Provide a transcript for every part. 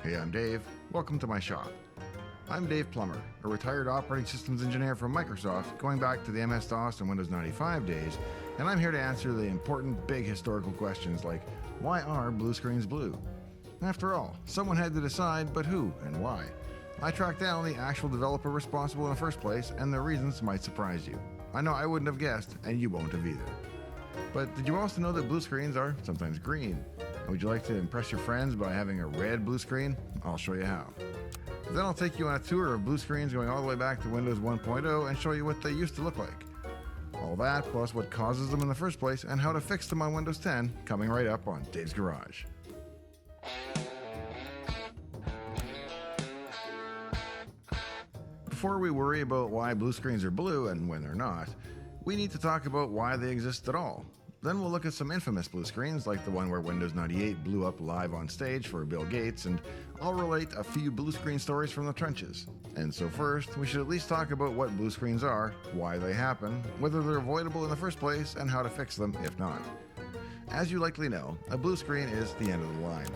Hey, I'm Dave. Welcome to my shop. I'm Dave Plummer, a retired operating systems engineer from Microsoft going back to the MS-DOS and Windows 95 days, and I'm here to answer the important big historical questions like, why are blue screens blue? After all, someone had to decide, but who and why? I tracked down the actual developer responsible in the first place, and the reasons might surprise you. I know I wouldn't have guessed, and you won't have either. But did you also know that blue screens are sometimes green? Would you like to impress your friends by having a red blue screen? I'll show you how. Then I'll take you on a tour of blue screens going all the way back to Windows 1.0 and show you what they used to look like. All that plus what causes them in the first place and how to fix them on Windows 10 coming right up on Dave's Garage. Before we worry about why blue screens are blue and when they're not, we need to talk about why they exist at all. Then we'll look at some infamous blue screens, like the one where Windows 98 blew up live on stage for Bill Gates, and I'll relate a few blue screen stories from the trenches. And so first, we should at least talk about what blue screens are, why they happen, whether they're avoidable in the first place, and how to fix them if not. As you likely know, a blue screen is the end of the line.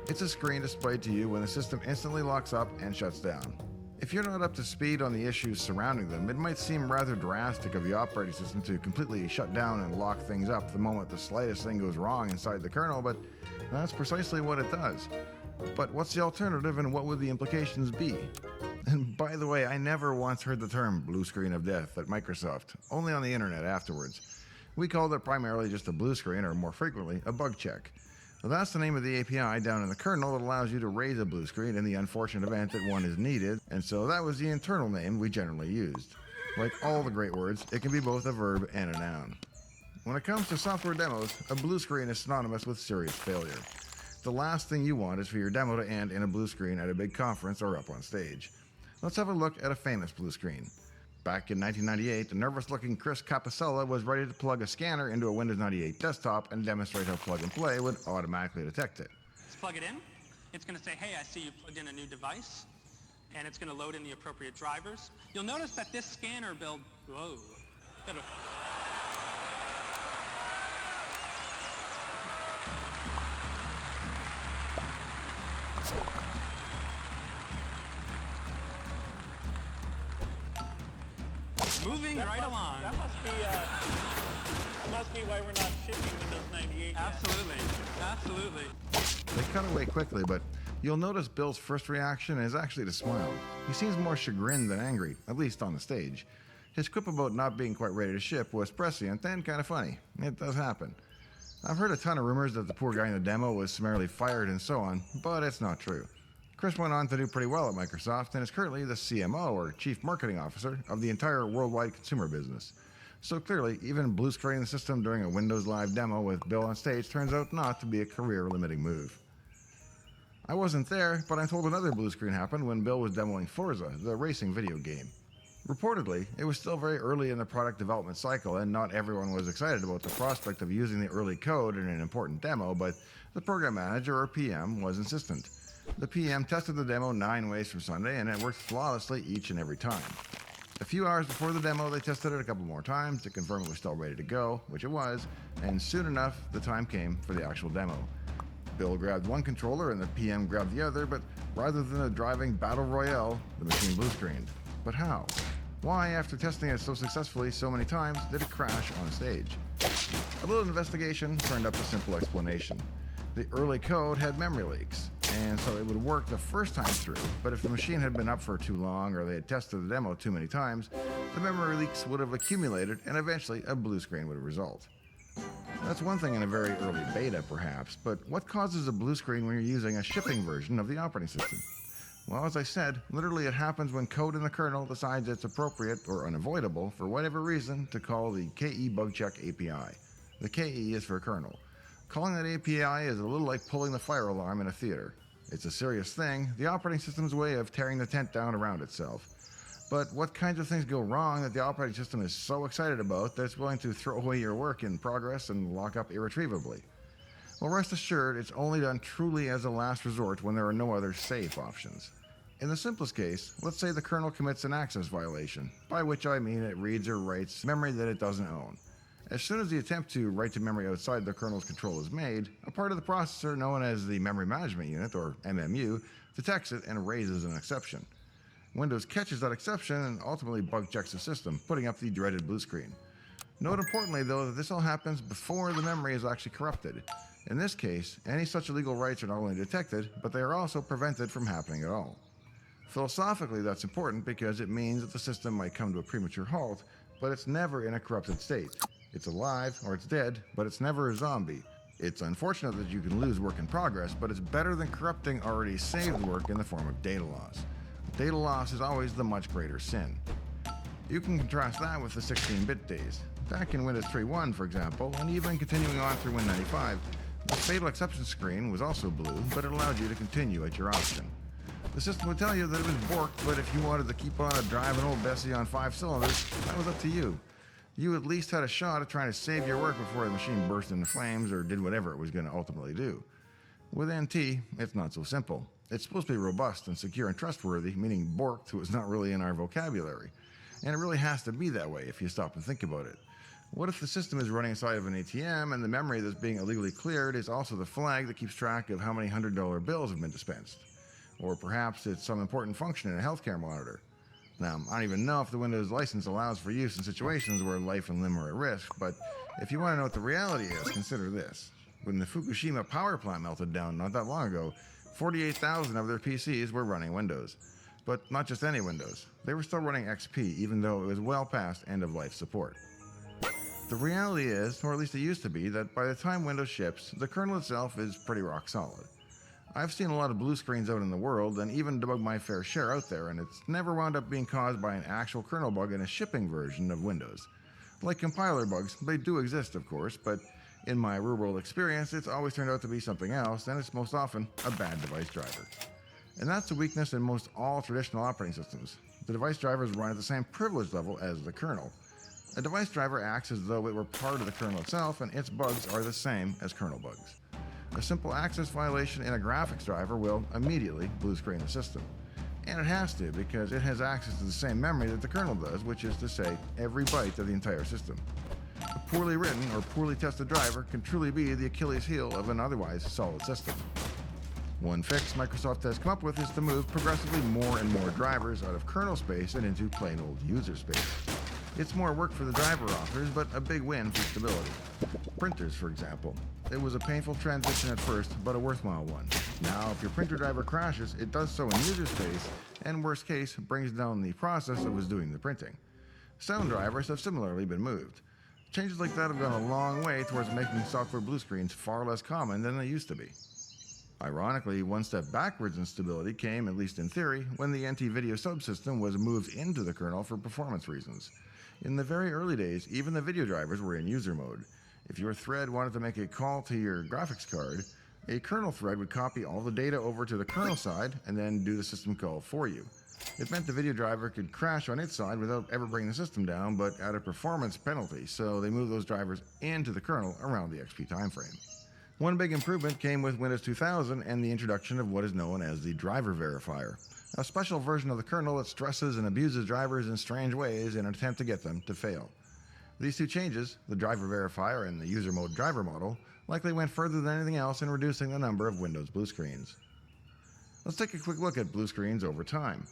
It's a screen displayed to you when the system instantly locks up and shuts down. If you're not up to speed on the issues surrounding them, it might seem rather drastic of the operating system to completely shut down and lock things up the moment the slightest thing goes wrong inside the kernel, but that's precisely what it does. But what's the alternative and what would the implications be? And by the way, I never once heard the term blue screen of death at Microsoft, only on the internet afterwards. We called it primarily just a blue screen, or more frequently, a bug check. Well, that's the name of the API down in the kernel that allows you to raise a blue screen in the unfortunate event that one is needed, and so that was the internal name we generally used. Like all the great words, it can be both a verb and a noun. When it comes to software demos, a blue screen is synonymous with serious failure. The last thing you want is for your demo to end in a blue screen at a big conference or up on stage. Let's have a look at a famous blue screen. Back in 1998, the nervous-looking Chris Capicella was ready to plug a scanner into a Windows 98 desktop and demonstrate how Plug and Play would automatically detect it. Let's plug it in. It's going to say, hey, I see you plugged in a new device, and it's going to load in the appropriate drivers. You'll notice that this scanner build, moving right along. That must be why we're not shipping Windows 98 yet. Absolutely. They cut away quickly, but you'll notice Bill's first reaction is actually to smile. He seems more chagrined than angry, at least on the stage. His quip about not being quite ready to ship was prescient and kind of funny. It does happen. I've heard a ton of rumors that the poor guy in the demo was summarily fired and so on, but it's not true. Chris went on to do pretty well at Microsoft and is currently the CMO, or Chief Marketing Officer, of the entire worldwide consumer business. So clearly, even blue screening the system during a Windows Live demo with Bill on stage turns out not to be a career-limiting move. I wasn't there, but I'm told another blue screen happened when Bill was demoing Forza, the racing video game. Reportedly, it was still very early in the product development cycle and not everyone was excited about the prospect of using the early code in an important demo, but the program manager, or PM, was insistent. The PM tested the demo 9 ways from Sunday, and it worked flawlessly each and every time. A few hours before the demo, they tested it a couple more times to confirm it was still ready to go, which it was, and soon enough, the time came for the actual demo. Bill grabbed one controller and the PM grabbed the other, but rather than a driving battle royale, the machine blue screened. But how? Why, after testing it so successfully so many times, did it crash on stage? A little investigation turned up a simple explanation. The early code had memory leaks, and so it would work the first time through, but if the machine had been up for too long or they had tested the demo too many times, the memory leaks would have accumulated and eventually a blue screen would result. That's one thing in a very early beta perhaps, but what causes a blue screen when you're using a shipping version of the operating system? Well, as I said, literally it happens when code in the kernel decides it's appropriate or unavoidable for whatever reason to call the KE bug check API. The KE is for kernel. Calling that API is a little like pulling the fire alarm in a theater. It's a serious thing, the operating system's way of tearing the tent down around itself. But what kinds of things go wrong that the operating system is so excited about that it's willing to throw away your work in progress and lock up irretrievably? Well, rest assured, it's only done truly as a last resort when there are no other safe options. In the simplest case, let's say the kernel commits an access violation, by which I mean it reads or writes memory that it doesn't own. As soon as the attempt to write to memory outside the kernel's control is made, a part of the processor known as the Memory Management Unit, or MMU, detects it and raises an exception. Windows catches that exception and ultimately bug checks the system, putting up the dreaded blue screen. Note importantly, though, that this all happens before the memory is actually corrupted. In this case, any such illegal writes are not only detected, but they are also prevented from happening at all. Philosophically, that's important because it means that the system might come to a premature halt, but it's never in a corrupted state. It's alive or it's dead, but it's never a zombie. It's unfortunate that you can lose work in progress, but it's better than corrupting already saved work in the form of data loss. Data loss is always the much greater sin. You can contrast that with the 16-bit days. Back in Windows 3.1, for example, and even continuing on through Win95, the fatal exception screen was also blue, but it allowed you to continue at your option. The system would tell you that it was borked, but if you wanted to keep on driving old Bessie on 5 cylinders, that was up to you. You at least had a shot at trying to save your work before the machine burst into flames or did whatever it was going to ultimately do. With NT, it's not so simple. It's supposed to be robust and secure and trustworthy, meaning borked was not really in our vocabulary. And it really has to be that way if you stop and think about it. What if the system is running inside of an ATM and the memory that's being illegally cleared is also the flag that keeps track of how many $100 bills have been dispensed? Or perhaps it's some important function in a healthcare monitor. Now, I don't even know if the Windows license allows for use in situations where life and limb are at risk, but if you want to know what the reality is, consider this. When the Fukushima power plant melted down not that long ago, 48,000 of their PCs were running Windows. But not just any Windows. They were still running XP, even though it was well past end-of-life support. The reality is, or at least it used to be, that by the time Windows ships, the kernel itself is pretty rock solid. I've seen a lot of blue screens out in the world and even debugged my fair share out there, and it's never wound up being caused by an actual kernel bug in a shipping version of Windows. Like compiler bugs, they do exist of course, but in my real-world experience, it's always turned out to be something else, and it's most often a bad device driver. And that's a weakness in most all traditional operating systems. The device drivers run at the same privilege level as the kernel. A device driver acts as though it were part of the kernel itself, and its bugs are the same as kernel bugs. A simple access violation in a graphics driver will immediately blue screen the system. And it has to, because it has access to the same memory that the kernel does, which is to say, every byte of the entire system. A poorly written or poorly tested driver can truly be the Achilles heel of an otherwise solid system. One fix Microsoft has come up with is to move progressively more and more drivers out of kernel space and into plain old user space. It's more work for the driver authors, but a big win for stability. Printers, for example. It was a painful transition at first, but a worthwhile one. Now, if your printer driver crashes, it does so in user space, and worst case, brings down the process that was doing the printing. Sound drivers have similarly been moved. Changes like that have gone a long way towards making software blue screens far less common than they used to be. Ironically, one step backwards in stability came, at least in theory, when the NT video subsystem was moved into the kernel for performance reasons. In the very early days, even the video drivers were in user mode. If your thread wanted to make a call to your graphics card, a kernel thread would copy all the data over to the kernel side and then do the system call for you. It meant the video driver could crash on its side without ever bringing the system down, but at a performance penalty, so they moved those drivers into the kernel around the XP timeframe. One big improvement came with Windows 2000 and the introduction of what is known as the driver verifier, a special version of the kernel that stresses and abuses drivers in strange ways in an attempt to get them to fail. These two changes, the driver verifier and the user mode driver model, likely went further than anything else in reducing the number of Windows blue screens. Let's take a quick look at blue screens over time.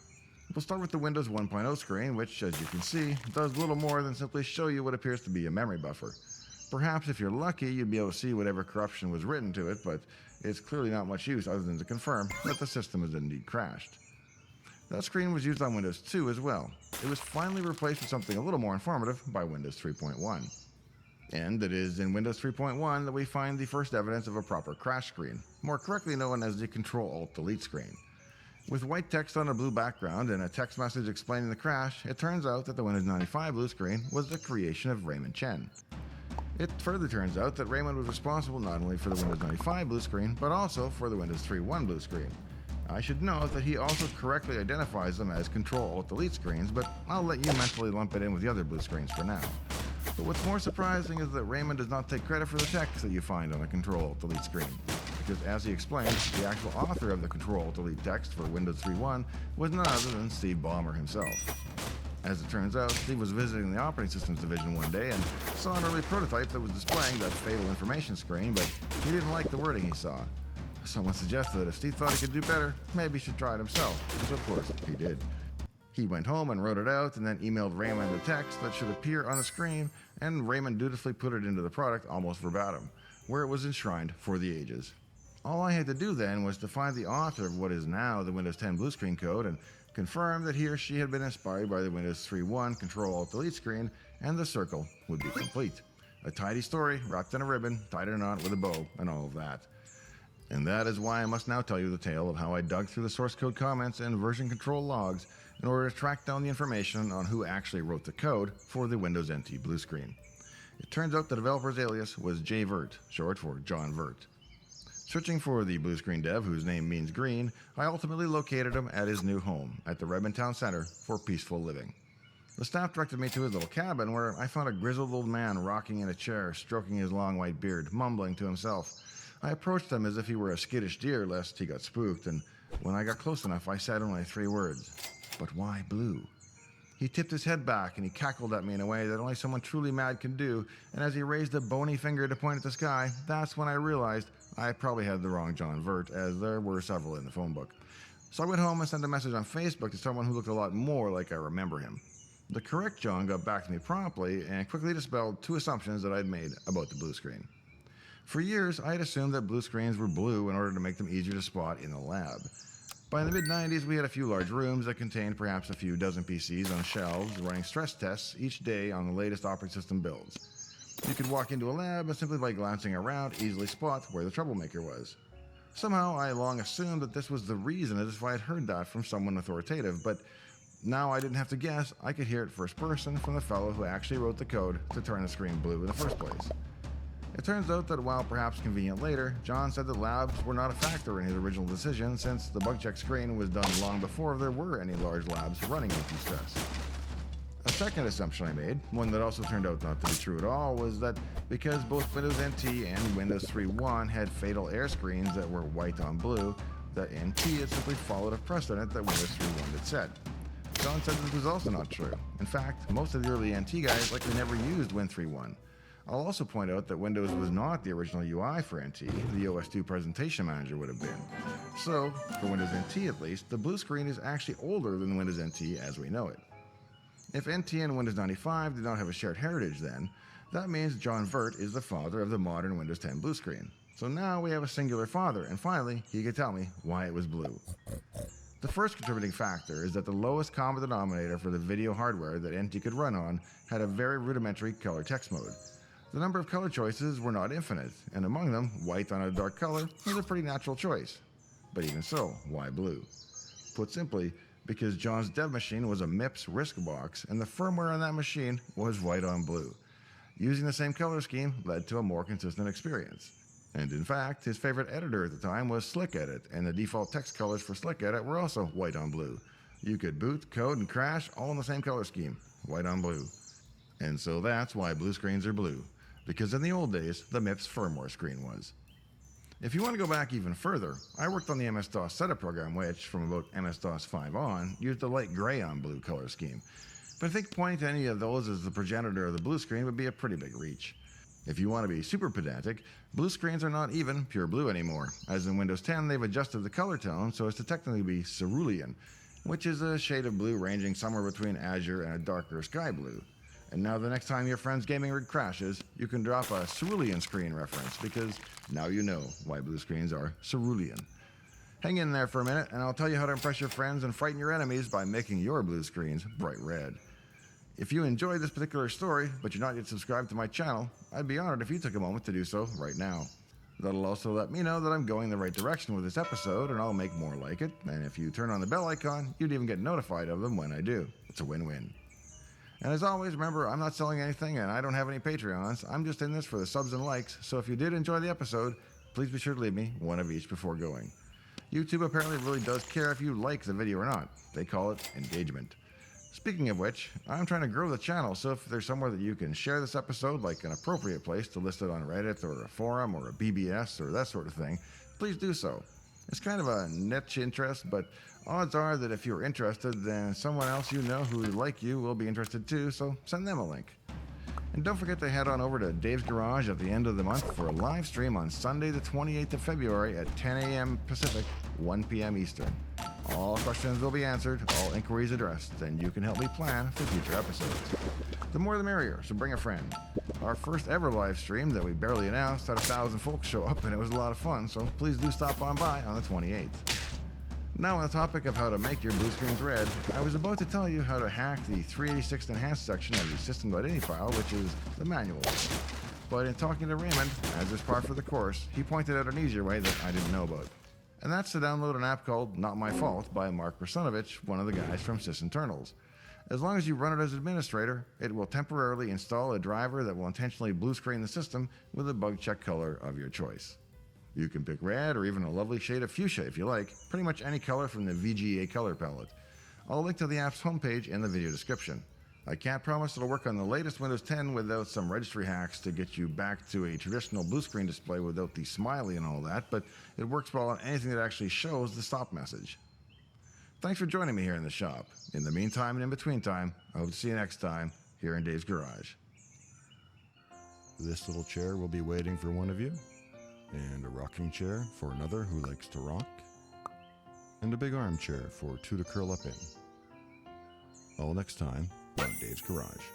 We'll start with the Windows 1.0 screen, which, as you can see, does little more than simply show you what appears to be a memory buffer. Perhaps if you're lucky, you'd be able to see whatever corruption was written to it, but it's clearly not much use other than to confirm that the system has indeed crashed. That screen was used on Windows 2 as well. It was finally replaced with something a little more informative by Windows 3.1. And it is in Windows 3.1 that we find the first evidence of a proper crash screen, more correctly known as the Control-Alt-Delete screen. With white text on a blue background and a text message explaining the crash, it turns out that the Windows 95 blue screen was the creation of Raymond Chen. It further turns out that Raymond was responsible not only for the Windows 95 blue screen, but also for the Windows 3.1 blue screen. I should note that he also correctly identifies them as Control-Alt-Delete screens, but I'll let you mentally lump it in with the other blue screens for now. But what's more surprising is that Raymond does not take credit for the text that you find on the Control-Alt-Delete screen, because as he explained, the actual author of the Control-Alt-Delete text for Windows 3.1 was none other than Steve Ballmer himself. As it turns out, Steve was visiting the operating systems division one day and saw an early prototype that was displaying that fatal information screen, but he didn't like the wording he saw. Someone suggested that if Steve thought he could do better, maybe he should try it himself, which of course he did. He went home and wrote it out and then emailed Raymond the text that should appear on the screen, and Raymond dutifully put it into the product almost verbatim, where it was enshrined for the ages. All I had to do then was to find the author of what is now the Windows 10 blue screen code and confirm that he or she had been inspired by the Windows 3.1 Control-Alt-Delete screen, and the circle would be complete. A tidy story wrapped in a ribbon, tied in a knot with a bow, and all of that. And that is why I must now tell you the tale of how I dug through the source code comments and version control logs in order to track down the information on who actually wrote the code for the Windows NT blue screen. It turns out the developer's alias was J. Vert, short for John Vert. Searching for the blue screen dev, whose name means green, I ultimately located him at his new home at the Redmond Town Center for peaceful living. The staff directed me to his little cabin, where I found a grizzled old man rocking in a chair, stroking his long white beard, mumbling to himself. I approached him as if he were a skittish deer, lest he got spooked, and when I got close enough, I said only 3 words. But why blue? He tipped his head back and he cackled at me in a way that only someone truly mad can do, and as he raised a bony finger to point at the sky, that's when I realized I probably had the wrong John Vert, as there were several in the phone book. So I went home and sent a message on Facebook to someone who looked a lot more like I remember him. The correct John got back to me promptly and quickly dispelled 2 assumptions that I'd made about the blue screen. For years, I had assumed that blue screens were blue in order to make them easier to spot in the lab. By the mid-90s, we had a few large rooms that contained perhaps a few dozen PCs on shelves running stress tests each day on the latest operating system builds. You could walk into a lab and simply by glancing around easily spot where the troublemaker was. Somehow, I long assumed that this was the reason, as if I had heard that from someone authoritative, but now I didn't have to guess. I could hear it first person from the fellow who actually wrote the code to turn the screen blue in the first place. It turns out that while perhaps convenient later, John said that labs were not a factor in his original decision, since the bug check screen was done long before there were any large labs running NT stress. A second assumption I made, one that also turned out not to be true at all, was that because both Windows NT and Windows 3.1 had fatal error screens that were white on blue, that NT had simply followed a precedent that Windows 3.1 had set. John said this was also not true. In fact, most of the early NT guys likely never used Win 3.1. I'll also point out that Windows was not the original UI for NT, the OS2 presentation manager would have been. So, for Windows NT at least, the blue screen is actually older than Windows NT as we know it. If NT and Windows 95 did not have a shared heritage then, that means John Vert is the father of the modern Windows 10 blue screen. So now we have a singular father, and finally, he could tell me why it was blue. The first contributing factor is that the lowest common denominator for the video hardware that NT could run on had a very rudimentary color text mode. The number of color choices were not infinite, and among them, white on a dark color was a pretty natural choice. But even so, why blue? Put simply, because John's dev machine was a MIPS RISC box, and the firmware on that machine was white on blue. Using the same color scheme led to a more consistent experience. And in fact, his favorite editor at the time was SlickEdit, and the default text colors for SlickEdit were also white on blue. You could boot, code, and crash all in the same color scheme, white on blue. And so that's why blue screens are blue, because in the old days, the MIPS firmware screen was. If you want to go back even further, I worked on the MS-DOS setup program which, from about MS-DOS 5 on, used a light gray on blue color scheme. But I think pointing to any of those as the progenitor of the blue screen would be a pretty big reach. If you want to be super pedantic, blue screens are not even pure blue anymore, as in Windows 10 they've adjusted the color tone so as to technically be cerulean, which is a shade of blue ranging somewhere between azure and a darker sky blue. And now the next time your friend's gaming rig crashes, you can drop a cerulean screen reference, because now you know why blue screens are cerulean. Hang in there for a minute, and I'll tell you how to impress your friends and frighten your enemies by making your blue screens bright red. If you enjoyed this particular story, but you're not yet subscribed to my channel, I'd be honored if you took a moment to do so right now. That'll also let me know that I'm going the right direction with this episode, and I'll make more like it. And if you turn on the bell icon, you'd even get notified of them when I do. It's a win-win. And as always, remember, I'm not selling anything and I don't have any Patreons. I'm just in this for the subs and likes, so if you did enjoy the episode, please be sure to leave me one of each before going. YouTube apparently really does care if you like the video or not. They call it engagement. Speaking of which, I'm trying to grow the channel, so if there's somewhere that you can share this episode, like an appropriate place to list it on Reddit or a forum or a BBS or that sort of thing, please do so. It's kind of a niche interest, but odds are that if you're interested, then someone else you know who like you will be interested too, so send them a link. And don't forget to head on over to Dave's Garage at the end of the month for a live stream on Sunday the 28th of February at 10 a.m. Pacific, 1 p.m. Eastern. All questions will be answered, all inquiries addressed, and you can help me plan for future episodes. The more the merrier, so bring a friend. Our first ever live stream that we barely announced had 1,000 folks show up, and it was a lot of fun, so please do stop on by on the 28th. Now on the topic of how to make your blue screens red, I was about to tell you how to hack the 386 enhanced section of the system.ini file, which is the manual. But in talking to Raymond, as is par for the course, he pointed out an easier way that I didn't know about. And that's to download an app called Not My Fault by Mark Rusunovich, one of the guys from SysInternals. As long as you run it as administrator, it will temporarily install a driver that will intentionally blue screen the system with a bug check color of your choice. You can pick red or even a lovely shade of fuchsia if you like, pretty much any color from the VGA color palette. I'll link to the app's homepage in the video description. I can't promise it'll work on the latest Windows 10 without some registry hacks to get you back to a traditional blue screen display without the smiley and all that, but it works well on anything that actually shows the stop message. Thanks for joining me here in the shop. In the meantime and in between time, I hope to see you next time here in Dave's Garage. This little chair will be waiting for one of you, and a rocking chair for another who likes to rock, and a big armchair for two to curl up in. All next time on Dave's Garage.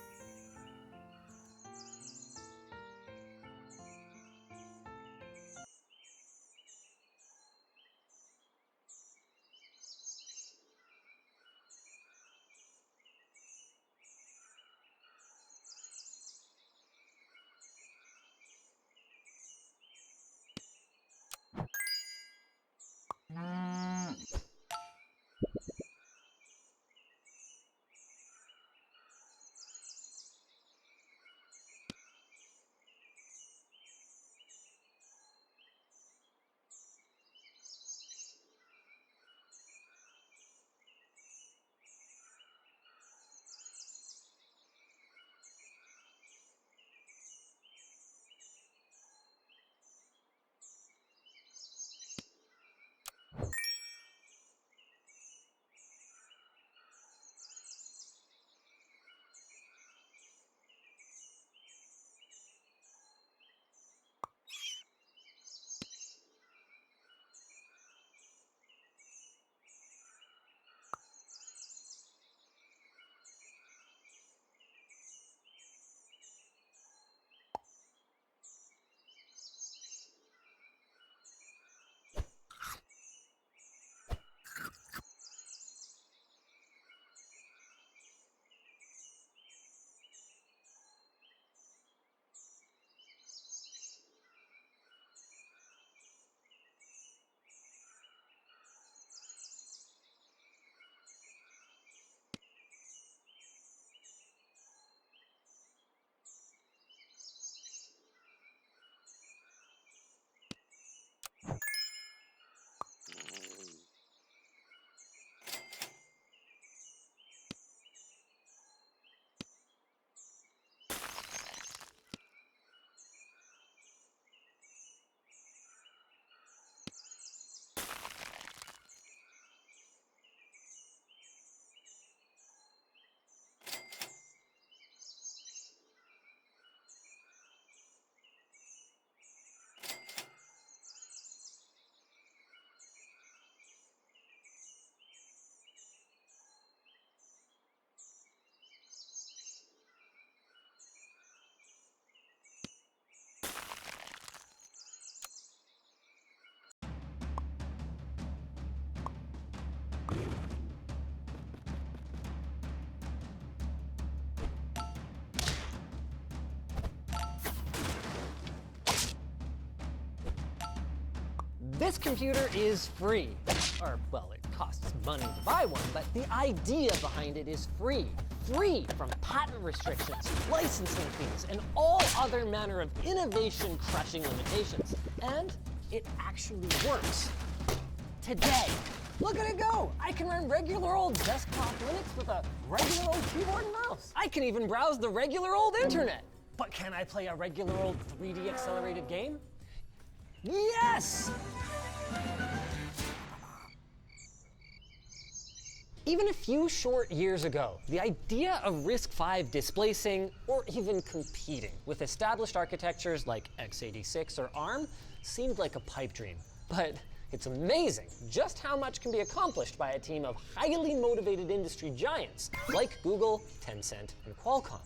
This computer is free. Or, well, it costs money to buy one, but the idea behind it is free. Free from patent restrictions, licensing fees, and all other manner of innovation-crushing limitations. And it actually works. Today. Look at it go! I can run regular old desktop Linux with a regular old keyboard and mouse. I can even browse the regular old internet. But can I play a regular old 3D accelerated game? Yes! Even a few short years ago, the idea of RISC-V displacing or even competing with established architectures like x86 or ARM seemed like a pipe dream. But it's amazing just how much can be accomplished by a team of highly motivated industry giants like Google, Tencent, and Qualcomm.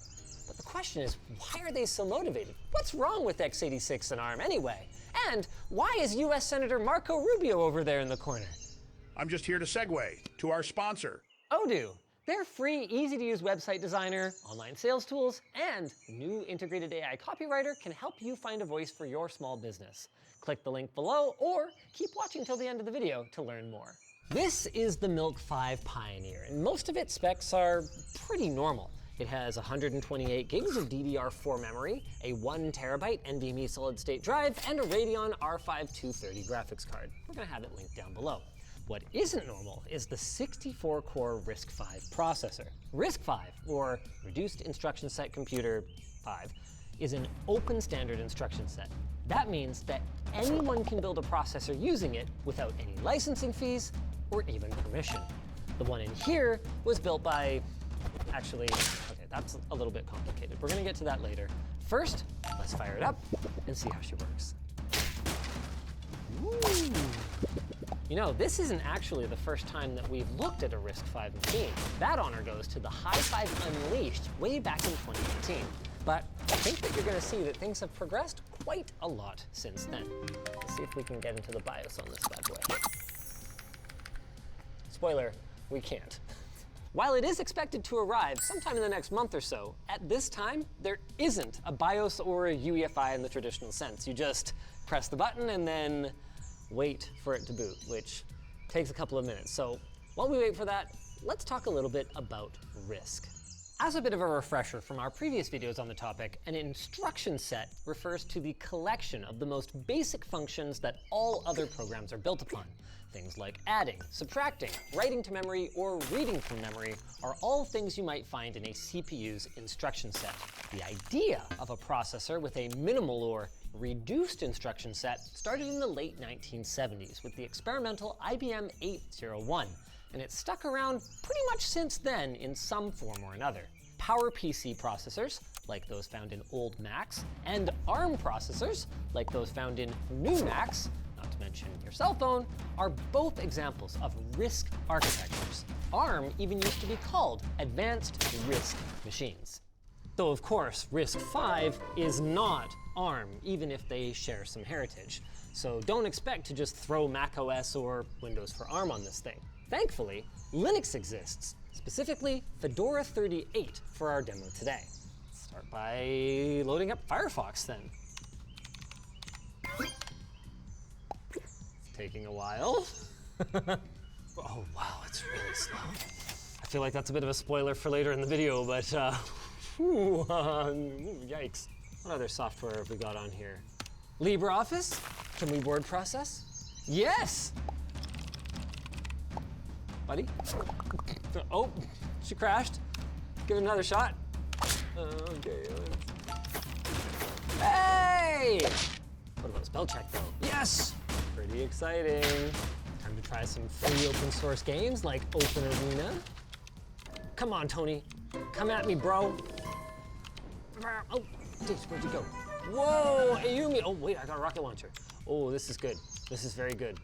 But the question is, why are they so motivated? What's wrong with x86 and ARM anyway? And why is US Senator Marco Rubio over there in the corner? I'm just here to segue to our sponsor. Odoo. Their free, easy-to-use website designer, online sales tools, and new integrated AI copywriter can help you find a voice for your small business. Click the link below or keep watching till the end of the video to learn more. This is the Milk 5 Pioneer, and most of its specs are pretty normal. It has 128 gigs of DDR4 memory, a 1 terabyte NVMe solid-state drive, and a Radeon R5 230 graphics card. We're gonna have it linked down below. What isn't normal is the 64-core RISC-V processor. RISC-V, or Reduced Instruction Set Computer 5, is an open standard instruction set. That means that anyone can build a processor using it without any licensing fees or even permission. The one in here was built by, actually, okay, that's a little bit complicated. We're gonna get to that later. First, let's fire it up and see how she works. Ooh. You know, this isn't actually the first time that we've looked at a RISC-V machine. That honor goes to the Hi-5 Unleashed way back in 2018. But I think that you're gonna see that things have progressed quite a lot since then. Let's see if we can get into the BIOS on this bad boy. Spoiler, we can't. While it is expected to arrive sometime in the next month or so, at this time, there isn't a BIOS or a UEFI in the traditional sense. You just press the button and then wait for it to boot, which takes a couple of minutes. So while we wait for that, let's talk a little bit about RISC. As a bit of a refresher from our previous videos on the topic, an instruction set refers to the collection of the most basic functions that all other programs are built upon. Things like adding, subtracting, writing to memory, or reading from memory are all things you might find in a CPU's instruction set. The idea of a processor with a minimal or reduced instruction set started in the late 1970s with the experimental IBM 801, and it's stuck around pretty much since then in some form or another. PowerPC processors, like those found in old Macs, and ARM processors, like those found in new Macs, not to mention your cell phone, are both examples of RISC architectures. ARM even used to be called Advanced RISC Machines. Though of course, RISC-V is not ARM, even if they share some heritage. So don't expect to just throw macOS or Windows for ARM on this thing. Thankfully, Linux exists, specifically Fedora 38 for our demo today. Let's start by loading up Firefox then. It's taking a while. Oh wow, it's really slow. I feel like that's a bit of a spoiler for later in the video, but yikes. What other software have we got on here? LibreOffice? Can we word process? Yes! Buddy? Oh, she crashed. Give it another shot. Okay. Hey! What about spell check though? Yes! Pretty exciting. Time to try some free open source games like Open Arena. Come on, Tony. Come at me, bro. Oh, Dave, where'd you go? Whoa, Ayumi. Oh, wait, I got a rocket launcher. Oh, this is good. This is very good.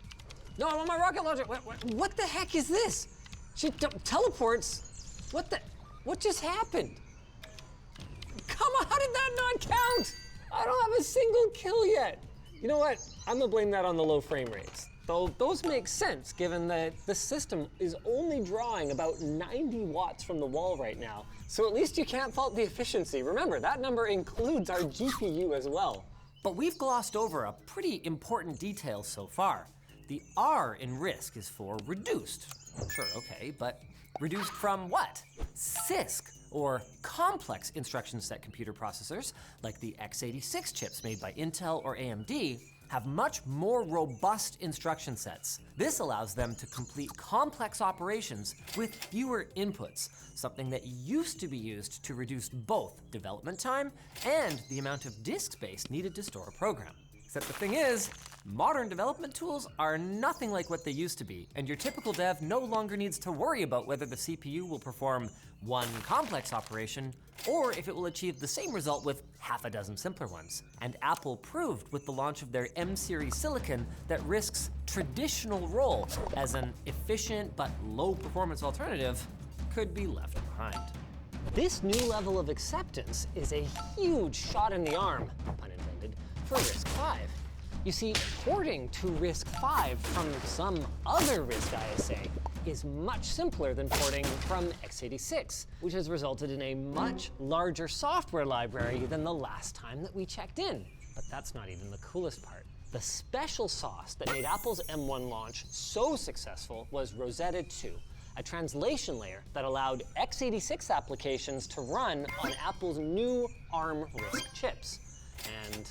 No, I want my rocket launcher. What the heck is this? She teleports. What just happened? Come on, how did that not count? I don't have a single kill yet. You know what? I'm gonna blame that on the low frame rates. Though those make sense given that the system is only drawing about 90 watts from the wall right now. So at least you can't fault the efficiency. Remember, that number includes our GPU as well. But we've glossed over a pretty important detail so far. The R in RISC is for reduced. Sure, okay, but reduced from what? CISC, or complex instruction set computer processors, like the x86 chips made by Intel or AMD, have much more robust instruction sets. This allows them to complete complex operations with fewer inputs, something that used to be used to reduce both development time and the amount of disk space needed to store a program. Except the thing is, Modern development tools are nothing like what they used to be, and your typical dev no longer needs to worry about whether the CPU will perform one complex operation or if it will achieve the same result with half a dozen simpler ones. And Apple proved with the launch of their M-series silicon that RISC's traditional role as an efficient but low performance alternative could be left behind. This new level of acceptance is a huge shot in the arm, pun intended, for RISC-V. You see, porting to RISC-V from some other RISC ISA is much simpler than porting from x86, which has resulted in a much larger software library than the last time that we checked in. But that's not even the coolest part. The special sauce that made Apple's M1 launch so successful was Rosetta 2, a translation layer that allowed x86 applications to run on Apple's new ARM RISC chips. And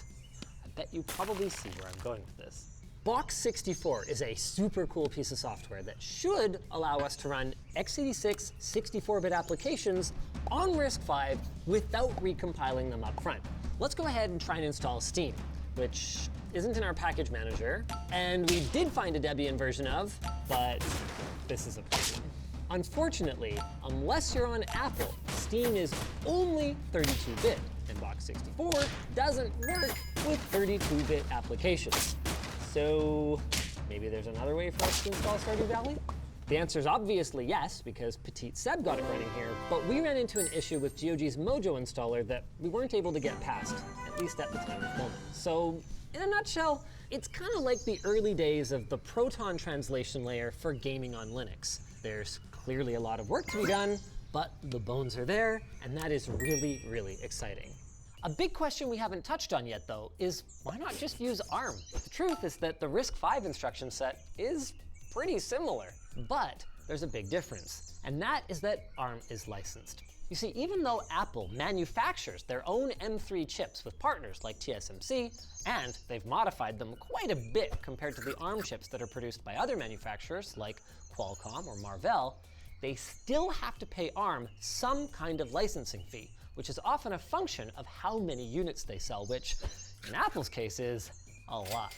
I bet you probably see where I'm going with this. Box64 is a super cool piece of software that should allow us to run x86 64-bit applications on RISC-V without recompiling them up front. Let's go ahead and try and install Steam, which isn't in our package manager, and we did find a Debian version of, but this is a problem. Unfortunately, unless you're on Apple, Steam is only 32-bit, and Box64 doesn't work with 32-bit applications. So maybe there's another way for us to install Stardew Valley? The answer is obviously yes, because Petite Seb got it running here, but we ran into an issue with GOG's Mojo installer that we weren't able to get past, at least at the time of filming. So in a nutshell, it's kind of like the early days of the Proton translation layer for gaming on Linux. There's clearly a lot of work to be done, but the bones are there, and that is really, really exciting. A big question we haven't touched on yet, though, is why not just use ARM? The truth is that the RISC-V instruction set is pretty similar, but there's a big difference, and that is that ARM is licensed. You see, even though Apple manufactures their own M3 chips with partners like TSMC, and they've modified them quite a bit compared to the ARM chips that are produced by other manufacturers like Qualcomm or Marvell, they still have to pay ARM some kind of licensing fee, which is often a function of how many units they sell, which in Apple's case is a lot.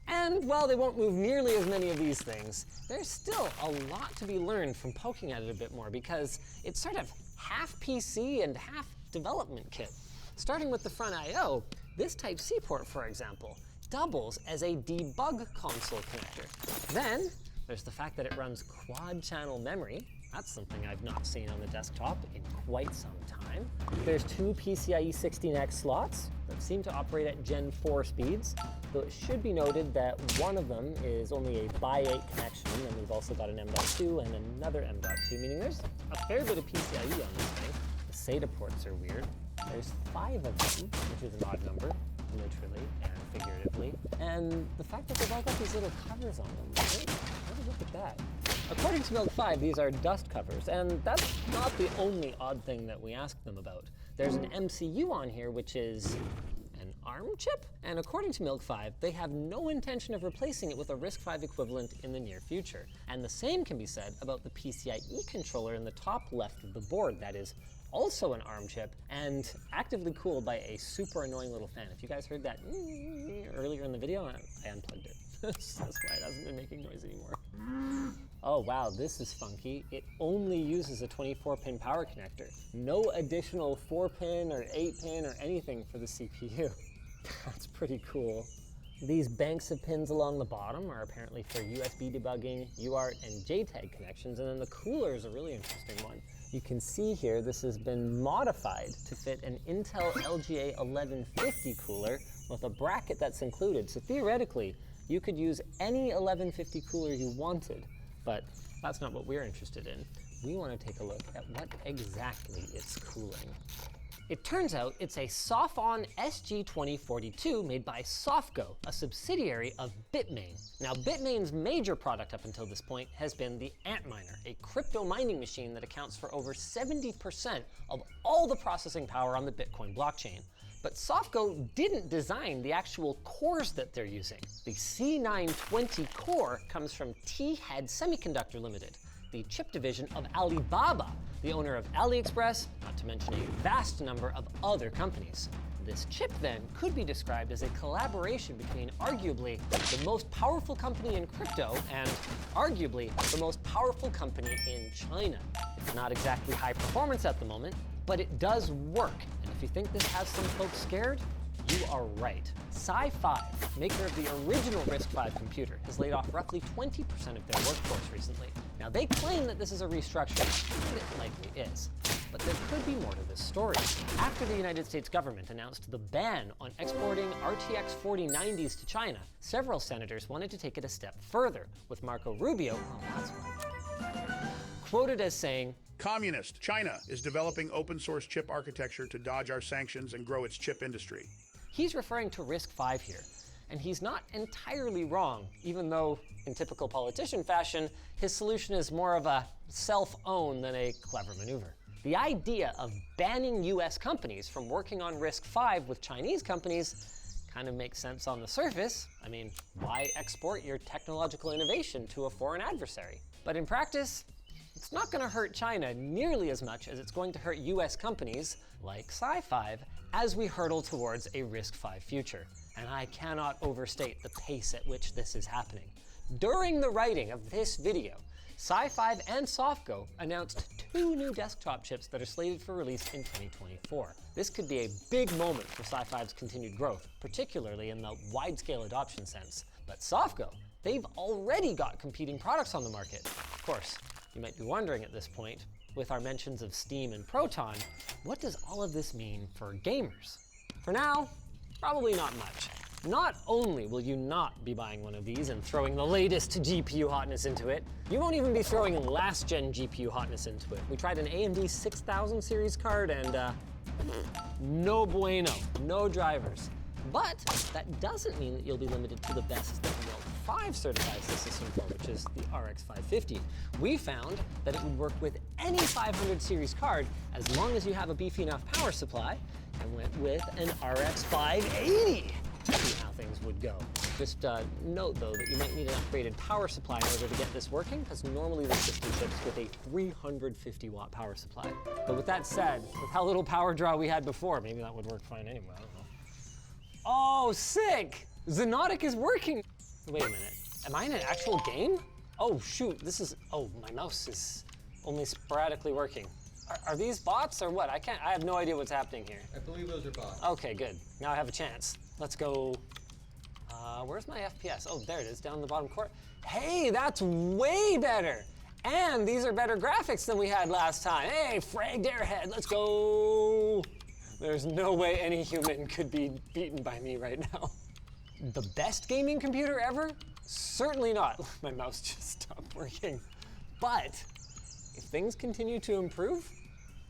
And while they won't move nearly as many of these things, there's still a lot to be learned from poking at it a bit more, because it's sort of half PC and half development kit. Starting with the front I/O, this Type-C port, for example, doubles as a debug console connector. Then there's the fact that it runs quad-channel memory. That's something I've not seen on the desktop in quite some time. There's two PCIe 16X slots that seem to operate at Gen 4 speeds, though it should be noted that one of them is only a by-8 connection, and we've also got an M.2 and another M.2, meaning there's a fair bit of PCIe on this thing. The SATA ports are weird. There's 5 of them, which is an odd number, literally and figuratively. And the fact that they've all got these little covers on them, right? Look at that. According to Milk 5, these are dust covers, and that's not the only odd thing that we asked them about. There's an MCU on here, which is an ARM chip, and according to Milk 5, they have no intention of replacing it with a RISC-V equivalent in the near future. And the same can be said about the PCIe controller in the top left of the board. That is also an ARM chip, and actively cooled by a super annoying little fan. If you guys heard that earlier in the video, I unplugged it. That's why it hasn't been making noise anymore. Oh wow, this is funky. It only uses a 24-pin power connector. No additional 4-pin or 8-pin or anything for the CPU. That's pretty cool. These banks of pins along the bottom are apparently for USB debugging, UART, and JTAG connections, and then the cooler is a really interesting one. You can see here this has been modified to fit an Intel LGA 1150 cooler with a bracket that's included. So theoretically, you could use any 1150 cooler you wanted, but that's not what we're interested in. We want to take a look at what exactly it's cooling. It turns out it's a Sophon SG2042 made by Softgo, a subsidiary of Bitmain. Now, Bitmain's major product up until this point has been the Antminer, a crypto mining machine that accounts for over 70% of all the processing power on the Bitcoin blockchain. But Softgo didn't design the actual cores that they're using. The C920 core comes from T-Head Semiconductor Limited, the chip division of Alibaba, the owner of AliExpress, not to mention a vast number of other companies. This chip, then, could be described as a collaboration between arguably the most powerful company in crypto and arguably the most powerful company in China. It's not exactly high performance at the moment, but it does work. And if you think this has some folks scared, you are right. S.i.R, maker of the original RISC-V computer, has laid off roughly 20% of their workforce recently. Now, they claim that this is a restructuring, and it likely is. But there could be more to this story. After the United States government announced the ban on exporting RTX 4090s to China, several senators wanted to take it a step further, with Marco Rubio, quoted as saying, Communist China is developing open source chip architecture to dodge our sanctions and grow its chip industry. He's referring to RISC-V here, and he's not entirely wrong, even though, in typical politician fashion, his solution is more of a self-own than a clever maneuver. The idea of banning US companies from working on RISC-V with Chinese companies kind of makes sense on the surface. I mean, why export your technological innovation to a foreign adversary? But in practice, it's not going to hurt China nearly as much as it's going to hurt US companies like S.i.R as we hurtle towards a RISC-V future. And I cannot overstate the pace at which this is happening. During the writing of this video, S.i.R and Softgo announced 2 new desktop chips that are slated for release in 2024. This could be a big moment for S.i.R's continued growth, particularly in the wide-scale adoption sense. But Softgo, they've already got competing products on the market. Of course, you might be wondering at this point, with our mentions of Steam and Proton, what does all of this mean for gamers? For now, probably not much. Not only will you not be buying one of these and throwing the latest GPU hotness into it, you won't even be throwing last-gen GPU hotness into it. We tried an AMD 6000 series card and no bueno, no drivers. But that doesn't mean that you'll be limited to the best that Milk 5 certifies the system for, which is the RX 550. We found that it would work with any 500 series card as long as you have a beefy enough power supply, and went with an RX 580. See how things would go. Just note, though, that you might need an upgraded power supply in order to get this working, because normally the system ships with a 350 watt power supply. But with that said, with how little power draw we had before, maybe that would work fine anyway, I don't know. Oh, sick! Xenotic is working! Wait a minute, am I in an actual game? Oh shoot, oh, my mouse is only sporadically working. Are these bots or what? I have no idea what's happening here. I believe those are bots. Okay, good. Now I have a chance. Let's go, where's my FPS? Oh, there it is, down in the bottom corner. Hey, that's way better! And these are better graphics than we had last time. Hey, fragged airhead, let's go! There's no way any human could be beaten by me right now. The best gaming computer ever? Certainly not. My mouse just stopped working. But if things continue to improve,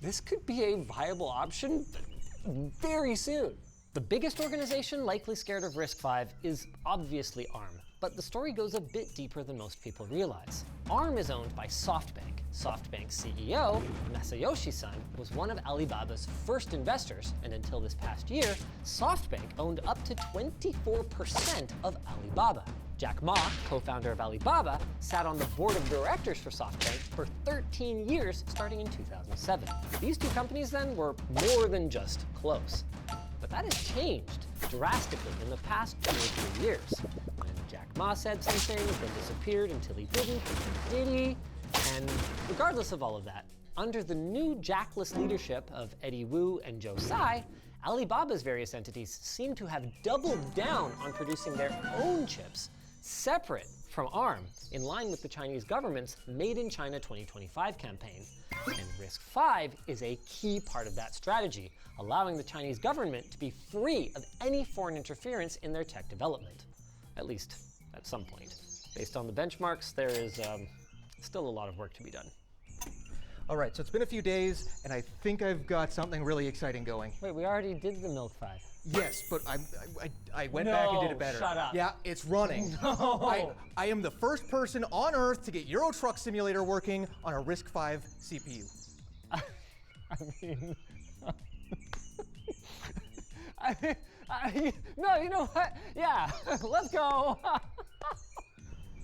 this could be a viable option very soon. The biggest organization likely scared of RISC-V is obviously ARM, but the story goes a bit deeper than most people realize. ARM is owned by SoftBank. SoftBank's CEO, Masayoshi Son, was one of Alibaba's first investors, and until this past year, SoftBank owned up to 24% of Alibaba. Jack Ma, co-founder of Alibaba, sat on the board of directors for SoftBank for 13 years, starting in 2007. These two companies then were more than just close. But that has changed drastically in the past 2 or 3 years. When Jack Ma said something, then disappeared until he didn't, did he? And regardless of all of that, under the new Jackless leadership of Eddie Wu and Joe Tsai, Alibaba's various entities seem to have doubled down on producing their own chips, separate from ARM, in line with the Chinese government's Made in China 2025 campaign. And RISC-V is a key part of that strategy, allowing the Chinese government to be free of any foreign interference in their tech development. At least, at some point. Based on the benchmarks, there is still a lot of work to be done. All right, so it's been a few days, and I think I've got something really exciting going. Wait, we already did the Milk 5. Yes, but I went back and did it better. Shut up. Yeah, it's running. No. I am the first person on Earth to get Euro Truck Simulator working on a RISC-V CPU. I mean, no, you know what? Yeah, let's go.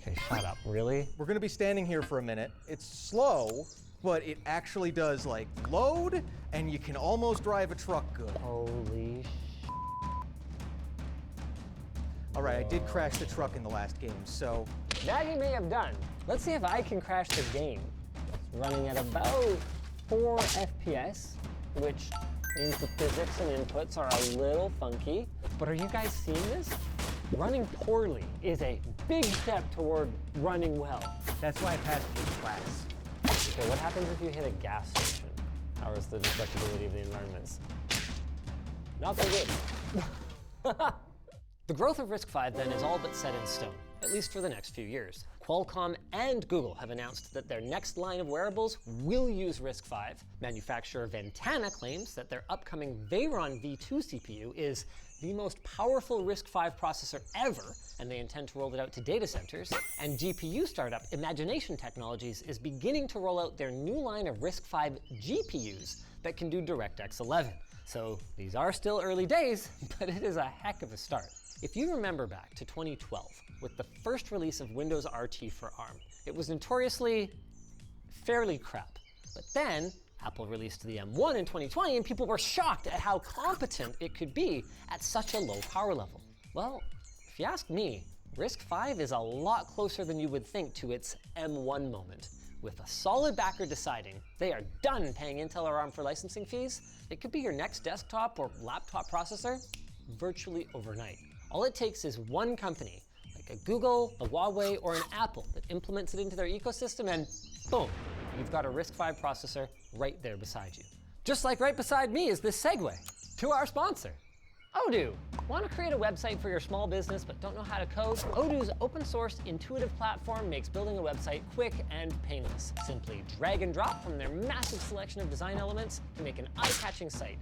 Okay, shut up, really? We're gonna be standing here for a minute. It's slow, but it actually does like load, and you can almost drive a truck good. Holy All right, I did crash the truck in the last game, so That you may have done. Let's see if I can crash the game. It's running at about 4 FPS, which means the physics and inputs are a little funky. But are you guys seeing this? Running poorly is a big step toward running well. That's why I passed this class. Okay, what happens if you hit a gas station? How is the destructibility of the environments? Not so good. The growth of RISC-V then is all but set in stone, at least for the next few years. Qualcomm and Google have announced that their next line of wearables will use RISC-V. Manufacturer Ventana claims that their upcoming Veyron V2 CPU is the most powerful RISC-V processor ever, and they intend to roll it out to data centers. And GPU startup Imagination Technologies is beginning to roll out their new line of RISC-V GPUs that can do DirectX 11. So these are still early days, but it is a heck of a start. If you remember back to 2012, with the first release of Windows RT for ARM, it was notoriously fairly crap. But then Apple released the M1 in 2020 and people were shocked at how competent it could be at such a low power level. Well, if you ask me, RISC-V is a lot closer than you would think to its M1 moment. With a solid backer deciding they are done paying Intel or ARM for licensing fees, it could be your next desktop or laptop processor virtually overnight. All it takes is one company, like a Google, a Huawei, or an Apple, that implements it into their ecosystem, and boom, you've got a RISC-V processor right there beside you. Just like right beside me is this segue to our sponsor, Odoo. Want to create a website for your small business but don't know how to code? Odoo's open source, intuitive platform makes building a website quick and painless. Simply drag and drop from their massive selection of design elements to make an eye-catching site.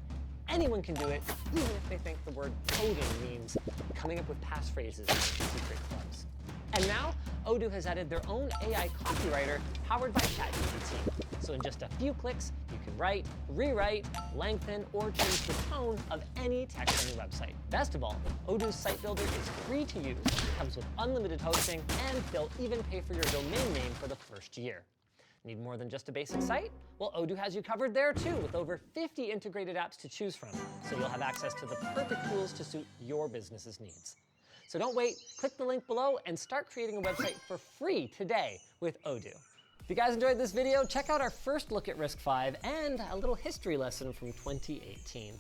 Anyone can do it, even if they think the word coding means coming up with passphrases in secret clubs. And now, Odoo has added their own AI copywriter powered by ChatGPT. So in just a few clicks, you can write, rewrite, lengthen, or change the tone of any text on your website. Best of all, Odoo's site builder is free to use, comes with unlimited hosting, and they'll even pay for your domain name for the first year. Need more than just a basic site? Well, Odoo has you covered there too, with over 50 integrated apps to choose from, so you'll have access to the perfect tools to suit your business's needs. So don't wait, click the link below and start creating a website for free today with Odoo. If you guys enjoyed this video, check out our first look at RISC-V and a little history lesson from 2018.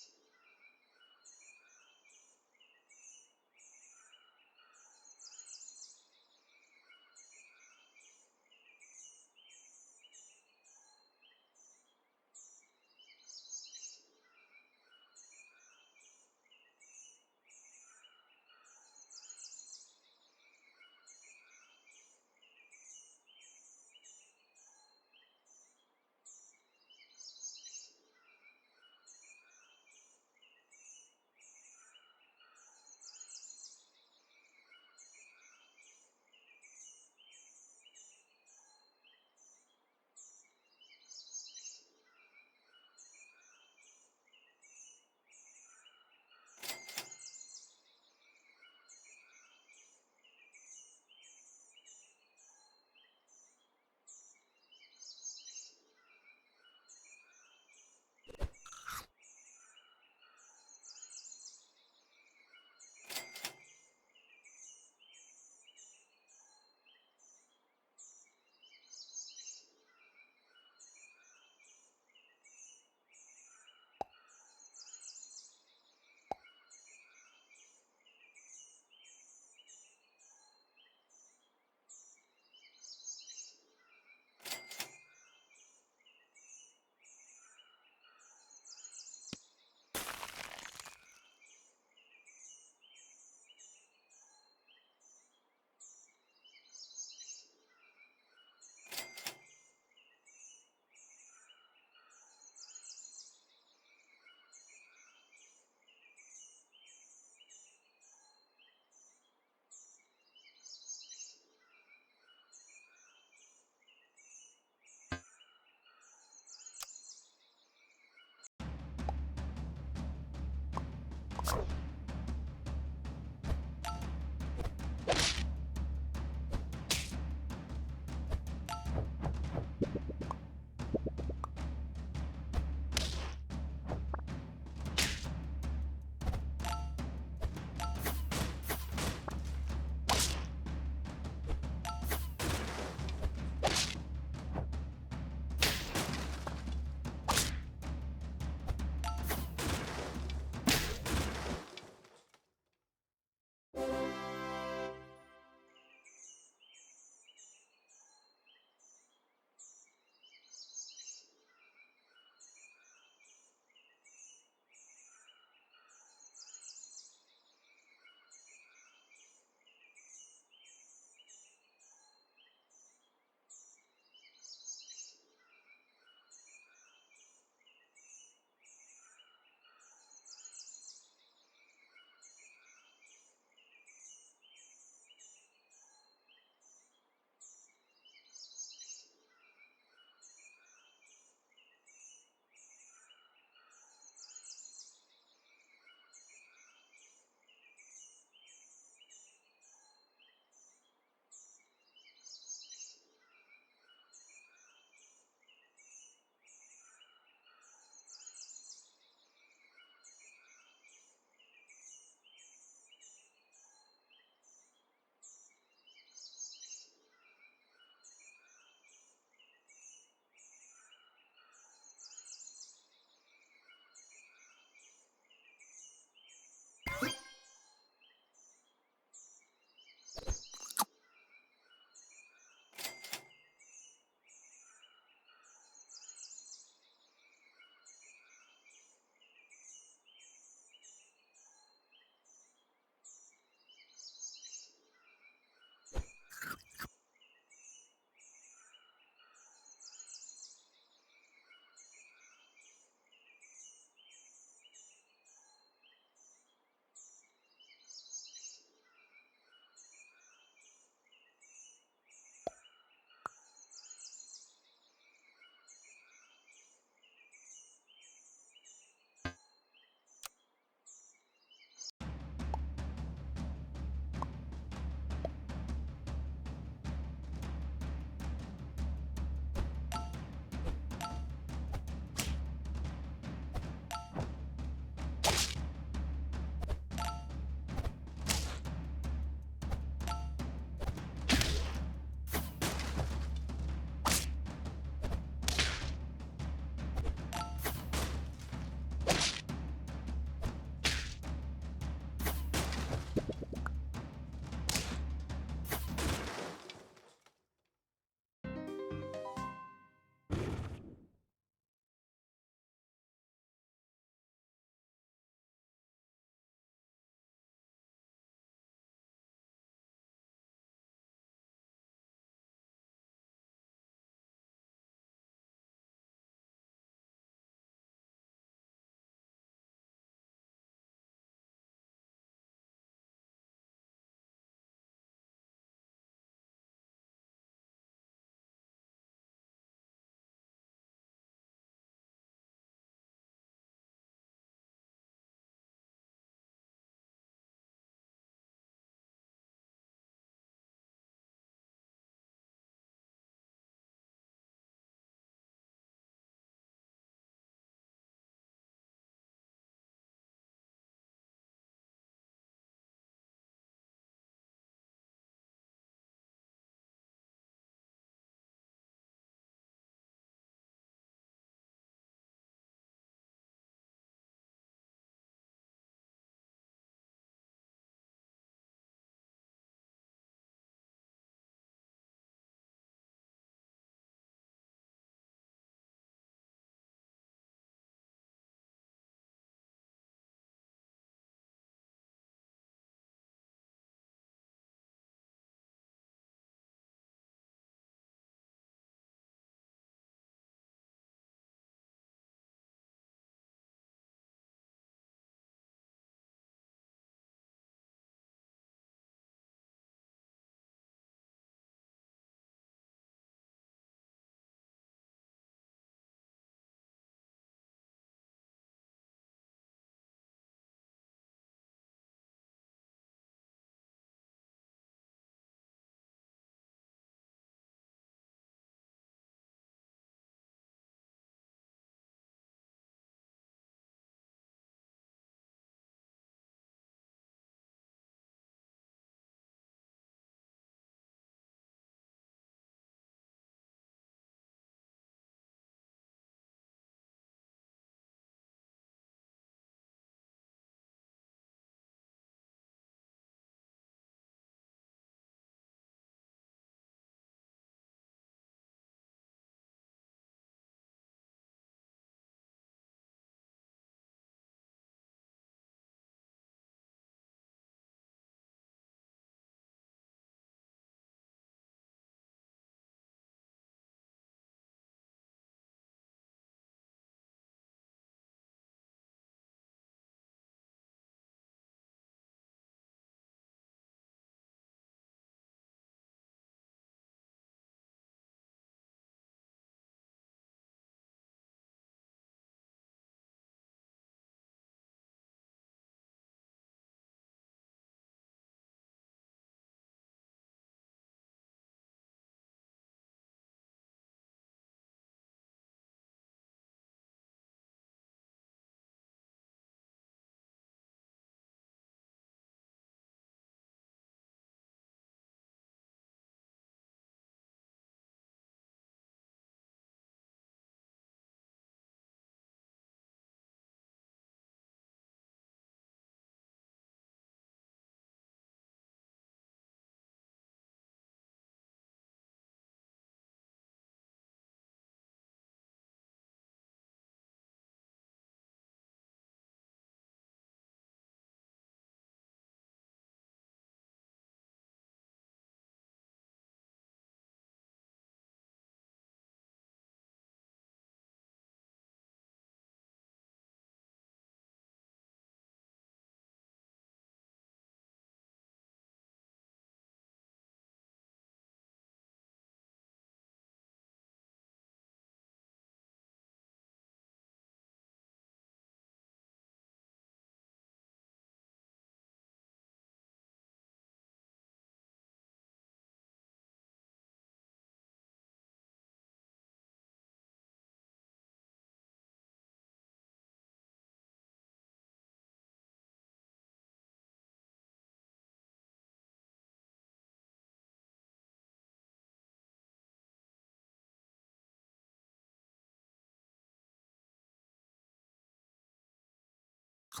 Hey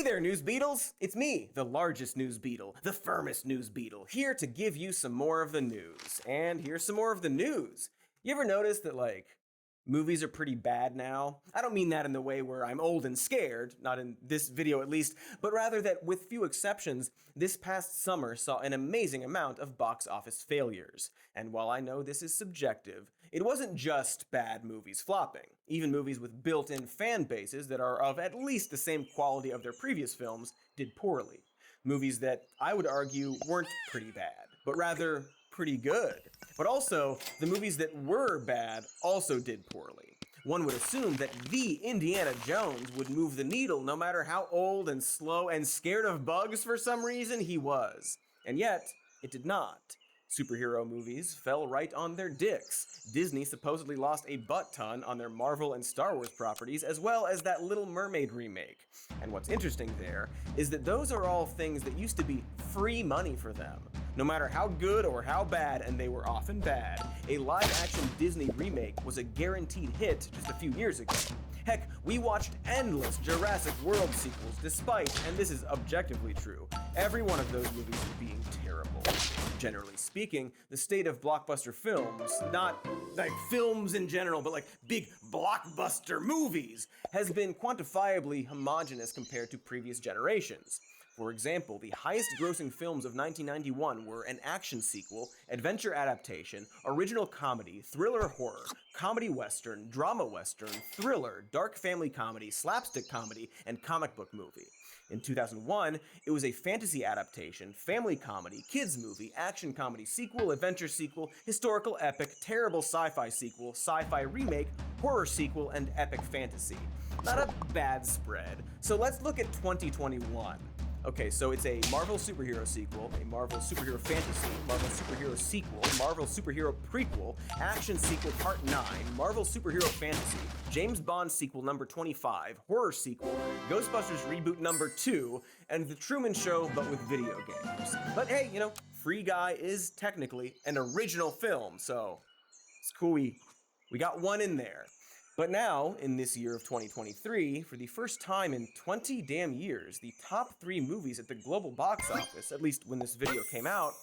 there, News Beetles! It's me, the largest news beetle, the firmest news beetle, here to give you some more of the news. And here's some more of the news. You ever notice that, movies are pretty bad now? I don't mean that in the way where I'm old and scared, not in this video at least, but rather that with few exceptions, this past summer saw an amazing amount of box office failures. And while I know this is subjective, it wasn't just bad movies flopping. Even movies with built-in fan bases that are of at least the same quality of their previous films did poorly. Movies that I would argue weren't pretty bad, but rather pretty good. But also, the movies that were bad also did poorly. One would assume that the Indiana Jones would move the needle no matter how old and slow and scared of bugs for some reason he was. And yet, it did not. Superhero movies fell right on their dicks. Disney supposedly lost a butt-ton on their Marvel and Star Wars properties, as well as that Little Mermaid remake. And what's interesting there is that those are all things that used to be free money for them. No matter how good or how bad, and they were often bad, a live-action Disney remake was a guaranteed hit just a few years ago. Heck, we watched endless Jurassic World sequels despite, and this is objectively true, every one of those movies being terrible. Generally speaking, the state of blockbuster films, not like films in general, but like big blockbuster movies, has been quantifiably homogenous compared to previous generations. For example, the highest-grossing films of 1991 were an action sequel, adventure adaptation, original comedy, thriller horror, comedy western, drama western, thriller, dark family comedy, slapstick comedy, and comic book movie. In 2001, it was a fantasy adaptation, family comedy, kids movie, action comedy sequel, adventure sequel, historical epic, terrible sci-fi sequel, sci-fi remake, horror sequel, and epic fantasy. Not a bad spread. So let's look at 2021. Okay, so it's a Marvel superhero sequel, a Marvel superhero fantasy, Marvel superhero sequel, Marvel superhero prequel, action sequel part 9, Marvel superhero fantasy, James Bond sequel number 25, horror sequel, Ghostbusters reboot number 2, and The Truman Show but with video games. But hey, Free Guy is technically an original film, so it's cool we got one in there. But now, in this year of 2023, for the first time in 20 damn years, the top 3 movies at the global box office, at least when this video came out,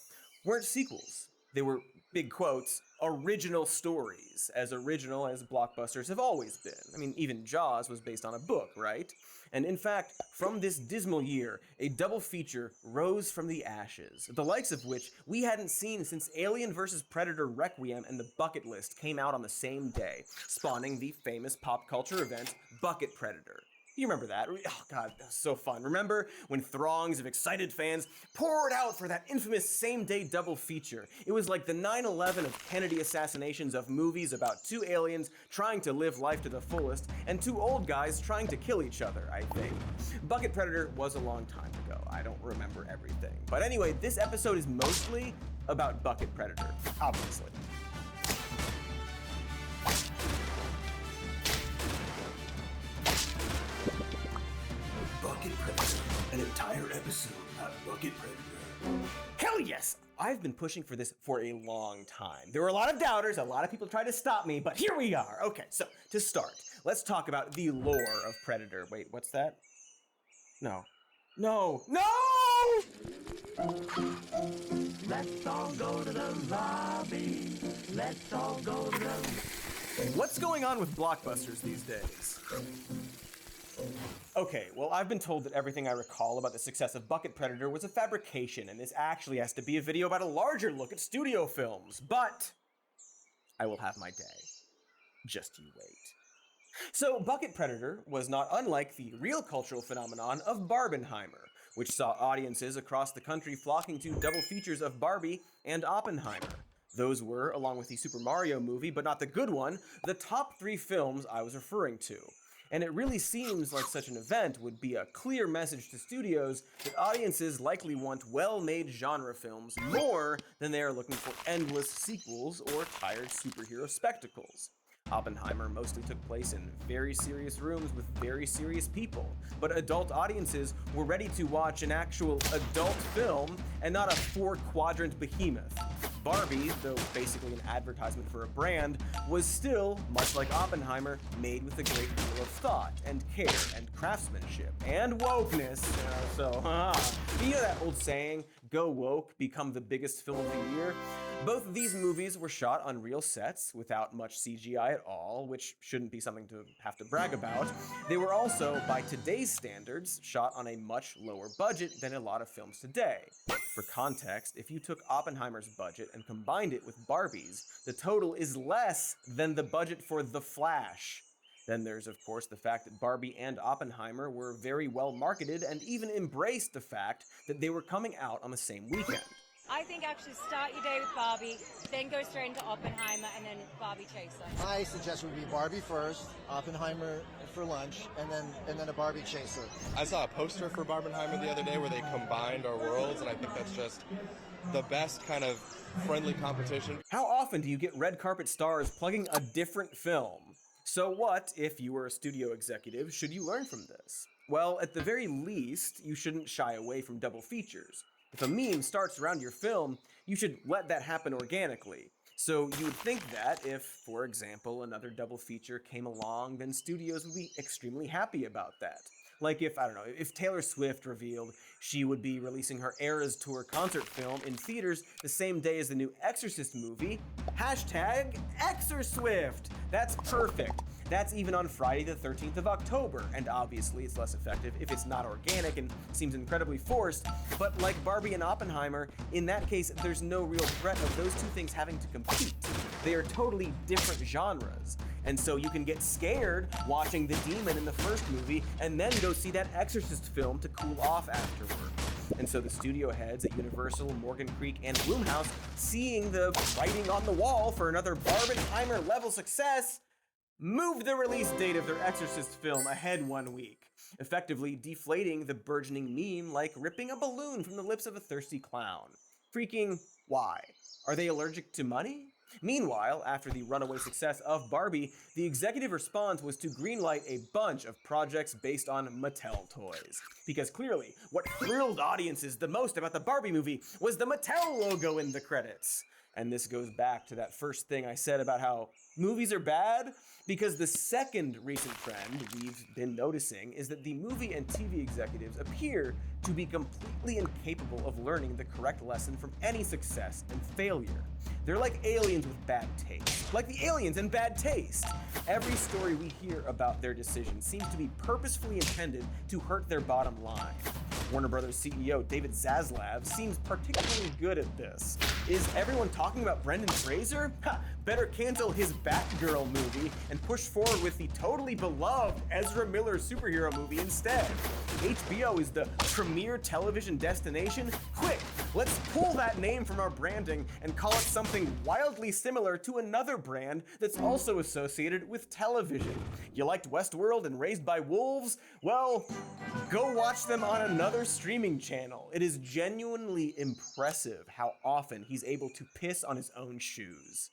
weren't sequels. They were, big quotes, original stories, as original as blockbusters have always been. I mean, even Jaws was based on a book, right? And in fact, from this dismal year, a double feature rose from the ashes, the likes of which we hadn't seen since Alien vs. Predator Requiem and The Bucket List came out on the same day, spawning the famous pop culture event, Bucket Predator. You remember that? Oh god, that was so fun. Remember when throngs of excited fans poured out for that infamous same-day double feature? It was like the 9/11 of Kennedy assassinations of movies about 2 aliens trying to live life to the fullest and 2 old guys trying to kill each other, I think. Bucket Predator was a long time ago. I don't remember everything. But anyway, this episode is mostly about Bucket Predator, obviously. Bucket Predator, an entire episode about Bucket Predator. Hell yes! I've been pushing for this for a long time. There were a lot of doubters, a lot of people tried to stop me, but here we are. Okay, so to start, let's talk about the lore of Predator. Wait, what's that? No. No! No! Let's all go to the lobby. Let's all go to the... What's going on with blockbusters these days? Okay, well, I've been told that everything I recall about the success of Bucket Predator was a fabrication, and this actually has to be a video about a larger look at studio films, but I will have my day. Just you wait. So, Bucket Predator was not unlike the real cultural phenomenon of Barbenheimer, which saw audiences across the country flocking to double features of Barbie and Oppenheimer. Those were, along with the Super Mario movie, but not the good one, the top 3 films I was referring to. And it really seems like such an event would be a clear message to studios that audiences likely want well-made genre films more than they are looking for endless sequels or tired superhero spectacles. Oppenheimer mostly took place in very serious rooms with very serious people, but adult audiences were ready to watch an actual adult film and not a four-quadrant behemoth. Barbie, though basically an advertisement for a brand, was still, much like Oppenheimer, made with a great deal of thought and care and craftsmanship and wokeness. You know that old saying, go woke, become the biggest film of the year? Both of these movies were shot on real sets without much CGI at all, which shouldn't be something to have to brag about. They were also, by today's standards, shot on a much lower budget than a lot of films today. For context, if you took Oppenheimer's budget and combined it with Barbie's, the total is less than the budget for The Flash. Then there's, of course, the fact that Barbie and Oppenheimer were very well marketed and even embraced the fact that they were coming out on the same weekend. I think actually start your day with Barbie, then go straight into Oppenheimer, and then Barbie chaser. My suggestion would be Barbie first, Oppenheimer for lunch, and then a Barbie chaser. I saw a poster for Barbenheimer the other day where they combined our worlds, and I think that's just the best kind of friendly competition. How often do you get red carpet stars plugging a different film? So what, if you were a studio executive, should you learn from this? Well, at the very least, you shouldn't shy away from double features. If a meme starts around your film, you should let that happen organically. So you would think that if, for example, another double feature came along, then studios would be extremely happy about that. Like if, I don't know, if Taylor Swift revealed she would be releasing her Eras Tour concert film in theaters the same day as the new Exorcist movie, #ExorSwift! That's perfect. That's even on Friday the 13th of October, and obviously it's less effective if it's not organic and seems incredibly forced, but like Barbie and Oppenheimer, in that case there's no real threat of those two things having to compete. They are totally different genres, and so you can get scared watching The Demon in the first movie and then go see that Exorcist film to cool off afterward. And so the studio heads at Universal, Morgan Creek, and Blumhouse, seeing the writing on the wall for another Barbenheimer-level success, moved the release date of their Exorcist film ahead 1 week, effectively deflating the burgeoning meme like ripping a balloon from the lips of a thirsty clown. Freaking why? Are they allergic to money? Meanwhile, after the runaway success of Barbie, the executive response was to greenlight a bunch of projects based on Mattel toys. Because clearly, what thrilled audiences the most about the Barbie movie was the Mattel logo in the credits. And this goes back to that first thing I said about how movies are bad, because the second recent trend we've been noticing is that the movie and TV executives appear to be completely incapable of learning the correct lesson from any success and failure. They're like aliens with bad taste. Like the aliens in Bad Taste. Every story we hear about their decision seems to be purposefully intended to hurt their bottom line. Warner Brothers CEO David Zaslav seems particularly good at this. Is everyone talking about Brendan Fraser? Ha! Better cancel his Batgirl movie and push forward with the totally beloved Ezra Miller superhero movie instead. HBO is the premier television destination? Quick, let's pull that name from our branding and call it something wildly similar to another brand that's also associated with television. You liked Westworld and Raised by Wolves? Well, go watch them on another streaming channel. It is genuinely impressive how often he's able to piss on his own shoes.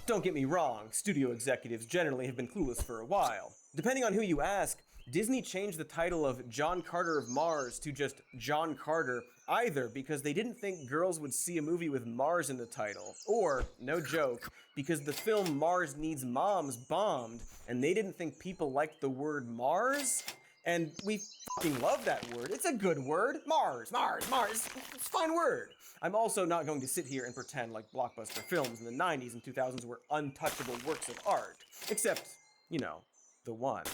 Don't get me wrong, studio executives generally have been clueless for a while. Depending on who you ask, Disney changed the title of John Carter of Mars to just John Carter either because they didn't think girls would see a movie with Mars in the title, or, no joke, because the film Mars Needs Moms bombed and they didn't think people liked the word Mars. And we fucking love that word. It's a good word. Mars, Mars, Mars. It's a fine word. I'm also not going to sit here and pretend like blockbuster films in the 90s and 2000s were untouchable works of art. Except, you know, the one.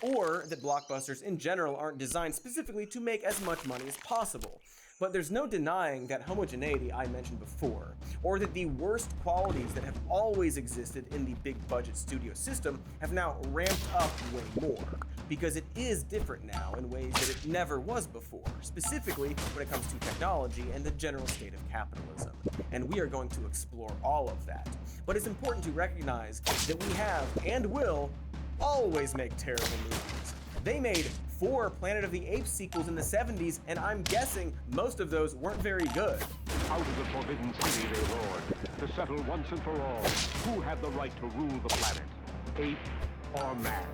Or that blockbusters in general aren't designed specifically to make as much money as possible. But there's no denying that homogeneity I mentioned before, or that the worst qualities that have always existed in the big budget studio system have now ramped up way more. Because it is different now in ways that it never was before, specifically when it comes to technology and the general state of capitalism. And we are going to explore all of that. But it's important to recognize that we have, and will, always make terrible movies. They made 4 Planet of the Apes sequels in the 70s, and I'm guessing most of those weren't very good. Out of the Forbidden City they roared, to settle once and for all who had the right to rule the planet, ape or man.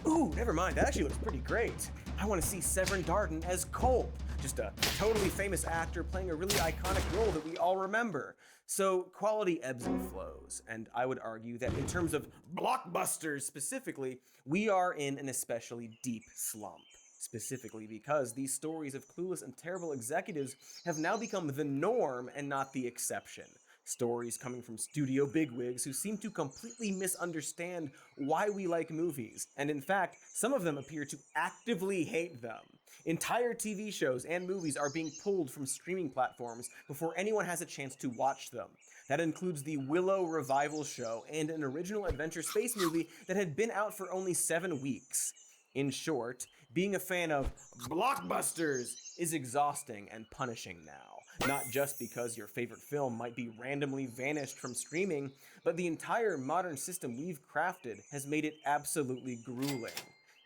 Ooh, never mind, that actually looks pretty great. I want to see Severin Darden as Cole, just a totally famous actor playing a really iconic role that we all remember. So quality ebbs and flows, and I would argue that in terms of blockbusters specifically, we are in an especially deep slump. Specifically because these stories of clueless and terrible executives have now become the norm and not the exception. Stories coming from studio bigwigs who seem to completely misunderstand why we like movies, and in fact, some of them appear to actively hate them. Entire TV shows and movies are being pulled from streaming platforms before anyone has a chance to watch them. That includes the Willow revival show and an original adventure space movie that had been out for only 7 weeks. In short, being a fan of blockbusters is exhausting and punishing now. Not just because your favorite film might be randomly vanished from streaming, but the entire modern system we've crafted has made it absolutely grueling.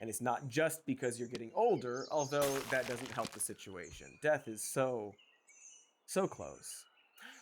And it's not just because you're getting older, although that doesn't help the situation. Death is so close.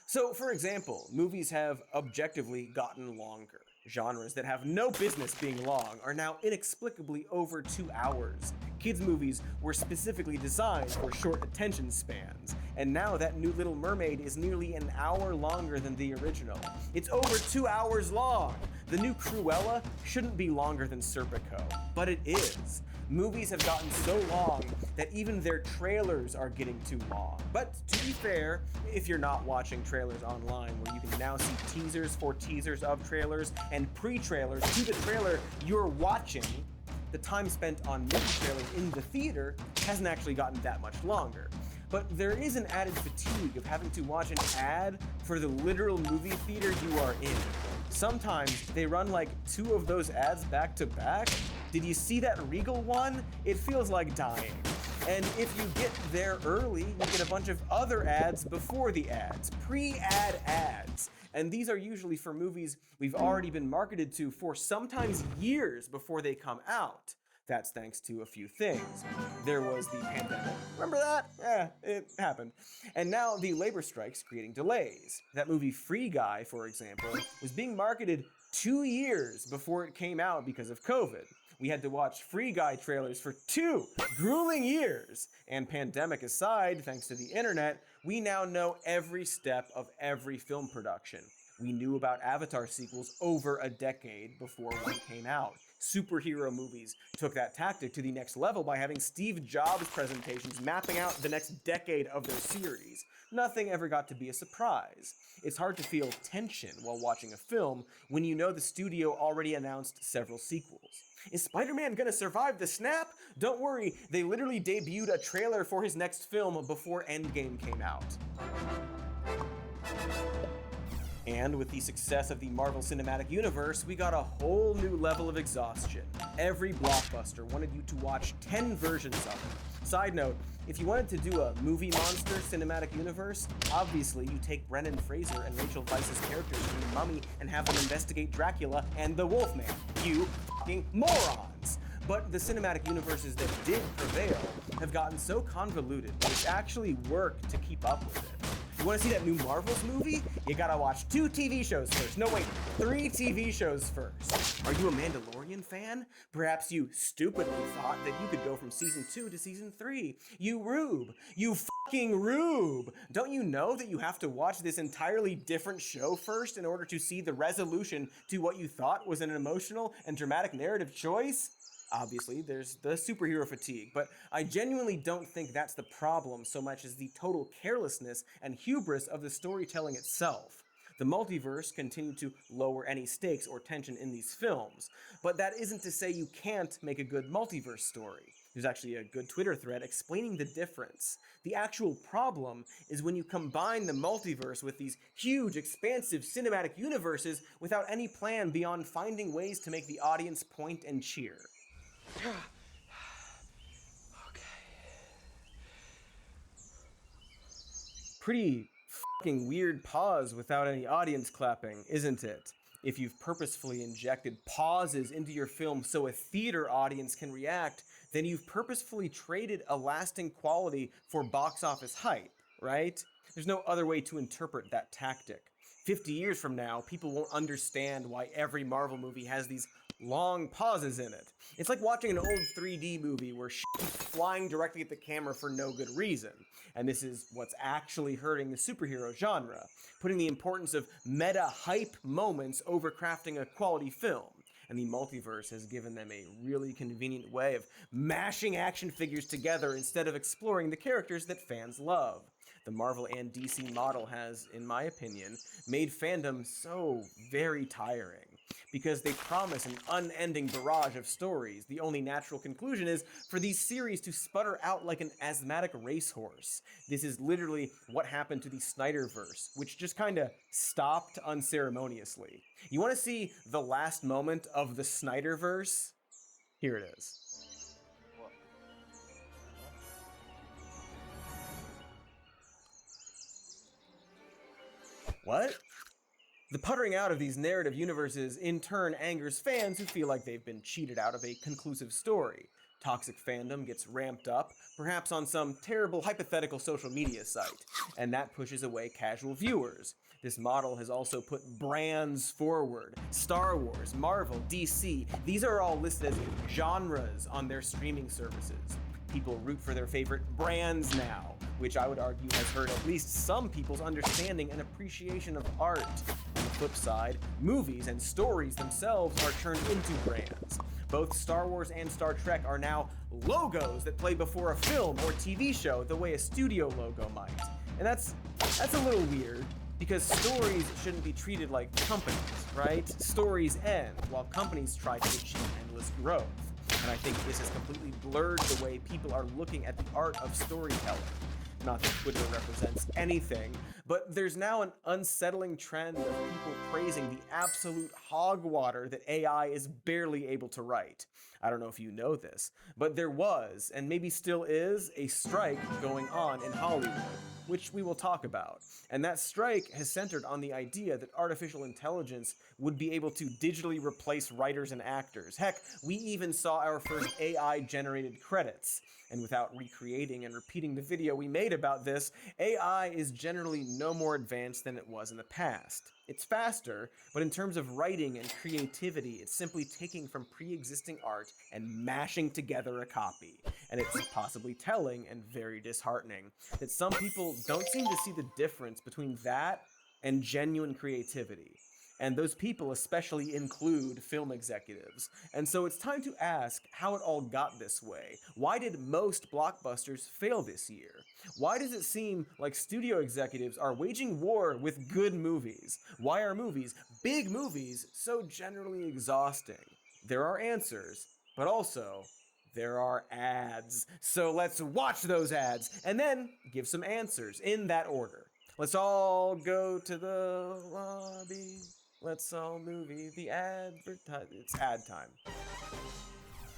So, for example, movies have objectively gotten longer. Genres that have no business being long are now inexplicably over 2 hours. Kids' movies were specifically designed for short attention spans, and now that new Little Mermaid is nearly an hour longer than the original. It's over 2 hours long! The new Cruella shouldn't be longer than Serpico, but it is. Movies have gotten so long that even their trailers are getting too long. But to be fair, if you're not watching trailers online where you can now see teasers for teasers of trailers and pre-trailers to the trailer you're watching, the time spent on movie trailers in the theater hasn't actually gotten that much longer. But there is an added fatigue of having to watch an ad for the literal movie theater you are in. Sometimes they run like 2 of those ads back to back. Did you see that Regal one? It feels like dying. And if you get there early, you get a bunch of other ads before the ads, pre-ad ads. And these are usually for movies we've already been marketed to for sometimes years before they come out. That's thanks to a few things. There was the pandemic. Remember that? Yeah, it happened. And now the labor strikes creating delays. That movie Free Guy, for example, was being marketed 2 years before it came out because of COVID. We had to watch Free Guy trailers for 2 grueling years. And pandemic aside, thanks to the internet, we now know every step of every film production. We knew about Avatar sequels over a decade before one came out. Superhero movies took that tactic to the next level by having Steve Jobs presentations mapping out the next decade of their series. Nothing ever got to be a surprise. It's hard to feel tension while watching a film when you know the studio already announced several sequels. Is Spider-Man gonna survive the snap? Don't worry, they literally debuted a trailer for his next film before Endgame came out. And with the success of the Marvel Cinematic Universe, we got a whole new level of exhaustion. Every blockbuster wanted you to watch 10 versions of it. Side note, if you wanted to do a movie monster cinematic universe, obviously you take Brendan Fraser and Rachel Weisz's characters from The Mummy and have them investigate Dracula and the Wolfman. You fucking morons! But the cinematic universes that did prevail have gotten so convoluted that it's actually work to keep up with it. You want to see that new Marvels movie? You gotta watch 2 TV shows first. No, wait, 3 TV shows first. Are you a Mandalorian fan? Perhaps you stupidly thought that you could go from season 2 to season 3. You rube. You fucking rube. Don't you know that you have to watch this entirely different show first in order to see the resolution to what you thought was an emotional and dramatic narrative choice? Obviously, there's the superhero fatigue, but I genuinely don't think that's the problem so much as the total carelessness and hubris of the storytelling itself. The multiverse continued to lower any stakes or tension in these films, but that isn't to say you can't make a good multiverse story. There's actually a good Twitter thread explaining the difference. The actual problem is when you combine the multiverse with these huge, expansive cinematic universes without any plan beyond finding ways to make the audience point and cheer. Pretty fucking weird pause without any audience clapping, isn't it? If you've purposefully injected pauses into your film so a theater audience can react, then you've purposefully traded a lasting quality for box office hype, right? There's no other way to interpret that tactic. 50 years from now, people won't understand why every Marvel movie has these long pauses in it. It's like watching an old 3D movie where shit keeps flying directly at the camera for no good reason. And this is what's actually hurting the superhero genre, putting the importance of meta hype moments over crafting a quality film. And the multiverse has given them a really convenient way of mashing action figures together instead of exploring the characters that fans love. The Marvel and DC model has, in my opinion, made fandom so very tiring. Because they promise an unending barrage of stories, the only natural conclusion is for these series to sputter out like an asthmatic racehorse. This is literally what happened to the Snyderverse, which just kinda stopped unceremoniously. You wanna see the last moment of the Snyderverse? Here it is. What? The puttering out of these narrative universes in turn angers fans who feel like they've been cheated out of a conclusive story. Toxic fandom gets ramped up, perhaps on some terrible hypothetical social media site, and that pushes away casual viewers. This model has also put brands forward. Star Wars, Marvel, DC, these are all listed as genres on their streaming services. People root for their favorite brands now, which I would argue has hurt at least some people's understanding and appreciation of art. On the flip side, movies and stories themselves are turned into brands. Both Star Wars and Star Trek are now logos that play before a film or TV show the way a studio logo might. And that's a little weird, because stories shouldn't be treated like companies, right? Stories end while companies try to achieve endless growth. And I think this has completely blurred the way people are looking at the art of storytelling. Not that Twitter represents anything, but there's now an unsettling trend of people praising the absolute hog water that AI is barely able to write. I don't know if you know this, but there was, and maybe still is, a strike going on in Hollywood, which we will talk about. And that strike has centered on the idea that artificial intelligence would be able to digitally replace writers and actors. Heck, we even saw our first AI-generated credits. And without recreating and repeating the video we made about this, AI is generally no more advanced than it was in the past. It's faster, but in terms of writing and creativity, it's simply taking from pre-existing art and mashing together a copy. And it's possibly telling and very disheartening that some people don't seem to see the difference between that and genuine creativity. And those people especially include film executives. And so it's time to ask how it all got this way. Why did most blockbusters fail this year? Why does it seem like studio executives are waging war with good movies? Why are movies, big movies, so generally exhausting? There are answers, but also there are ads. So let's watch those ads and then give some answers in that order. Let's all go to the lobby. Let's all movie the advertise. It's ad time.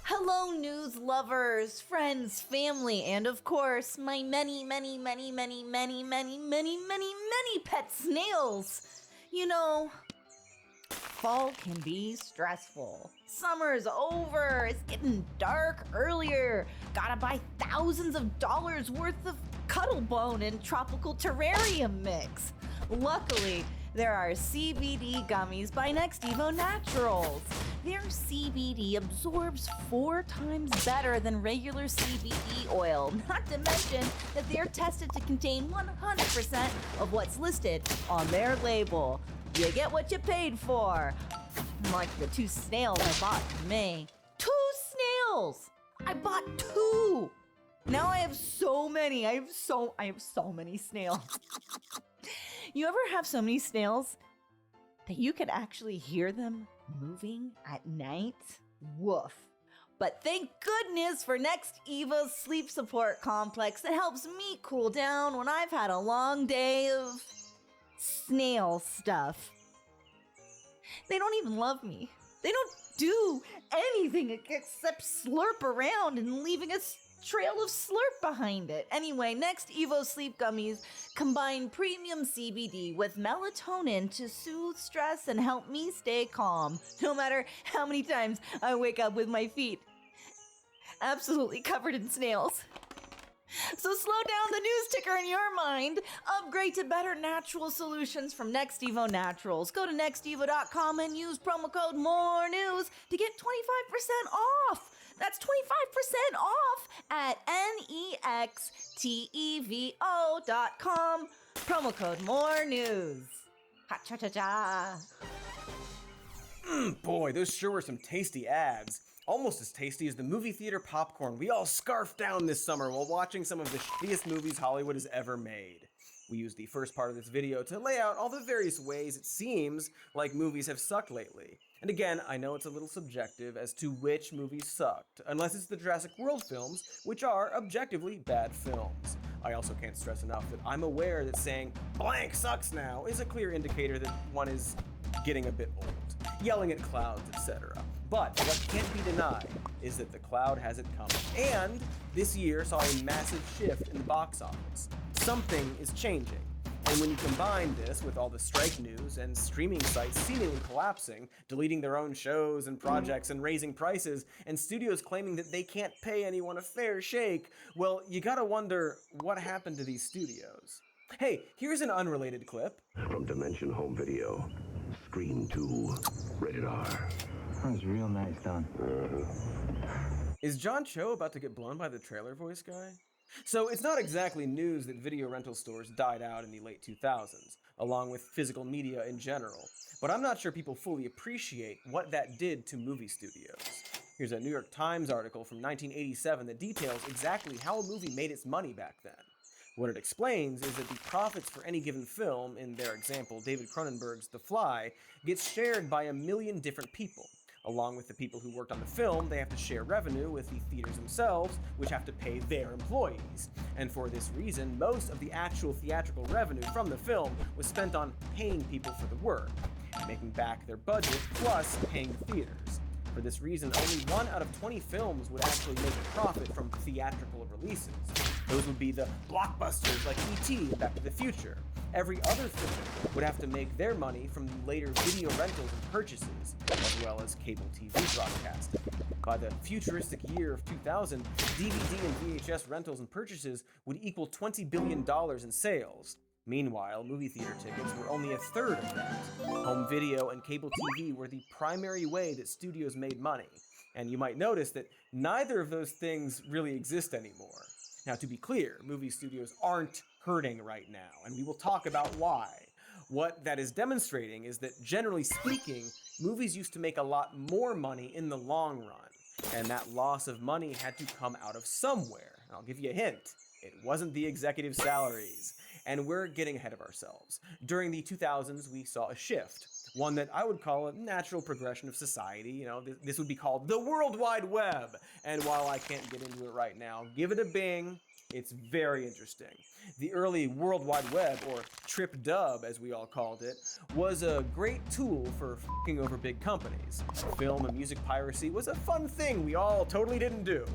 Hello, news lovers, friends, family, and of course, my many pet snails. You know, fall can be stressful. Summer's over. It's getting dark earlier. Gotta buy thousands of dollars worth of Cuttlebone and tropical terrarium mix. Luckily, there are CBD gummies by Next Evo Naturals. Their CBD absorbs 4 times better than regular CBD oil, not to mention that they're tested to contain 100% of what's listed on their label. You get what you paid for. Like the 2 snails I bought in May. 2 snails! I bought 2! Now I have so many. I have so many snails. You ever have so many snails that you could actually hear them moving at night? Woof. But thank goodness for Next Evo's sleep support complex that helps me cool down when I've had a long day of snail stuff. They don't even love me. They don't do anything except slurp around and leaving a trail of slurp behind it. Anyway, Next Evo Sleep Gummies combine premium CBD with melatonin to soothe stress and help me stay calm, no matter how many times I wake up with my feet absolutely covered in snails. So slow down the news ticker in your mind. Upgrade to better natural solutions from Next Evo Naturals. Go to nextevo.com and use promo code MORENEWS to get 25% off. That's 25% off at nextevo.com. Promo code MORENEWS. Ha-cha-cha-cha. Boy, those sure were some tasty ads. Almost as tasty as the movie theater popcorn we all scarfed down this summer while watching some of the shittiest movies Hollywood has ever made. We used the first part of this video to lay out all the various ways it seems like movies have sucked lately. And again, I know it's a little subjective as to which movies sucked, unless it's the Jurassic World films, which are objectively bad films. I also can't stress enough that I'm aware that saying blank sucks now is a clear indicator that one is getting a bit old, yelling at clouds, etc. But what can't be denied is that the cloud has it coming. And this year saw a massive shift in the box office. Something is changing. And when you combine this with all the strike news and streaming sites seemingly collapsing, deleting their own shows and projects and raising prices, and studios claiming that they can't pay anyone a fair shake, well, you gotta wonder what happened to these studios. Hey, here's an unrelated clip. From Dimension Home Video, Scream 2, rated R. That was real nice done. Is John Cho about to get blown by the trailer voice guy? So it's not exactly news that video rental stores died out in the late 2000s, along with physical media in general. But I'm not sure people fully appreciate what that did to movie studios. Here's a New York Times article from 1987 that details exactly how a movie made its money back then. What it explains is that the profits for any given film, in their example David Cronenberg's The Fly, gets shared by a million different people. Along with the people who worked on the film, they have to share revenue with the theaters themselves, which have to pay their employees. And for this reason, most of the actual theatrical revenue from the film was spent on paying people for the work, making back their budget, plus paying the theaters. For this reason, only 1 out of 20 films would actually make a profit from theatrical releases. Those would be the blockbusters like E.T. and Back to the Future. Every other film would have to make their money from the later video rentals and purchases, as well as cable TV broadcasting. By the futuristic year of 2000, DVD and VHS rentals and purchases would equal $20 billion in sales. Meanwhile, movie theater tickets were only a third of that. Home video and cable TV were the primary way that studios made money. And you might notice that neither of those things really exist anymore. Now, to be clear, movie studios aren't hurting right now, and we will talk about why. What that is demonstrating is that, generally speaking, movies used to make a lot more money in the long run, and that loss of money had to come out of somewhere. And I'll give you a hint. It wasn't the executive salaries. And we're getting ahead of ourselves. During the 2000s, we saw a shift, one that I would call a natural progression of society. You know, this would be called the World Wide Web. And while I can't get into it right now, give it a bing. It's very interesting. The early World Wide Web, or TripDub as we all called it, was a great tool for f***ing over big companies. Film and music piracy was a fun thing we all totally didn't do.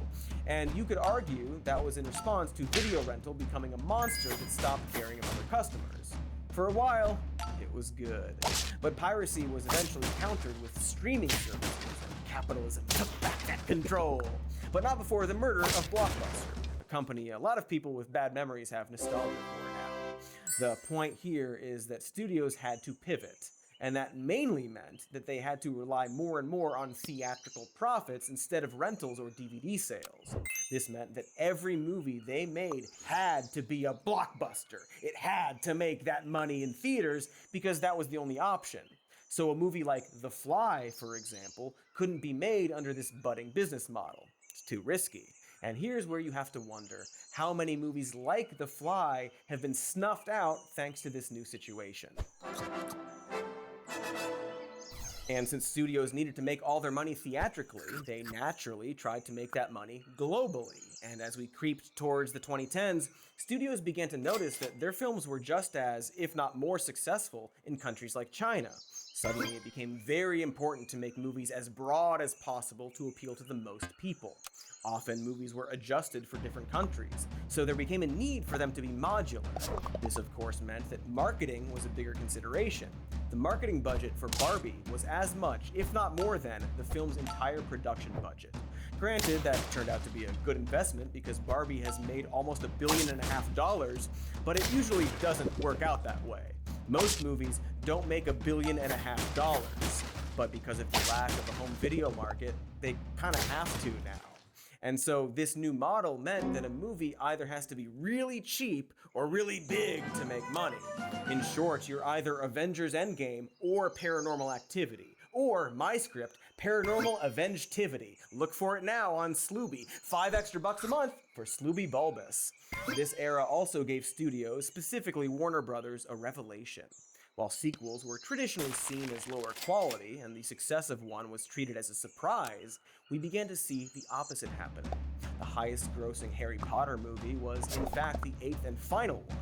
And you could argue that was in response to video rental becoming a monster that stopped caring about their customers. For a while, it was good. But piracy was eventually countered with streaming services, and capitalism took back that control. But not before the murder of Blockbuster, a company a lot of people with bad memories have nostalgia for now. The point here is that studios had to pivot, and that mainly meant that they had to rely more and more on theatrical profits instead of rentals or DVD sales. This meant that every movie they made had to be a blockbuster. It had to make that money in theaters because that was the only option. So a movie like The Fly, for example, couldn't be made under this budding business model. It's too risky. And here's where you have to wonder how many movies like The Fly have been snuffed out thanks to this new situation. And since studios needed to make all their money theatrically, they naturally tried to make that money globally. And as we creeped towards the 2010s, studios began to notice that their films were just as, if not more successful, in countries like China. Suddenly, it became very important to make movies as broad as possible to appeal to the most people. Often, movies were adjusted for different countries, so there became a need for them to be modular. This, of course, meant that marketing was a bigger consideration. The marketing budget for Barbie was as much, if not more than, the film's entire production budget. Granted, that turned out to be a good investment because Barbie has made almost $1.5 billion, but it usually doesn't work out that way. Most movies don't make $1.5 billion, but because of the lack of a home video market, they kind of have to now. And so this new model meant that a movie either has to be really cheap or really big to make money. In short, you're either Avengers Endgame or Paranormal Activity, or my script, Paranormal Avengetivity. Look for it now on Slooby. $5 extra a month for Slooby Bulbous. This era also gave studios, specifically Warner Brothers, a revelation. While sequels were traditionally seen as lower quality and the success of one was treated as a surprise, we began to see the opposite happen. The highest grossing Harry Potter movie was, in fact, the 8th and final one.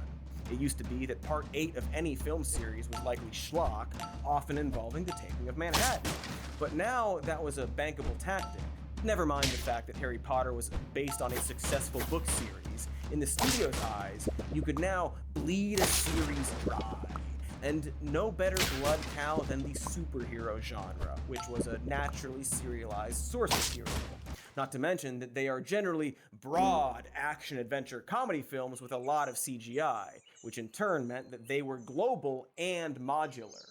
It used to be that part 8 of any film series was likely schlock, often involving the taking of Manhattan. But now that was a bankable tactic. Never mind the fact that Harry Potter was based on a successful book series. In the studio's eyes, you could now bleed a series dry. And no better blood cow than the superhero genre, which was a naturally serialized source material. Not to mention that they are generally broad action-adventure comedy films with a lot of CGI, which in turn meant that they were global and modular.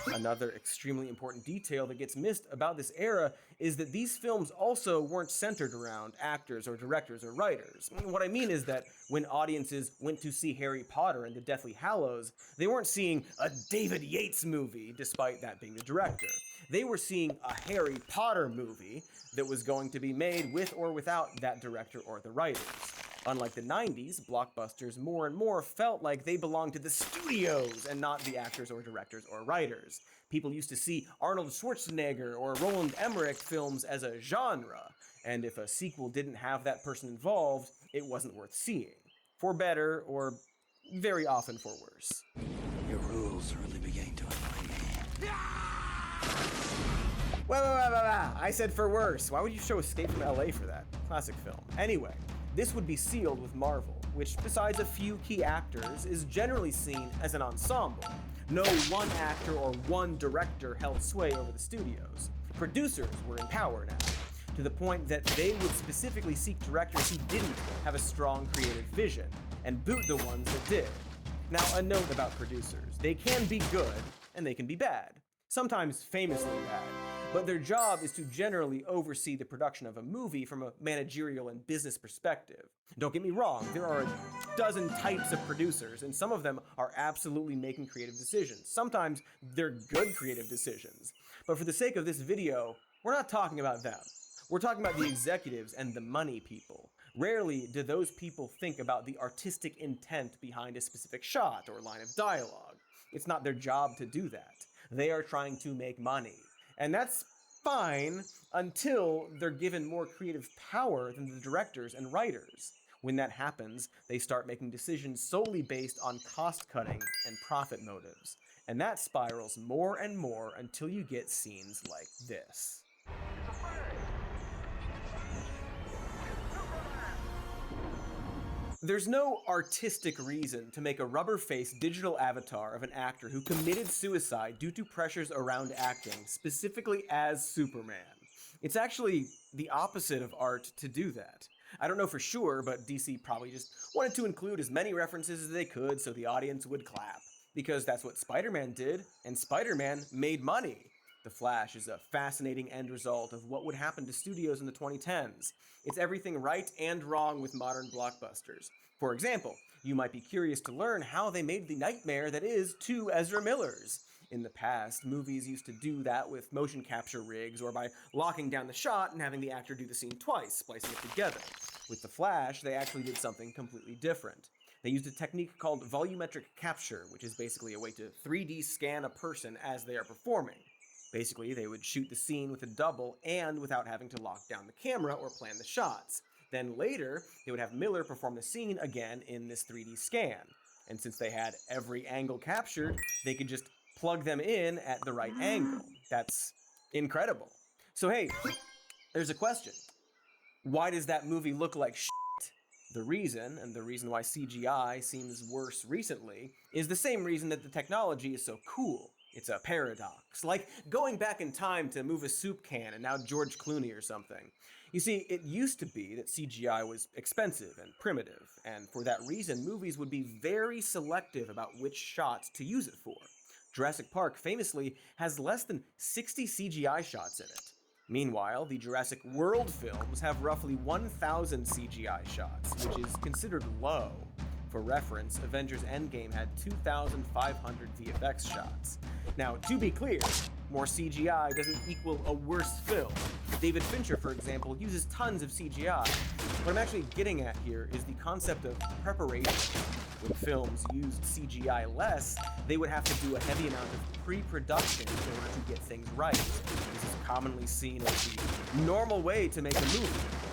Another extremely important detail that gets missed about this era is that these films also weren't centered around actors or directors or writers. What I mean is that when audiences went to see Harry Potter and the Deathly Hallows, they weren't seeing a David Yates movie, despite that being the director. They were seeing a Harry Potter movie that was going to be made with or without that director or the writers. Unlike the 90s, blockbusters more and more felt like they belonged to the studios and not the actors or directors or writers. People used to see Arnold Schwarzenegger or Roland Emmerich films as a genre, and if a sequel didn't have that person involved, it wasn't worth seeing. For better, or very often for worse. Your rules are really beginning to annoy me. Well, I said for worse. Why would you show Escape from LA for that? Classic film. Anyway, this would be sealed with Marvel, which besides a few key actors, is generally seen as an ensemble. No one actor or one director held sway over the studios. Producers were in power now, to the point that they would specifically seek directors who didn't have a strong creative vision, and boot the ones that did. Now, a note about producers. They can be good, and they can be bad. Sometimes famously bad. But their job is to generally oversee the production of a movie from a managerial and business perspective. Don't get me wrong, there are a dozen types of producers, and some of them are absolutely making creative decisions. Sometimes they're good creative decisions. But for the sake of this video, we're not talking about them. We're talking about the executives and the money people. Rarely do those people think about the artistic intent behind a specific shot or line of dialogue. It's not their job to do that. They are trying to make money. And that's fine until they're given more creative power than the directors and writers. When that happens, they start making decisions solely based on cost-cutting and profit motives. And that spirals more and more until you get scenes like this. There's no artistic reason to make a rubber-faced digital avatar of an actor who committed suicide due to pressures around acting, specifically as Superman. It's actually the opposite of art to do that. I don't know for sure, but DC probably just wanted to include as many references as they could so the audience would clap. Because that's what Spider-Man did, and Spider-Man made money. The Flash is a fascinating end result of what would happen to studios in the 2010s. It's everything right and wrong with modern blockbusters. For example, you might be curious to learn how they made the nightmare that is two Ezra Millers. In the past, movies used to do that with motion capture rigs or by locking down the shot and having the actor do the scene twice, splicing it together. With The Flash, they actually did something completely different. They used a technique called volumetric capture, which is basically a way to 3D scan a person as they are performing. Basically, they would shoot the scene with a double and without having to lock down the camera or plan the shots. Then later, they would have Miller perform the scene again in this 3D scan. And since they had every angle captured, they could just plug them in at the right angle. That's incredible. So hey, there's a question. Why does that movie look like shit? The reason, and the reason why CGI seems worse recently, is the same reason that the technology is so cool. It's a paradox. Like going back in time to move a soup can and now George Clooney or something. You see, it used to be that CGI was expensive and primitive, and for that reason, movies would be very selective about which shots to use it for. Jurassic Park famously has less than 60 CGI shots in it. Meanwhile, the Jurassic World films have roughly 1,000 CGI shots, which is considered low. For reference, Avengers Endgame had 2,500 VFX shots. Now, to be clear, more CGI doesn't equal a worse film. David Fincher, for example, uses tons of CGI. What I'm actually getting at here is the concept of preparation. When films used CGI less, they would have to do a heavy amount of pre-production in order to get things right. This is commonly seen as the normal way to make a movie.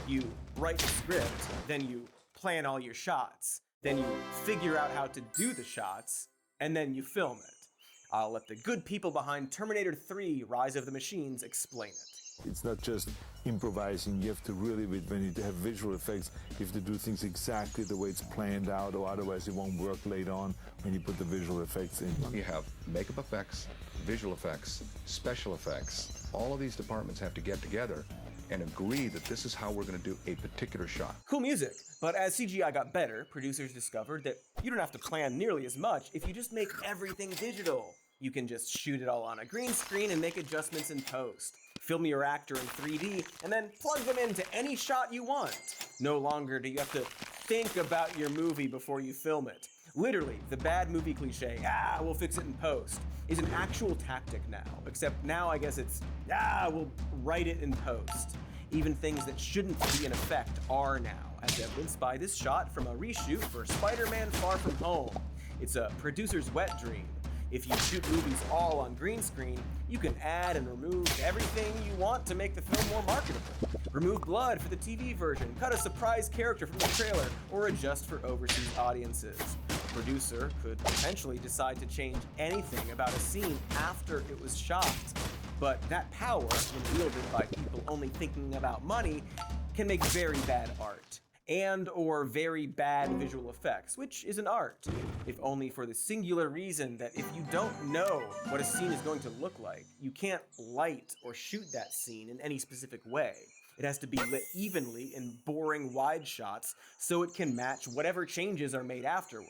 You write the script, then you plan all your shots, then you figure out how to do the shots, and then you film it. I'll let the good people behind Terminator 3: Rise of the Machines explain it. It's not just improvising. You have to really, when you have visual effects, you have to do things exactly the way it's planned out, or otherwise it won't work later on when you put the visual effects in. You have makeup effects, visual effects, special effects. All of these departments have to get together and agree that this is how we're going to do a particular shot. Cool music, but as CGI got better, producers discovered that you don't have to plan nearly as much if you just make everything digital. You can just shoot it all on a green screen and make adjustments in post. Film your actor in 3D, and then plug them into any shot you want. No longer do you have to think about your movie before you film it. Literally, the bad movie cliche, we'll fix it in post, is an actual tactic now. Except now I guess it's, we'll write it in post. Even things that shouldn't be in effect are now, as evidenced by this shot from a reshoot for Spider-Man Far From Home. It's a producer's wet dream. If you shoot movies all on green screen, you can add and remove everything you want to make the film more marketable. Remove blood for the TV version, cut a surprise character from the trailer, or adjust for overseas audiences. The producer could potentially decide to change anything about a scene after it was shot. But that power, when wielded by people only thinking about money, can make very bad art. And or very bad visual effects, which is an art, if only for the singular reason that if you don't know what a scene is going to look like, you can't light or shoot that scene in any specific way. It has to be lit evenly in boring wide shots so it can match whatever changes are made afterward.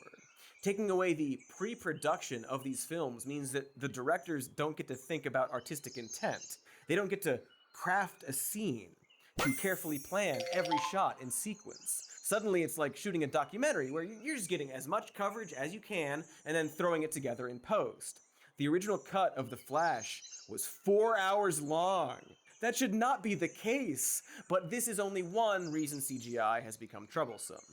Taking away the pre-production of these films means that the directors don't get to think about artistic intent. They don't get to craft a scene, to carefully plan every shot in sequence. Suddenly it's like shooting a documentary where you're just getting as much coverage as you can and then throwing it together in post. The original cut of The Flash was 4 hours long. That should not be the case, but this is only one reason CGI has become troublesome.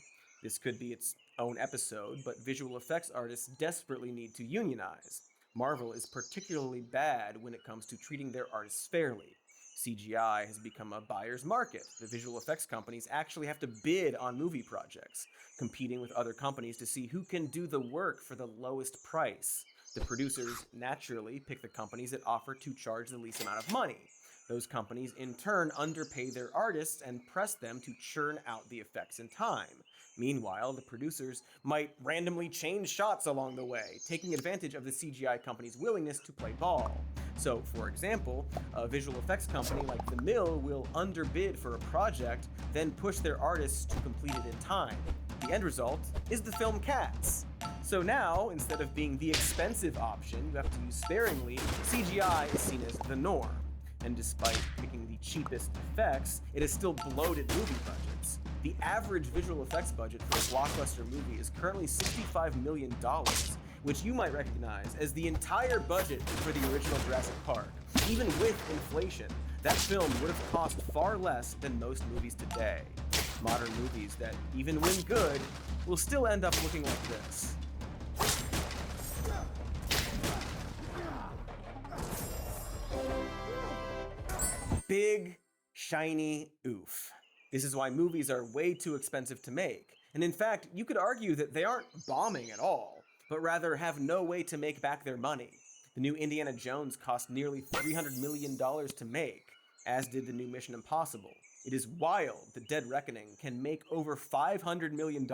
This could be its own episode, but visual effects artists desperately need to unionize. Marvel is particularly bad when it comes to treating their artists fairly. CGI has become a buyer's market. The visual effects companies actually have to bid on movie projects, competing with other companies to see who can do the work for the lowest price. The producers naturally pick the companies that offer to charge the least amount of money. Those companies in turn underpay their artists and press them to churn out the effects in time. Meanwhile, the producers might randomly change shots along the way, taking advantage of the CGI company's willingness to play ball. So, for example, a visual effects company like The Mill will underbid for a project, then push their artists to complete it in time. The end result is the film Cats. So now, instead of being the expensive option you have to use sparingly, CGI is seen as the norm. And despite picking the cheapest effects, it has still bloated movie budgets. The average visual effects budget for a blockbuster movie is currently $65 million, which you might recognize as the entire budget for the original Jurassic Park. Even with inflation, that film would have cost far less than most movies today. Modern movies that, even when good, will still end up looking like this. Big, shiny oof. This is why movies are way too expensive to make. And in fact, you could argue that they aren't bombing at all, but rather have no way to make back their money. The new Indiana Jones cost nearly $300 million to make, as did the new Mission Impossible. It is wild that Dead Reckoning can make over $500 million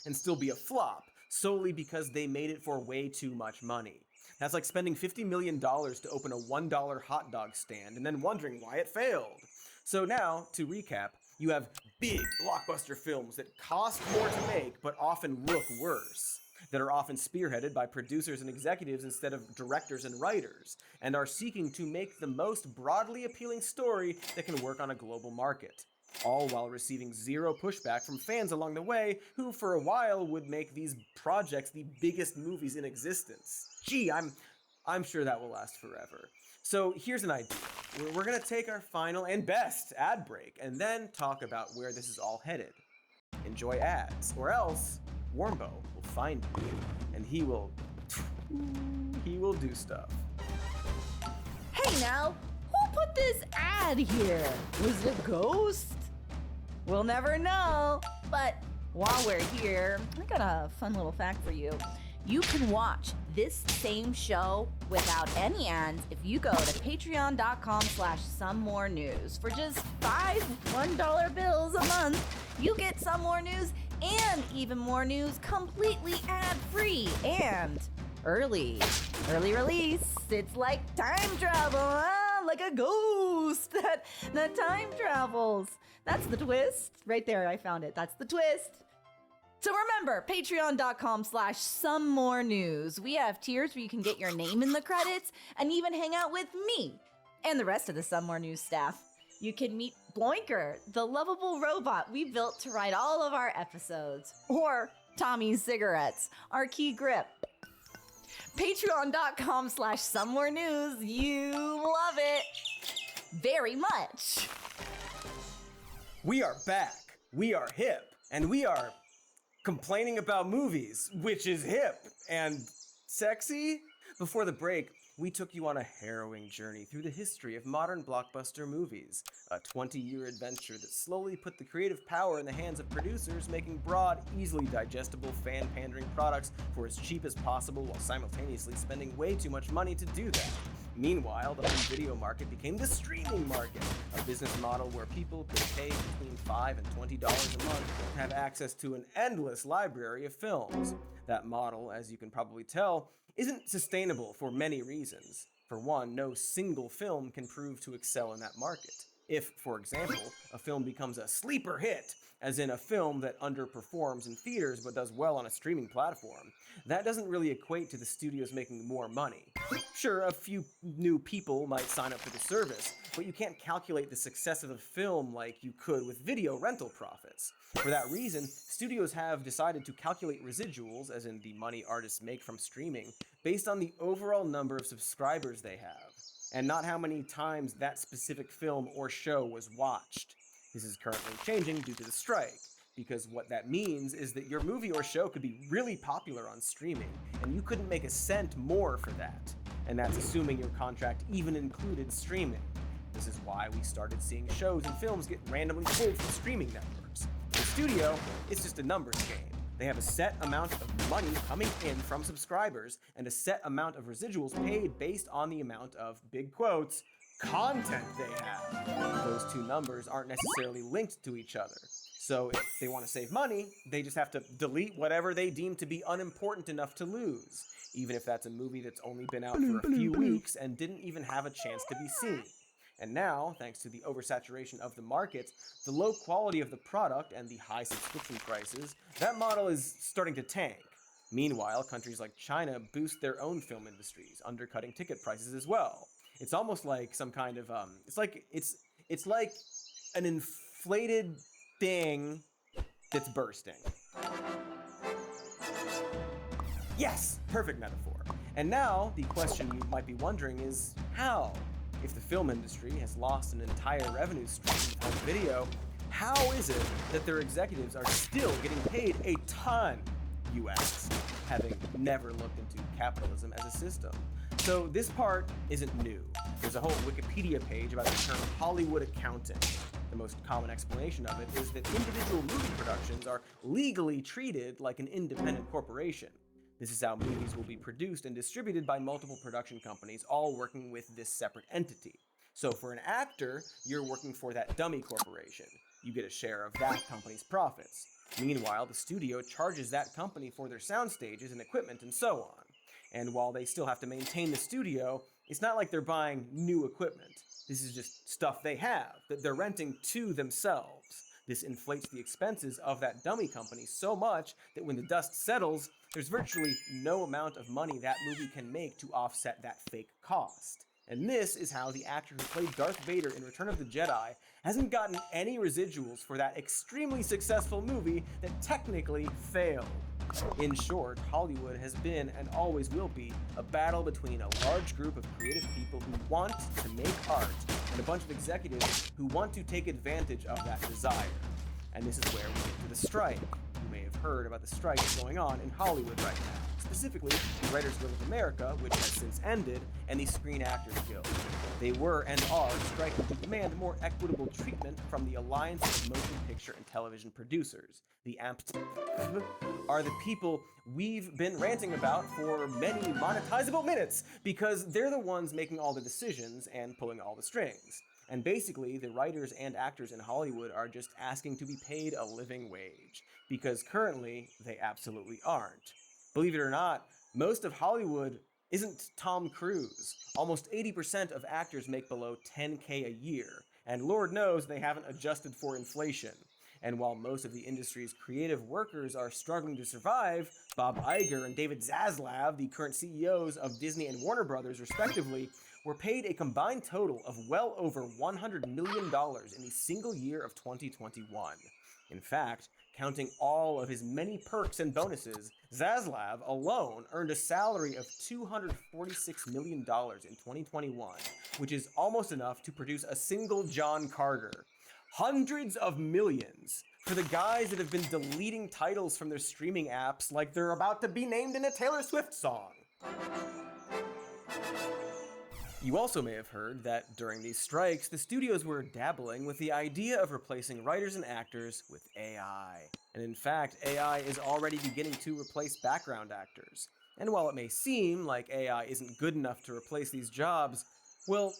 and still be a flop, solely because they made it for way too much money. That's like spending $50 million to open a $1 hot dog stand and then wondering why it failed. So now, to recap, you have big blockbuster films that cost more to make but often look worse, that are often spearheaded by producers and executives instead of directors and writers, and are seeking to make the most broadly appealing story that can work on a global market, all while receiving zero pushback from fans along the way who for a while would make these projects the biggest movies in existence. Gee, I'm sure that will last forever. So here's an idea. We're gonna take our final and best ad break and then talk about where this is all headed. Enjoy ads, or else Warmbo will find you, and he will do stuff. Hey now, who put this ad here? Was it a ghost? We'll never know. But while we're here, I got a fun little fact for you. You can watch this same show without any ads if you go to patreon.com/somemorenews. For just 5 $1 bills a month, you get some more news and even more news completely ad-free and early release. It's like time travel, huh? Like a ghost that time travels. That's the twist. Right there, I found it. That's the twist. So remember, patreon.com/somemorenews. We have tiers where you can get your name in the credits and even hang out with me and the rest of the Some More News staff. You can meet Bloinker, the lovable robot we built to write all of our episodes. Or Tommy's cigarettes, our key grip. Patreon.com/somemorenews. You love it very much. We are back. We are hip. And we are complaining about movies, which is hip and sexy. Before the break, we took you on a harrowing journey through the history of modern blockbuster movies, a 20-year adventure that slowly put the creative power in the hands of producers, making broad, easily digestible, fan-pandering products for as cheap as possible while simultaneously spending way too much money to do that. Meanwhile, the home video market became the streaming market, a business model where people could pay between $5 and $20 a month to have access to an endless library of films. That model, as you can probably tell, isn't sustainable for many reasons. For one, no single film can prove to excel in that market. If, for example, a film becomes a sleeper hit, as in a film that underperforms in theaters but does well on a streaming platform, that doesn't really equate to the studios making more money. Sure, a few new people might sign up for the service, but you can't calculate the success of a film like you could with video rental profits. For that reason, studios have decided to calculate residuals, as in the money artists make from streaming, based on the overall number of subscribers they have, and not how many times that specific film or show was watched. This is currently changing due to the strike, because what that means is that your movie or show could be really popular on streaming, and you couldn't make a cent more for that. And that's assuming your contract even included streaming. This is why we started seeing shows and films get randomly pulled from streaming networks. The studio, it's just a numbers game. They have a set amount of money coming in from subscribers and a set amount of residuals paid based on the amount of, big quotes, content they have. Those two numbers aren't necessarily linked to each other. So if they want to save money, they just have to delete whatever they deem to be unimportant enough to lose, even if that's a movie that's only been out for a few weeks and didn't even have a chance to be seen. And now, thanks to the oversaturation of the market, the low quality of the product, and the high subscription prices, that model is starting to tank. Meanwhile, countries like China boost their own film industries, undercutting ticket prices as well. It's almost like some kind of it's like an inflated thing that's bursting. Yes, perfect metaphor. And now the question you might be wondering is how? If the film industry has lost an entire revenue stream with home video, how is it that their executives are still getting paid a ton, you ask, having never looked into capitalism as a system? So this part isn't new. There's a whole Wikipedia page about the term Hollywood accounting. The most common explanation of it is that individual movie productions are legally treated like an independent corporation. This is how movies will be produced and distributed by multiple production companies, all working with this separate entity. So for an actor, you're working for that dummy corporation. You get a share of that company's profits. Meanwhile, the studio charges that company for their sound stages and equipment and so on. And while they still have to maintain the studio, It's not like they're buying new equipment. This is just stuff they have that they're renting to themselves. This inflates the expenses of that dummy company so much that when the dust settles, there's virtually no amount of money that movie can make to offset that fake cost. And this is how the actor who played Darth Vader in Return of the Jedi hasn't gotten any residuals for that extremely successful movie that technically failed. In short, Hollywood has been and always will be a battle between a large group of creative people who want to make art and a bunch of executives who want to take advantage of that desire. And this is where we get to the strike. You may have heard about the strike going on in Hollywood right now. Specifically, the Writers Guild of America, which has since ended, and the Screen Actors Guild. They were and are striking to demand more equitable treatment from the Alliance of Motion Picture and Television Producers. The AMPT are the people we've been ranting about for many monetizable minutes, because they're the ones making all the decisions and pulling all the strings. And basically, the writers and actors in Hollywood are just asking to be paid a living wage, because currently, they absolutely aren't. Believe it or not, most of Hollywood isn't Tom Cruise. Almost 80% of actors make below $10K a year, and Lord knows they haven't adjusted for inflation. And while most of the industry's creative workers are struggling to survive, Bob Iger and David Zaslav, the current CEOs of Disney and Warner Brothers respectively, were paid a combined total of well over $100 million in the single year of 2021. In fact, counting all of his many perks and bonuses, Zaslav alone earned a salary of $246 million in 2021, which is almost enough to produce a single John Carter. Hundreds of millions for the guys that have been deleting titles from their streaming apps like they're about to be named in a Taylor Swift song. You also may have heard that during these strikes, the studios were dabbling with the idea of replacing writers and actors with AI. And in fact, AI is already beginning to replace background actors. And while it may seem like AI isn't good enough to replace these jobs, well,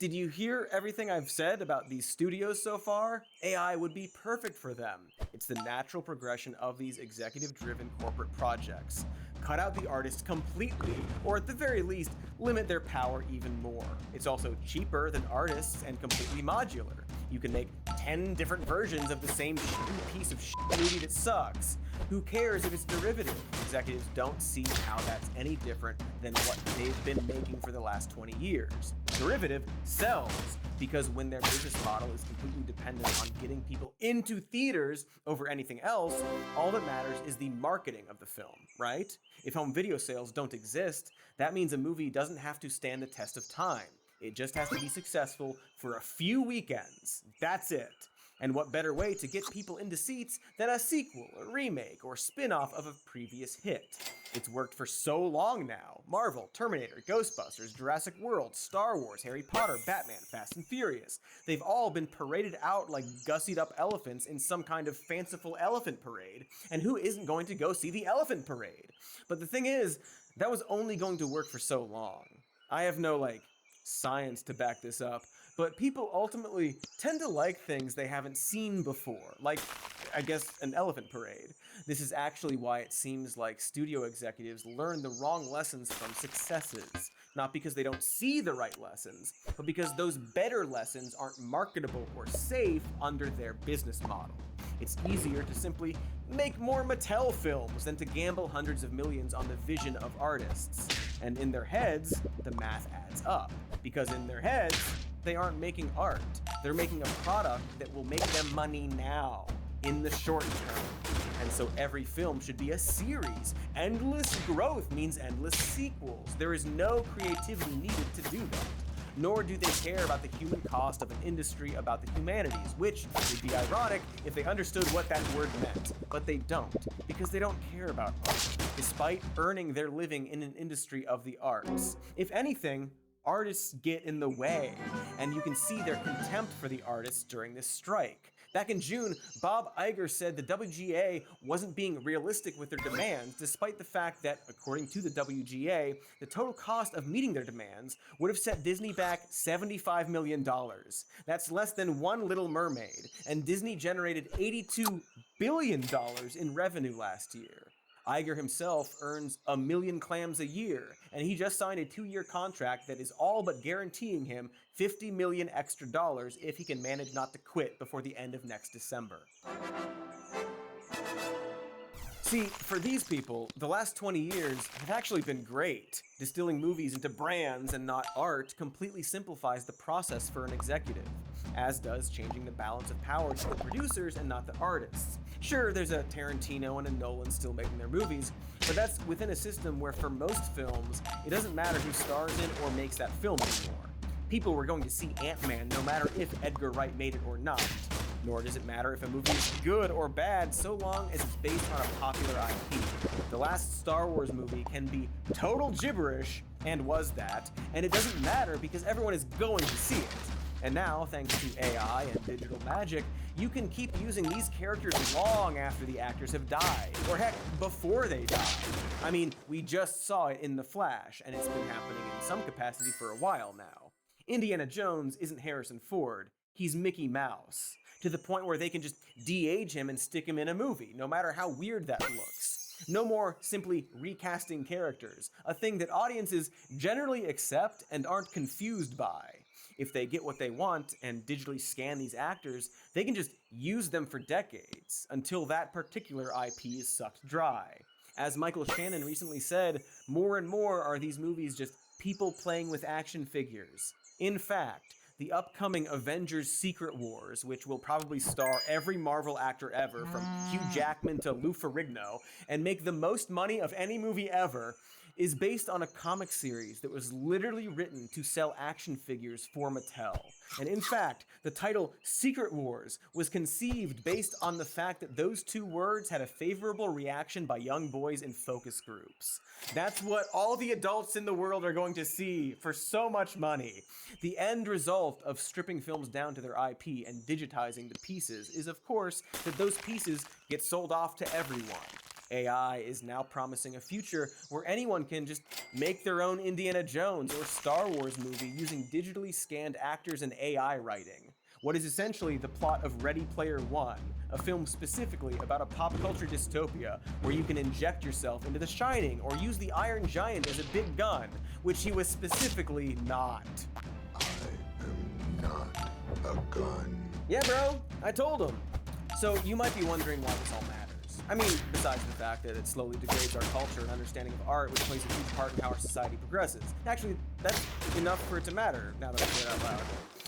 did you hear everything I've said about these studios so far? AI would be perfect for them. It's the natural progression of these executive-driven corporate projects. Cut out the artists completely, or at the very least, limit their power even more. It's also cheaper than artists and completely modular. You can make 10 different versions of the same shitty piece of shit movie that sucks. Who cares if it's derivative? Executives don't see how that's any different than what they've been making for the last 20 years. Derivative sells, because when their business model is completely dependent on getting people into theaters over anything else, all that matters is the marketing of the film, right? If home video sales don't exist, that means a movie doesn't have to stand the test of time. It just has to be successful for a few weekends. That's it. And what better way to get people into seats than a sequel, a remake, or spin-off of a previous hit? It's worked for so long now. Marvel, Terminator, Ghostbusters, Jurassic World, Star Wars, Harry Potter, Batman, Fast and Furious. They've all been paraded out like gussied-up elephants in some kind of fanciful elephant parade. And who isn't going to go see the elephant parade? But the thing is, that was only going to work for so long. I have no, science to back this up, but people ultimately tend to like things they haven't seen before, like, I guess, an elephant parade. This is actually why it seems like studio executives learn the wrong lessons from successes. Not because they don't see the right lessons, but because those better lessons aren't marketable or safe under their business model. It's easier to simply make more Mattel films than to gamble hundreds of millions on the vision of artists. And in their heads, the math adds up. Because in their heads, they aren't making art. They're making a product that will make them money now, in the short term. And so every film should be a series. Endless growth means endless sequels. There is no creativity needed to do that. Nor do they care about the human cost of an industry about the humanities, which would be ironic if they understood what that word meant. But they don't, because they don't care about art, despite earning their living in an industry of the arts. If anything, artists get in the way, and you can see their contempt for the artists during this strike. Back in June, Bob Iger said the WGA wasn't being realistic with their demands, despite the fact that, according to the WGA, the total cost of meeting their demands would have set Disney back $75 million. That's less than one Little Mermaid, and Disney generated $82 billion in revenue last year. Iger himself earns 1 million clams a year, and he just signed a 2-year contract that is all but guaranteeing him $50 million extra if he can manage not to quit before the end of next December. See, for these people, the last 20 years have actually been great. Distilling movies into brands and not art completely simplifies the process for an executive, as does changing the balance of power to the producers and not the artists. Sure, there's a Tarantino and a Nolan still making their movies, but that's within a system where for most films, it doesn't matter who stars in or makes that film anymore. People were going to see Ant-Man no matter if Edgar Wright made it or not. Nor does it matter if a movie is good or bad so long as it's based on a popular IP. The last Star Wars movie can be total gibberish, and was that, and it doesn't matter because everyone is going to see it. And now, thanks to AI and digital magic, you can keep using these characters long after the actors have died, or heck, before they die. I mean, we just saw it in The Flash, and it's been happening in some capacity for a while now. Indiana Jones isn't Harrison Ford, he's Mickey Mouse. To the point where they can just de-age him and stick him in a movie, no matter how weird that looks. No more simply recasting characters, a thing that audiences generally accept and aren't confused by. If they get what they want and digitally scan these actors, they can just use them for decades, until that particular IP is sucked dry. As Michael Shannon recently said, more and more are these movies just people playing with action figures. In fact, the upcoming Avengers Secret Wars, which will probably star every Marvel actor ever, from Hugh Jackman to Lou Ferrigno, and make the most money of any movie ever, is based on a comic series that was literally written to sell action figures for Mattel. And in fact, the title Secret Wars was conceived based on the fact that those two words had a favorable reaction by young boys in focus groups. That's what all the adults in the world are going to see for so much money. The end result of stripping films down to their IP and digitizing the pieces is, of course, that those pieces get sold off to everyone. AI is now promising a future where anyone can just make their own Indiana Jones or Star Wars movie using digitally scanned actors and AI writing. What is essentially the plot of Ready Player One, a film specifically about a pop culture dystopia where you can inject yourself into The Shining or use the Iron Giant as a big gun, which he was specifically not. I am not a gun. Yeah, bro, I told him. So you might be wondering why this all matters. I mean, besides the fact that it slowly degrades our culture and understanding of art, which plays a huge part in how our society progresses. Actually, that's enough for it to matter, now that I say it out loud.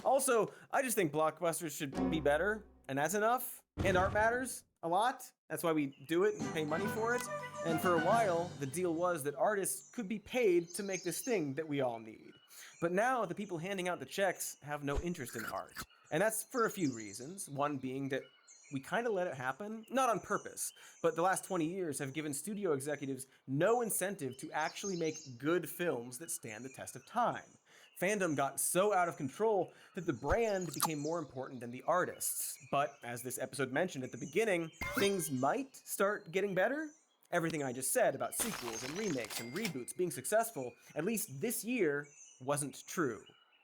Also, I just think blockbusters should be better, and that's enough. And art matters a lot. That's why we do it and pay money for it. And for a while, the deal was that artists could be paid to make this thing that we all need. But now, the people handing out the checks have no interest in art. And that's for a few reasons. One being that we kind of let it happen, not on purpose, but the last 20 years have given studio executives no incentive to actually make good films that stand the test of time. Fandom got so out of control that the brand became more important than the artists. But as this episode mentioned at the beginning, things might start getting better. Everything I just said about sequels and remakes and reboots being successful, at least this year, wasn't true.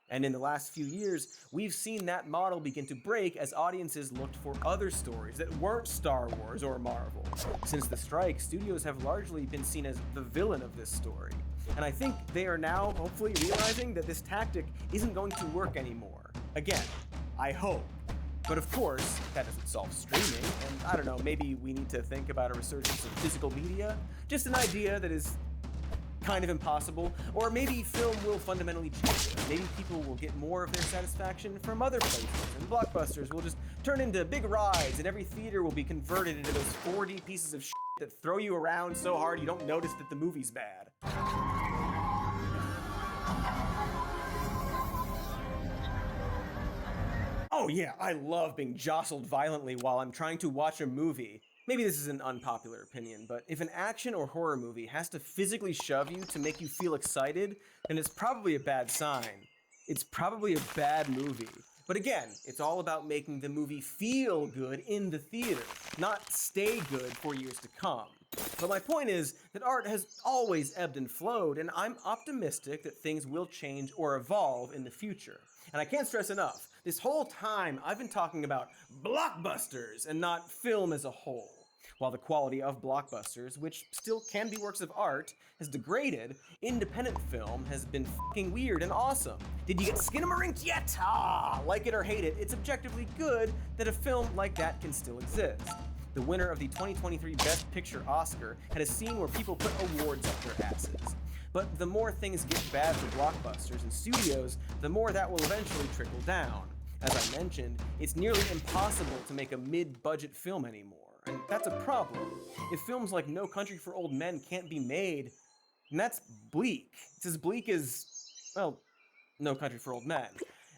And in the last few years, we've seen that model begin to break as audiences looked for other stories that weren't Star Wars or Marvel. Since the strike, studios have largely been seen as the villain of this story. And I think they are now hopefully realizing that this tactic isn't going to work anymore. Again, I hope. But of course, that doesn't solve streaming, and I don't know, maybe we need to think about a resurgence of physical media? Just an idea that is kind of impossible, or maybe film will fundamentally change. Maybe people will get more of their satisfaction from other places, and blockbusters will just turn into big rides, and every theater will be converted into those 4D pieces of shit that throw you around so hard you don't notice that the movie's bad. Oh yeah, I love being jostled violently while I'm trying to watch a movie. Maybe this is an unpopular opinion, but if an action or horror movie has to physically shove you to make you feel excited, then it's probably a bad sign. It's probably a bad movie. But again, it's all about making the movie feel good in the theater, not stay good for years to come. But my point is that art has always ebbed and flowed, and I'm optimistic that things will change or evolve in the future. And I can't stress enough, this whole time I've been talking about blockbusters and not film as a whole. While the quality of blockbusters, which still can be works of art, has degraded, independent film has been fucking weird and awesome. Did you get Skinamarinked yet? Like it or hate it, it's objectively good that a film like that can still exist. The winner of the 2023 Best Picture Oscar had a scene where people put awards up their asses. But the more things get bad for blockbusters and studios, the more that will eventually trickle down. As I mentioned, it's nearly impossible to make a mid-budget film anymore, and that's a problem. If films like No Country for Old Men can't be made, then that's bleak. It's as bleak as, well, No Country for Old Men.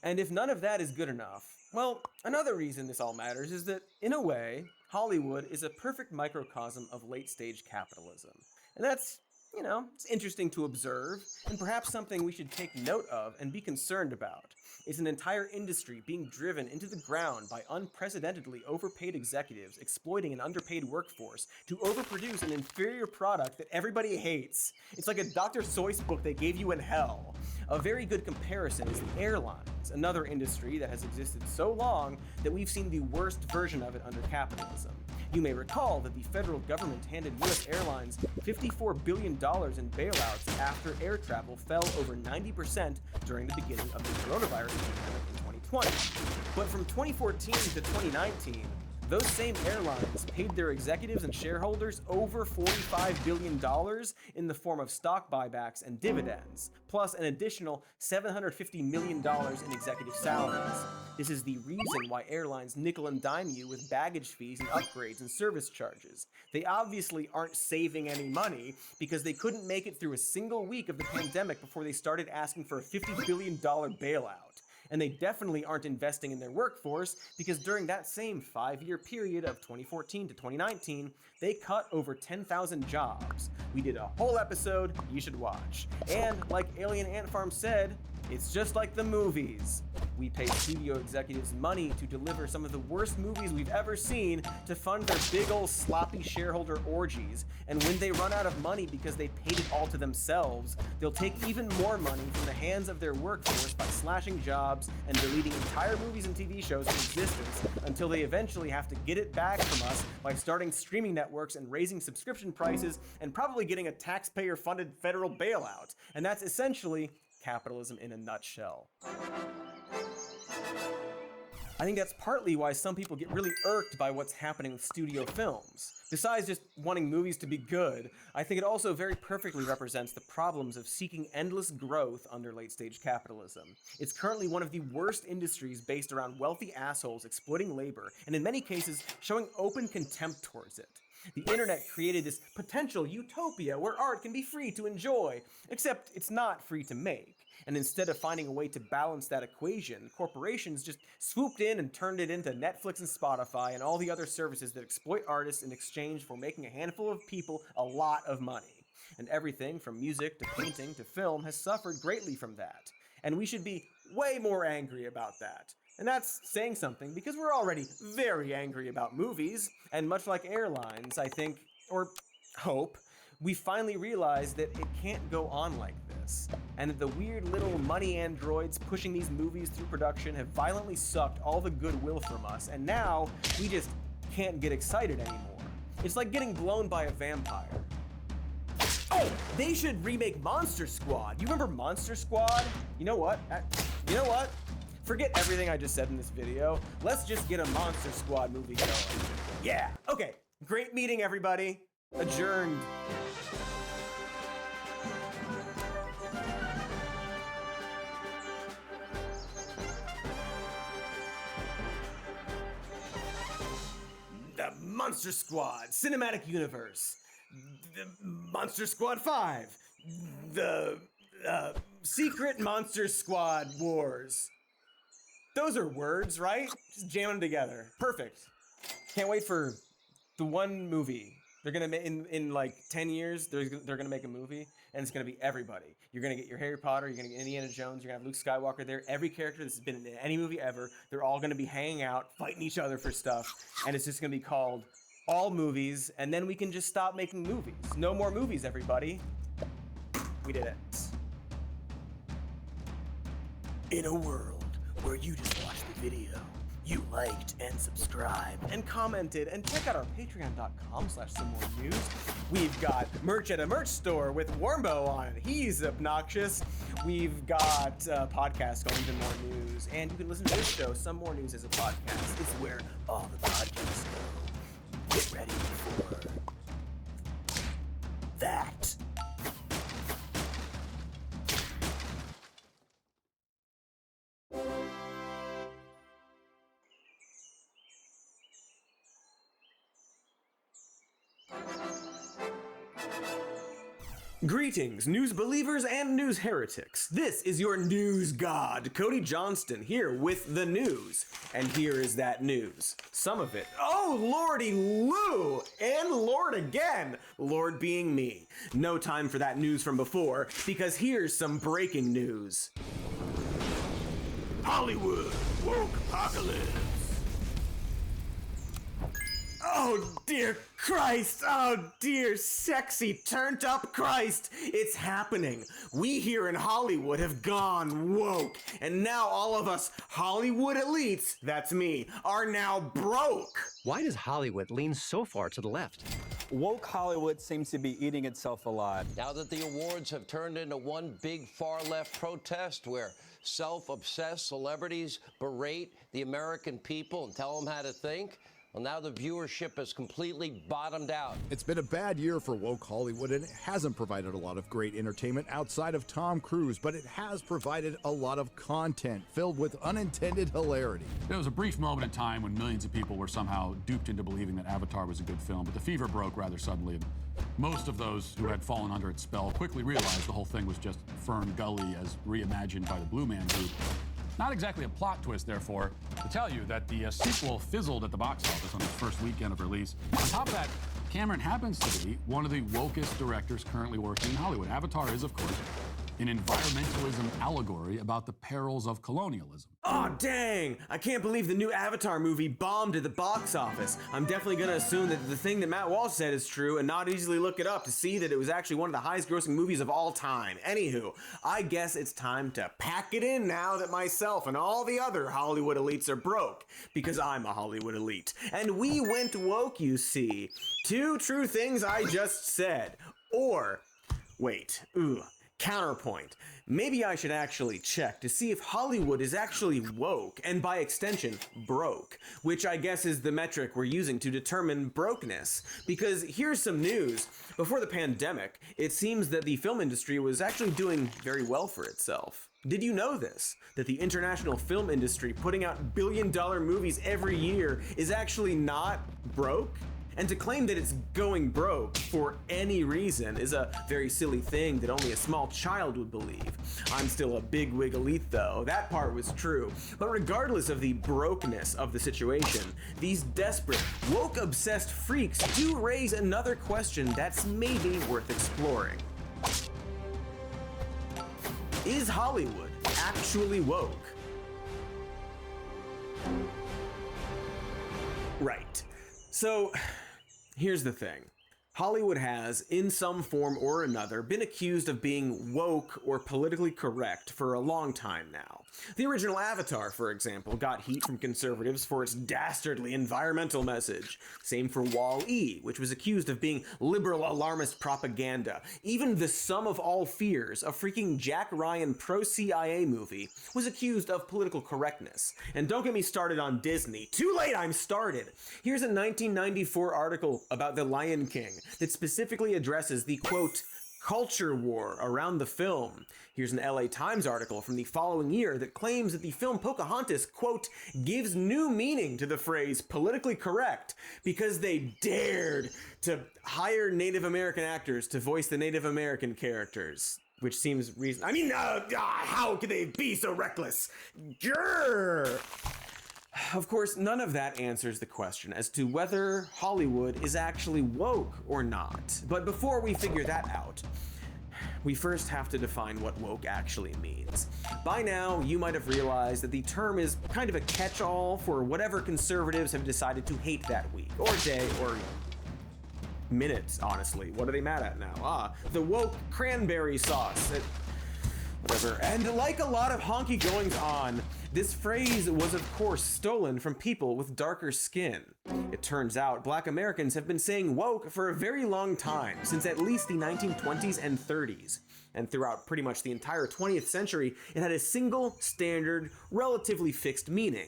And if none of that is good enough, well, another reason this all matters is that, in a way, Hollywood is a perfect microcosm of late-stage capitalism. And that's, you know, it's interesting to observe, and perhaps something we should take note of and be concerned about. It's an entire industry being driven into the ground by unprecedentedly overpaid executives exploiting an underpaid workforce to overproduce an inferior product that everybody hates. It's like a Dr. Seuss book they gave you in hell. A very good comparison is the airlines, another industry that has existed so long that we've seen the worst version of it under capitalism. You may recall that the federal government handed U.S. airlines $54 billion in bailouts after air travel fell over 90% during the beginning of the coronavirus pandemic in 2020. But from 2014 to 2019, those same airlines paid their executives and shareholders over $45 billion in the form of stock buybacks and dividends, plus an additional $750 million in executive salaries. This is the reason why airlines nickel and dime you with baggage fees and upgrades and service charges. They obviously aren't saving any money because they couldn't make it through a single week of the pandemic before they started asking for a $50 billion bailout. And they definitely aren't investing in their workforce because during that same 5-year period of 2014 to 2019, they cut over 10,000 jobs. We did a whole episode you should watch. And like Alien Ant Farm said, it's just like the movies. We pay studio executives money to deliver some of the worst movies we've ever seen to fund their big ol' sloppy shareholder orgies, and when they run out of money because they paid it all to themselves, they'll take even more money from the hands of their workforce by slashing jobs and deleting entire movies and TV shows from existence until they eventually have to get it back from us by starting streaming networks and raising subscription prices and probably getting a taxpayer-funded federal bailout. And that's essentially capitalism in a nutshell. I think that's partly why some people get really irked by what's happening with studio films. Besides just wanting movies to be good, I think it also very perfectly represents the problems of seeking endless growth under late-stage capitalism. It's currently one of the worst industries based around wealthy assholes exploiting labor, and in many cases, showing open contempt towards it. The internet created this potential utopia where art can be free to enjoy, except it's not free to make. And instead of finding a way to balance that equation, corporations just swooped in and turned it into Netflix and Spotify and all the other services that exploit artists in exchange for making a handful of people a lot of money. And everything from music to painting to film has suffered greatly from that. And we should be way more angry about that. And that's saying something because we're already very angry about movies, and much like airlines, I think, or hope, we finally realized that it can't go on like this, and that the weird little money androids pushing these movies through production have violently sucked all the goodwill from us, and now we just can't get excited anymore. It's like getting blown by a vampire. Oh, they should remake Monster Squad. You remember Monster Squad? You know what? Forget everything I just said in this video. Let's just get a Monster Squad movie going. Yeah, okay. Great meeting, everybody. Adjourned. The Monster Squad Cinematic Universe. The Monster Squad 5. The Secret Monster Squad Wars. Those are words, right? Just jam them together. Perfect. Can't wait for the one movie. They're gonna make in like 10 years. They're gonna make a movie, and it's gonna be everybody. You're gonna get your Harry Potter. You're gonna get Indiana Jones. You're gonna have Luke Skywalker there. Every character that's been in any movie ever. They're all gonna be hanging out, fighting each other for stuff, and it's just gonna be called All Movies. And then we can just stop making movies. No more movies, everybody. We did it. In a world where you just watch the video, you liked and subscribed and commented, and check out our patreon.com/somemorenews. We've got merch at a merch store with Warmbo on it. He's obnoxious. We've got podcasts going to more news, and you can listen to this show, Some More News, as a podcast. It's where all the podcasts go. Get ready for that. Greetings, news believers and news heretics. This is your news god, Cody Johnston, here with the news. And here is that news. Some of it. Oh, lordy Lou! And Lord again! Lord being me. No time for that news from before, because here's some breaking news. Hollywood woke apocalypse. Oh dear Christ, oh dear sexy turned up Christ, it's happening. We here in Hollywood have gone woke, and now all of us Hollywood elites, that's me, are now broke. Why does Hollywood lean so far to the left? Woke Hollywood seems to be eating itself alive. Now that the awards have turned into one big far-left protest where self-obsessed celebrities berate the American people and tell them how to think, well, now the viewership has completely bottomed out. It's been a bad year for woke Hollywood, and it hasn't provided a lot of great entertainment outside of Tom Cruise, but it has provided a lot of content filled with unintended hilarity. There was a brief moment in time when millions of people were somehow duped into believing that Avatar was a good film, but the fever broke rather suddenly, and most of those who had fallen under its spell quickly realized the whole thing was just Fern Gully as reimagined by the Blue Man Group. Not exactly a plot twist, therefore, to tell you that the sequel fizzled at the box office on its first weekend of release. On top of that, Cameron happens to be one of the wokest directors currently working in Hollywood. Avatar is, of course, an environmentalism allegory about the perils of colonialism. Oh dang! I can't believe the new Avatar movie bombed at the box office. I'm definitely gonna assume that the thing that Matt Walsh said is true and not easily look it up to see that it was actually one of the highest grossing movies of all time. Anywho, I guess it's time to pack it in now that myself and all the other Hollywood elites are broke, because I'm a Hollywood elite. And we went woke, you see. Two true things I just said. Or, wait, counterpoint. Maybe I should actually check to see if Hollywood is actually woke, and by extension, broke, which I guess is the metric we're using to determine brokenness. Because here's some news. Before the pandemic, it seems that the film industry was actually doing very well for itself. Did you know this? That the international film industry putting out billion-dollar movies every year is actually not broke? And to claim that it's going broke for any reason is a very silly thing that only a small child would believe. I'm still a bigwig elite though, that part was true. But regardless of the brokenness of the situation, these desperate, woke-obsessed freaks do raise another question that's maybe worth exploring. Is Hollywood actually woke? Right. So, here's the thing. Hollywood has, in some form or another, been accused of being woke or politically correct for a long time now. The original Avatar, for example, got heat from conservatives for its dastardly environmental message. Same for Wall-E, which was accused of being liberal alarmist propaganda. Even The Sum of All Fears, a freaking Jack Ryan pro-CIA movie, was accused of political correctness. And don't get me started on Disney. Too late, I'm started! Here's a 1994 article about The Lion King that specifically addresses the, quote, culture war around the film. Here's an LA Times article from the following year that claims that the film Pocahontas, quote, gives new meaning to the phrase politically correct because they dared to hire Native American actors to voice the Native American characters. Which seems reasonable. I mean, how could they be so reckless? Grrr! Of course, none of that answers the question as to whether Hollywood is actually woke or not. But before we figure that out, we first have to define what woke actually means. By now, you might have realized that the term is kind of a catch-all for whatever conservatives have decided to hate that week, or day, or minutes, honestly. What are they mad at now? The woke cranberry sauce. Whatever. And like a lot of honky goings on, this phrase was of course stolen from people with darker skin. It turns out black Americans have been saying woke for a very long time, since at least the 1920s and 30s. And throughout pretty much the entire 20th century, it had a single, standard, relatively fixed meaning.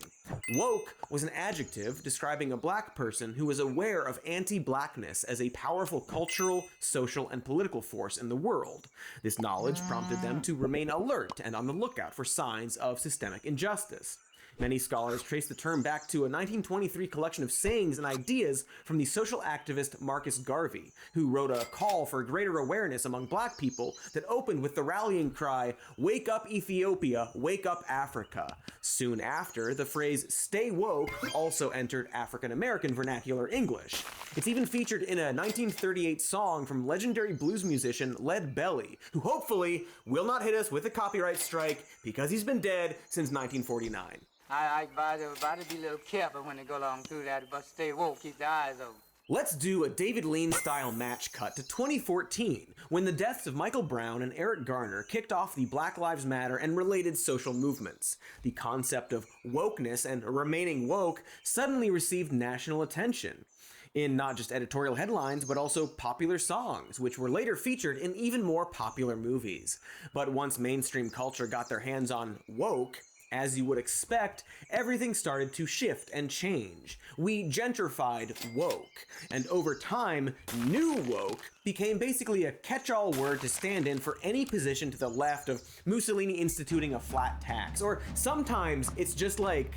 Woke was an adjective describing a black person who was aware of anti-blackness as a powerful cultural, social, and political force in the world. This knowledge prompted them to remain alert and on the lookout for signs of systemic injustice. Many scholars trace the term back to a 1923 collection of sayings and ideas from the social activist Marcus Garvey, who wrote a call for greater awareness among black people that opened with the rallying cry, "Wake up Ethiopia, wake up Africa." Soon after, the phrase "stay woke" also entered African American vernacular English. It's even featured in a 1938 song from legendary blues musician Lead Belly, who hopefully will not hit us with a copyright strike because he's been dead since 1949. I advise be a little careful when they go along through that, but stay woke, keep their eyes open. Let's do a David Lean-style match cut to 2014, when the deaths of Michael Brown and Eric Garner kicked off the Black Lives Matter and related social movements. The concept of wokeness and remaining woke suddenly received national attention, in not just editorial headlines, but also popular songs, which were later featured in even more popular movies. But once mainstream culture got their hands on woke, as you would expect, everything started to shift and change. We gentrified woke, and over time, new woke became basically a catch-all word to stand in for any position to the left of Mussolini instituting a flat tax, or sometimes it's just like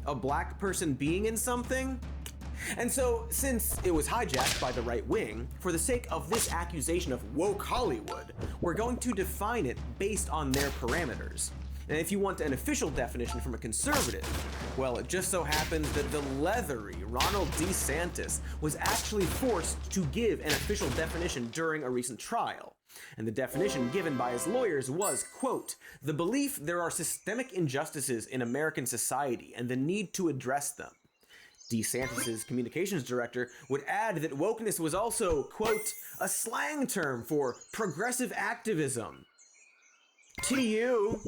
a black person being in something. And so, since it was hijacked by the right wing, for the sake of this accusation of woke Hollywood, we're going to define it based on their parameters. And if you want an official definition from a conservative, well, it just so happens that the leathery Ronald DeSantis was actually forced to give an official definition during a recent trial. And the definition given by his lawyers was, quote, "the belief there are systemic injustices in American society and the need to address them." DeSantis' communications director would add that wokeness was also, quote, "a slang term for progressive activism." To you.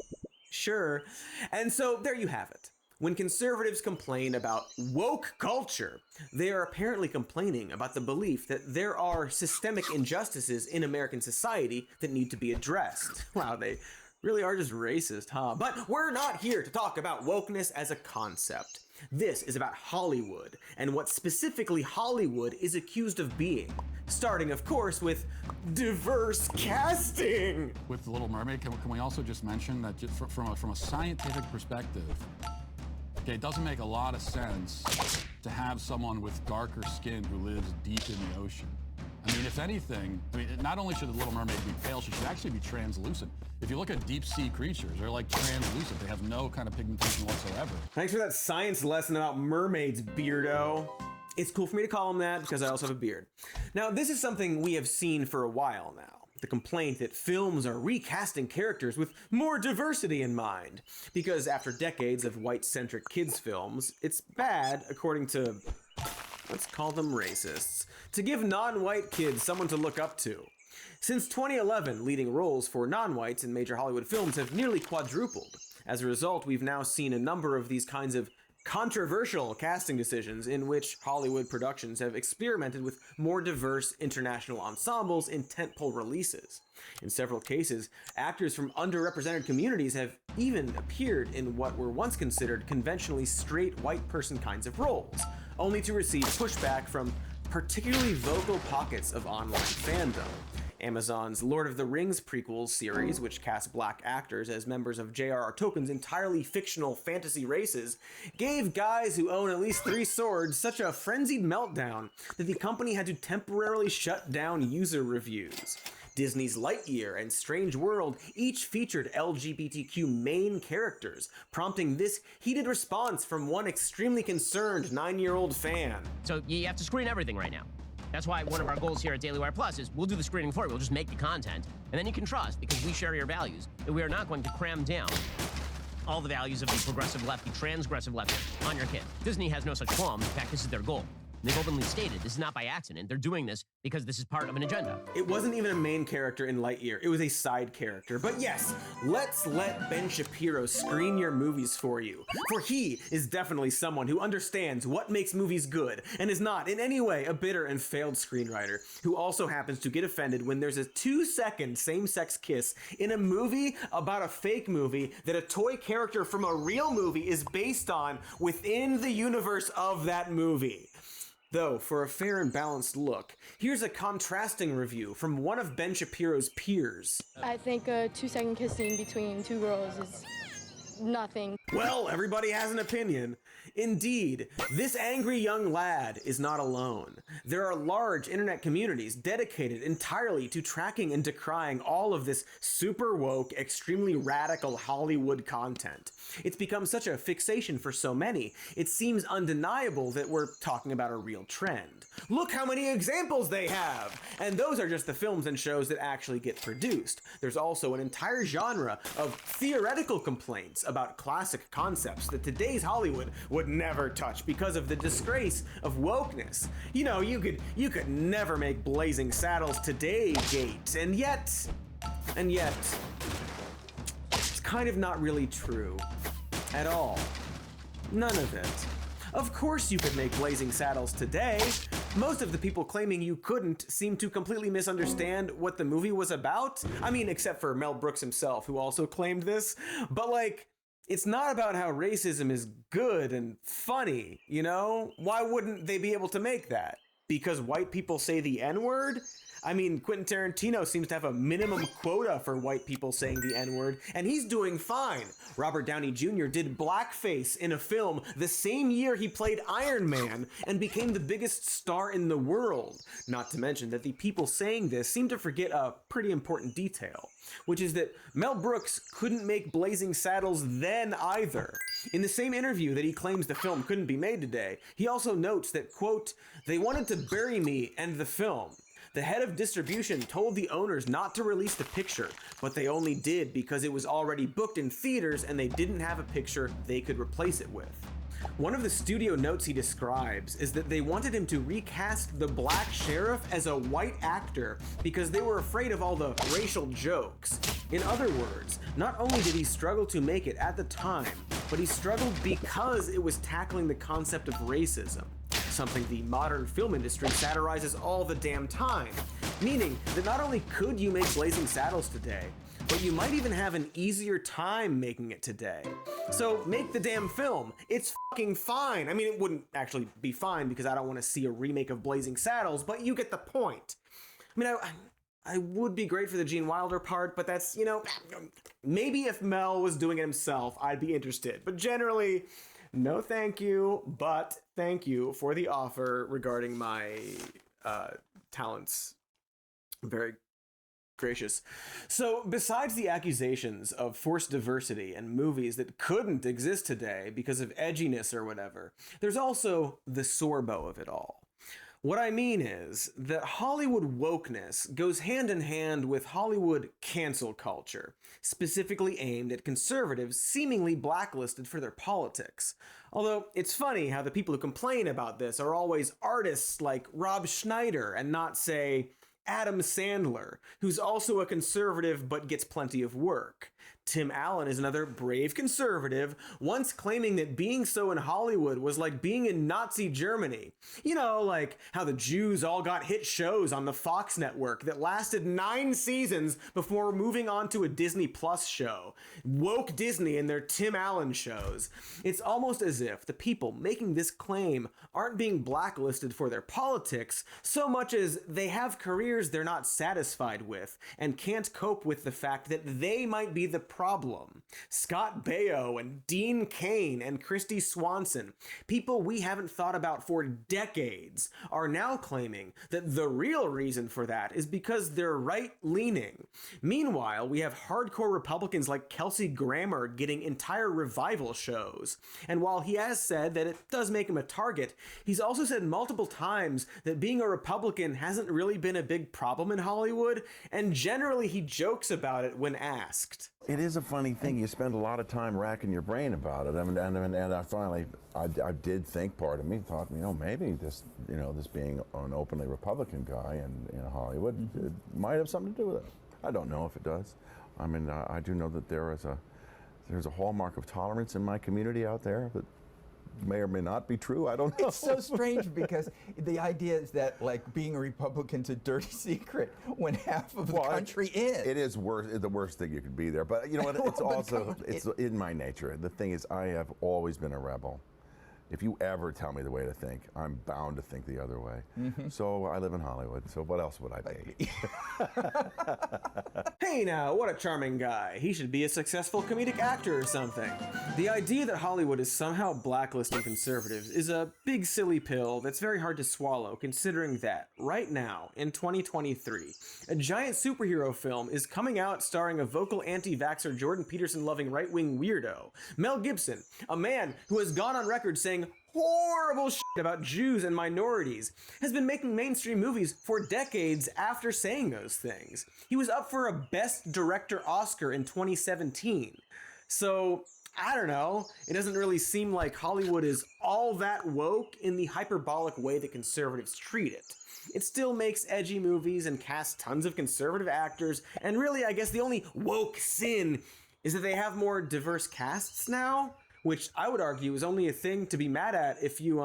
Sure. And so there you have it. When conservatives complain about woke culture, they are apparently complaining about the belief that there are systemic injustices in American society that need to be addressed. Wow, they really are just racist, huh? But we're not here to talk about wokeness as a concept. This is about Hollywood, and what specifically Hollywood is accused of being. Starting, of course, with diverse casting. With The Little Mermaid, can we also just mention that just from a scientific perspective, okay, it doesn't make a lot of sense to have someone with darker skin who lives deep in the ocean. I mean, if anything, not only should the Little Mermaid be pale, she should actually be translucent. If you look at deep sea creatures, they're like translucent. They have no kind of pigmentation whatsoever. Thanks for that science lesson about mermaids, beardo. It's cool for me to call them that because I also have a beard. Now, this is something we have seen for a while now. The complaint that films are recasting characters with more diversity in mind. Because after decades of white-centric kids films, it's bad, according to, let's call them racists, to give non-white kids someone to look up to. Since 2011, leading roles for non-whites in major Hollywood films have nearly quadrupled. As a result, we've now seen a number of these kinds of controversial casting decisions in which Hollywood productions have experimented with more diverse international ensembles in tentpole releases. In several cases, actors from underrepresented communities have even appeared in what were once considered conventionally straight white person kinds of roles, only to receive pushback from particularly vocal pockets of online fandom. Amazon's Lord of the Rings prequels series, which cast black actors as members of J.R.R. Tolkien's entirely fictional fantasy races, gave guys who own at least 3 swords such a frenzied meltdown that the company had to temporarily shut down user reviews. Disney's Lightyear and Strange World each featured LGBTQ main characters, prompting this heated response from one extremely concerned 9-year-old fan. So you have to screen everything right now. That's why one of our goals here at Daily Wire Plus is we'll do the screening for you. We'll just make the content, and then you can trust, because we share your values, that we are not going to cram down all the values of the progressive left, the transgressive left, on your kid. Disney has no such qualms. In fact, this is their goal. They've openly stated this is not by accident. They're doing this because this is part of an agenda. It wasn't even a main character in Lightyear, it was a side character. But yes, let's let Ben Shapiro screen your movies for you. For he is definitely someone who understands what makes movies good and is not in any way a bitter and failed screenwriter who also happens to get offended when there's a 2-second same-sex kiss in a movie about a fake movie that a toy character from a real movie is based on within the universe of that movie. Though, for a fair and balanced look, here's a contrasting review from one of Ben Shapiro's peers. I think a 2-second kiss scene between two girls is nothing. Well, everybody has an opinion. Indeed, this angry young lad is not alone. There are large internet communities dedicated entirely to tracking and decrying all of this super woke, extremely radical Hollywood content. It's become such a fixation for so many, it seems undeniable that we're talking about a real trend. Look how many examples they have! And those are just the films and shows that actually get produced. There's also an entire genre of theoretical complaints about classic concepts that today's Hollywood would never touch because of the disgrace of wokeness. You know, you could never make Blazing Saddles today, Gate, and yet, it's kind of not really true at all. None of it. Of course you could make Blazing Saddles today. Most of the people claiming you couldn't seem to completely misunderstand what the movie was about. I mean, except for Mel Brooks himself, who also claimed this. But like, it's not about how racism is good and funny, you know? Why wouldn't they be able to make that? Because white people say the N-word? I mean, Quentin Tarantino seems to have a minimum quota for white people saying the N-word, and he's doing fine. Robert Downey Jr. did blackface in a film the same year he played Iron Man and became the biggest star in the world. Not to mention that the people saying this seem to forget a pretty important detail, which is that Mel Brooks couldn't make Blazing Saddles then either. In the same interview that he claims the film couldn't be made today, he also notes that, quote, "They wanted to bury me and the film. The head of distribution told the owners not to release the picture, but they only did because it was already booked in theaters and they didn't have a picture they could replace it with." One of the studio notes he describes is that they wanted him to recast the black sheriff as a white actor because they were afraid of all the racial jokes. In other words, not only did he struggle to make it at the time, but he struggled because it was tackling the concept of racism, something the modern film industry satirizes all the damn time. Meaning that not only could you make Blazing Saddles today, but you might even have an easier time making it today. So make the damn film. It's fucking fine. I mean, it wouldn't actually be fine because I don't want to see a remake of Blazing Saddles, but you get the point. I mean, I would be great for the Gene Wilder part, but that's, you know, maybe if Mel was doing it himself, I'd be interested. But generally, no thank you, but thank you for the offer regarding my talents. Very gracious. So besides the accusations of forced diversity and movies that couldn't exist today because of edginess or whatever, there's also the sorbo of it all. What I mean is that Hollywood wokeness goes hand in hand with Hollywood cancel culture, specifically aimed at conservatives seemingly blacklisted for their politics. Although it's funny how the people who complain about this are always artists like Rob Schneider and not, say, Adam Sandler, who's also a conservative but gets plenty of work. Tim Allen is another brave conservative, once claiming that being so in Hollywood was like being in Nazi Germany. You know, like how the Jews all got hit shows on the Fox network that lasted 9 seasons before moving on to a Disney Plus show. Woke Disney and their Tim Allen shows. It's almost as if the people making this claim aren't being blacklisted for their politics so much as they have careers they're not satisfied with and can't cope with the fact that they might be the problem. Scott Baio and Dean Cain and Christy Swanson, people we haven't thought about for decades, are now claiming that the real reason for that is because they're right-leaning. Meanwhile, we have hardcore Republicans like Kelsey Grammer getting entire revival shows. And while he has said that it does make him a target, he's also said multiple times that being a Republican hasn't really been a big problem in Hollywood, and generally he jokes about it when asked. It is a funny thing. You spend a lot of time racking your brain about it. And I finally, I did think, part of me thought, maybe this being an openly Republican guy in Hollywood, it might have something to do with it. I don't know if it does. I mean, I do know that there's a hallmark of tolerance in my community out there that may or may not be true. I don't know. It's so strange because the idea is that like being a Republican's a dirty secret when half of the country is. It is the worst thing you could be there. But you know what? It's also it's in my nature. The thing is, I have always been a rebel. If you ever tell me the way to think, I'm bound to think the other way. So I live in Hollywood, so what else would I be? Hey now, what a charming guy. He should be a successful comedic actor or something. The idea that Hollywood is somehow blacklisting conservatives is a big silly pill that's very hard to swallow, considering that, right now, in 2023, a giant superhero film is coming out starring a vocal anti-vaxxer Jordan Peterson-loving right-wing weirdo, Mel Gibson, a man who has gone on record saying horrible shit about Jews and minorities, has been making mainstream movies for decades after saying those things. He was up for a Best Director Oscar in 2017. So, I don't know, it doesn't really seem like Hollywood is all that woke in the hyperbolic way that conservatives treat it. It still makes edgy movies and casts tons of conservative actors, and really, I guess the only woke sin is that they have more diverse casts now, which I would argue is only a thing to be mad at if you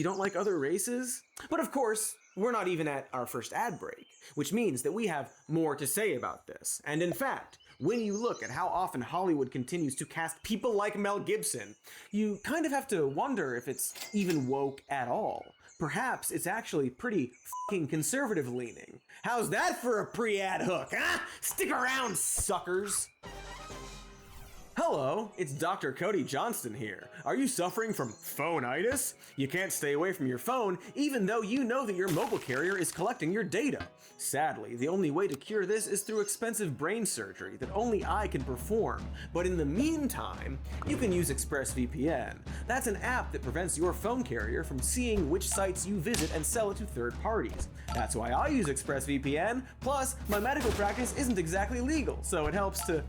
don't like other races. But of course, we're not even at our first ad break, which means that we have more to say about this. And in fact, when you look at how often Hollywood continues to cast people like Mel Gibson, you kind of have to wonder if it's even woke at all. Perhaps it's actually pretty fucking conservative leaning. How's that for a pre-ad hook, huh? Stick around, suckers! Hello, it's Dr. Cody Johnston here. Are you suffering from phone-itis? You can't stay away from your phone even though you know that your mobile carrier is collecting your data. Sadly, the only way to cure this is through expensive brain surgery that only I can perform. But in the meantime, you can use ExpressVPN. That's an app that prevents your phone carrier from seeing which sites you visit and sell it to third parties. That's why I use ExpressVPN. Plus, my medical practice isn't exactly legal, so it helps to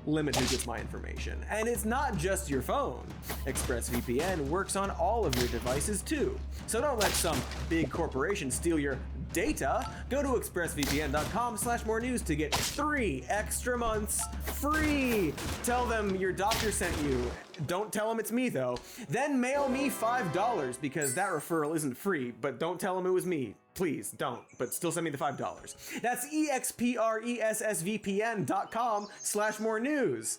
limit who gets my information. And it's not just your phone. ExpressVPN works on all of your devices too. So don't let some big corporation steal your data. Go to expressvpn.com/more news to get 3 extra months free. Tell them your doctor sent you. Don't tell them it's me though. Then mail me $5 because that referral isn't free, but don't tell them it was me. Please don't, but still send me the $5. That's expressvpn.com/more news.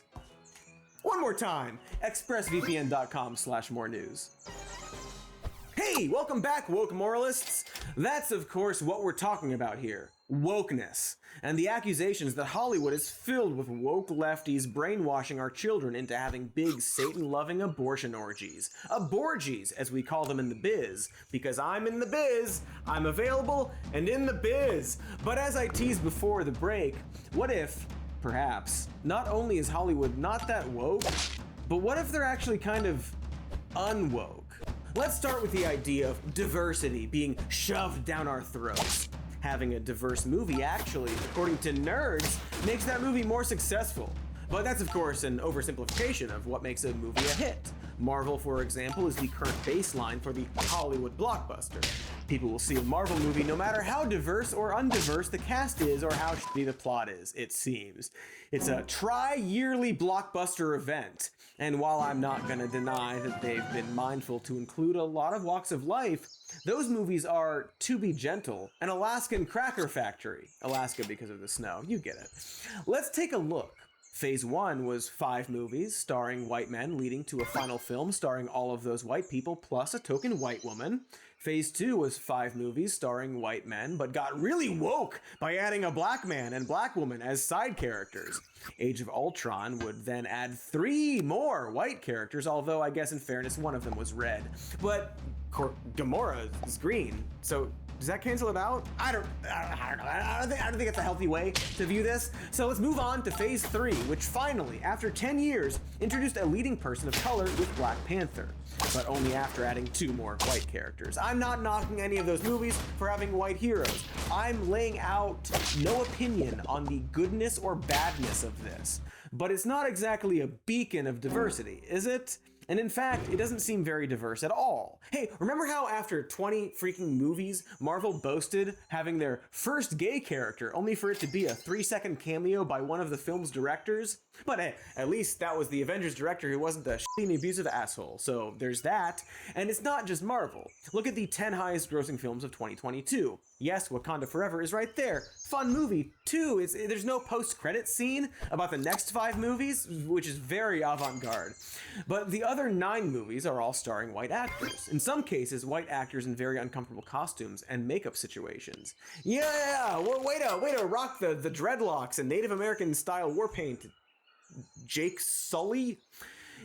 One more time, expressvpn.com/more news. Hey, welcome back, woke moralists. That's of course what we're talking about here. Wokeness, and the accusations that Hollywood is filled with woke lefties brainwashing our children into having big Satan-loving abortion orgies. Aborgies, as we call them in the biz, because I'm in the biz, I'm available and in the biz. But as I teased before the break, what if, perhaps, not only is Hollywood not that woke, but what if they're actually kind of unwoke? Let's start with the idea of diversity being shoved down our throats. Having a diverse movie actually, according to nerds, makes that movie more successful. But that's of course an oversimplification of what makes a movie a hit. Marvel, for example, is the current baseline for the Hollywood blockbuster. People will see a Marvel movie no matter how diverse or undiverse the cast is or how shitty the plot is, it seems. It's a tri-yearly blockbuster event. And while I'm not gonna deny that they've been mindful to include a lot of walks of life, those movies are, to be gentle, an Alaskan cracker factory. Alaska because of the snow, you get it. Let's take a look. Phase 1 was 5 movies starring white men leading to a final film starring all of those white people plus a token white woman. Phase 2 was 5 movies starring white men, but got really woke by adding a black man and black woman as side characters. Age of Ultron would then add 3 more white characters, although I guess in fairness one of them was red. But Gamora is green, so Does that cancel it out? I don't know. I don't think it's a healthy way to view this. So let's move on to Phase 3, which finally, after 10 years, introduced a leading person of color with Black Panther, but only after adding 2 more white characters. I'm not knocking any of those movies for having white heroes. I'm laying out no opinion on the goodness or badness of this, but it's not exactly a beacon of diversity, is it? And in fact, it doesn't seem very diverse at all. Hey, remember how after 20 freaking movies, Marvel boasted having their first gay character, only for it to be a 3-second cameo by one of the film's directors? But hey, at least that was the Avengers director who wasn't a shitty abusive asshole, so there's that. And it's not just Marvel. Look at the 10 highest grossing films of 2022. Yes, Wakanda Forever is right there. Fun movie, too. There's no post-credit scene about the next 5 movies, which is very avant-garde. But the other 9 movies are all starring white actors. In some cases, white actors in very uncomfortable costumes and makeup situations. Yeah, well, way to rock the dreadlocks and Native American-style war paint. Jake Sully?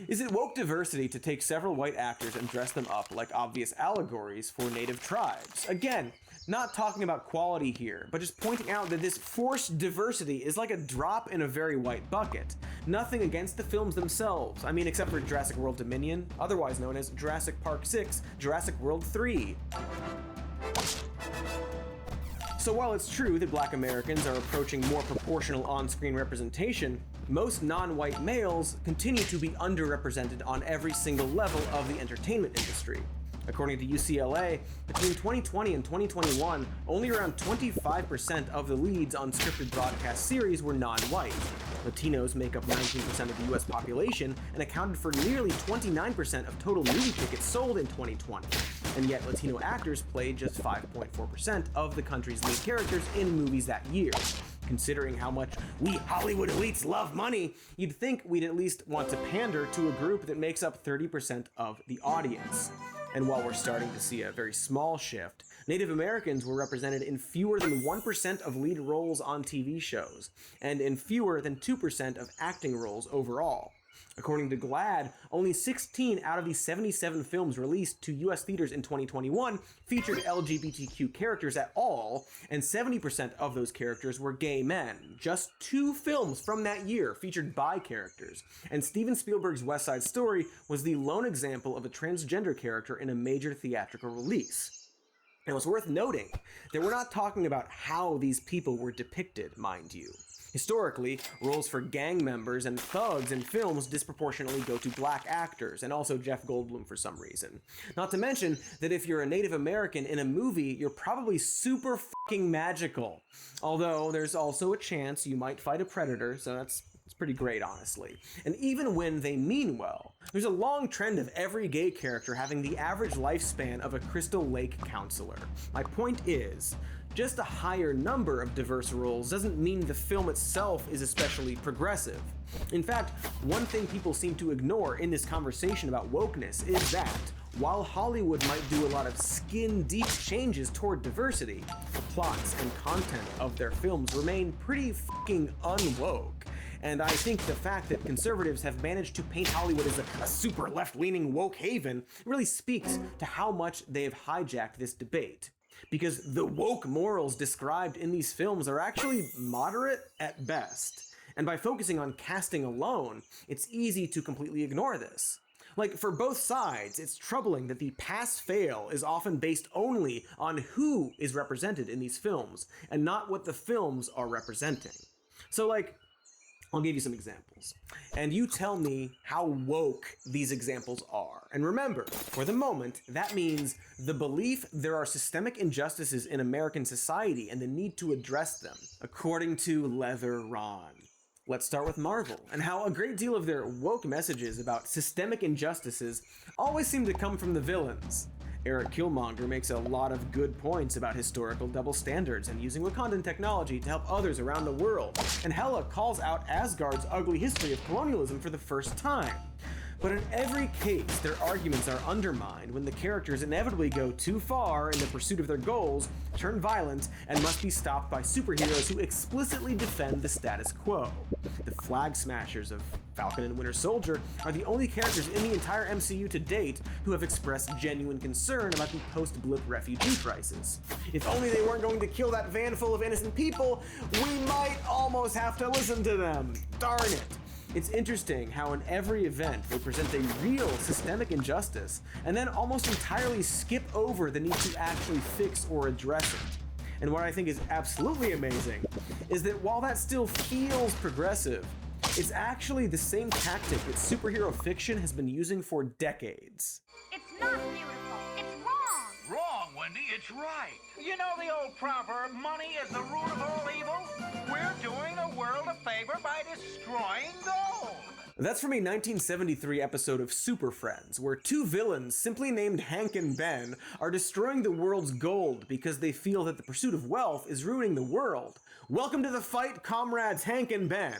Is it woke diversity to take several white actors and dress them up like obvious allegories for native tribes? Again, not talking about quality here, but just pointing out that this forced diversity is like a drop in a very white bucket. Nothing against the films themselves. I mean, except for Jurassic World Dominion, otherwise known as Jurassic Park 6, Jurassic World 3. So while it's true that Black Americans are approaching more proportional on-screen representation, most non-white males continue to be underrepresented on every single level of the entertainment industry. According to UCLA, between 2020 and 2021, only around 25% of the leads on scripted broadcast series were non-white. Latinos make up 19% of the US population and accounted for nearly 29% of total movie tickets sold in 2020. And yet Latino actors played just 5.4% of the country's lead characters in movies that year. Considering how much we Hollywood elites love money, you'd think we'd at least want to pander to a group that makes up 30% of the audience. And while we're starting to see a very small shift, Native Americans were represented in fewer than 1% of lead roles on TV shows, and in fewer than 2% of acting roles overall. According to GLAAD, only 16 out of the 77 films released to US theaters in 2021 featured LGBTQ characters at all, and 70% of those characters were gay men. Just 2 films from that year featured bi characters, and Steven Spielberg's West Side Story was the lone example of a transgender character in a major theatrical release. And it's worth noting that we're not talking about how these people were depicted, mind you. Historically, roles for gang members and thugs in films disproportionately go to black actors, and also Jeff Goldblum for some reason. Not to mention that if you're a Native American in a movie, you're probably super fucking magical. Although there's also a chance you might fight a predator, so it's pretty great, honestly. And even when they mean well, there's a long trend of every gay character having the average lifespan of a Crystal Lake counselor. My point is, just a higher number of diverse roles doesn't mean the film itself is especially progressive. In fact, one thing people seem to ignore in this conversation about wokeness is that, while Hollywood might do a lot of skin-deep changes toward diversity, the plots and content of their films remain pretty fucking unwoke. And I think the fact that conservatives have managed to paint Hollywood as a super left-leaning woke haven really speaks to how much they have hijacked this debate. Because the woke morals described in these films are actually moderate at best. And by focusing on casting alone, it's easy to completely ignore this. Like, for both sides, it's troubling that the pass-fail is often based only on who is represented in these films, and not what the films are representing. So, like, I'll give you some examples, and you tell me how woke these examples are. And remember, for the moment, that means the belief there are systemic injustices in American society and the need to address them, according to Leather Ron. Let's start with Marvel, and how a great deal of their woke messages about systemic injustices always seem to come from the villains. Eric Killmonger makes a lot of good points about historical double standards and using Wakandan technology to help others around the world, and Hela calls out Asgard's ugly history of colonialism for the first time. But in every case, their arguments are undermined when the characters inevitably go too far in the pursuit of their goals, turn violent, and must be stopped by superheroes who explicitly defend the status quo. The flag smashers of Falcon and Winter Soldier are the only characters in the entire MCU to date who have expressed genuine concern about the post-blip refugee crisis. If only they weren't going to kill that van full of innocent people, we might almost have to listen to them. Darn it. It's interesting how in every event they present a real systemic injustice and then almost entirely skip over the need to actually fix or address it. And what I think is absolutely amazing is that while that still feels progressive, it's actually the same tactic that superhero fiction has been using for decades. It's not beautiful. It's wrong. Wrong, Wendy. It's right. You know the old proverb, money is the root of all evil? We're doing the world a favor by destroying gold. That's from a 1973 episode of Super Friends, where two villains, simply named Hank and Ben, are destroying the world's gold because they feel that the pursuit of wealth is ruining the world. Welcome to the fight, comrades Hank and Ben.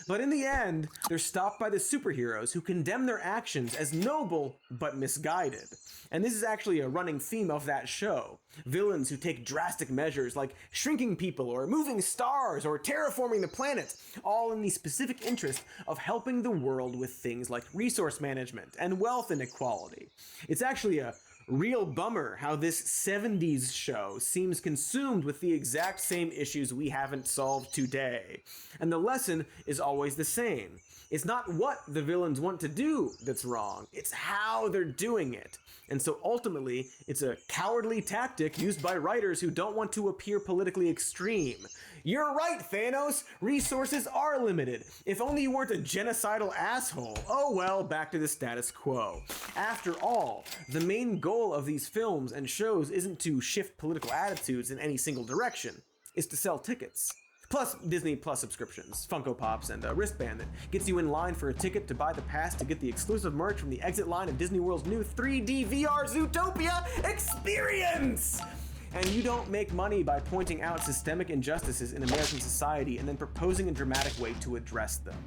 But in the end, they're stopped by the superheroes who condemn their actions as noble but misguided. And this is actually a running theme of that show. Villains who take drastic measures like shrinking people or moving stars or terraforming the planet, all in the specific interest of helping the world with things like resource management and wealth inequality. It's actually a real bummer how this 70s show seems consumed with the exact same issues we haven't solved today. And the lesson is always the same. It's not what the villains want to do that's wrong, it's how they're doing it. And so ultimately, it's a cowardly tactic used by writers who don't want to appear politically extreme. You're right, Thanos! Resources are limited. If only you weren't a genocidal asshole. Oh well, back to the status quo. After all, the main goal of these films and shows isn't to shift political attitudes in any single direction. It's to sell tickets. Plus Disney Plus subscriptions, Funko Pops, and a wristband that gets you in line for a ticket to buy the pass to get the exclusive merch from the exit line of Disney World's new 3D VR Zootopia experience! And you don't make money by pointing out systemic injustices in American society and then proposing a dramatic way to address them.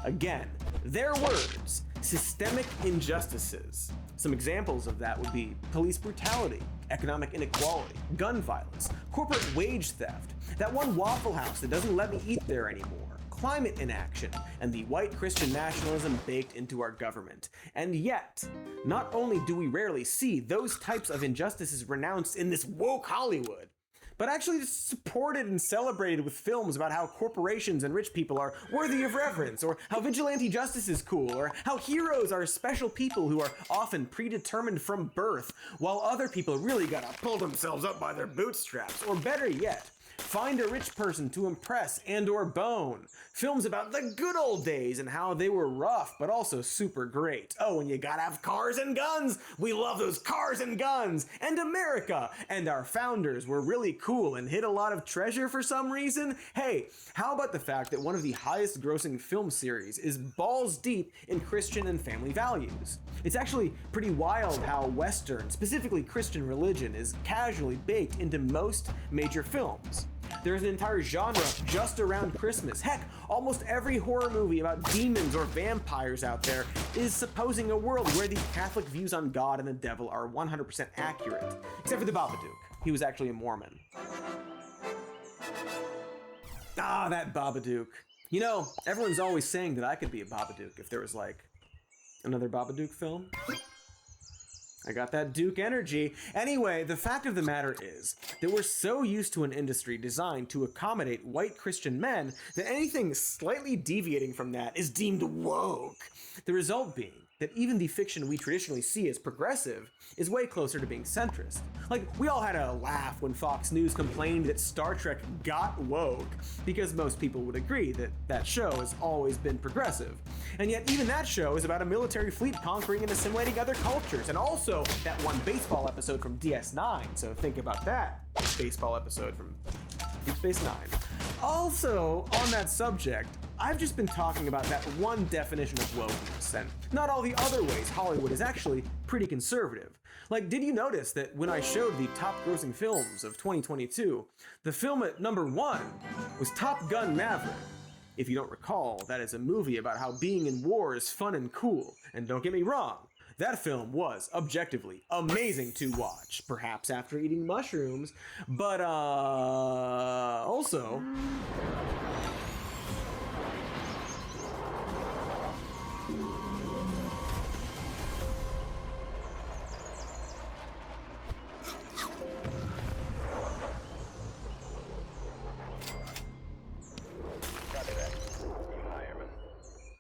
Again, their words, systemic injustices. Some examples of that would be police brutality, economic inequality, gun violence, corporate wage theft, that one Waffle House that doesn't let me eat there anymore, climate inaction, and the white Christian nationalism baked into our government. And yet, not only do we rarely see those types of injustices renounced in this woke Hollywood, but actually supported and celebrated with films about how corporations and rich people are worthy of reverence, or how vigilante justice is cool, or how heroes are special people who are often predetermined from birth, while other people really gotta pull themselves up by their bootstraps, or better yet, find a rich person to impress and or bone. Films about the good old days and how they were rough, but also super great. Oh, and you gotta have cars and guns. We love those cars and guns. And America. And our founders were really cool and hid a lot of treasure for some reason. Hey, how about the fact that one of the highest grossing film series is balls deep in Christian and family values? It's actually pretty wild how Western, specifically Christian religion, is casually baked into most major films. There's an entire genre just around Christmas. Heck, almost every horror movie about demons or vampires out there is supposing a world where the Catholic views on God and the devil are 100% accurate. Except for the Babadook. He was actually a Mormon. Ah, that Babadook. You know, everyone's always saying that I could be a Babadook if there was like another Babadook film. I got that Duke energy. Anyway, the fact of the matter is that we're so used to an industry designed to accommodate white Christian men that anything slightly deviating from that is deemed woke. The result being that even the fiction we traditionally see as progressive is way closer to being centrist. Like, we all had a laugh when Fox News complained that Star Trek got woke, because most people would agree that that show has always been progressive. And yet even that show is about a military fleet conquering and assimilating other cultures, and also that one baseball episode from DS9, so think about that baseball episode from Deep Space Nine. Also, on that subject, I've just been talking about that one definition of wokeness, and not all the other ways Hollywood is actually pretty conservative. Like, did you notice that when I showed the top grossing films of 2022, the film at number 1 was Top Gun Maverick? If you don't recall, that is a movie about how being in war is fun and cool, and don't get me wrong, that film was objectively amazing to watch, perhaps after eating mushrooms, but also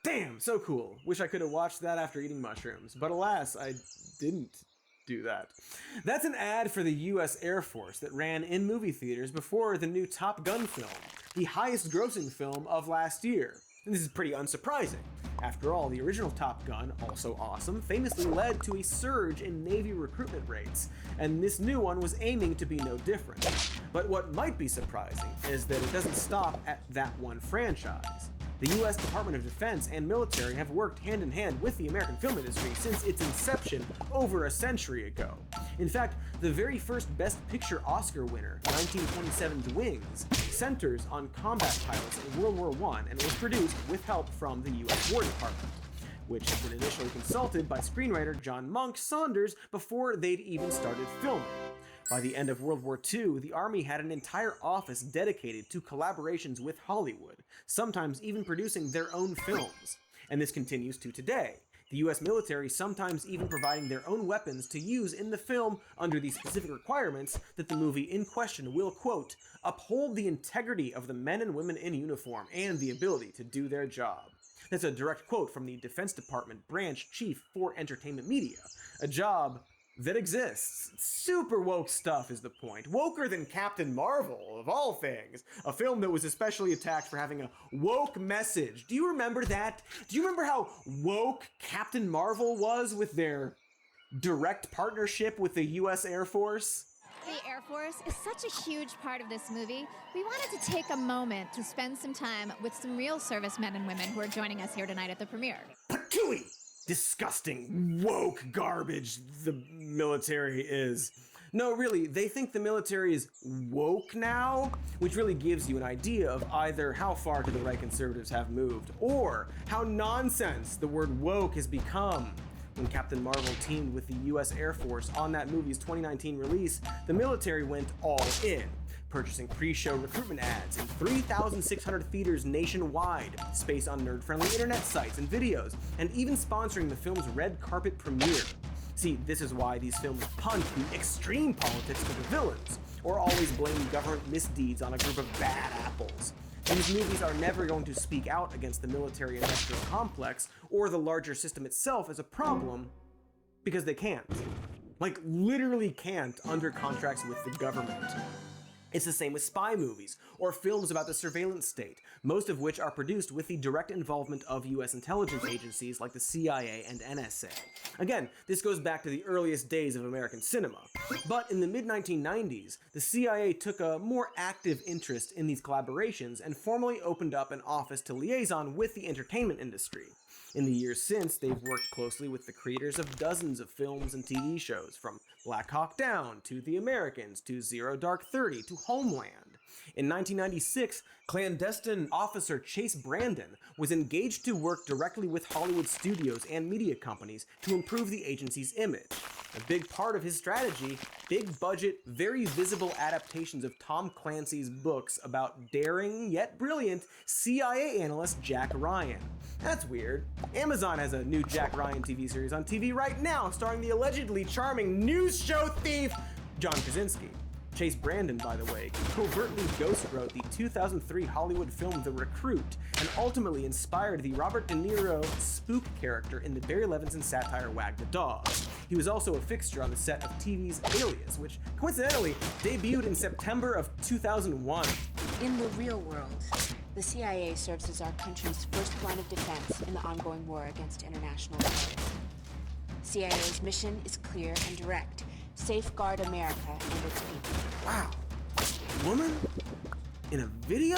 Damn, so cool. Wish I could have watched that after eating mushrooms, but alas, I didn't do that. That's an ad for the US Air Force that ran in movie theaters before the new Top Gun film, the highest grossing film of last year. And this is pretty unsurprising. After all, the original Top Gun, also awesome, famously led to a surge in Navy recruitment rates, and this new one was aiming to be no different. But what might be surprising is that it doesn't stop at that one franchise. The US Department of Defense and military have worked hand in hand with the American film industry since its inception over a century ago. In fact, the very first Best Picture Oscar winner, 1927's Wings, centers on combat pilots in World War I and was produced with help from the US War Department, which had been initially consulted by screenwriter John Monk Saunders before they'd even started filming. By the end of World War II, the Army had an entire office dedicated to collaborations with Hollywood, sometimes even producing their own films. And this continues to today. The US military sometimes even providing their own weapons to use in the film under the specific requirements that the movie in question will, quote, uphold the integrity of the men and women in uniform and the ability to do their job. That's a direct quote from the Defense Department branch chief for entertainment media, a job that exists. Super woke stuff is the point. Woker than Captain Marvel, of all things. A film that was especially attacked for having a woke message. Do you remember that? Do you remember how woke Captain Marvel was with their direct partnership with the US Air Force? The Air Force is such a huge part of this movie. We wanted to take a moment to spend some time with some real servicemen and women who are joining us here tonight at the premiere. Patooey! Disgusting, woke garbage the military is. No, really, they think the military is woke now, which really gives you an idea of either how far to the right conservatives have moved, or how nonsense the word woke has become. When Captain Marvel teamed with the US Air Force on that movie's 2019 release, the military went all in, purchasing pre-show recruitment ads in 3,600 theaters nationwide, space on nerd-friendly internet sites and videos, and even sponsoring the film's red carpet premiere. See, this is why these films punt the extreme politics to the villains, or always blame government misdeeds on a group of bad apples. These movies are never going to speak out against the military-industrial complex or the larger system itself as a problem, because they can't. Like, literally can't under contracts with the government. It's the same with spy movies, or films about the surveillance state, most of which are produced with the direct involvement of US intelligence agencies like the CIA and NSA. Again, this goes back to the earliest days of American cinema. But in the mid-1990s, the CIA took a more active interest in these collaborations and formally opened up an office to liaison with the entertainment industry. In the years since, they've worked closely with the creators of dozens of films and TV shows, from Black Hawk Down, to The Americans, to Zero Dark 30, to Homeland. In 1996, clandestine officer Chase Brandon was engaged to work directly with Hollywood studios and media companies to improve the agency's image. A big part of his strategy, big budget, very visible adaptations of Tom Clancy's books about daring yet brilliant CIA analyst Jack Ryan. That's weird. Amazon has a new Jack Ryan TV series on TV right now, starring the allegedly charming news show thief John Krasinski. Chase Brandon, by the way, covertly ghostwrote the 2003 Hollywood film The Recruit, and ultimately inspired the Robert De Niro spook character in the Barry Levinson satire Wag the Dog. He was also a fixture on the set of TV's Alias, which coincidentally debuted in September of 2001. In the real world, the CIA serves as our country's first line of defense in the ongoing war against international terrorism. CIA's mission is clear and direct: safeguard America and its people. Wow. Woman? In a video?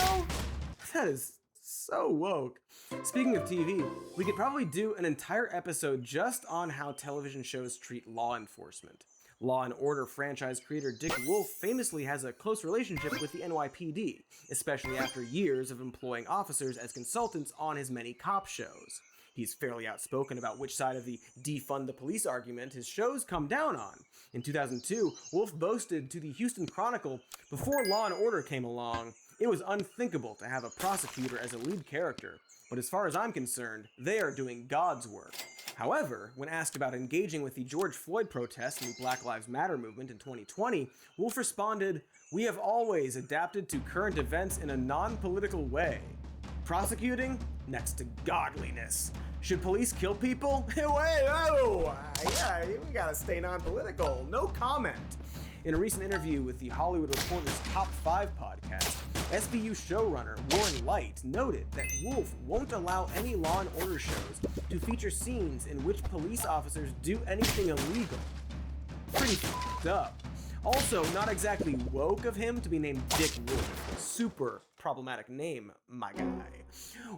That is so woke. Speaking of TV, we could probably do an entire episode just on how television shows treat law enforcement. Law and Order franchise creator Dick Wolf famously has a close relationship with the NYPD, especially after years of employing officers as consultants on his many cop shows. He's fairly outspoken about which side of the defund the police argument his shows come down on. In 2002, Wolf boasted to the Houston Chronicle, "Before Law and Order came along, it was unthinkable to have a prosecutor as a lead character. But as far as I'm concerned, they are doing God's work. However, when asked about engaging with the George Floyd protests and the Black Lives Matter movement in 2020, Wolf responded, "We have always adapted to current events in a non-political way. Prosecuting? Next to godliness. Should police kill people? Wait, oh, yeah, we gotta stay non-political. No comment." In a recent interview with the Hollywood Reporter's Top 5 podcast, SVU showrunner Warren Light noted that Wolf won't allow any Law & Order shows to feature scenes in which police officers do anything illegal. Pretty f***ed up. Also, not exactly woke of him to be named Dick Wolf. Super problematic name, my guy.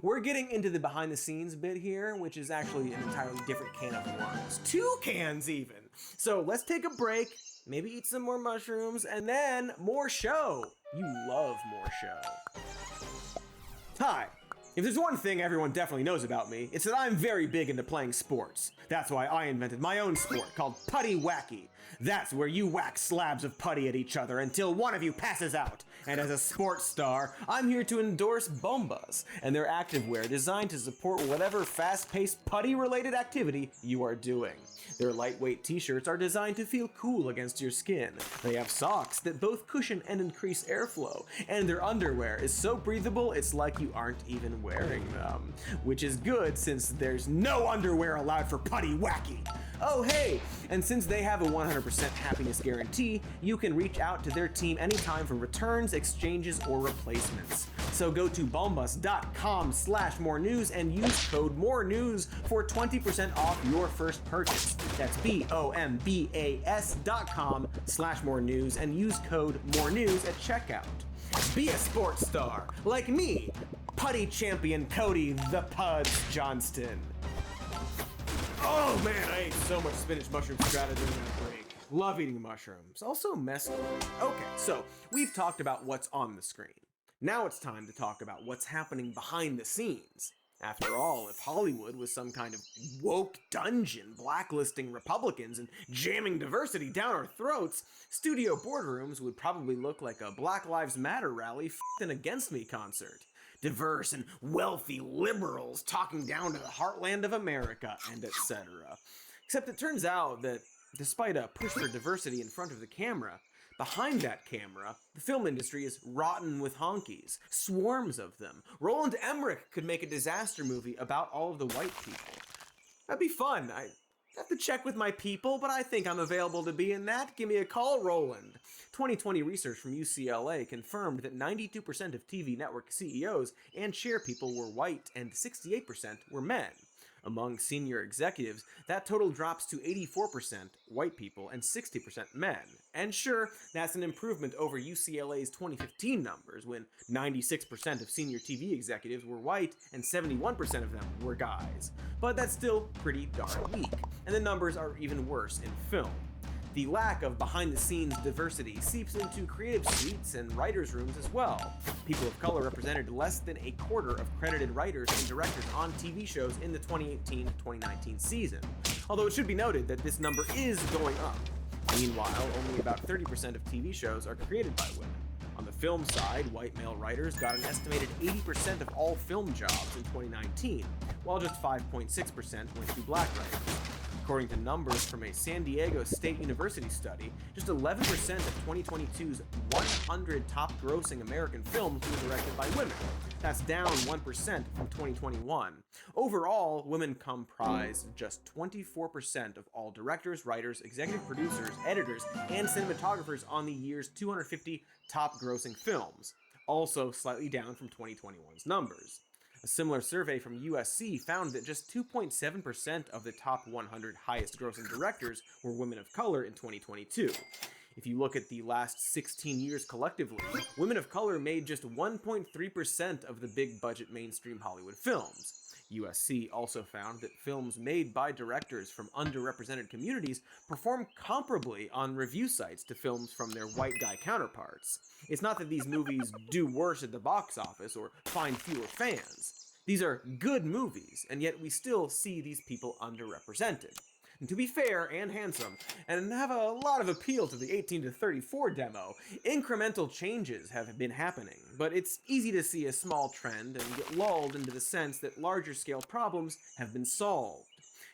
We're getting into the behind the scenes bit here, which is actually an entirely different can of worms. 2 cans even. So let's take a break, maybe eat some more mushrooms, and then more show. You love more show. Hi. If there's one thing everyone definitely knows about me, it's that I'm very big into playing sports. That's why I invented my own sport called Putty Wacky. That's where you whack slabs of putty at each other until one of you passes out. And as a sports star, I'm here to endorse Bombas and their activewear designed to support whatever fast-paced putty-related activity you are doing. Their lightweight t-shirts are designed to feel cool against your skin. They have socks that both cushion and increase airflow, and their underwear is so breathable it's like you aren't even wearing them. Which is good since there's no underwear allowed for Putty Wacky. Oh hey, and since they have a 100% happiness guarantee, you can reach out to their team anytime for returns, exchanges, or replacements. So go to bombas.com/more news and use code more news for 20% off your first purchase. That's bombas.com/more news and use code more news at checkout. Be a sports star like me, Putty champion Cody the Puds Johnston. Oh man, I ate so much spinach mushroom strata during that break. Love eating mushrooms. Also mescaline. Okay, so we've talked about what's on the screen. Now it's time to talk about what's happening behind the scenes. After all, if Hollywood was some kind of woke dungeon blacklisting Republicans and jamming diversity down our throats, studio boardrooms would probably look like a Black Lives Matter rally f***ing against me concert. Diverse and wealthy liberals talking down to the heartland of America, and etc. Except it turns out that, despite a push for diversity in front of the camera, behind that camera, the film industry is rotten with honkies. Swarms of them. Roland Emmerich could make a disaster movie about all of the white people. That'd be fun. I have to check with my people, but I think I'm available to be in that. Give me a call, Roland. 2020 research from UCLA confirmed that 92% of TV network CEOs and chairpeople were white and 68% were men. Among senior executives, that total drops to 84% white people and 60% men. And sure, that's an improvement over UCLA's 2015 numbers, when 96% of senior TV executives were white and 71% of them were guys. But that's still pretty darn weak, and the numbers are even worse in film. The lack of behind-the-scenes diversity seeps into creative suites and writers' rooms as well. People of color represented less than a quarter of credited writers and directors on TV shows in the 2018-2019 season, although it should be noted that this number is going up. Meanwhile, only about 30% of TV shows are created by women. On the film side, white male writers got an estimated 80% of all film jobs in 2019, while just 5.6% went to black writers. According to numbers from a San Diego State University study, just 11% of 2022's 100 top-grossing American films were directed by women. That's down 1% from 2021. Overall, women comprise just 24% of all directors, writers, executive producers, editors, and cinematographers on the year's 250 top-grossing films, also slightly down from 2021's numbers. A similar survey from USC found that just 2.7% of the top 100 highest-grossing directors were women of color in 2022. If you look at the last 16 years collectively, women of color made just 1.3% of the big-budget mainstream Hollywood films. USC also found that films made by directors from underrepresented communities perform comparably on review sites to films from their white guy counterparts. It's not that these movies do worse at the box office or find fewer fans. These are good movies, and yet we still see these people underrepresented. And to be fair and handsome, and have a lot of appeal to the 18 to 34 demo, incremental changes have been happening, but it's easy to see a small trend and get lulled into the sense that larger scale problems have been solved.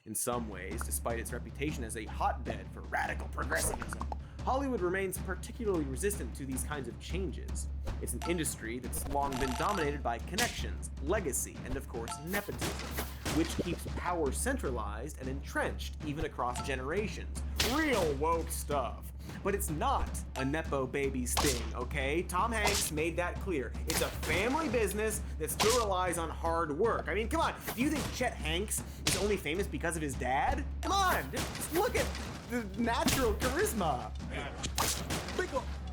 In some ways, despite its reputation as a hotbed for radical progressivism, Hollywood remains particularly resistant to these kinds of changes. It's an industry that's long been dominated by connections, legacy, and of course nepotism, which keeps power centralized and entrenched even across generations. Real woke stuff. But it's not a Nepo babies thing, okay? Tom Hanks made that clear. It's a family business that still relies on hard work. I mean, come on, do you think Chet Hanks is only famous because of his dad? Come on, just look at the natural charisma.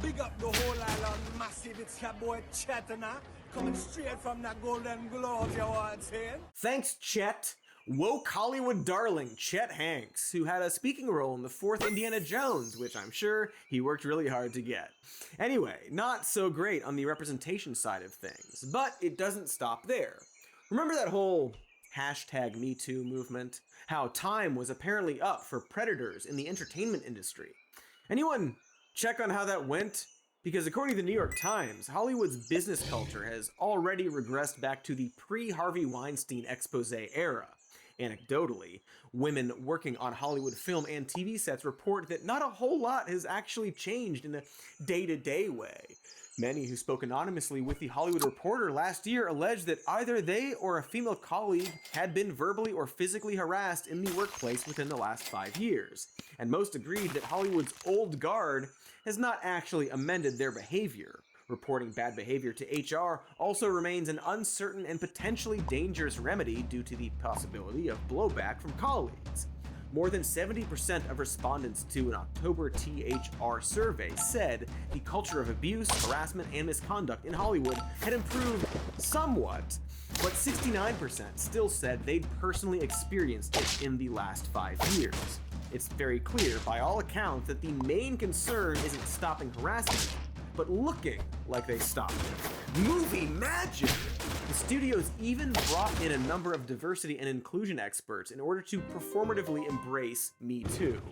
Big up the whole island, massive. It's your boy Chetana, coming straight from that Golden Globes, you know what I'm saying? Thanks, Chet. Woke Hollywood darling Chet Hanks, who had a speaking role in the 4th Indiana Jones, which I'm sure he worked really hard to get. Anyway, not so great on the representation side of things, but it doesn't stop there. Remember that whole #MeToo movement? How time was apparently up for predators in the entertainment industry. Anyone check on how that went? Because according to the New York Times, Hollywood's business culture has already regressed back to the pre-Harvey Weinstein expose era. Anecdotally, women working on Hollywood film and TV sets report that not a whole lot has actually changed in a day-to-day way. Many who spoke anonymously with The Hollywood Reporter last year alleged that either they or a female colleague had been verbally or physically harassed in the workplace within the last 5 years. And most agreed that Hollywood's old guard has not actually amended their behavior. Reporting bad behavior to HR also remains an uncertain and potentially dangerous remedy due to the possibility of blowback from colleagues. More than 70% of respondents to an October THR survey said the culture of abuse, harassment, and misconduct in Hollywood had improved somewhat, but 69% still said they'd personally experienced it in the last 5 years. It's very clear, by all accounts, that the main concern isn't stopping harassment, but looking like they stopped it. Movie magic! The studios even brought in a number of diversity and inclusion experts in order to performatively embrace Me Too.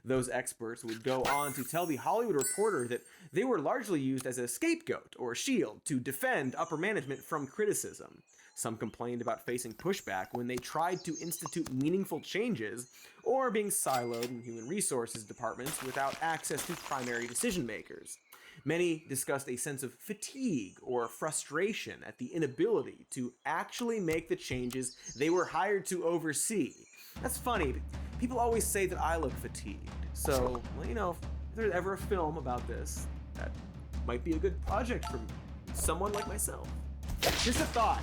Those experts would go on to tell The Hollywood Reporter that they were largely used as a scapegoat or shield to defend upper management from criticism. Some complained about facing pushback when they tried to institute meaningful changes, or being siloed in human resources departments without access to primary decision makers. Many discussed a sense of fatigue or frustration at the inability to actually make the changes they were hired to oversee. That's funny. People always say that I look fatigued. So, well, you know, if there's ever a film about this, that might be a good project for someone like myself. Just a thought.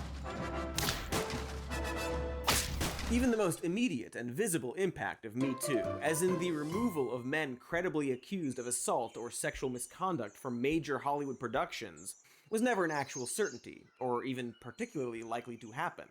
Even the most immediate and visible impact of Me Too, as in the removal of men credibly accused of assault or sexual misconduct from major Hollywood productions, was never an actual certainty, or even particularly likely to happen.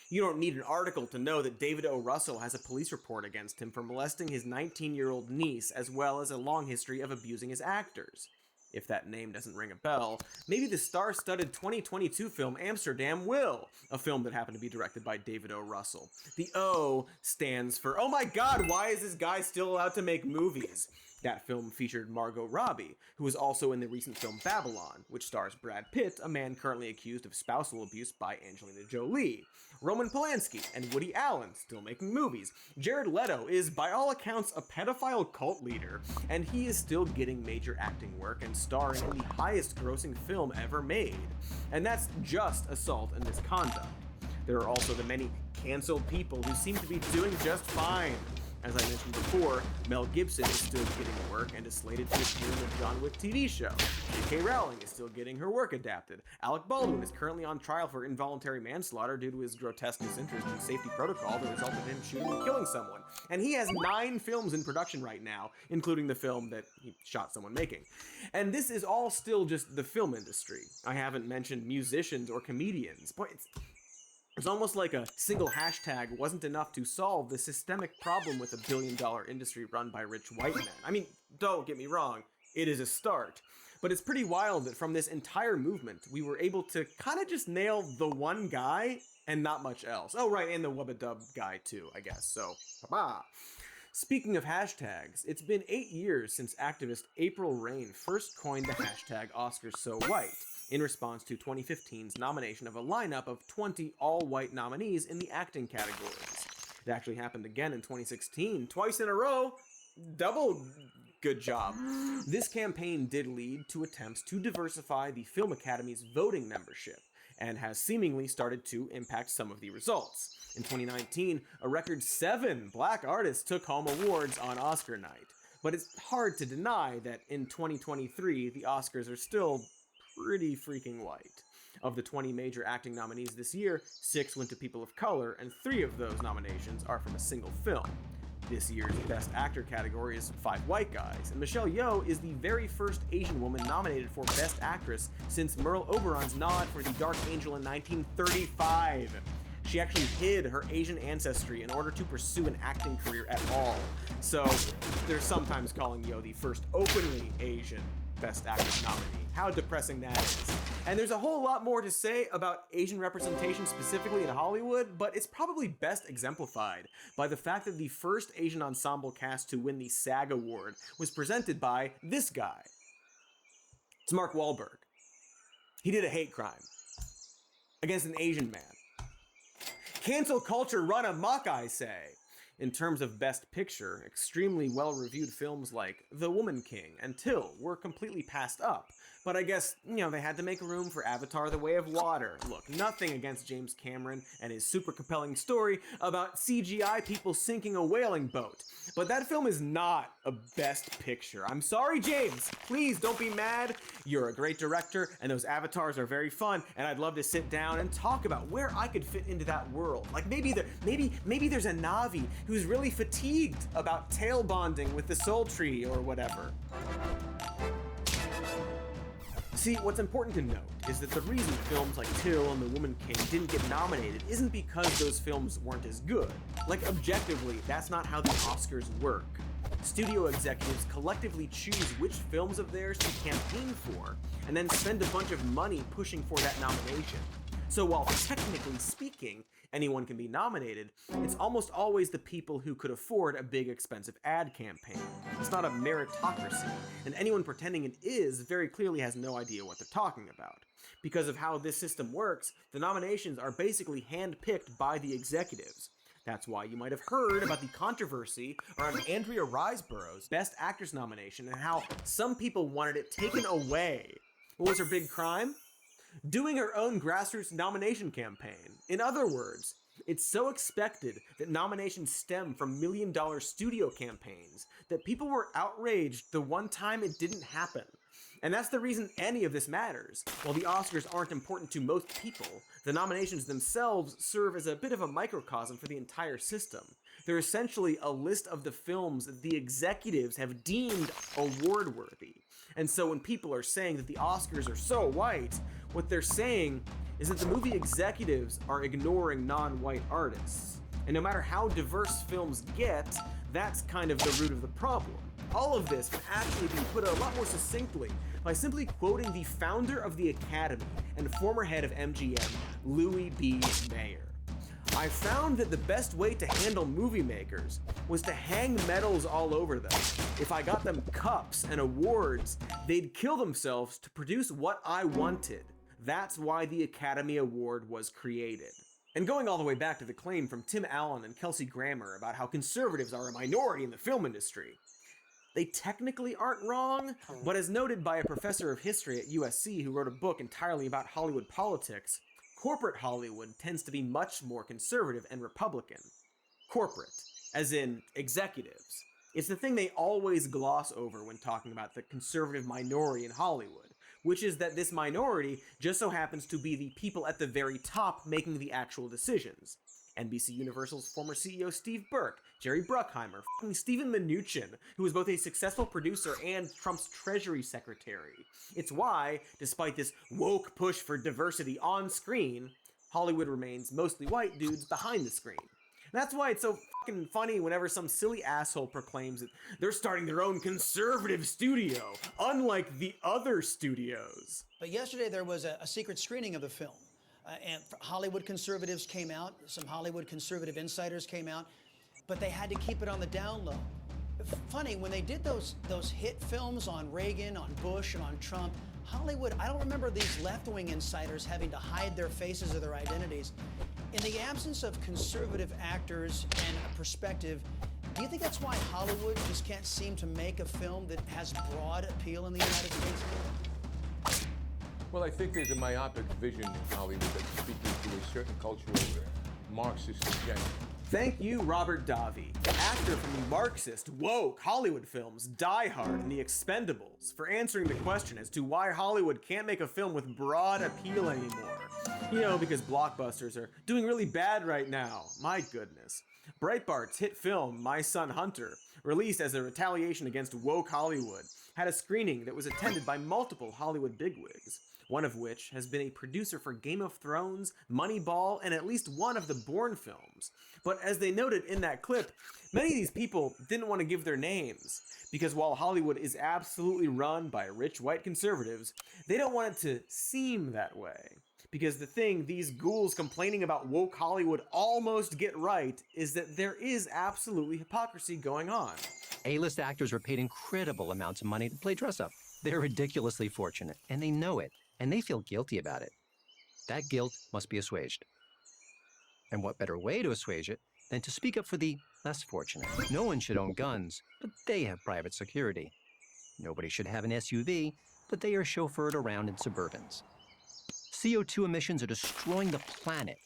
You don't need an article to know that David O. Russell has a police report against him for molesting his 19-year-old niece, as well as a long history of abusing his actors. If that name doesn't ring a bell, maybe the star-studded 2022 film Amsterdam will, a film that happened to be directed by David O. Russell. The O stands for, oh my god, why is this guy still allowed to make movies? That film featured Margot Robbie, who was also in the recent film Babylon, which stars Brad Pitt, a man currently accused of spousal abuse by Angelina Jolie. Roman Polanski and Woody Allen, still making movies. Jared Leto is, by all accounts, a pedophile cult leader, and he is still getting major acting work and starring in the highest-grossing film ever made. And that's just assault and misconduct. There are also the many canceled people who seem to be doing just fine. As I mentioned before, Mel Gibson is still getting work and is slated to appear in the John Wick TV show. J.K. Rowling is still getting her work adapted. Alec Baldwin is currently on trial for involuntary manslaughter due to his grotesque disinterest in safety protocol that resulted in him shooting and killing someone. And he has 9 films in production right now, including the film that he shot someone making. And this is all still just the film industry. I haven't mentioned musicians or comedians. Boy, it's almost like a single hashtag wasn't enough to solve the systemic problem with a billion-dollar industry run by rich white men. I mean, don't get me wrong, it is a start. But it's pretty wild that from this entire movement, we were able to kind of just nail the one guy and not much else. Oh, right, and the Wubba Dub guy too, I guess. So, Speaking of hashtags, it's been 8 years since activist April Rain first coined the hashtag OscarsSoWhite in response to 2015's nomination of a lineup of 20 all-white nominees in the acting categories. It actually happened again in 2016, twice in a row. Double good job. This campaign did lead to attempts to diversify the Film Academy's voting membership, and has seemingly started to impact some of the results. In 2019, a record 7 black artists took home awards on Oscar night. But it's hard to deny that in 2023, the Oscars are still pretty freaking white. Of the 20 major acting nominees this year, 6 went to people of color, and 3 of those nominations are from a single film. This year's Best Actor category is 5 white guys, and Michelle Yeoh is the very first Asian woman nominated for Best Actress since Merle Oberon's nod for The Dark Angel in 1935. She actually hid her Asian ancestry in order to pursue an acting career at all. So they're sometimes calling Yeoh the first openly Asian Best Actress nominee. How depressing that is. And there's a whole lot more to say about Asian representation specifically in Hollywood, but it's probably best exemplified by the fact that the first Asian ensemble cast to win the SAG Award was presented by this guy. It's Mark Wahlberg. He did a hate crime against an Asian man. Cancel culture run amok, I say. In terms of Best Picture, extremely well-reviewed films like The Woman King and Till were completely passed up. But I guess, they had to make room for Avatar: The Way of Water. Look, nothing against James Cameron and his super compelling story about CGI people sinking a whaling boat. But that film is not a Best Picture. I'm sorry, James. Please don't be mad. You're a great director, and those avatars are very fun, and I'd love to sit down and talk about where I could fit into that world. Like maybe there's a Na'vi who's really fatigued about tail bonding with the Soul Tree or whatever. See, what's important to note is that the reason films like Till and The Woman King didn't get nominated isn't because those films weren't as good. Like, objectively, that's not how the Oscars work. Studio executives collectively choose which films of theirs to campaign for, and then spend a bunch of money pushing for that nomination. So while technically speaking, anyone can be nominated, it's almost always the people who could afford a big expensive ad campaign. It's not a meritocracy, and anyone pretending it is very clearly has no idea what they're talking about. Because of how this system works, the nominations are basically handpicked by the executives. That's why you might have heard about the controversy around Andrea Riseborough's Best Actress nomination and how some people wanted it taken away. What was her big crime? Doing her own grassroots nomination campaign. In other words, it's so expected that nominations stem from million-dollar studio campaigns that people were outraged the one time it didn't happen. And that's the reason any of this matters. While the Oscars aren't important to most people, the nominations themselves serve as a bit of a microcosm for the entire system. They're essentially a list of the films that the executives have deemed award-worthy. And so when people are saying that the Oscars are so white, what they're saying is that the movie executives are ignoring non-white artists. And no matter how diverse films get, that's kind of the root of the problem. All of this can actually be put a lot more succinctly by simply quoting the founder of the Academy and former head of MGM, Louis B. Mayer. I found that the best way to handle movie makers was to hang medals all over them. If I got them cups and awards, they'd kill themselves to produce what I wanted. That's why the Academy Award was created. And going all the way back to the claim from Tim Allen and Kelsey Grammer about how conservatives are a minority in the film industry, they technically aren't wrong, but as noted by a professor of history at USC who wrote a book entirely about Hollywood politics, corporate Hollywood tends to be much more conservative and Republican. Corporate, as in executives. It's the thing they always gloss over when talking about the conservative minority in Hollywood, which is that this minority just so happens to be the people at the very top making the actual decisions. NBC Universal's former CEO Steve Burke, Jerry Bruckheimer, Stephen Mnuchin, who was both a successful producer and Trump's Treasury Secretary. It's why, despite this woke push for diversity on screen, Hollywood remains mostly white dudes behind the screen. And that's why it's so fucking funny whenever some silly asshole proclaims that they're starting their own conservative studio, unlike the other studios. But yesterday there was a secret screening of the film. And Hollywood conservatives came out, some Hollywood conservative insiders came out. but they had to keep it on the down low. Funny, when they did those hit films on Reagan, on Bush, and on Trump, Hollywood, I don't remember these left-wing insiders having to hide their faces or their identities. In the absence of conservative actors and a perspective, do you think that's why Hollywood just can't seem to make a film that has broad appeal in the United States? Well, I think there's a myopic vision in Hollywood that's speaking to a certain cultural Marxist agenda. Thank you, Robert Davi, actor from the Marxist, woke Hollywood films Die Hard and The Expendables, for answering the question as to why Hollywood can't make a film with broad appeal anymore. You know, because blockbusters are doing really bad right now. My goodness. Breitbart's hit film, My Son Hunter, released as a retaliation against woke Hollywood, had a screening that was attended by multiple Hollywood bigwigs, one of which has been a producer for Game of Thrones, Moneyball, and at least one of the Bourne films. But as they noted in that clip, many of these people didn't want to give their names, because while Hollywood is absolutely run by rich white conservatives, they don't want it to seem that way. Because the thing these ghouls complaining about woke Hollywood almost get right is that there is absolutely hypocrisy going on. A-list actors are paid incredible amounts of money to play dress-up. They're ridiculously fortunate, and they know it, and they feel guilty about it. That guilt must be assuaged. And what better way to assuage it than to speak up for the less fortunate? No one should own guns, but they have private security. Nobody should have an SUV, but they are chauffeured around in Suburbans. CO2 emissions are destroying the planet,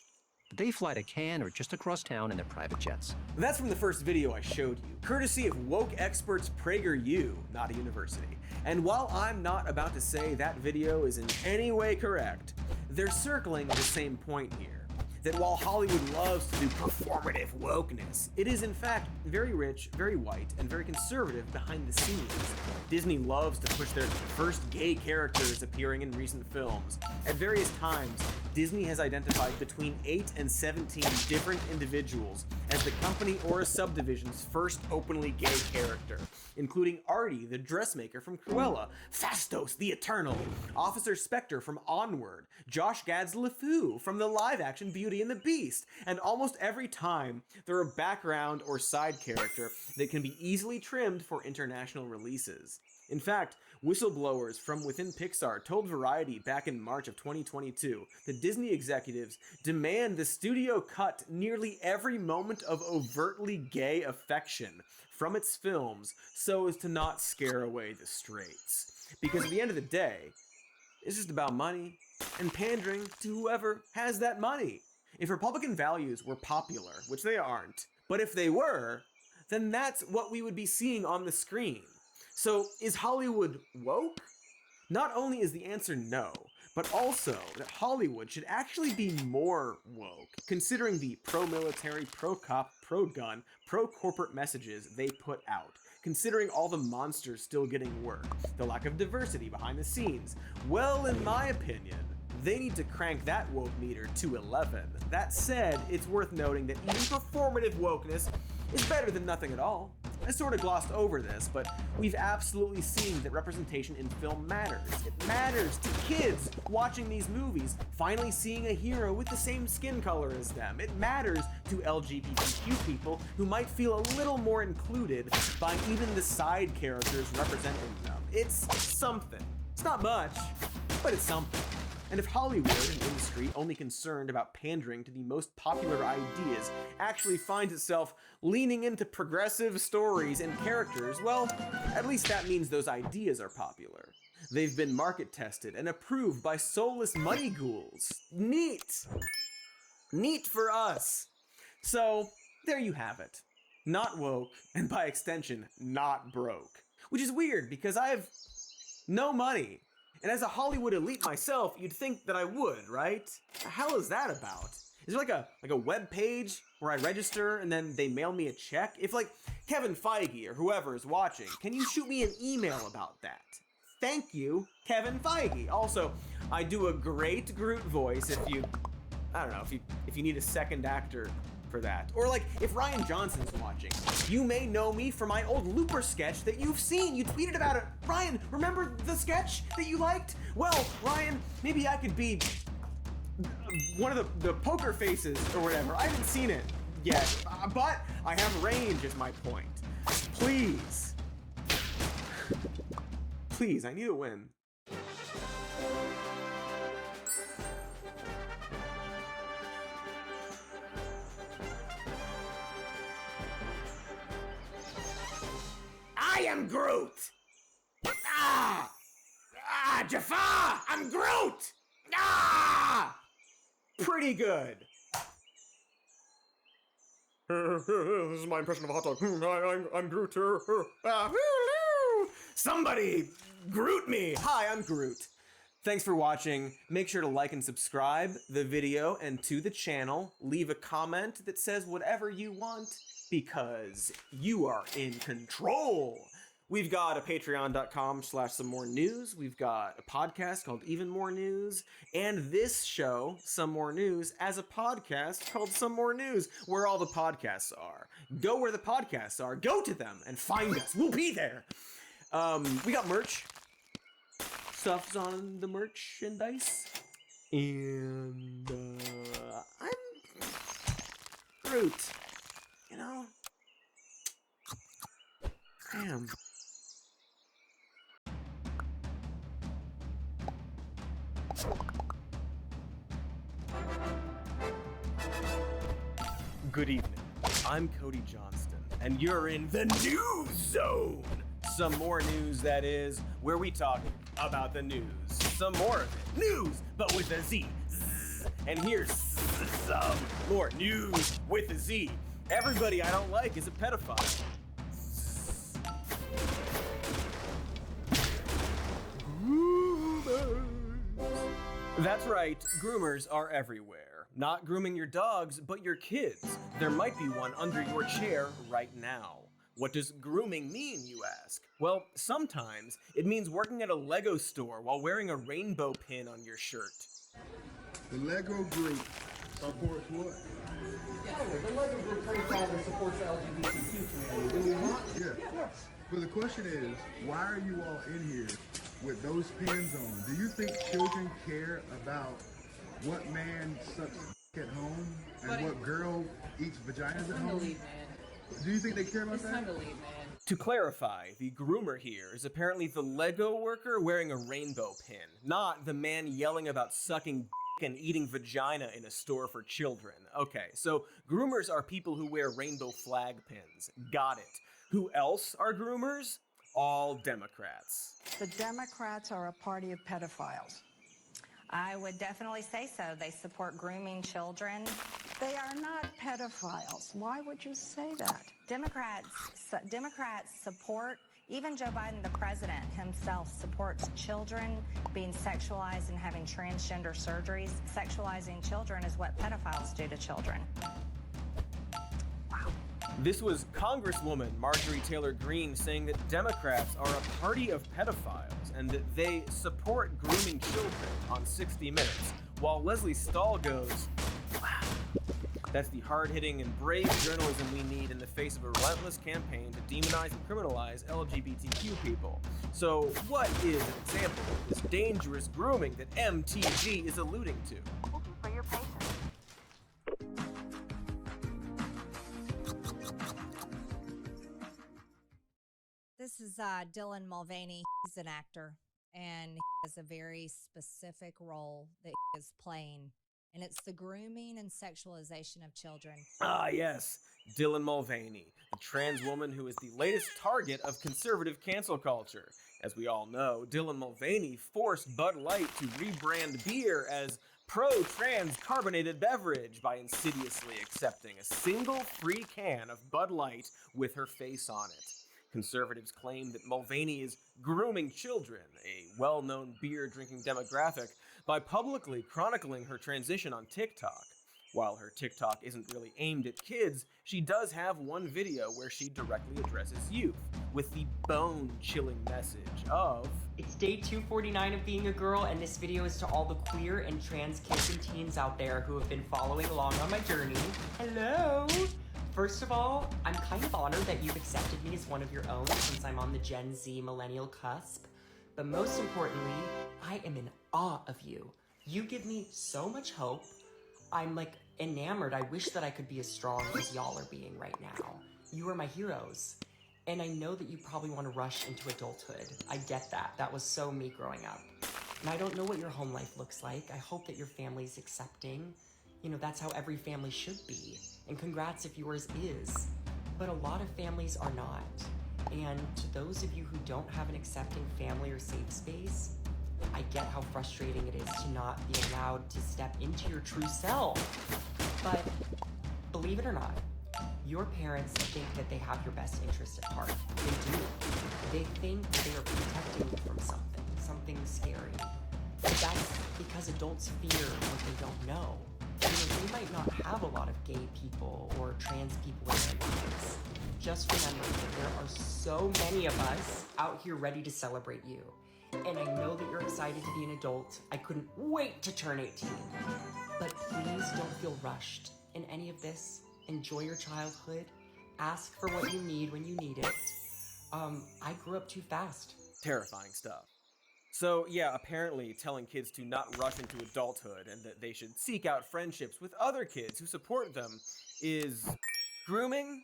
but they fly to Cannes or just across town in their private jets. That's from the first video I showed you, courtesy of woke experts PragerU, not a university. And while I'm not about to say that video is in any way correct, they're circling the same point here. That while Hollywood loves to do performative wokeness, it is in fact very rich, very white, and very conservative behind the scenes. Disney loves to push their first gay characters appearing in recent films. At various times, Disney has identified between 8 and 17 different individuals as the company or a subdivision's first openly gay character, including Artie, the dressmaker from Cruella, Phastos, the Eternal, Officer Spectre from Onward, Josh Gad's LeFou from the live-action Beauty and the Beast, and almost every time they're a background or side character that can be easily trimmed for international releases. In fact, whistleblowers from within Pixar told Variety back in March of 2022 that Disney executives demand the studio cut nearly every moment of overtly gay affection from its films so as to not scare away the straights. Because at the end of the day, it's just about money and pandering to whoever has that money. If Republican values were popular, which they aren't, but if they were, then that's what we would be seeing on the screen. So is Hollywood woke? Not only is the answer no, but also that Hollywood should actually be more woke, considering the pro-military, pro-cop, pro-gun, pro-corporate messages they put out, considering all the monsters still getting work, the lack of diversity behind the scenes. Well, in my opinion, they need to crank that woke meter to 11. That said, it's worth noting that even performative wokeness is better than nothing at all. I sort of glossed over this, but we've absolutely seen that representation in film matters. It matters to kids watching these movies, finally seeing a hero with the same skin color as them. It matters to LGBTQ people who might feel a little more included by even the side characters representing them. It's something. It's not much, but it's something. And if Hollywood, an industry only concerned about pandering to the most popular ideas, actually finds itself leaning into progressive stories and characters, well, at least that means those ideas are popular. They've been market tested and approved by soulless money ghouls. Neat! Neat for us! So, there you have it. Not woke, and by extension, not broke. Which is weird, because I have no money. And as a Hollywood elite myself, you'd think that I would, right? The hell is that about? Is there like a web page where I register and then they mail me a check? If like Kevin Feige or whoever is watching, can you shoot me an email about that? Thank you, Kevin Feige. Also, I do a great Groot voice if you, I don't know, if you need a second actor for that. Or like, if Ryan Johnson's watching, you may know me from my old Looper sketch that you've seen. You tweeted about it. Ryan, remember the sketch that you liked? Well, Ryan, maybe I could be one of the poker faces or whatever. I haven't seen it yet, but I have range is my point. Please. Please, I need a win. I am Groot! Ah! Ah, Jafar! I'm Groot! Ah! Pretty good. This is my impression of a hot dog. I'm Groot. Somebody Groot me. Hi, I'm Groot. Thanks for watching. Make sure to like and subscribe the video and to the channel. Leave a comment that says whatever you want because you are in control. We've got a patreon.com/somemorenews. We've got a podcast called Even More News. And this show, Some More News, as a podcast called Some More News, where all the podcasts are. Go where the podcasts are. Go to them and find us. We'll be there. We got merch. Stuff's on the merchandise. And I'm Groot. You know? I am. Good evening. I'm Cody Johnston, and you're in the News Zone. Some more news, that is, where we talk about the news. Some more of it. News, but with a Z. Zzz. And here's some more news with a Z. Everybody I don't like is a pedophile. That's right, groomers are everywhere. Not grooming your dogs, but your kids. There might be one under your chair right now. What does grooming mean, you ask? Well, sometimes it means working at a Lego store while wearing a rainbow pin on your shirt. The Lego group supports what? The Lego group profiles supports the LGBTQ community. Do we not? Yeah. Yes. But the question is, why are you all in here with those pins on? Do you think children care about what man sucks at home and what girl eats vaginas at home? Do you think they care about that? To clarify, the groomer here is apparently the Lego worker wearing a rainbow pin, not the man yelling about sucking and eating vagina in a store for children. Okay, so groomers are people who wear rainbow flag pins. Got it. Who else are groomers? All Democrats. The Democrats are a party of pedophiles. I would definitely say so. They support grooming children. They are not pedophiles. Why would you say that? Democrats support, even Joe Biden, the president himself, supports children being sexualized and having transgender surgeries. Sexualizing children is what pedophiles do to children. This was Congresswoman Marjorie Taylor Greene saying that Democrats are a party of pedophiles and that they support grooming children on 60 Minutes, while Leslie Stahl goes, wow, that's the hard-hitting and brave journalism we need in the face of a relentless campaign to demonize and criminalize LGBTQ people. So what is an example of this dangerous grooming that MTG is alluding to? Thank you for your patience. This is Dylan Mulvaney. He's an actor, and he has a very specific role that he is playing, and it's the grooming and sexualization of children. Ah, yes, Dylan Mulvaney, the trans woman who is the latest target of conservative cancel culture. As we all know, Dylan Mulvaney forced Bud Light to rebrand beer as pro-trans carbonated beverage by insidiously accepting a single free can of Bud Light with her face on it. Conservatives claim that Mulvaney is grooming children, a well-known beer-drinking demographic, by publicly chronicling her transition on TikTok. While her TikTok isn't really aimed at kids, she does have one video where she directly addresses youth, with the bone-chilling message of, "It's day 249 of being a girl, and this video is to all the queer and trans kids and teens out there who have been following along on my journey. Hello! First of all, I'm kind of honored that you've accepted me as one of your own since I'm on the Gen Z millennial cusp. But most importantly, I am in awe of you. You give me so much hope. I'm like enamored. I wish that I could be as strong as y'all are being right now. You are my heroes. And I know that you probably want to rush into adulthood. I get that. That was so me growing up. And I don't know what your home life looks like. I hope that your family's accepting. You know, that's how every family should be. And congrats if yours is. But a lot of families are not. And to those of you who don't have an accepting family or safe space, I get how frustrating it is to not be allowed to step into your true self. But believe it or not, your parents think that they have your best interest at heart. They do. They think they are protecting you from something scary. But that's because adults fear what they don't know. You know, they might not have a lot of gay people or trans people in their lives. Just remember that there are so many of us out here ready to celebrate you. And I know that you're excited to be an adult. I couldn't wait to turn 18. But please don't feel rushed in any of this. Enjoy your childhood. Ask for what you need when you need it. I grew up too fast. Terrifying stuff. So yeah, apparently telling kids to not rush into adulthood and that they should seek out friendships with other kids who support them is grooming?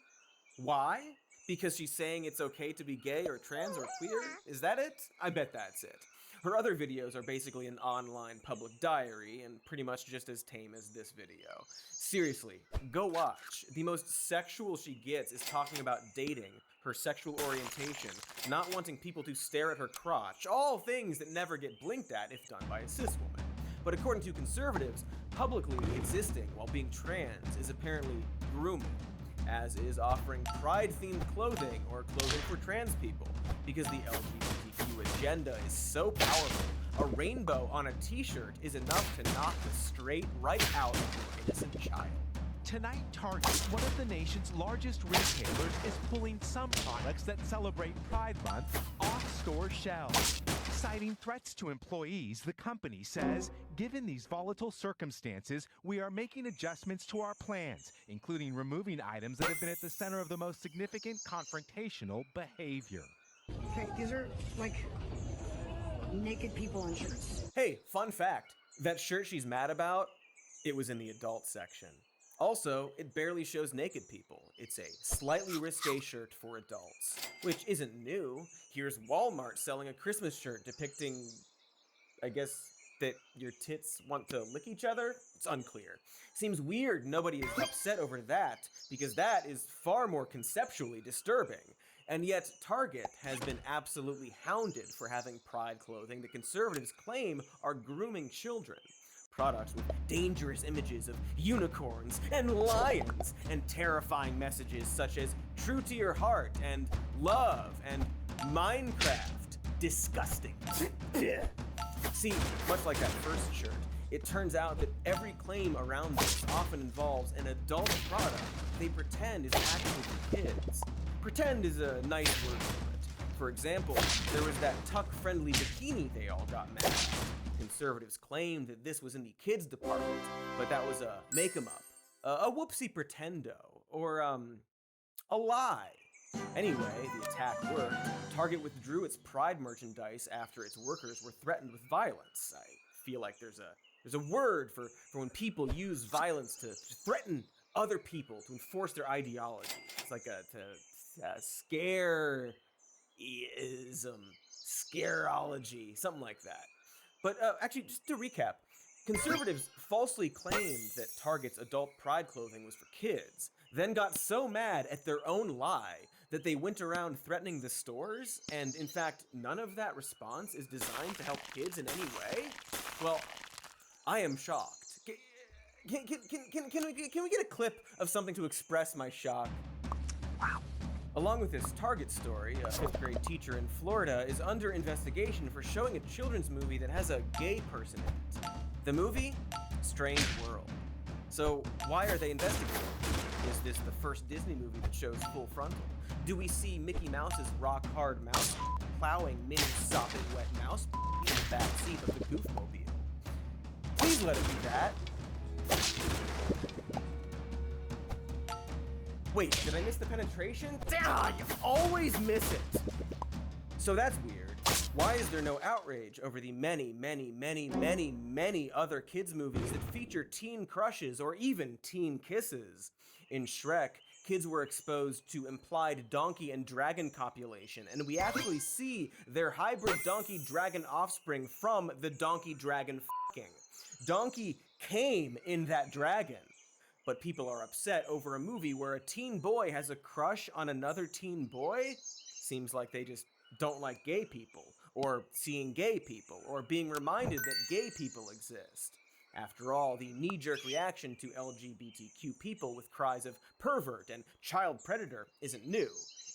Why? Because she's saying it's okay to be gay or trans or queer? Is that it? I bet that's it. Her other videos are basically an online public diary and pretty much just as tame as this video. Seriously, go watch. The most sexual she gets is talking about dating, her sexual orientation, not wanting people to stare at her crotch, all things that never get blinked at if done by a cis woman. But according to conservatives, publicly existing while being trans is apparently grooming, as is offering pride-themed clothing or clothing for trans people, because the LGBTQ agenda is so powerful, a rainbow on a t-shirt is enough to knock the straight right out of your innocent child. Tonight, Target, one of the nation's largest retailers, is pulling some products that celebrate Pride Month off store shelves. Citing threats to employees, the company says, given these volatile circumstances, we are making adjustments to our plans, including removing items that have been at the center of the most significant confrontational behavior. Okay, these are like naked people on shirts. Hey, fun fact, that shirt she's mad about, it was in the adult section. Also, it barely shows naked people. It's a slightly risque shirt for adults, which isn't new. Here's Walmart selling a Christmas shirt depicting, I guess, that your tits want to lick each other? It's unclear. Seems weird nobody is upset over that, because that is far more conceptually disturbing. And yet, Target has been absolutely hounded for having pride clothing that conservatives claim are grooming children. Products with dangerous images of unicorns and lions and terrifying messages such as true to your heart and love and Minecraft. Disgusting. See, much like that first shirt, it turns out that every claim around this often involves an adult product they pretend is actually for kids. Pretend is a nice word for it. For example, there was that tuck-friendly bikini they all got mad at. Conservatives claimed that this was in the kids department, but that was a make-em-up, a whoopsie pretendo, or a lie. Anyway, the attack worked. Target withdrew its Pride merchandise after its workers were threatened with violence. I feel like there's a word for when people use violence to threaten other people to enforce their ideology. It's like a scare-ism, scareology, something like that. But actually, just to recap, conservatives falsely claimed that Target's adult pride clothing was for kids, then got so mad at their own lie that they went around threatening the stores, and in fact, none of that response is designed to help kids in any way? Well, I am shocked. Can we get a clip of something to express my shock? Wow. Along with this Target story, a 5th grade teacher in Florida is under investigation for showing a children's movie that has a gay person in it. The movie? Strange World. So why are they investigating? Is this the first Disney movie that shows full frontal? Do we see Mickey Mouse's rock-hard mouse plowing Minnie's sopping wet mouse in the backseat of the Goofmobile? Please let it be that. Wait, did I miss the penetration? Damn, you always miss it! So that's weird. Why is there no outrage over the many, many, many, many, many other kids movies that feature teen crushes or even teen kisses? In Shrek, kids were exposed to implied donkey and dragon copulation, and we actually see their hybrid donkey-dragon offspring from the donkey-dragon fucking. Donkey came in that dragon. But people are upset over a movie where a teen boy has a crush on another teen boy? Seems like they just don't like gay people, or seeing gay people, or being reminded that gay people exist. After all, the knee-jerk reaction to LGBTQ people with cries of pervert and child predator isn't new.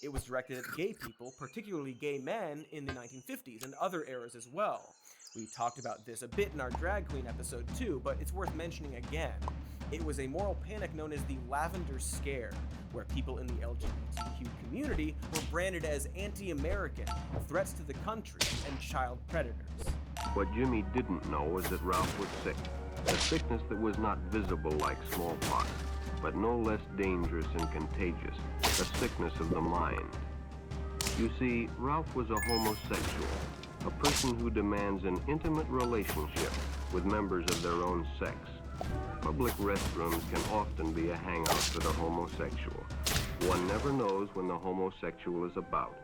It was directed at gay people, particularly gay men, in the 1950s and other eras as well. We talked about this a bit in our drag queen episode too, but it's worth mentioning again. It was a moral panic known as the Lavender Scare, where people in the LGBTQ community were branded as anti-American, threats to the country, and child predators. What Jimmy didn't know was that Ralph was sick. A sickness that was not visible like smallpox, but no less dangerous and contagious, a sickness of the mind. You see, Ralph was a homosexual, a person who demands an intimate relationship with members of their own sex. Public restrooms can often be a hangout for the homosexual. One never knows when the homosexual is about.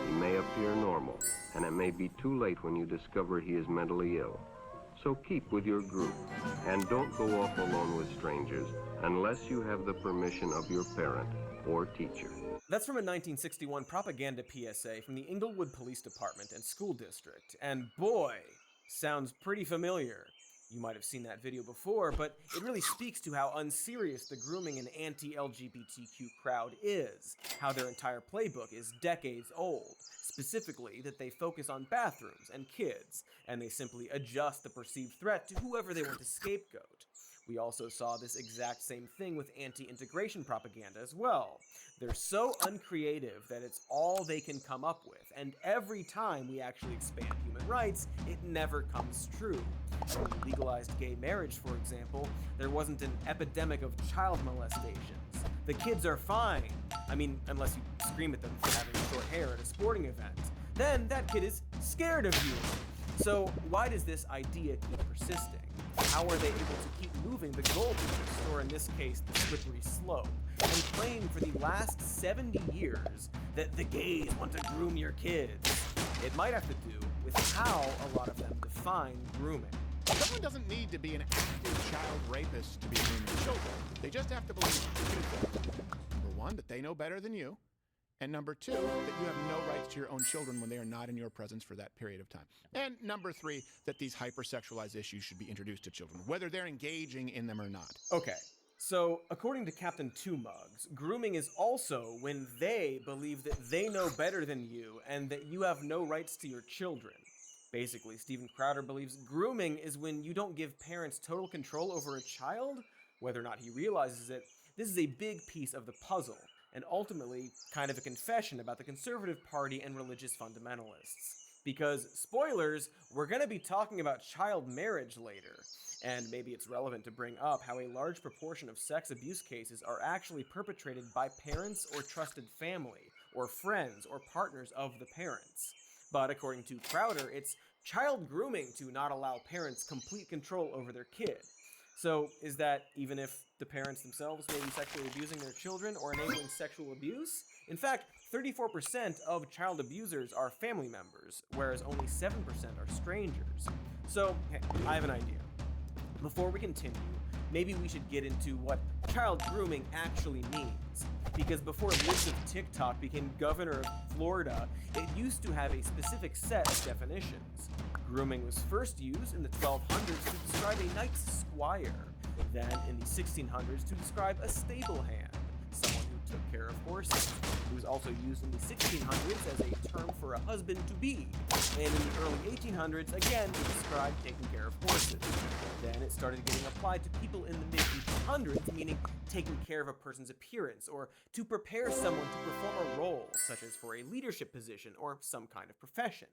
He may appear normal, and it may be too late when you discover he is mentally ill. So keep with your group, and don't go off alone with strangers unless you have the permission of your parent or teacher. That's from a 1961 propaganda PSA from the Inglewood Police Department and School District, and boy, sounds pretty familiar. You might have seen that video before, but it really speaks to how unserious the grooming and anti-LGBTQ crowd is, how their entire playbook is decades old, specifically that they focus on bathrooms and kids, and they simply adjust the perceived threat to whoever they want to scapegoat. We also saw this exact same thing with anti-integration propaganda as well. They're so uncreative that it's all they can come up with, and every time we actually expand human rights, it never comes true. When we legalized gay marriage, for example, there wasn't an epidemic of child molestations. The kids are fine. I mean, unless you scream at them for having short hair at a sporting event. Then that kid is scared of you. So why does this idea keep persisting? How are they able to keep moving the goalposts, or in this case, the slippery slope, and claim for the last 70 years that the gays want to groom your kids? It might have to do with how a lot of them define grooming. Someone doesn't need to be an active child rapist to be grooming children. They just have to believe two things. Number one, that they know better than you. And number two, that you have no rights to your own children when they are not in your presence for that period of time. And number three, that these hypersexualized issues should be introduced to children, whether they're engaging in them or not. Okay, so according to Captain Two Mugs, grooming is also when they believe that they know better than you and that you have no rights to your children. Basically, Steven Crowder believes grooming is when you don't give parents total control over a child. Whether or not he realizes it, this is a big piece of the puzzle, and ultimately kind of a confession about the Conservative Party and religious fundamentalists. Because, spoilers, we're going to be talking about child marriage later, and maybe it's relevant to bring up how a large proportion of sex abuse cases are actually perpetrated by parents or trusted family, or friends or partners of the parents. But according to Crowder, it's child grooming to not allow parents complete control over their kid. So is that even if the parents themselves may be sexually abusing their children or enabling sexual abuse? In fact, 34% of child abusers are family members, whereas only 7% are strangers. So, hey, I have an idea. Before we continue, maybe we should get into what child grooming actually means. Because before Liz of TikTok became governor of Florida, it used to have a specific set of definitions. Grooming was first used in the 1200s to describe a knight's squire, then in the 1600s to describe a stable hand, someone who took care of horses. It was also used in the 1600s as a term for a husband-to-be, and in the early 1800s, again, to describe taking care of horses. Then it started getting applied to people in the mid-1800s, meaning taking care of a person's appearance, or to prepare someone to perform a role, such as for a leadership position or some kind of profession.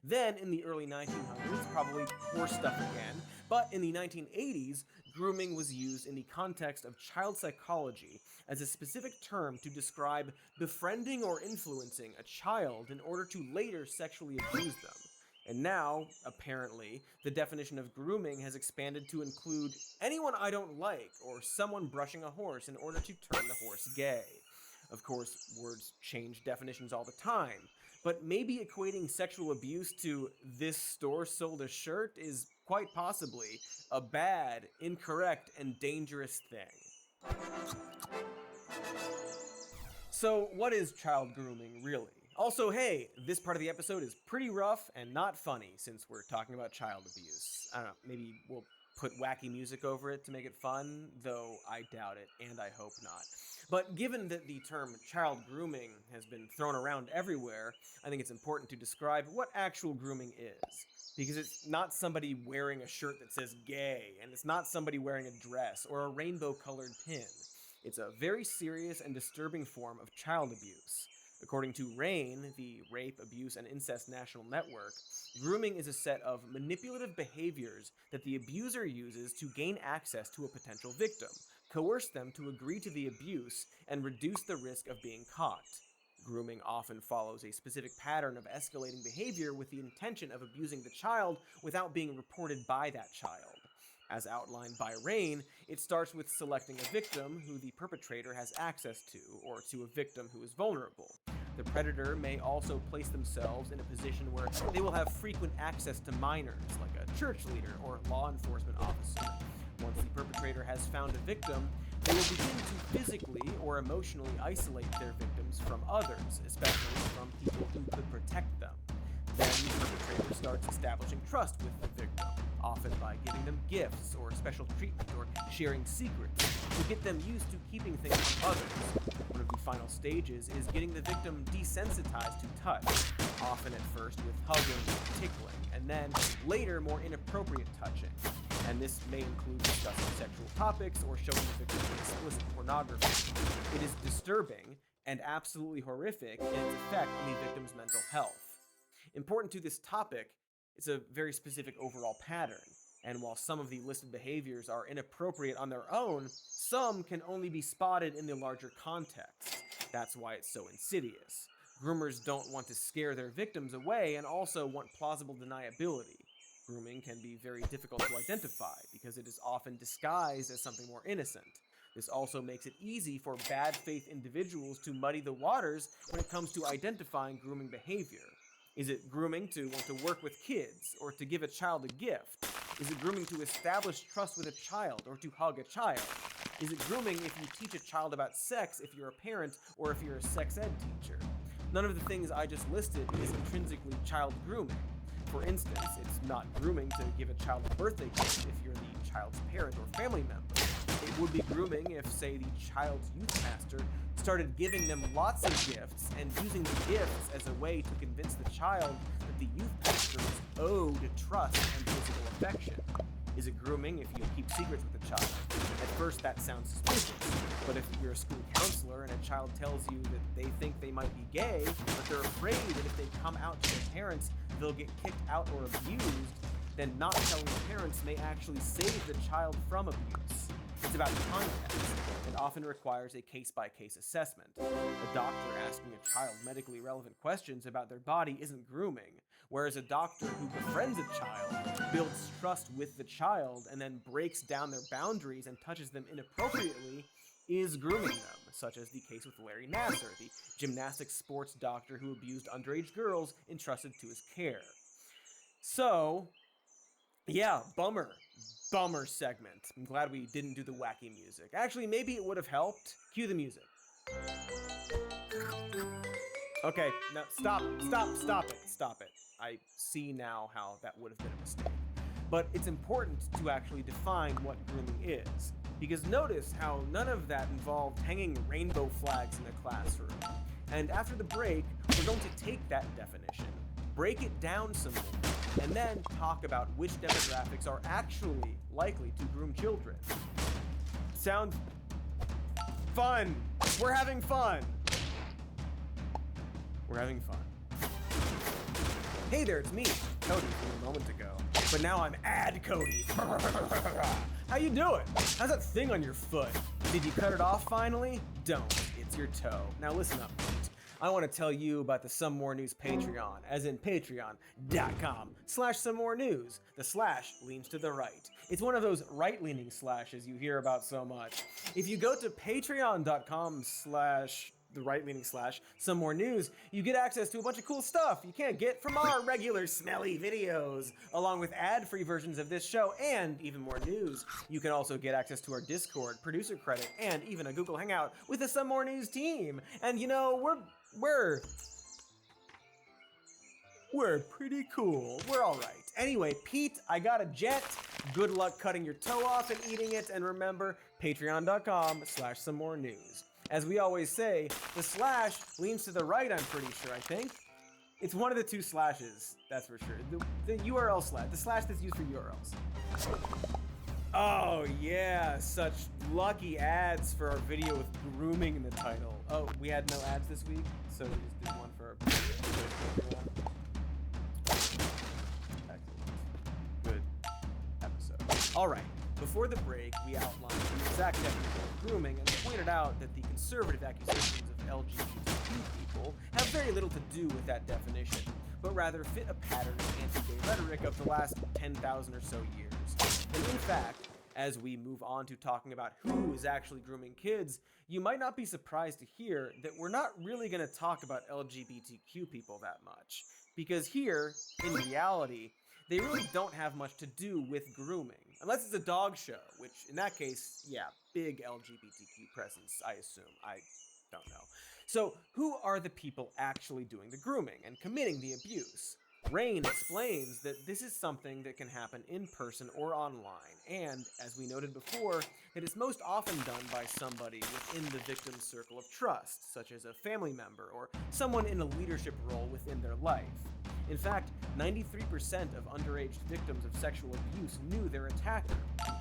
Then, in the early 1900s, probably horse stuff again, but in the 1980s, grooming was used in the context of child psychology as a specific term to describe befriending or influencing a child in order to later sexually abuse them. And now, apparently, the definition of grooming has expanded to include anyone I don't like or someone brushing a horse in order to turn the horse gay. Of course, words change definitions all the time, but maybe equating sexual abuse to "this store sold a shirt" is quite possibly a bad, incorrect, and dangerous thing. So, what is child grooming, really? Also, hey, this part of the episode is pretty rough and not funny since we're talking about child abuse. I don't know, maybe we'll put wacky music over it to make it fun, though I doubt it, and I hope not. But given that the term child grooming has been thrown around everywhere, I think it's important to describe what actual grooming is. Because it's not somebody wearing a shirt that says gay, and it's not somebody wearing a dress or a rainbow-colored pin. It's a very serious and disturbing form of child abuse. According to RAINN, the Rape, Abuse, and Incest National Network, grooming is a set of manipulative behaviors that the abuser uses to gain access to a potential victim, coerce them to agree to the abuse, and reduce the risk of being caught. Grooming often follows a specific pattern of escalating behavior with the intention of abusing the child without being reported by that child. As outlined by RAINN, it starts with selecting a victim who the perpetrator has access to, or to a victim who is vulnerable. The predator may also place themselves in a position where they will have frequent access to minors, like a church leader or law enforcement officer. Once the perpetrator has found a victim, they will begin to physically or emotionally isolate their victims from others, especially from people who could protect them. Then the perpetrator starts establishing trust with the victim, often by giving them gifts or special treatment or sharing secrets, to get them used to keeping things from others. One of the final stages is getting the victim desensitized to touch, often at first with hugging and tickling, and then later more inappropriate touching. And this may include discussing sexual topics or showing the victim explicit pornography. It is disturbing and absolutely horrific in its effect on the victim's mental health. Important to this topic, it's a very specific overall pattern, and while some of the listed behaviors are inappropriate on their own, some can only be spotted in the larger context. That's why it's so insidious. Groomers don't want to scare their victims away and also want plausible deniability. Grooming can be very difficult to identify because it is often disguised as something more innocent. This also makes it easy for bad faith individuals to muddy the waters when it comes to identifying grooming behavior. Is it grooming to want to work with kids, or to give a child a gift? Is it grooming to establish trust with a child, or to hug a child? Is it grooming if you teach a child about sex if you're a parent, or if you're a sex ed teacher? None of the things I just listed is intrinsically child grooming. For instance, it's not grooming to give a child a birthday gift if you're the child's parent or family member. It would be grooming if, say, the child's youth pastor started giving them lots of gifts and using the gifts as a way to convince the child that the youth pastor is owed trust and physical affection. Is it grooming if you keep secrets with a child? At first that sounds suspicious, but if you're a school counselor and a child tells you that they think they might be gay, but they're afraid that if they come out to their parents, they'll get kicked out or abused, then not telling the parents may actually save the child from abuse. It's about context, and often requires a case-by-case assessment. A doctor asking a child medically relevant questions about their body isn't grooming, whereas a doctor who befriends a child, builds trust with the child, and then breaks down their boundaries and touches them inappropriately is grooming them, such as the case with Larry Nassar, the gymnastics sports doctor who abused underage girls entrusted to his care. So, yeah, bummer segment. I'm glad we didn't do the wacky music. Actually, maybe it would have helped. Cue the music. Okay, no, stop it. I see now how that would have been a mistake. But it's important to actually define what grooming is, because notice how none of that involved hanging rainbow flags in the classroom. And after the break, we're going to take that definition, break it down some more, and then talk about which demographics are actually likely to groom children. Sounds fun. We're having fun. Hey there, it's me, Cody, from a moment ago. But now I'm Ad Cody. How you doing? How's that thing on your foot? Did you cut it off finally? Don't. It's your toe. Now listen up, Pete. I want to tell you about the Some More News Patreon, as in patreon.com/somemore-news. The slash leans to the right. It's one of those right-leaning slashes you hear about so much. If you go to patreon.com/the right-leaning slash some more news, you get access to a bunch of cool stuff you can't get from our regular smelly videos, along with ad-free versions of this show and even more news. You can also get access to our Discord, producer credit, and even a Google Hangout with the Some More News team. And you know, we're pretty cool. We're all right. Anyway, Pete, I got a jet. Good luck cutting your toe off and eating it. And remember, patreon.com/somemore-news. As we always say, the slash leans to the right, I'm pretty sure, I think. It's one of the two slashes, that's for sure. The URL slash, the slash that's used for URLs. Oh yeah, such lucky ads for our video with grooming in the title. Oh, we had no ads this week, so we just did one for our excellent. Good episode. All right. Before the break, we outlined the exact definition of grooming and pointed out that the conservative accusations of LGBTQ people have very little to do with that definition, but rather fit a pattern of anti-gay rhetoric of the last 10,000 or so years. And in fact, as we move on to talking about who is actually grooming kids, you might not be surprised to hear that we're not really going to talk about LGBTQ people that much, because here, in reality, they really don't have much to do with grooming. Unless it's a dog show, which in that case, yeah, big LGBTQ presence, I assume. I don't know. So who are the people actually doing the grooming and committing the abuse? Rain explains that this is something that can happen in person or online, and, as we noted before, that it's most often done by somebody within the victim's circle of trust, such as a family member or someone in a leadership role within their life. In fact, 93% of underage victims of sexual abuse knew their attacker,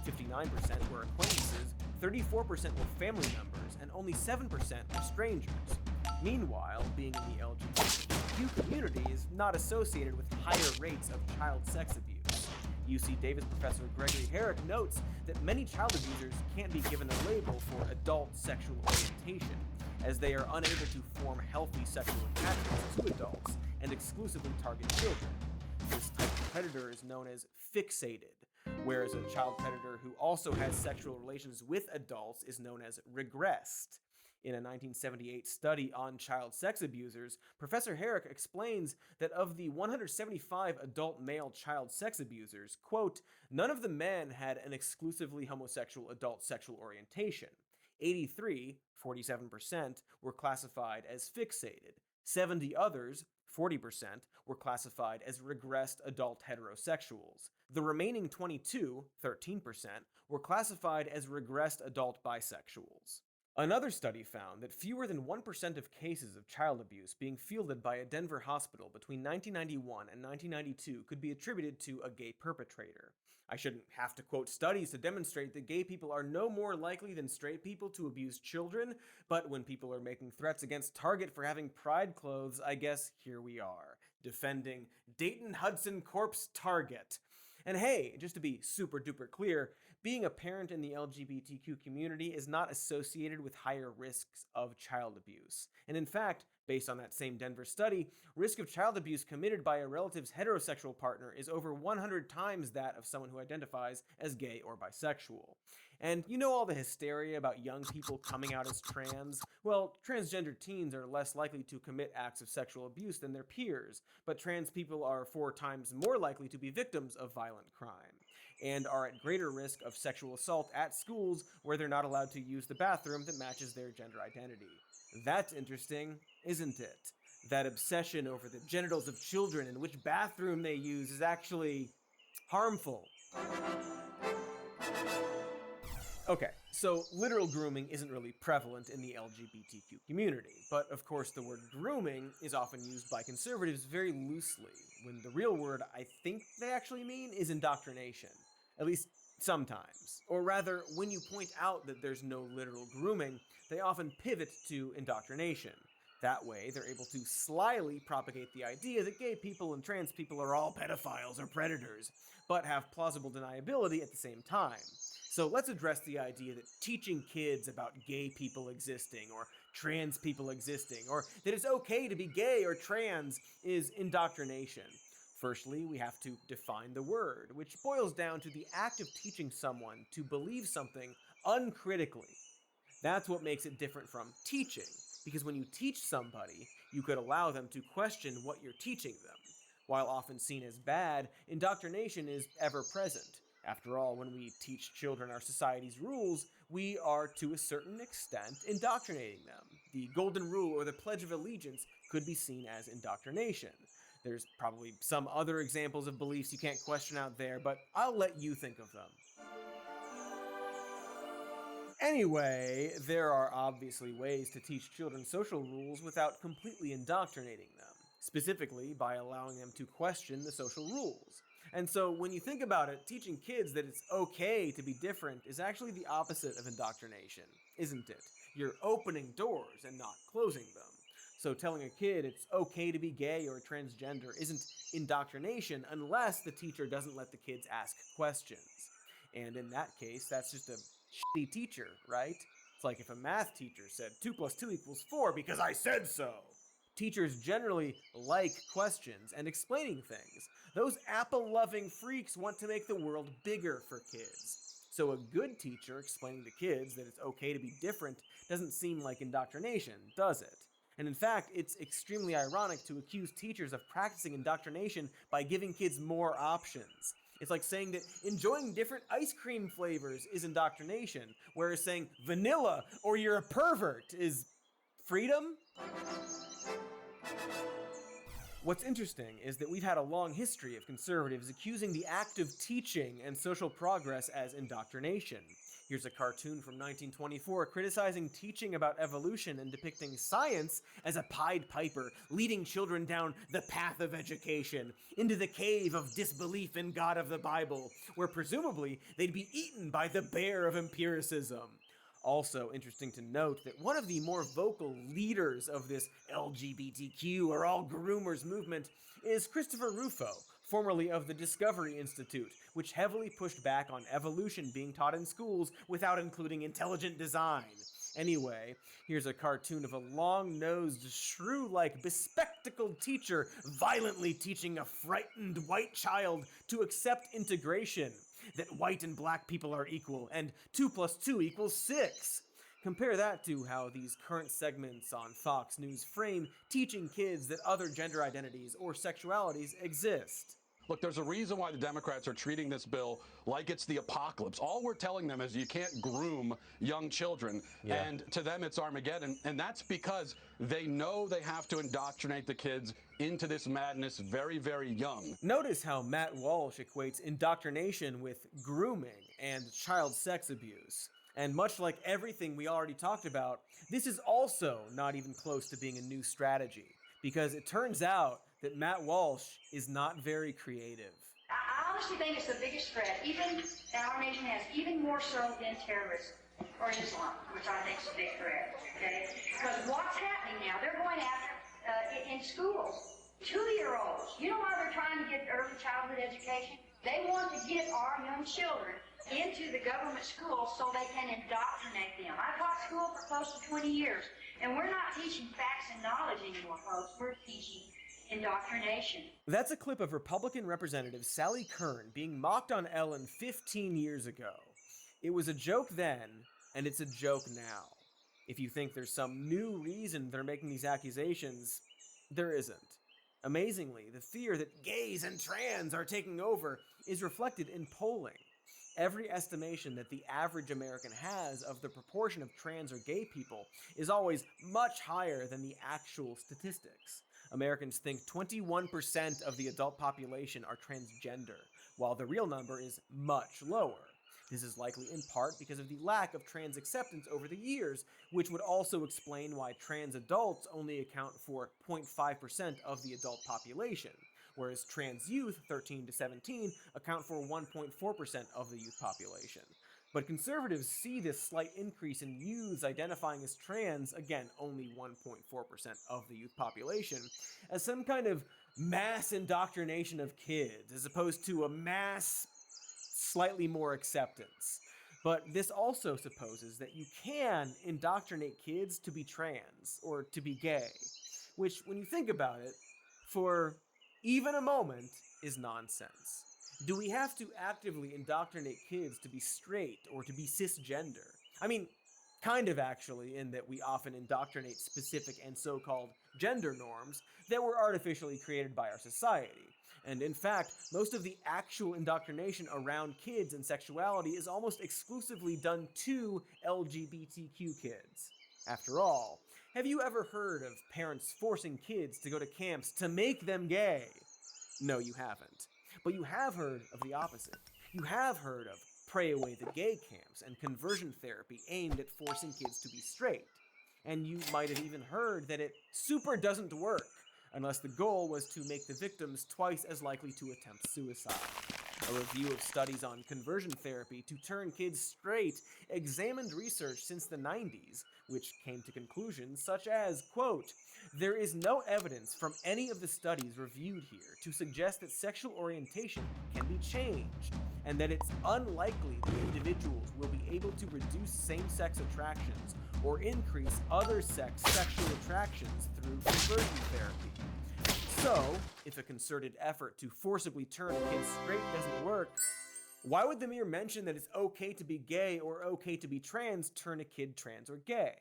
59% were acquaintances, 34% were family members, and only 7% were strangers. Meanwhile, being in the LGBTQ community is not associated with higher rates of child sex abuse. UC Davis professor Gregory Herrick notes that many child abusers can't be given a label for adult sexual orientation, as they are unable to form healthy sexual attachments to adults and exclusively target children. This type of predator is known as fixated, whereas a child predator who also has sexual relations with adults is known as regressed. In a 1978 study on child sex abusers, Professor Herrick explains that of the 175 adult male child sex abusers, quote, none of the men had an exclusively homosexual adult sexual orientation. 83, 47%, were classified as fixated. 70 others, 40%, were classified as regressed adult heterosexuals. The remaining 22, 13%, were classified as regressed adult bisexuals. Another study found that fewer than 1% of cases of child abuse being fielded by a Denver hospital between 1991 and 1992 could be attributed to a gay perpetrator. I shouldn't have to quote studies to demonstrate that gay people are no more likely than straight people to abuse children, but when people are making threats against Target for having pride clothes, I guess here we are, defending Dayton Hudson Corpse Target. And hey, just to be super duper clear, being a parent in the LGBTQ community is not associated with higher risks of child abuse. And in fact, based on that same Denver study, risk of child abuse committed by a relative's heterosexual partner is over 100 times that of someone who identifies as gay or bisexual. And you know all the hysteria about young people coming out as trans? Well, transgender teens are less likely to commit acts of sexual abuse than their peers, but trans people are 4 times more likely to be victims of violent crime, and are at greater risk of sexual assault at schools where they're not allowed to use the bathroom that matches their gender identity. That's interesting, isn't it? That obsession over the genitals of children and which bathroom they use is actually harmful. Okay, so literal grooming isn't really prevalent in the LGBTQ community, but of course the word grooming is often used by conservatives very loosely, when the real word I think they actually mean is indoctrination. At least sometimes. Or rather, when you point out that there's no literal grooming, they often pivot to indoctrination. That way, they're able to slyly propagate the idea that gay people and trans people are all pedophiles or predators, but have plausible deniability at the same time. So let's address the idea that teaching kids about gay people existing, or trans people existing, or that it's okay to be gay or trans is indoctrination. Firstly, we have to define the word, which boils down to the act of teaching someone to believe something uncritically. That's what makes it different from teaching, because when you teach somebody, you could allow them to question what you're teaching them. While often seen as bad, indoctrination is ever present. After all, when we teach children our society's rules, we are, to a certain extent, indoctrinating them. The Golden Rule or the Pledge of Allegiance could be seen as indoctrination. There's probably some other examples of beliefs you can't question out there, but I'll let you think of them. Anyway, there are obviously ways to teach children social rules without completely indoctrinating them, specifically by allowing them to question the social rules. And so when you think about it, teaching kids that it's okay to be different is actually the opposite of indoctrination, isn't it? You're opening doors and not closing them. So telling a kid it's okay to be gay or transgender isn't indoctrination unless the teacher doesn't let the kids ask questions. And in that case, that's just a shitty teacher, right? It's like if a math teacher said 2 + 2 = 4 because I said so. Teachers generally like questions and explaining things. Those apple-loving freaks want to make the world bigger for kids. So a good teacher explaining to kids that it's okay to be different doesn't seem like indoctrination, does it? And in fact, it's extremely ironic to accuse teachers of practicing indoctrination by giving kids more options. It's like saying that enjoying different ice cream flavors is indoctrination, whereas saying vanilla or you're a pervert is freedom? What's interesting is that we've had a long history of conservatives accusing the act of teaching and social progress as indoctrination. Here's a cartoon from 1924 criticizing teaching about evolution and depicting science as a Pied Piper leading children down the path of education, into the cave of disbelief in God of the Bible, where presumably they'd be eaten by the bear of empiricism. Also interesting to note that one of the more vocal leaders of this LGBTQ or all groomers movement is Christopher Rufo, formerly of the Discovery Institute, which heavily pushed back on evolution being taught in schools without including intelligent design. Anyway, here's a cartoon of a long-nosed, shrew-like, bespectacled teacher violently teaching a frightened white child to accept integration, that white and black people are equal, and 2 + 2 = 6. Compare that to how these current segments on Fox News frame teaching kids that other gender identities or sexualities exist. Look, there's a reason why the Democrats are treating this bill like it's the apocalypse. All we're telling them is you can't groom young children, and to them it's Armageddon, and that's because they know they have to indoctrinate the kids into this madness very, very young. Notice how Matt Walsh equates indoctrination with grooming and child sex abuse. And much like everything we already talked about, this is also not even close to being a new strategy, because it turns out that Matt Walsh is not very creative. I honestly think it's the biggest threat, even that our nation has, even more so than terrorism or Islam, which I think is a big threat, okay? Because what's happening now, they're going after, in schools, 2-year-olds. You know why they're trying to get early childhood education? They want to get our young children into the government schools so they can indoctrinate them. I taught school for close to 20 years, and we're not teaching facts and knowledge anymore, folks. We're teaching indoctrination. That's a clip of Republican Representative Sally Kern being mocked on Ellen 15 years ago. It was a joke then, and it's a joke now. If you think there's some new reason they're making these accusations, there isn't. Amazingly, the fear that gays and trans are taking over is reflected in polling. Every estimation that the average American has of the proportion of trans or gay people is always much higher than the actual statistics. Americans think 21% of the adult population are transgender, while the real number is much lower. This is likely in part because of the lack of trans acceptance over the years, which would also explain why trans adults only account for 0.5% of the adult population, whereas trans youth, 13 to 17, account for 1.4% of the youth population. But conservatives see this slight increase in youths identifying as trans, again, only 1.4% of the youth population, as some kind of mass indoctrination of kids, as opposed to a mass, slightly more acceptance. But this also supposes that you can indoctrinate kids to be trans, or to be gay, which, when you think about it, for even a moment, is nonsense. Do we have to actively indoctrinate kids to be straight or to be cisgender? I mean, kind of actually, in that we often indoctrinate specific and so-called gender norms that were artificially created by our society. And in fact, most of the actual indoctrination around kids and sexuality is almost exclusively done to LGBTQ kids. After all, have you ever heard of parents forcing kids to go to camps to make them gay? No, you haven't. But you have heard of the opposite. You have heard of Pray Away the Gay camps and conversion therapy aimed at forcing kids to be straight. And you might have even heard that it super doesn't work, unless the goal was to make the victims twice as likely to attempt suicide. A review of studies on conversion therapy to turn kids straight examined research since the 90s, which came to conclusions such as, quote, "There is no evidence from any of the studies reviewed here to suggest that sexual orientation can be changed, and that it's unlikely that individuals will be able to reduce same-sex attractions or increase other sexual attractions through conversion therapy." So, if a concerted effort to forcibly turn a kid straight doesn't work, why would the mere mention that it's okay to be gay or okay to be trans turn a kid trans or gay?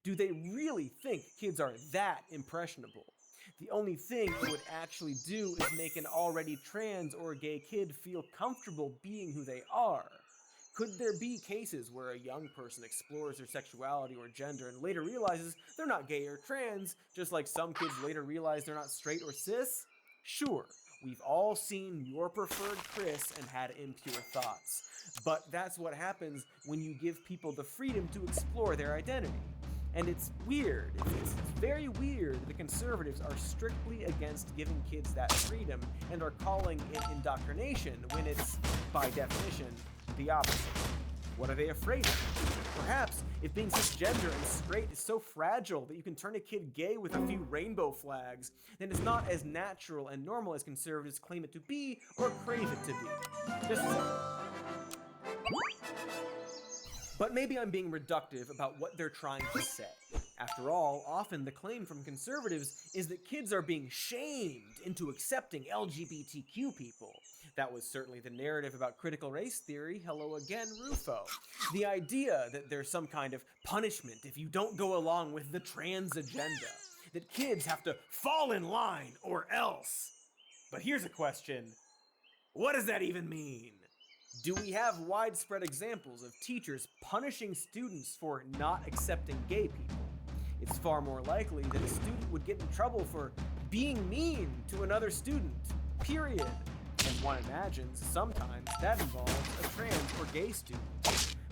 Do they really think kids are that impressionable? The only thing it would actually do is make an already trans or gay kid feel comfortable being who they are. Could there be cases where a young person explores their sexuality or gender and later realizes they're not gay or trans, just like some kids later realize they're not straight or cis? Sure, we've all seen Your Preferred Chris and had impure thoughts. But that's what happens when you give people the freedom to explore their identity. And it's weird, it's very weird that the conservatives are strictly against giving kids that freedom and are calling it indoctrination when it's, by definition, the opposite. What are they afraid of? Perhaps if being cisgender and straight is so fragile that you can turn a kid gay with a few rainbow flags, then it's not as natural and normal as conservatives claim it to be or crave it to be. Just But maybe I'm being reductive about what they're trying to say. After all, often the claim from conservatives is that kids are being shamed into accepting LGBTQ people. That was certainly the narrative about critical race theory, hello again, Rufo. The idea that there's some kind of punishment if you don't go along with the trans agenda, that kids have to fall in line or else. But here's a question: what does that even mean? Do we have widespread examples of teachers punishing students for not accepting gay people? It's far more likely that a student would get in trouble for being mean to another student, period. And one imagines sometimes that involves a trans or gay student.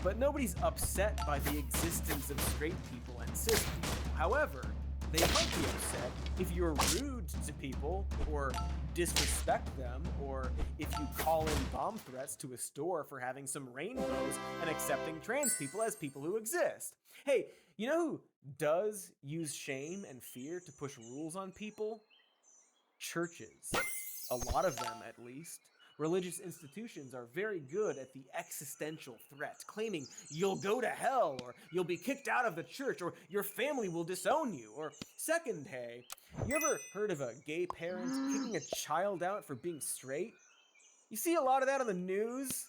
But nobody's upset by the existence of straight people and cis people. However, they might be upset if you're rude to people, or disrespect them, or if you call in bomb threats to a store for having some rainbows and accepting trans people as people who exist. Hey, you know who does use shame and fear to push rules on people? Churches. A lot of them, at least. Religious institutions are very good at the existential threat, claiming you'll go to hell, or you'll be kicked out of the church, or your family will disown you. Or second, hey, you ever heard of a gay parent kicking a child out for being straight? You see a lot of that on the news?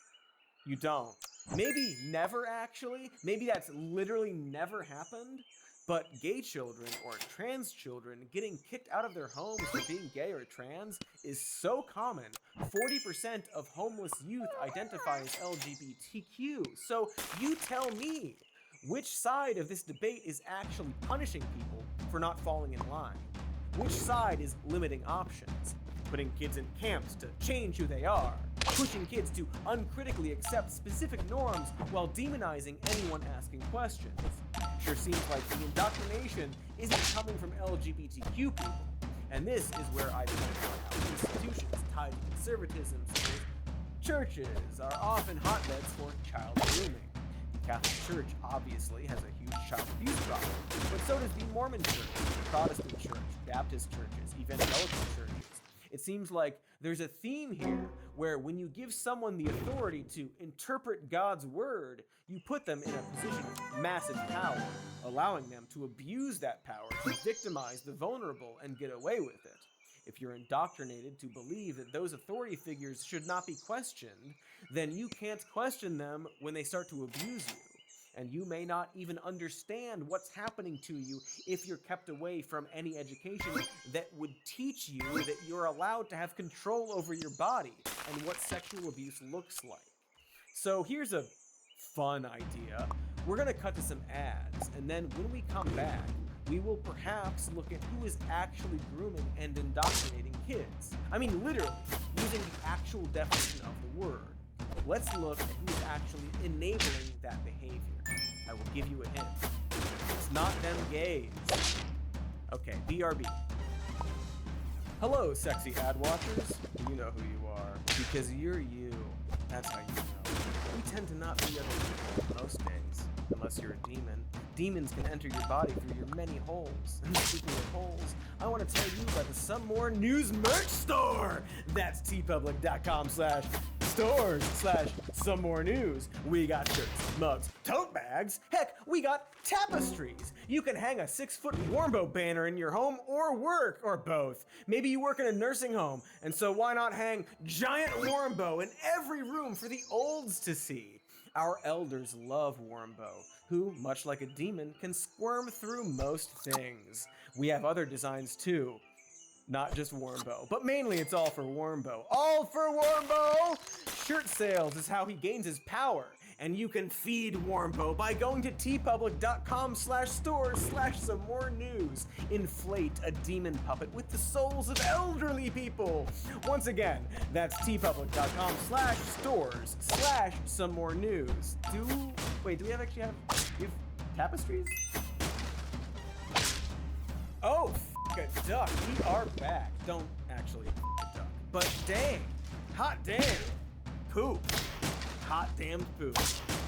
You don't. Maybe never, actually. Maybe that's literally never happened. But gay children or trans children getting kicked out of their homes for being gay or trans is so common. 40% of homeless youth identify as LGBTQ. So you tell me, which side of this debate is actually punishing people for not falling in line? Which side is limiting options? Putting kids in camps to change who they are? Pushing kids to uncritically accept specific norms while demonizing anyone asking questions? Sure seems like the indoctrination isn't coming from LGBTQ people. And this is where I identify how institutions tied to conservatism, such as Churches are often hotbeds for child grooming. The Catholic Church obviously has a huge child abuse problem, but so does the Mormon Church, Protestant Church, Baptist churches, evangelical churches. It seems like there's a theme here where when you give someone the authority to interpret God's word, you put them in a position of massive power, allowing them to abuse that power to victimize the vulnerable and get away with it. If you're indoctrinated to believe that those authority figures should not be questioned, then you can't question them when they start to abuse you. And you may not even understand what's happening to you if you're kept away from any education that would teach you that you're allowed to have control over your body and what sexual abuse looks like. So here's a fun idea. We're gonna cut to some ads, and then when we come back, we will perhaps look at who is actually grooming and indoctrinating kids. I mean, literally, using the actual definition of the word. Let's look at who is actually enabling that behavior. I will give you a hint. It's not them gays. Okay, BRB. Hello, sexy ad watchers. You know who you are, because you're you. That's how you know. We tend to not be other people most days, unless you're a demon. Demons can enter your body through your many holes. And speaking of holes, I want to tell you about the Some More News merch store. That's tpublic.com/stores/somemore news. We got shirts, mugs, tote bags. Heck, we got tapestries. You can hang a 6-foot Warmbo banner in your home or work, or both. Maybe you work in a nursing home, and so why not hang giant Warmbo in every room for the olds to see? Our elders love Warmbo, who, much like a demon, can squirm through most things. We have other designs too. Not just Warmbo, but mainly it's all for Warmbo. All for Warmbo! Shirt sales is how he gains his power, and you can feed Warmbo by going to tpublic.com/stores/somemorenews. Inflate a demon puppet with the souls of elderly people. Once again, that's tpublic.com/stores/somemorenews. Do we have tapestries? Oh, a duck. We are back. Don't actually a duck. But dang. Hot damn. Poop. Hot damned poop.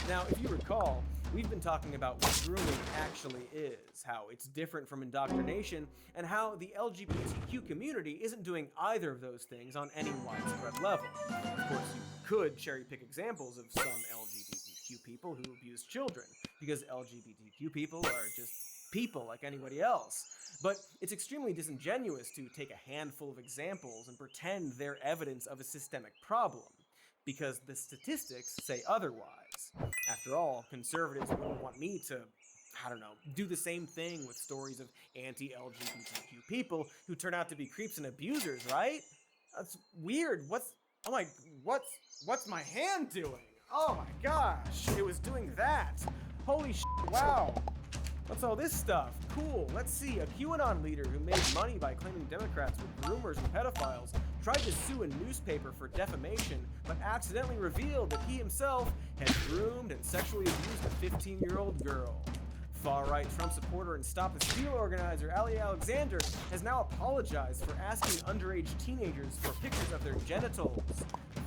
Now, if you recall, we've been talking about what grooming actually is, how it's different from indoctrination, and how the LGBTQ community isn't doing either of those things on any widespread level. Of course, you could cherry pick examples of some LGBTQ people who abuse children, because LGBTQ people are just people like anybody else. But it's extremely disingenuous to take a handful of examples and pretend they're evidence of a systemic problem, because the statistics say otherwise. After all, conservatives wouldn't want me to, do the same thing with stories of anti-LGBTQ people who turn out to be creeps and abusers, right? That's weird. What's my hand doing? Oh my gosh, it was doing that. Holy shit, wow. What's all this stuff? Cool, let's see. A QAnon leader who made money by claiming Democrats were groomers and pedophiles tried to sue a newspaper for defamation, but accidentally revealed that he himself had groomed and sexually abused a 15-year-old girl. Far-right Trump supporter and Stop the Steal organizer Ali Alexander has now apologized for asking underage teenagers for pictures of their genitals.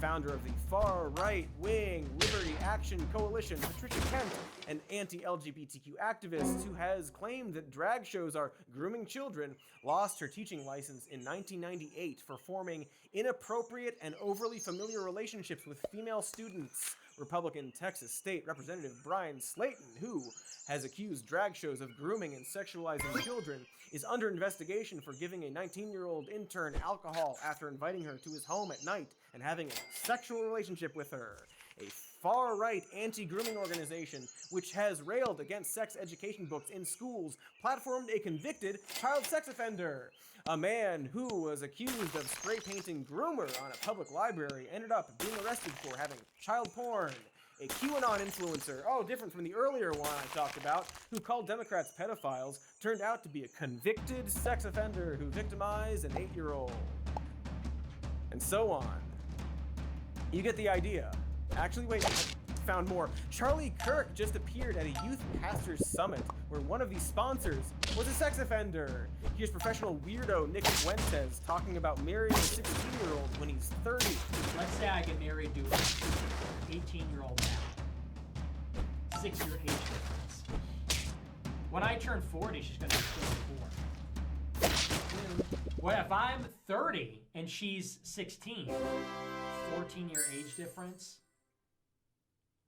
Founder of the far-right wing Liberty Action Coalition, Patricia Kent, an anti-LGBTQ activist who has claimed that drag shows are grooming children, lost her teaching license in 1998 for forming inappropriate and overly familiar relationships with female students. Republican Texas State Representative Brian Slayton, who has accused drag shows of grooming and sexualizing children, is under investigation for giving a 19-year-old intern alcohol after inviting her to his home at night and having a sexual relationship with her. A far-right anti-grooming organization, which has railed against sex education books in schools, platformed a convicted child sex offender. A man who was accused of spray painting groomer on a public library ended up being arrested for having child porn. A QAnon influencer, different from the earlier one I talked about, who called Democrats pedophiles, turned out to be a convicted sex offender who victimized an 8-year-old. And so on. You get the idea. Actually, wait, found more. Charlie Kirk just appeared at a youth pastors summit where one of the sponsors was a sex offender. Here's professional weirdo Nick Fuentes talking about marrying a 16-year-old when he's 30. Let's say I get married to an 18-year-old now. 6-year age difference. When I turn 40, she's gonna be 34. What if I'm 30 and she's 16? 14-year age difference.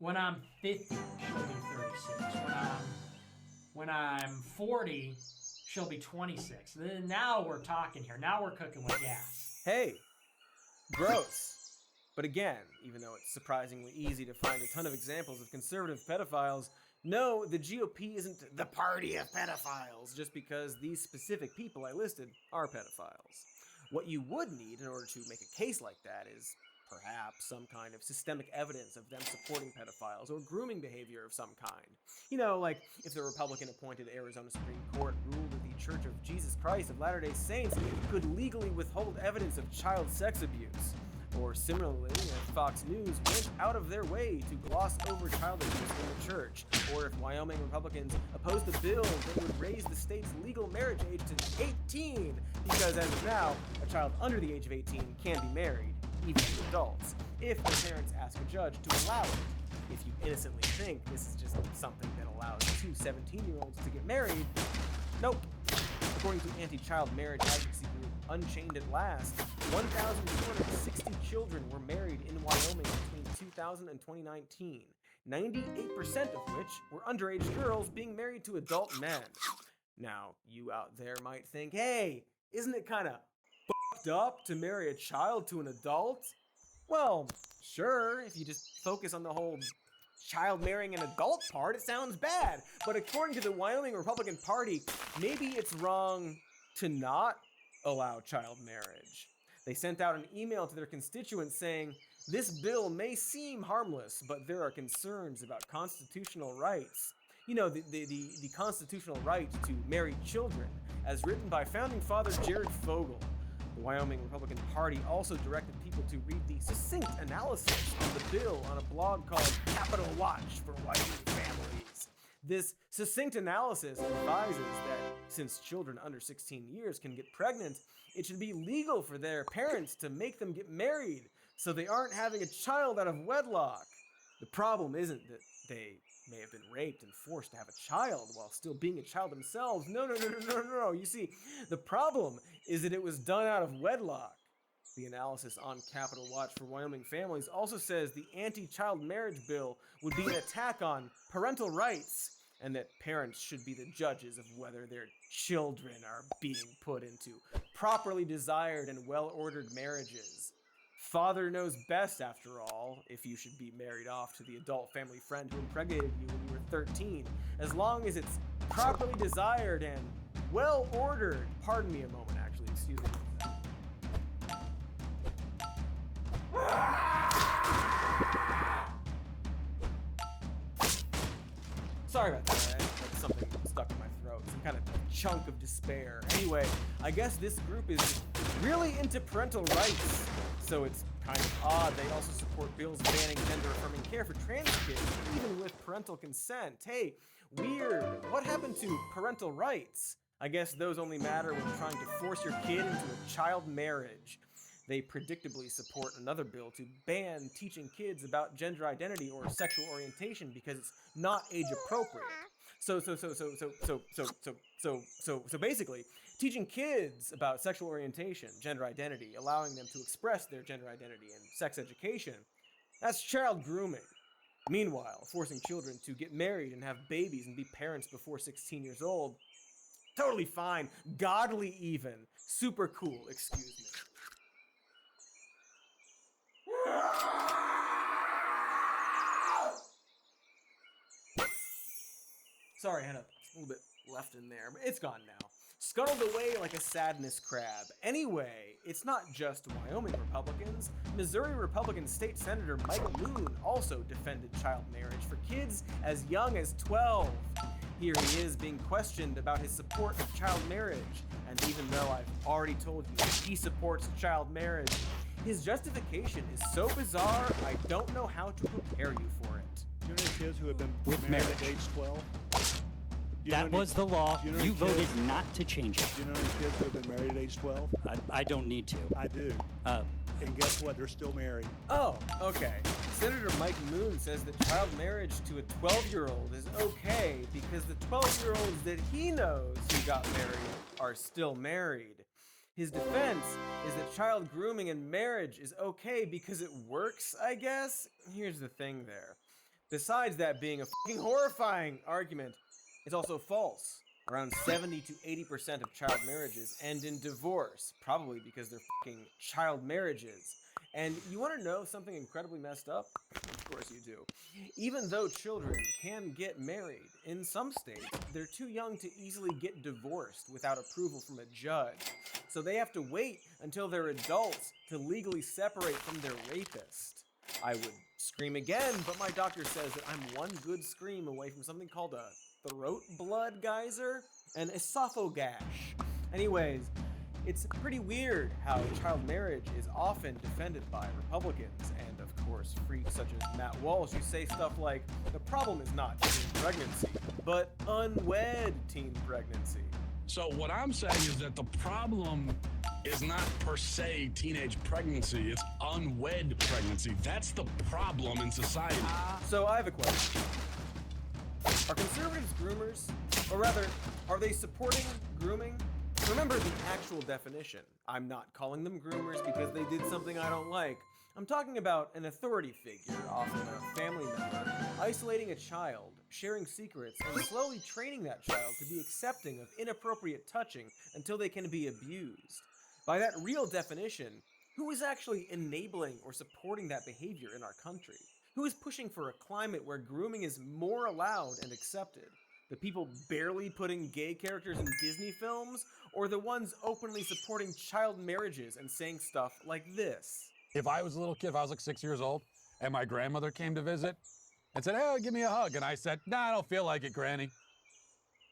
When I'm 50, she'll be 36. When I'm 40, she'll be 26. Then now we're talking here. Now we're cooking with gas. Hey, gross. But again, even though it's surprisingly easy to find a ton of examples of conservative pedophiles, no, the GOP isn't the party of pedophiles just because these specific people I listed are pedophiles. What you would need in order to make a case like that is perhaps some kind of systemic evidence of them supporting pedophiles or grooming behavior of some kind. You know, like if the Republican-appointed Arizona Supreme Court ruled that the Church of Jesus Christ of Latter-day Saints could legally withhold evidence of child sex abuse. Or similarly, if Fox News went out of their way to gloss over child abuse in the church, or if Wyoming Republicans opposed a bill that would raise the state's legal marriage age to 18, because as of now, a child under the age of 18 can be married, even to adults, if the parents ask a judge to allow it. If you innocently think this is just something that allows two 17-year-olds to get married, nope. According to anti-child marriage advocacy group Unchained at Last, 1,260 children were married in Wyoming between 2000 and 2019, 98% of which were underage girls being married to adult men. Now, you out there might think, hey, isn't it kind of fucked up to marry a child to an adult? Well, sure, if you just focus on the whole child marrying an adult part, it sounds bad. But according to the Wyoming Republican Party, maybe it's wrong to not allow child marriage. They sent out an email to their constituents saying, this bill may seem harmless, but there are concerns about constitutional rights. You know, the constitutional right to marry children, as written by founding father Jared Fogle. The Wyoming Republican Party also directed people to read the succinct analysis of the bill on a blog called Capitol Watch for Wyoming Families. This succinct analysis advises that since children under 16 years can get pregnant, it should be legal for their parents to make them get married so they aren't having a child out of wedlock. The problem isn't that they may have been raped and forced to have a child while still being a child themselves. No. You see, the problem is that it was done out of wedlock. The analysis on Capitol Watch for Wyoming Families also says the anti-child marriage bill would be an attack on parental rights, and that parents should be the judges of whether their children are being put into properly desired and well-ordered marriages. Father knows best, after all, if you should be married off to the adult family friend who impregnated you when you were 13, as long as it's properly desired and well-ordered. Pardon me a moment, actually, excuse me. Sorry about that, that's something stuck in my throat, some kind of chunk of despair. Anyway, I guess this group is really into parental rights, so it's kind of odd they also support bills banning gender-affirming care for trans kids, even with parental consent. Hey, weird. What happened to parental rights? I guess those only matter when trying to force your kid into a child marriage. They predictably support another bill to ban teaching kids about gender identity or sexual orientation because it's not age appropriate. So basically, teaching kids about sexual orientation, gender identity, allowing them to express their gender identity and sex education, that's child grooming. Meanwhile, forcing children to get married and have babies and be parents before 16 years old, totally fine, godly even, super cool, excuse me. Sorry, I had a little bit left in there, but it's gone now. Scuttled away like a sadness crab. Anyway, it's not just Wyoming Republicans. Missouri Republican State Senator Mike Moon also defended child marriage for kids as young as 12. Here he is being questioned about his support of child marriage, and even though I've already told you he supports child marriage, his justification is so bizarre I don't know how to prepare you for it. kids who have been With married marriage. at age 12? That was the law. Do you know You any voted kids- not to change it. Do you know any kids who have been married at age 12? I don't need to. I do. And guess what? They're still married. Oh, okay. Senator Mike Moon says that child marriage to a 12-year-old is okay because the 12-year-olds that he knows who got married are still married. His defense is that child grooming and marriage is okay because it works, I guess? Here's the thing there. Besides that being a fucking horrifying argument, it's also false. Around 70 to 80% of child marriages end in divorce, probably because they're fucking child marriages. And you want to know something incredibly messed up? Of course you do. Even though children can get married, in some states, they're too young to easily get divorced without approval from a judge. So they have to wait until they're adults to legally separate from their rapist. I would scream again, but my doctor says that I'm one good scream away from something called a throat blood geyser, an esophagash. Anyways, it's pretty weird how child marriage is often defended by Republicans and, of course, freaks such as Matt Walsh who say stuff like, the problem is not teen pregnancy, but unwed teen pregnancy. So what I'm saying is that the problem is not per se teenage pregnancy, it's unwed pregnancy. That's the problem in society. So I have a question. Are conservatives groomers? Or rather, are they supporting grooming? Remember the actual definition. I'm not calling them groomers because they did something I don't like. I'm talking about an authority figure, often a family member, isolating a child, sharing secrets, and slowly training that child to be accepting of inappropriate touching until they can be abused. By that real definition, who is actually enabling or supporting that behavior in our country? Who is pushing for a climate where grooming is more allowed and accepted? The people barely putting gay characters in Disney films? Or the ones openly supporting child marriages and saying stuff like this? If I was a little kid, if I was like 6 years old, and my grandmother came to visit and said, hey, give me a hug, and I said, nah, I don't feel like it, Granny.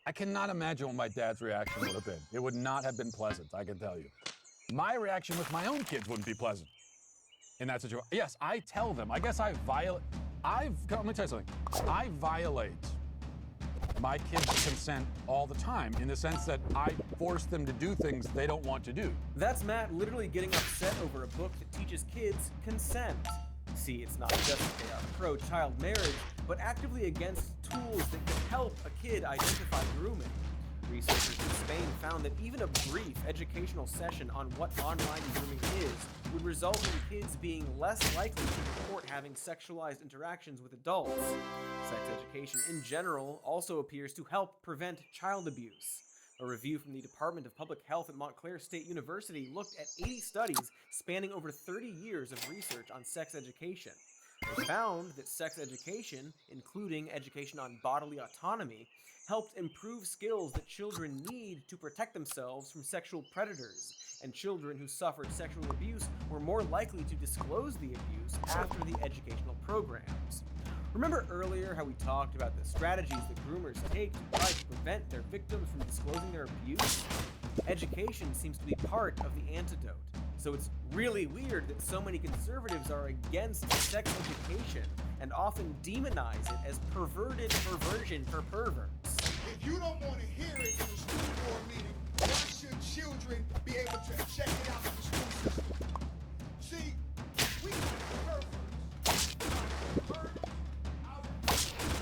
I cannot imagine what my dad's reaction would have been. It would not have been pleasant, I can tell you. My reaction with my own kids wouldn't be pleasant in that situation. Yes, I tell them. I guess let me tell you something. I violate my kids' consent all the time in the sense that I force them to do things they don't want to do. That's Matt literally getting upset over a book that teaches kids consent. See, it's not just that they are pro-child marriage, but actively against tools that can help a kid identify grooming. Researchers in Spain found that even a brief educational session on what online grooming is would result in kids being less likely to report having sexualized interactions with adults. Sex education in general also appears to help prevent child abuse. A review from the Department of Public Health at Montclair State University looked at 80 studies spanning over 30 years of research on sex education. They found that sex education, including education on bodily autonomy, helped improve skills that children need to protect themselves from sexual predators, and children who suffered sexual abuse were more likely to disclose the abuse after the educational programs. Remember earlier how we talked about the strategies that groomers take to try to prevent their victims from disclosing their abuse? Education seems to be part of the antidote. So it's really weird that so many conservatives are against sex education and often demonize it as perverted perversion for perverts. If you don't want to hear it in the school board meeting, why should children be able to check it out in the school system? See, we are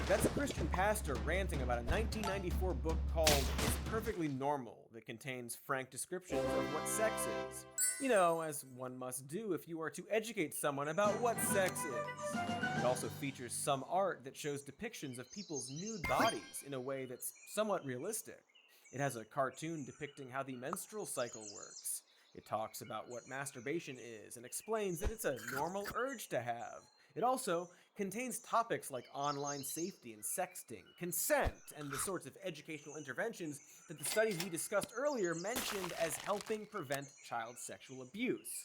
That's a Christian pastor ranting about a 1994 book called It's Perfectly Normal that contains frank descriptions of what sex is. You know, as one must do if you are to educate someone about what sex is. It also features some art that shows depictions of people's nude bodies in a way that's somewhat realistic. It has a cartoon depicting how the menstrual cycle works. It talks about what masturbation is and explains that it's a normal urge to have. It also contains topics like online safety and sexting, consent, and the sorts of educational interventions that the studies we discussed earlier mentioned as helping prevent child sexual abuse.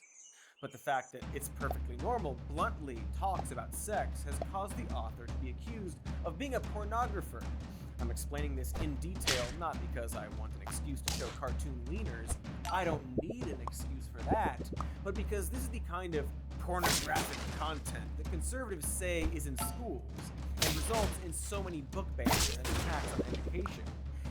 But the fact that It's Perfectly Normal bluntly talks about sex has caused the author to be accused of being a pornographer. I'm explaining this in detail not because I want an excuse to show cartoon leaners, I don't need an excuse for that, but because this is the kind of pornographic content that conservatives say is in schools, and and results in so many book bans and attacks on education.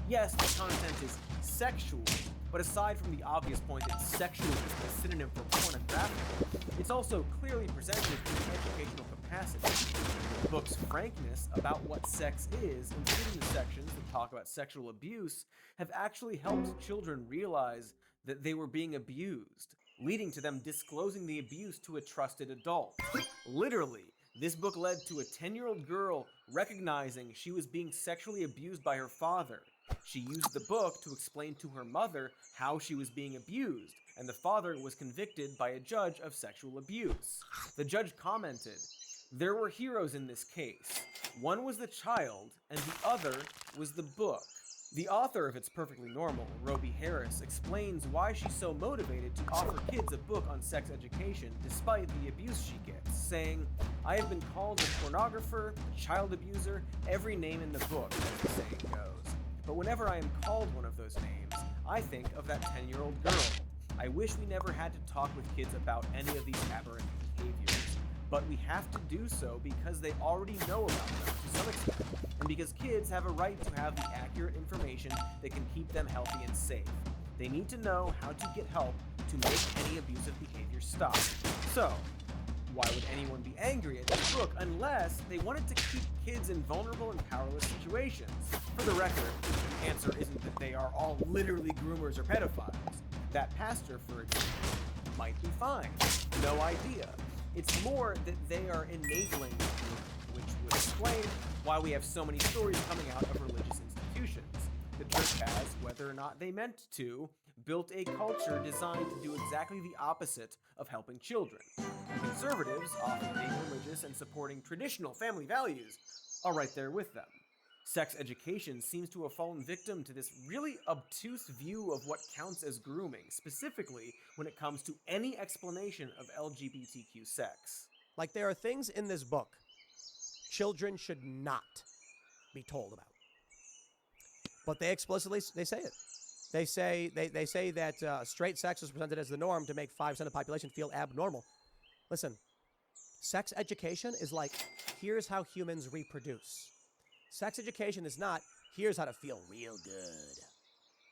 Yes, the content is sexual, but aside from the obvious point that sexual is a synonym for pornographic, it's also clearly presented in an educational capacity. The book's frankness about what sex is, including the sections that talk about sexual abuse, have actually helped children realize that they were being abused, leading to them disclosing the abuse to a trusted adult. Literally, this book led to a 10-year-old girl recognizing she was being sexually abused by her father. She used the book to explain to her mother how she was being abused, and the father was convicted by a judge of sexual abuse. The judge commented, "There were heroes in this case. One was the child, and the other was the book." The author of It's Perfectly Normal, Roby Harris, explains why she's so motivated to offer kids a book on sex education despite the abuse she gets, saying, "I have been called a pornographer, a child abuser, every name in the book, as the saying goes. But whenever I am called one of those names, I think of that 10-year-old girl. I wish we never had to talk with kids about any of these aberrant behaviors. But we have to do so because they already know about them to some extent, and because kids have a right to have the accurate information that can keep them healthy and safe. They need to know how to get help to make any abusive behavior stop. So, why would anyone be angry at this book unless they wanted to keep kids in vulnerable and powerless situations? For the record, the answer isn't that they are all literally groomers or pedophiles. That pastor, for example, might be fine. No idea. It's more that they are enabling the group, which would explain why we have so many stories coming out of religious institutions. The church has, whether or not they meant to, built a culture designed to do exactly the opposite of helping children. Conservatives, often being religious and supporting traditional family values, are right there with them. Sex education seems to have fallen victim to this really obtuse view of what counts as grooming, specifically when it comes to any explanation of LGBTQ sex. Like, there are things in this book children should not be told about. But they explicitly say it. They say that straight sex is presented as the norm to make 5% of the population feel abnormal. Listen, sex education is like, here's how humans reproduce. Sex education is not, here's how to feel real good.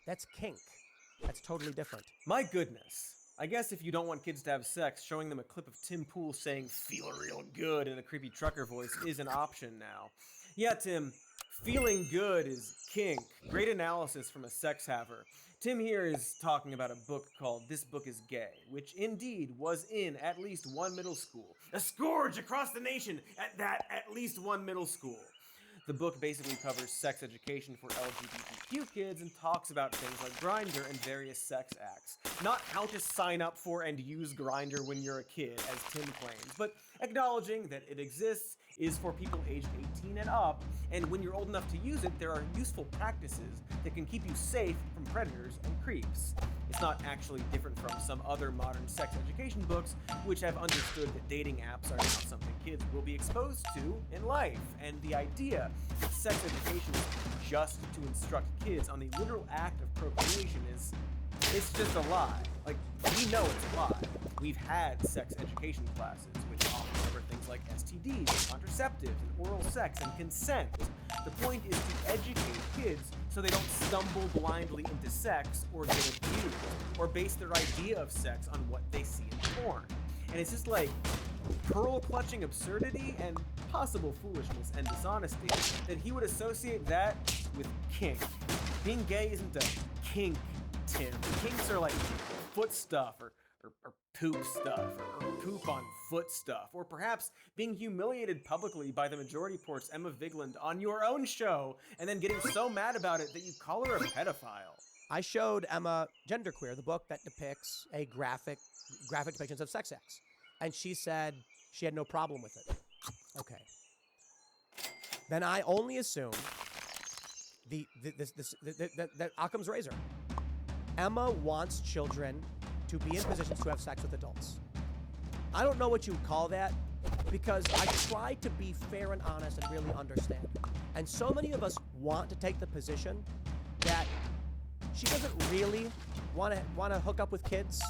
That's kink. That's totally different. My goodness. I guess if you don't want kids to have sex, showing them a clip of Tim Pool saying "feel real good" in a creepy trucker voice is an option now. Yeah, Tim, feeling good is kink. Great analysis from a sex haver. Tim here is talking about a book called This Book is Gay, which indeed was in at least one middle school. A scourge across the nation at least one middle school. The book basically covers sex education for LGBTQ kids and talks about things like Grindr and various sex acts. Not how to sign up for and use Grindr when you're a kid, as Tim claims, but acknowledging that it exists, is for people aged 18 and up, and when you're old enough to use it, there are useful practices that can keep you safe from predators and creeps. It's not actually different from some other modern sex education books, which have understood that dating apps are not something kids will be exposed to in life, and the idea that sex education is just to instruct kids on the literal act of procreation it's just a lie. Like, we know it's a lie. We've had sex education classes, which often cover things like STDs, and contraceptives, and oral sex, and consent. The point is to educate kids so they don't stumble blindly into sex or get abused, or base their idea of sex on what they see in porn. And it's just like pearl-clutching absurdity and possible foolishness and dishonesty that he would associate that with kink. Being gay isn't a kink, Tim. Kinks are like foot stuff, or poop stuff, or poop on foot stuff, or perhaps being humiliated publicly by the Majority Report's Emma Vigeland on your own show, and then getting so mad about it that you call her a pedophile. I showed Emma Genderqueer, the book that depicts a graphic depictions of sex acts, and she said she had no problem with it. Okay. Then I only assume that Occam's razor. Emma wants children to be in positions to have sex with adults. I don't know what you would call that, because I try to be fair and honest and really understand. And so many of us want to take the position that she doesn't really want to hook up with kids.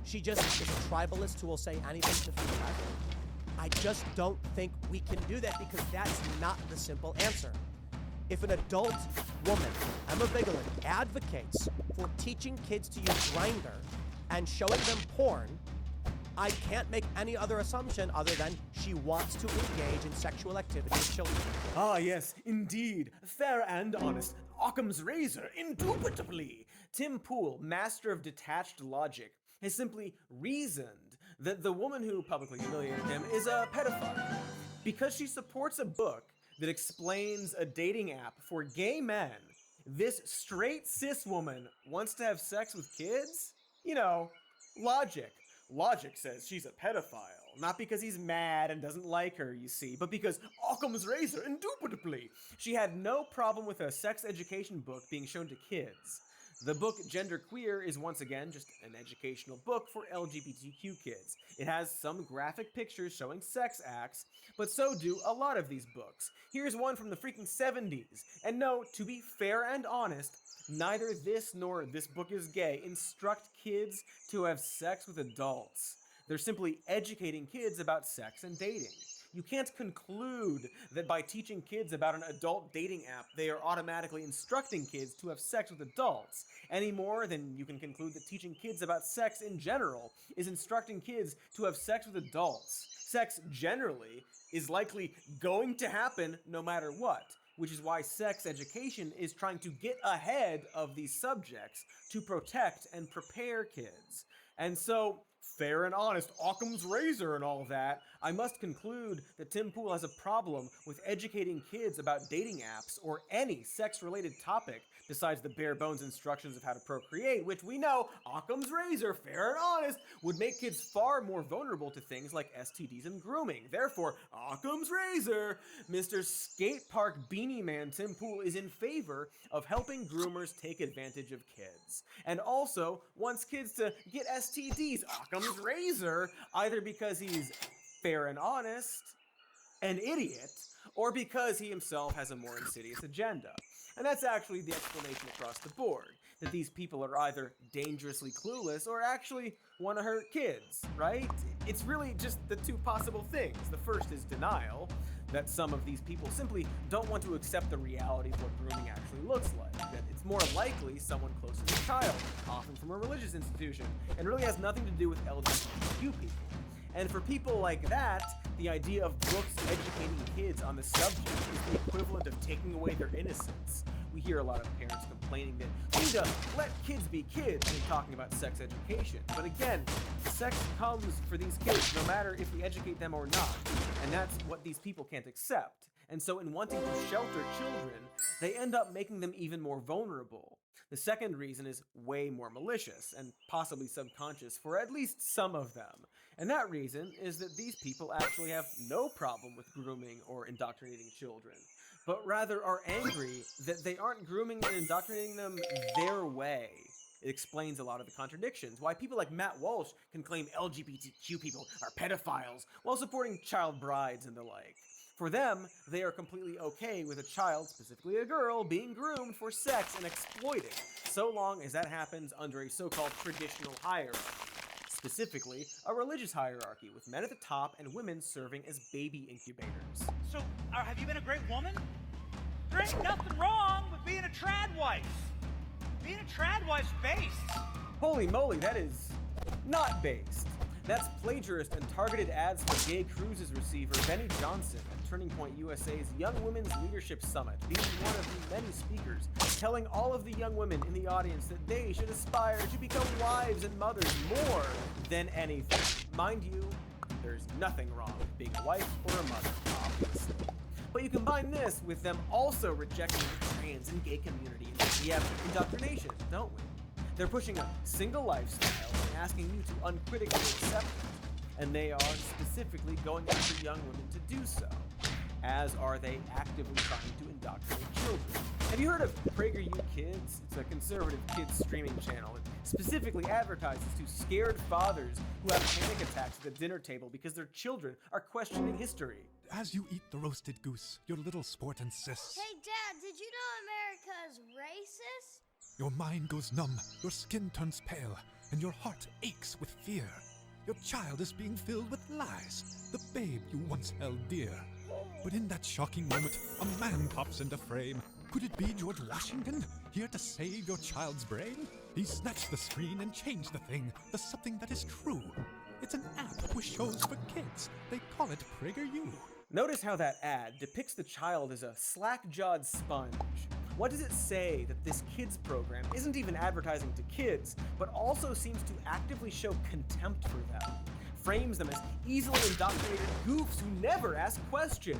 She just is a tribalist who will say anything to feel better. I just don't think we can do that because that's not the simple answer. If an adult woman, Emma Vigeland, advocates for teaching kids to use Grindr and showing them porn, I can't make any other assumption other than she wants to engage in sexual activity with children. Ah, yes, indeed. Fair and honest. Occam's razor, indubitably. Tim Pool, master of detached logic, has simply reasoned that the woman who publicly humiliated him is a pedophile because she supports a book that explains a dating app for gay men. This straight cis woman wants to have sex with kids? You know, logic. Logic says she's a pedophile, not because he's mad and doesn't like her, you see, but because Occam's razor, indubitably. She had no problem with a sex education book being shown to kids. The book Gender Queer is once again just an educational book for LGBTQ kids. It has some graphic pictures showing sex acts, but so do a lot of these books. Here's one from the freaking 70s. And no, to be fair and honest, neither this nor This Book is Gay instruct kids to have sex with adults. They're simply educating kids about sex and dating. You can't conclude that by teaching kids about an adult dating app, they are automatically instructing kids to have sex with adults, any more than you can conclude that teaching kids about sex in general is instructing kids to have sex with adults. Sex generally is likely going to happen no matter what, which is why sex education is trying to get ahead of these subjects to protect and prepare kids. And so, fair and honest, Occam's razor and all that, I must conclude that Tim Pool has a problem with educating kids about dating apps or any sex-related topic besides the bare bones instructions of how to procreate, which we know, Occam's razor, fair and honest, would make kids far more vulnerable to things like STDs and grooming. Therefore, Occam's razor, Mr. Skate Park Beanie Man Tim Pool is in favor of helping groomers take advantage of kids. And also wants kids to get STDs, Occam's razor, either because he's fair and honest, an idiot, or because he himself has a more insidious agenda. And that's actually the explanation across the board, that these people are either dangerously clueless or actually want to hurt kids, right? It's really just the two possible things. The first is denial, that some of these people simply don't want to accept the reality of what grooming actually looks like, that it's more likely someone close to a child, often from a religious institution, and really has nothing to do with LGBTQ people. And for people like that, the idea of books educating kids on the subject is the equivalent of taking away their innocence. We hear a lot of parents complaining that we need to let kids be kids when talking about sex education. But again, sex comes for these kids no matter if we educate them or not. And that's what these people can't accept. And so in wanting to shelter children, they end up making them even more vulnerable. The second reason is way more malicious and possibly subconscious for at least some of them. And that reason is that these people actually have no problem with grooming or indoctrinating children, but rather are angry that they aren't grooming and indoctrinating them their way. It explains a lot of the contradictions, why people like Matt Walsh can claim LGBTQ people are pedophiles while supporting child brides and the like. For them, they are completely okay with a child, specifically a girl, being groomed for sex and exploited, so long as that happens under a so-called traditional hierarchy. Specifically, a religious hierarchy with men at the top and women serving as baby incubators. So, have you been a great woman? There ain't nothing wrong with being a trad wife. Being a trad wife's based. Holy moly, that is not based. That's plagiarist and targeted ads for gay cruises receiver Benny Johnson at Turning Point USA's Young Women's Leadership Summit, being one of the many speakers, telling all of the young women in the audience that they should aspire to become wives and mothers more than anything. Mind you, there's nothing wrong with being a wife or a mother, obviously. But you combine this with them also rejecting the trans and gay community, and we have indoctrination, don't we? They're pushing a single lifestyle and asking you to uncritically accept it, and they are specifically going after young women to do so, as are they actively trying to indoctrinate children. Have you heard of PragerU Kids? It's a conservative kids streaming channel. It specifically advertises to scared fathers who have panic attacks at the dinner table because their children are questioning history. As you eat the roasted goose, your little sport insists. Hey, Dad, did you know America is racist? Your mind goes numb, your skin turns pale, and your heart aches with fear. Your child is being filled with lies. The babe you once held dear. But in that shocking moment, a man pops into frame. Could it be George Washington, here to save your child's brain? He snatched the screen and changed the thing, the something that is true. It's an app with shows for kids. They call it PragerU. Notice how that ad depicts the child as a slack-jawed sponge. What does it say that this kids program isn't even advertising to kids, but also seems to actively show contempt for them? Frames them as easily indoctrinated goofs who never ask questions.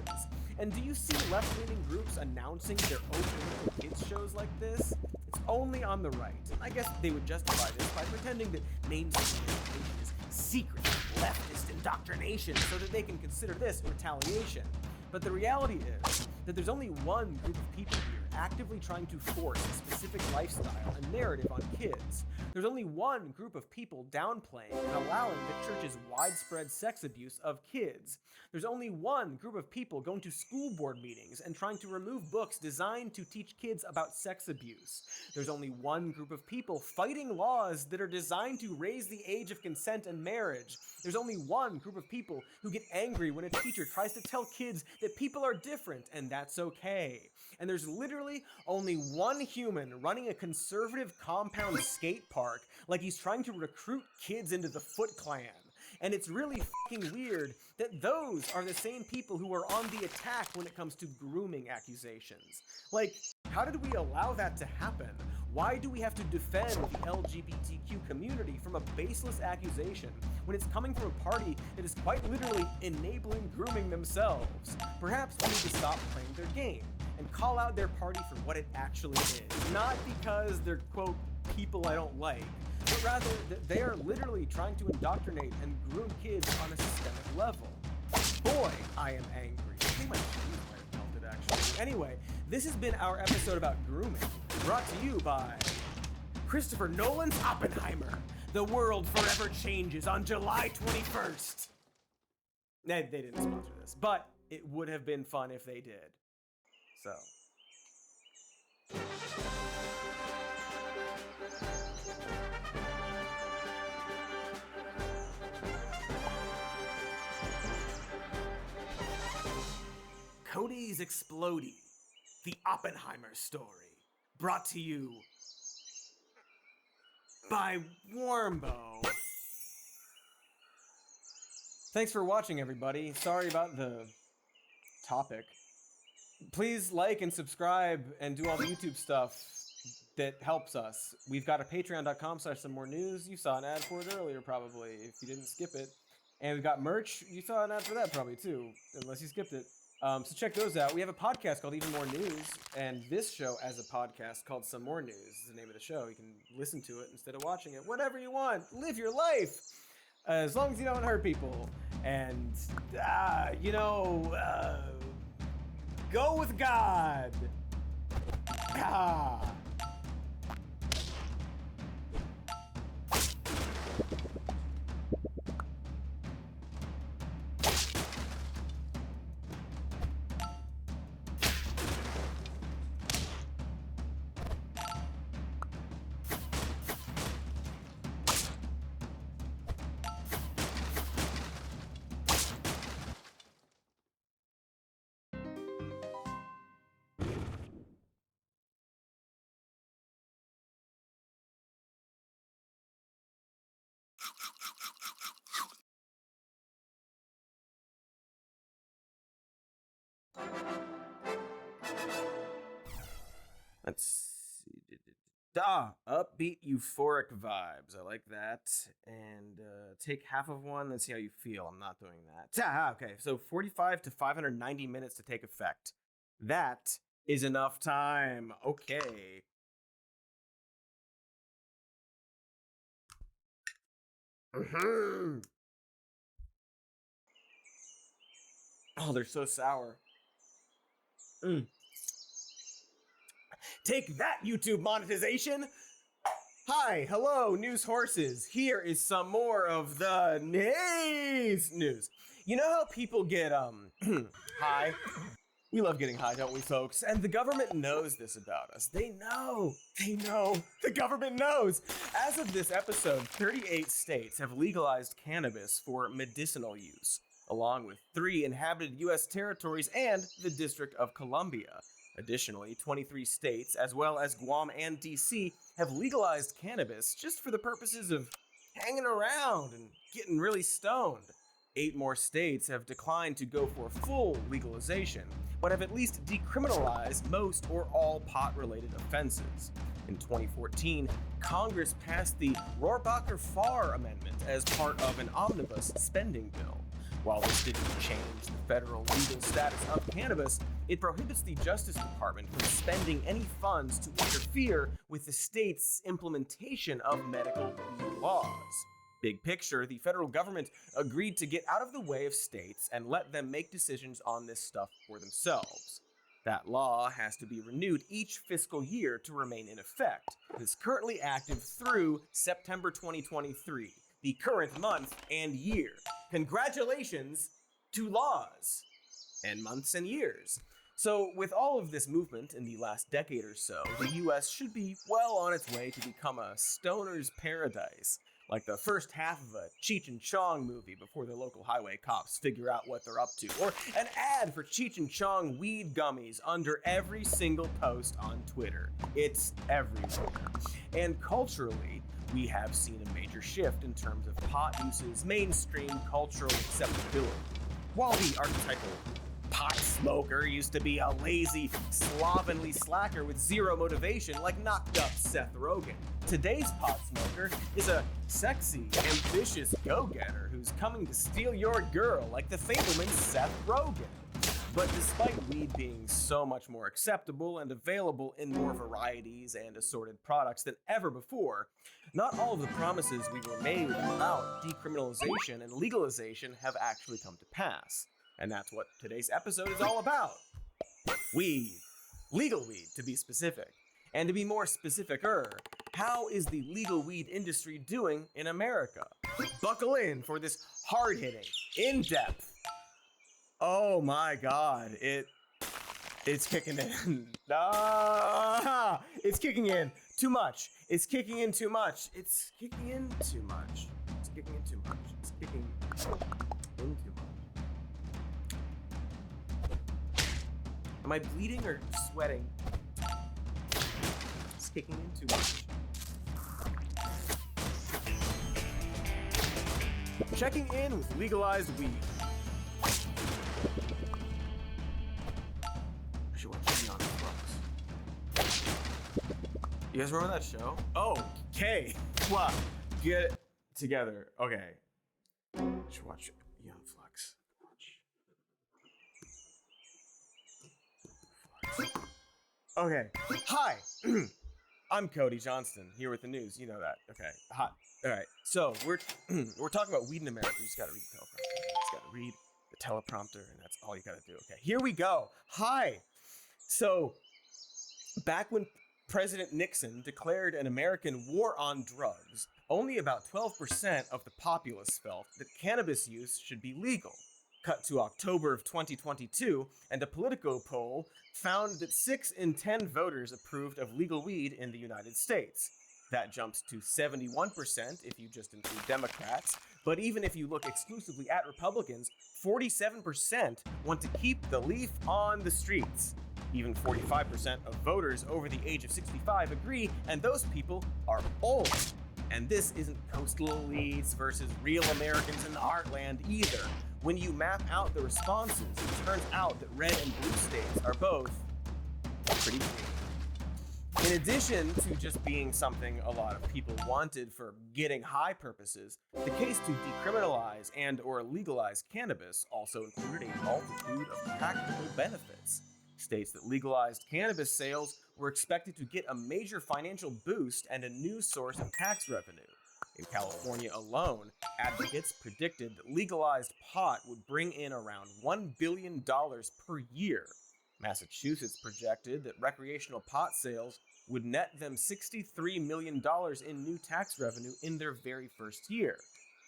And do you see left-leaning groups announcing their own political kids shows like this? It's only on the right. I guess they would justify this by pretending that mainstream education is secret leftist indoctrination so that they can consider this retaliation. But the reality is that there's only one group of people here actively trying to force a specific lifestyle and narrative on kids. There's only one group of people downplaying and allowing the church's widespread sex abuse of kids. There's only one group of people going to school board meetings and trying to remove books designed to teach kids about sex abuse. There's only one group of people fighting laws that are designed to raise the age of consent and marriage. There's only one group of people who get angry when a teacher tries to tell kids that people are different and that's okay. And there's literally only one human running a conservative compound skate park like he's trying to recruit kids into the Foot Clan. And it's really fucking weird that those are the same people who are on the attack when it comes to grooming accusations. Like, how did we allow that to happen? Why do we have to defend the LGBTQ community from a baseless accusation when it's coming from a party that is quite literally enabling grooming themselves? Perhaps we need to stop playing their game and call out their party for what it actually is. Not because they're, quote, people I don't like, but rather that they are literally trying to indoctrinate and groom kids on a systemic level. Boy, I am angry. I think my shoes might have melted, actually. Anyway, this has been our episode about grooming, brought to you by Christopher Nolan's Oppenheimer. The world forever changes on July 21st. They didn't sponsor this, but it would have been fun if they did. So. Cody's Exploding, the Oppenheimer story, brought to you by Warmbo. Thanks for watching, everybody. Sorry about the topic. Please like and subscribe and do all the YouTube stuff that helps us. We've got a patreon.com/somemorenews. You saw an ad for it earlier, probably, if you didn't skip it. And we've got merch. You saw an ad for that, probably, too, unless you skipped it. So check those out. We have a podcast called Even More News, and this show as a podcast called Some More News is the name of the show. You can listen to it instead of watching it. Whatever you want. Live your life. As long as you don't hurt people. And, go with God. Ah. Let's see. Upbeat, euphoric vibes. I like that. And take half of one. Let's see how you feel. I'm not doing that. Okay, so 45 to 590 minutes to take effect. That is enough time. Okay. Oh, they're so sour. Take that, YouTube monetization! Hi, hello, news horses. Here is some more of the news. You know how people get, hi? We love getting high, don't we, folks? And the government knows this about us. They know. The government knows. As of this episode, 38 states have legalized cannabis for medicinal use, along with 3 inhabited U.S. territories and the District of Columbia. Additionally, 23 states, as well as Guam and D.C., have legalized cannabis just for the purposes of hanging around and getting really stoned. 8 more states have declined to go for full legalization, but have at least decriminalized most or all pot-related offenses. In 2014, Congress passed the Rohrabacher-Farr Amendment as part of an omnibus spending bill. While this didn't change the federal legal status of cannabis, it prohibits the Justice Department from spending any funds to interfere with the state's implementation of medical weed laws. Big picture, the federal government agreed to get out of the way of states and let them make decisions on this stuff for themselves. That law has to be renewed each fiscal year to remain in effect. It is currently active through September 2023, the current month and year. Congratulations to laws and months and years. So with all of this movement in the last decade or so, the US should be well on its way to become a stoner's paradise, like the first half of a Cheech and Chong movie before the local highway cops figure out what they're up to, or an ad for Cheech and Chong weed gummies under every single post on Twitter. It's everywhere. And culturally, we have seen a major shift in terms of pot use's mainstream cultural acceptability. While the archetypal pot smoker used to be a lazy, slovenly slacker with zero motivation like knocked up Seth Rogen, today's pot smoker is a sexy, ambitious go-getter who's coming to steal your girl like the fableman Seth Rogen. But despite weed being so much more acceptable and available in more varieties and assorted products than ever before, not all of the promises we were made about decriminalization and legalization have actually come to pass. And that's what today's episode is all about. Weed. Legal weed, to be specific. And to be more specificer, how is the legal weed industry doing in America? Buckle in for this hard-hitting, in-depth, oh my god, it's kicking in. It's kicking in too much. It's kicking in too much. It's kicking in too much. It's kicking in too much. It's kicking in too much. Am I bleeding or sweating? It's kicking in too much. Checking in with legalized weed. I should watch Beyond the Flux. You guys remember that show? Oh, okay. What? Get it together. Okay. I should watch Beyond Flux. Okay. Hi. I'm Cody Johnston, here with the news. You know that. Okay. Hi. All right. So we're talking about weed in America. You just gotta read the teleprompter. You just gotta read the teleprompter, and that's all you gotta do. Okay. Here we go. Hi. So back when President Nixon declared an American war on drugs, only about 12% of the populace felt that cannabis use should be legal. Cut to October of 2022, and a Politico poll found that 6 in 10 voters approved of legal weed in the United States. That jumps to 71% if you just include Democrats, but even if you look exclusively at Republicans, 47% want to keep the leaf on the streets. Even 45% of voters over the age of 65 agree, and those people are old. And this isn't coastal elites versus real Americans in the heartland either. When you map out the responses, it turns out that red and blue states are both pretty green. In addition to just being something a lot of people wanted for getting high purposes, the case to decriminalize and or legalize cannabis also included a multitude of practical benefits. States that legalized cannabis sales were expected to get a major financial boost and a new source of tax revenue. In California alone, advocates predicted that legalized pot would bring in around $1 billion per year. Massachusetts projected that recreational pot sales would net them $63 million in new tax revenue in their very first year.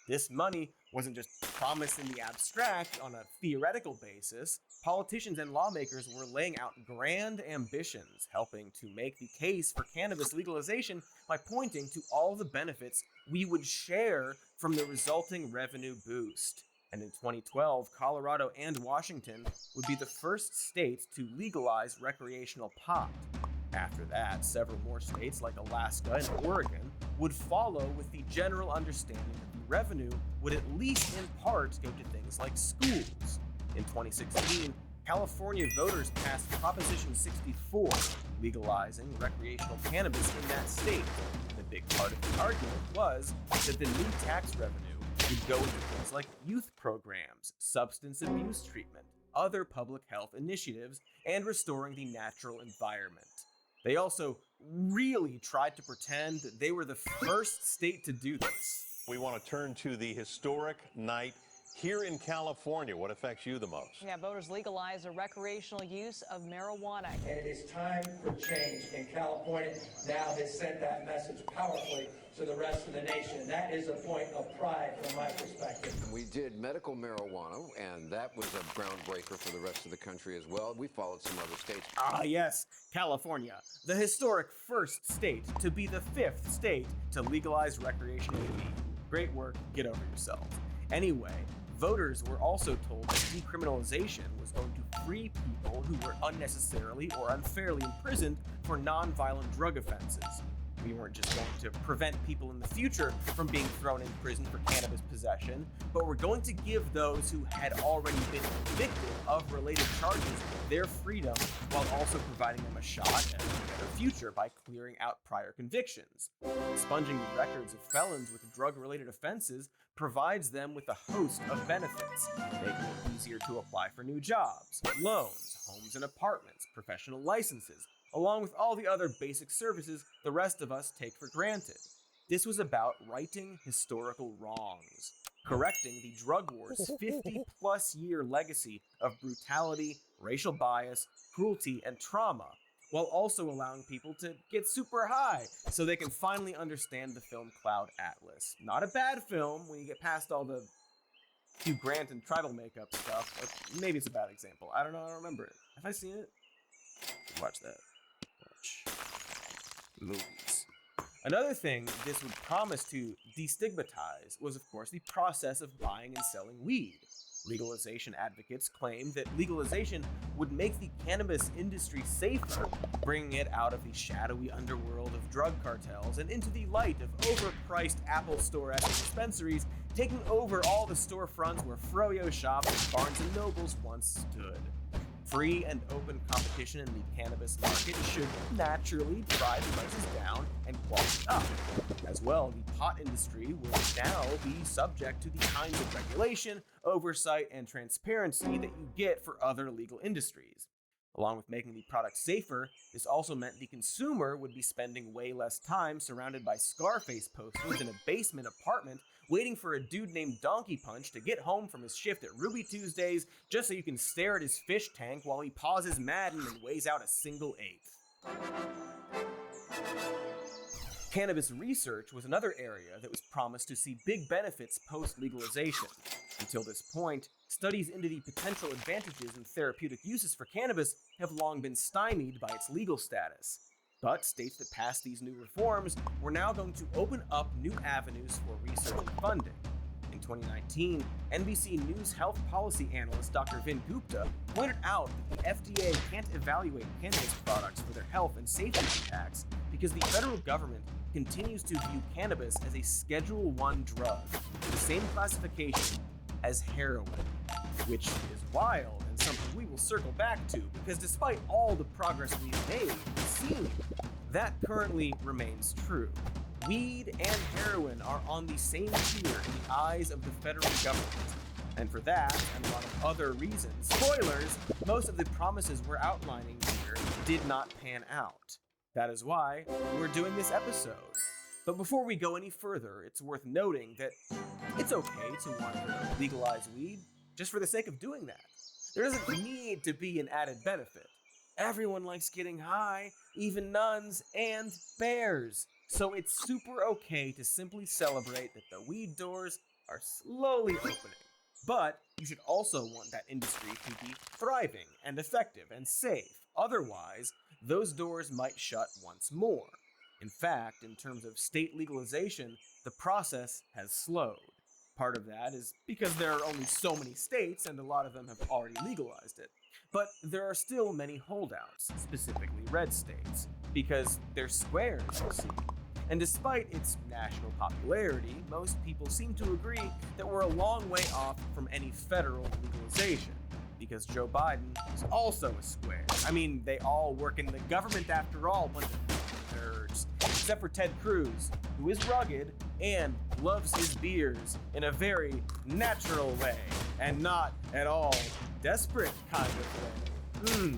This money wasn't just promised in the abstract on a theoretical basis. Politicians and lawmakers were laying out grand ambitions, helping to make the case for cannabis legalization by pointing to all the benefits we would share from the resulting revenue boost. And in 2012, Colorado and Washington would be the first states to legalize recreational pot. After that, several more states like Alaska and Oregon would follow with the general understanding that the revenue would at least in part go to things like schools. In 2016, California voters passed Proposition 64, legalizing recreational cannabis in that state. The big part of the argument was that the new tax revenue would go into things like youth programs, substance abuse treatment, other public health initiatives, and restoring the natural environment. They also really tried to pretend that they were the first state to do this. We want to turn to the historic night here in California. What affects you the most? Yeah, voters legalize the recreational use of marijuana. And it is time for change. And California now has sent that message powerfully to the rest of the nation. That is a point of pride from my perspective. We did medical marijuana, and that was a groundbreaker for the rest of the country as well. We followed some other states. Ah, yes, California, the historic first state to be the fifth state to legalize recreational weed. Great work, get over yourself. Anyway, voters were also told that decriminalization was going to free people who were unnecessarily or unfairly imprisoned for non-violent drug offenses. We weren't just going to prevent people in the future from being thrown in prison for cannabis possession, but we're going to give those who had already been convicted of related charges their freedom while also providing them a shot at a better future by clearing out prior convictions. Expunging the records of felons with drug-related offenses provides them with a host of benefits, making it easier to apply for new jobs, loans, homes and apartments, professional licenses, along with all the other basic services the rest of us take for granted. This was about righting historical wrongs, correcting the drug war's 50-plus year legacy of brutality, racial bias, cruelty, and trauma, while also allowing people to get super high so they can finally understand the film Cloud Atlas. Not a bad film when you get past all the Hugh Grant and tribal makeup stuff, but maybe it's a bad example. I don't know, I don't remember it. Have I seen it? Watch that. Movies. Another thing this would promise to destigmatize was, of course, the process of buying and selling weed. Legalization advocates claimed that legalization would make the cannabis industry safer, bringing it out of the shadowy underworld of drug cartels and into the light of overpriced Apple Store-esque dispensaries, taking over all the storefronts where Froyo shops and Barnes & Nobles once stood. Free and open competition in the cannabis market should naturally drive prices down and quality up. As well, the pot industry will now be subject to the kinds of regulation, oversight, and transparency that you get for other legal industries. Along with making the product safer, this also meant the consumer would be spending way less time surrounded by Scarface posters in a basement apartment waiting for a dude named Donkey Punch to get home from his shift at Ruby Tuesdays just so you can stare at his fish tank while he pauses Madden and weighs out a single eighth. Cannabis research was another area that was promised to see big benefits post-legalization. Until this point, studies into the potential advantages and therapeutic uses for cannabis have long been stymied by its legal status. But states that passed these new reforms were now going to open up new avenues for research and funding. In 2019, NBC News health policy analyst Dr. Vin Gupta pointed out that the FDA can't evaluate cannabis products for their health and safety impacts because the federal government continues to view cannabis as a Schedule I drug, the same classification as heroin, which is wild and something we will circle back to because despite all the progress we've made, it seems that currently remains true. Weed and heroin are on the same tier in the eyes of the federal government. And for that, and a lot of other reasons, spoilers, most of the promises we're outlining here did not pan out. That is why we're doing this episode. But before we go any further, it's worth noting that it's okay to want to legalize weed just for the sake of doing that. There doesn't need to be an added benefit. Everyone likes getting high, even nuns and bears. So it's super okay to simply celebrate that the weed doors are slowly opening. But you should also want that industry to be thriving and effective and safe. Otherwise, those doors might shut once more. In fact, in terms of state legalization, the process has slowed. Part of that is because there are only so many states and a lot of them have already legalized it. But there are still many holdouts, specifically red states, because they're squares, you see. And despite its national popularity, most people seem to agree that we're a long way off from any federal legalization, because Joe Biden is also a square. I mean, they all work in the government after all, bunch of nerds. Except for Ted Cruz, who is rugged and loves his beers in a very natural way, and not at all desperate kind of way.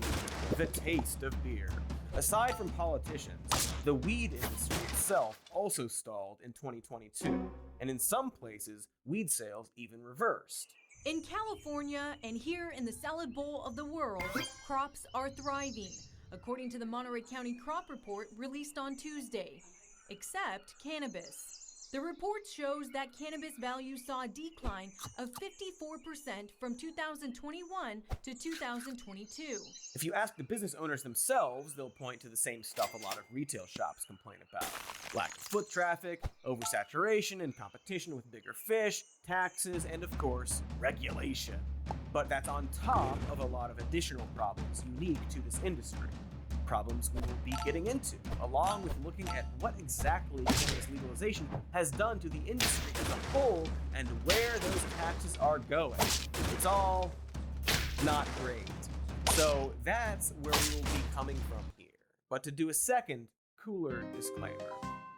The taste of beer. Aside from politicians, the weed industry itself also stalled in 2022, and in some places, weed sales even reversed. In California and here in the salad bowl of the world, crops are thriving, according to the Monterey County Crop Report released on Tuesday, except cannabis. The report shows that cannabis values saw a decline of 54% from 2021 to 2022. If you ask the business owners themselves, they'll point to the same stuff a lot of retail shops complain about. Lack of foot traffic, oversaturation and competition with bigger fish, taxes, and of course, regulation. But that's on top of a lot of additional problems unique to this industry. Problems we will be getting into, along with looking at what exactly cannabis legalization has done to the industry as a whole and where those taxes are going. It's all not great. So that's where we will be coming from here. But to do a second, cooler disclaimer.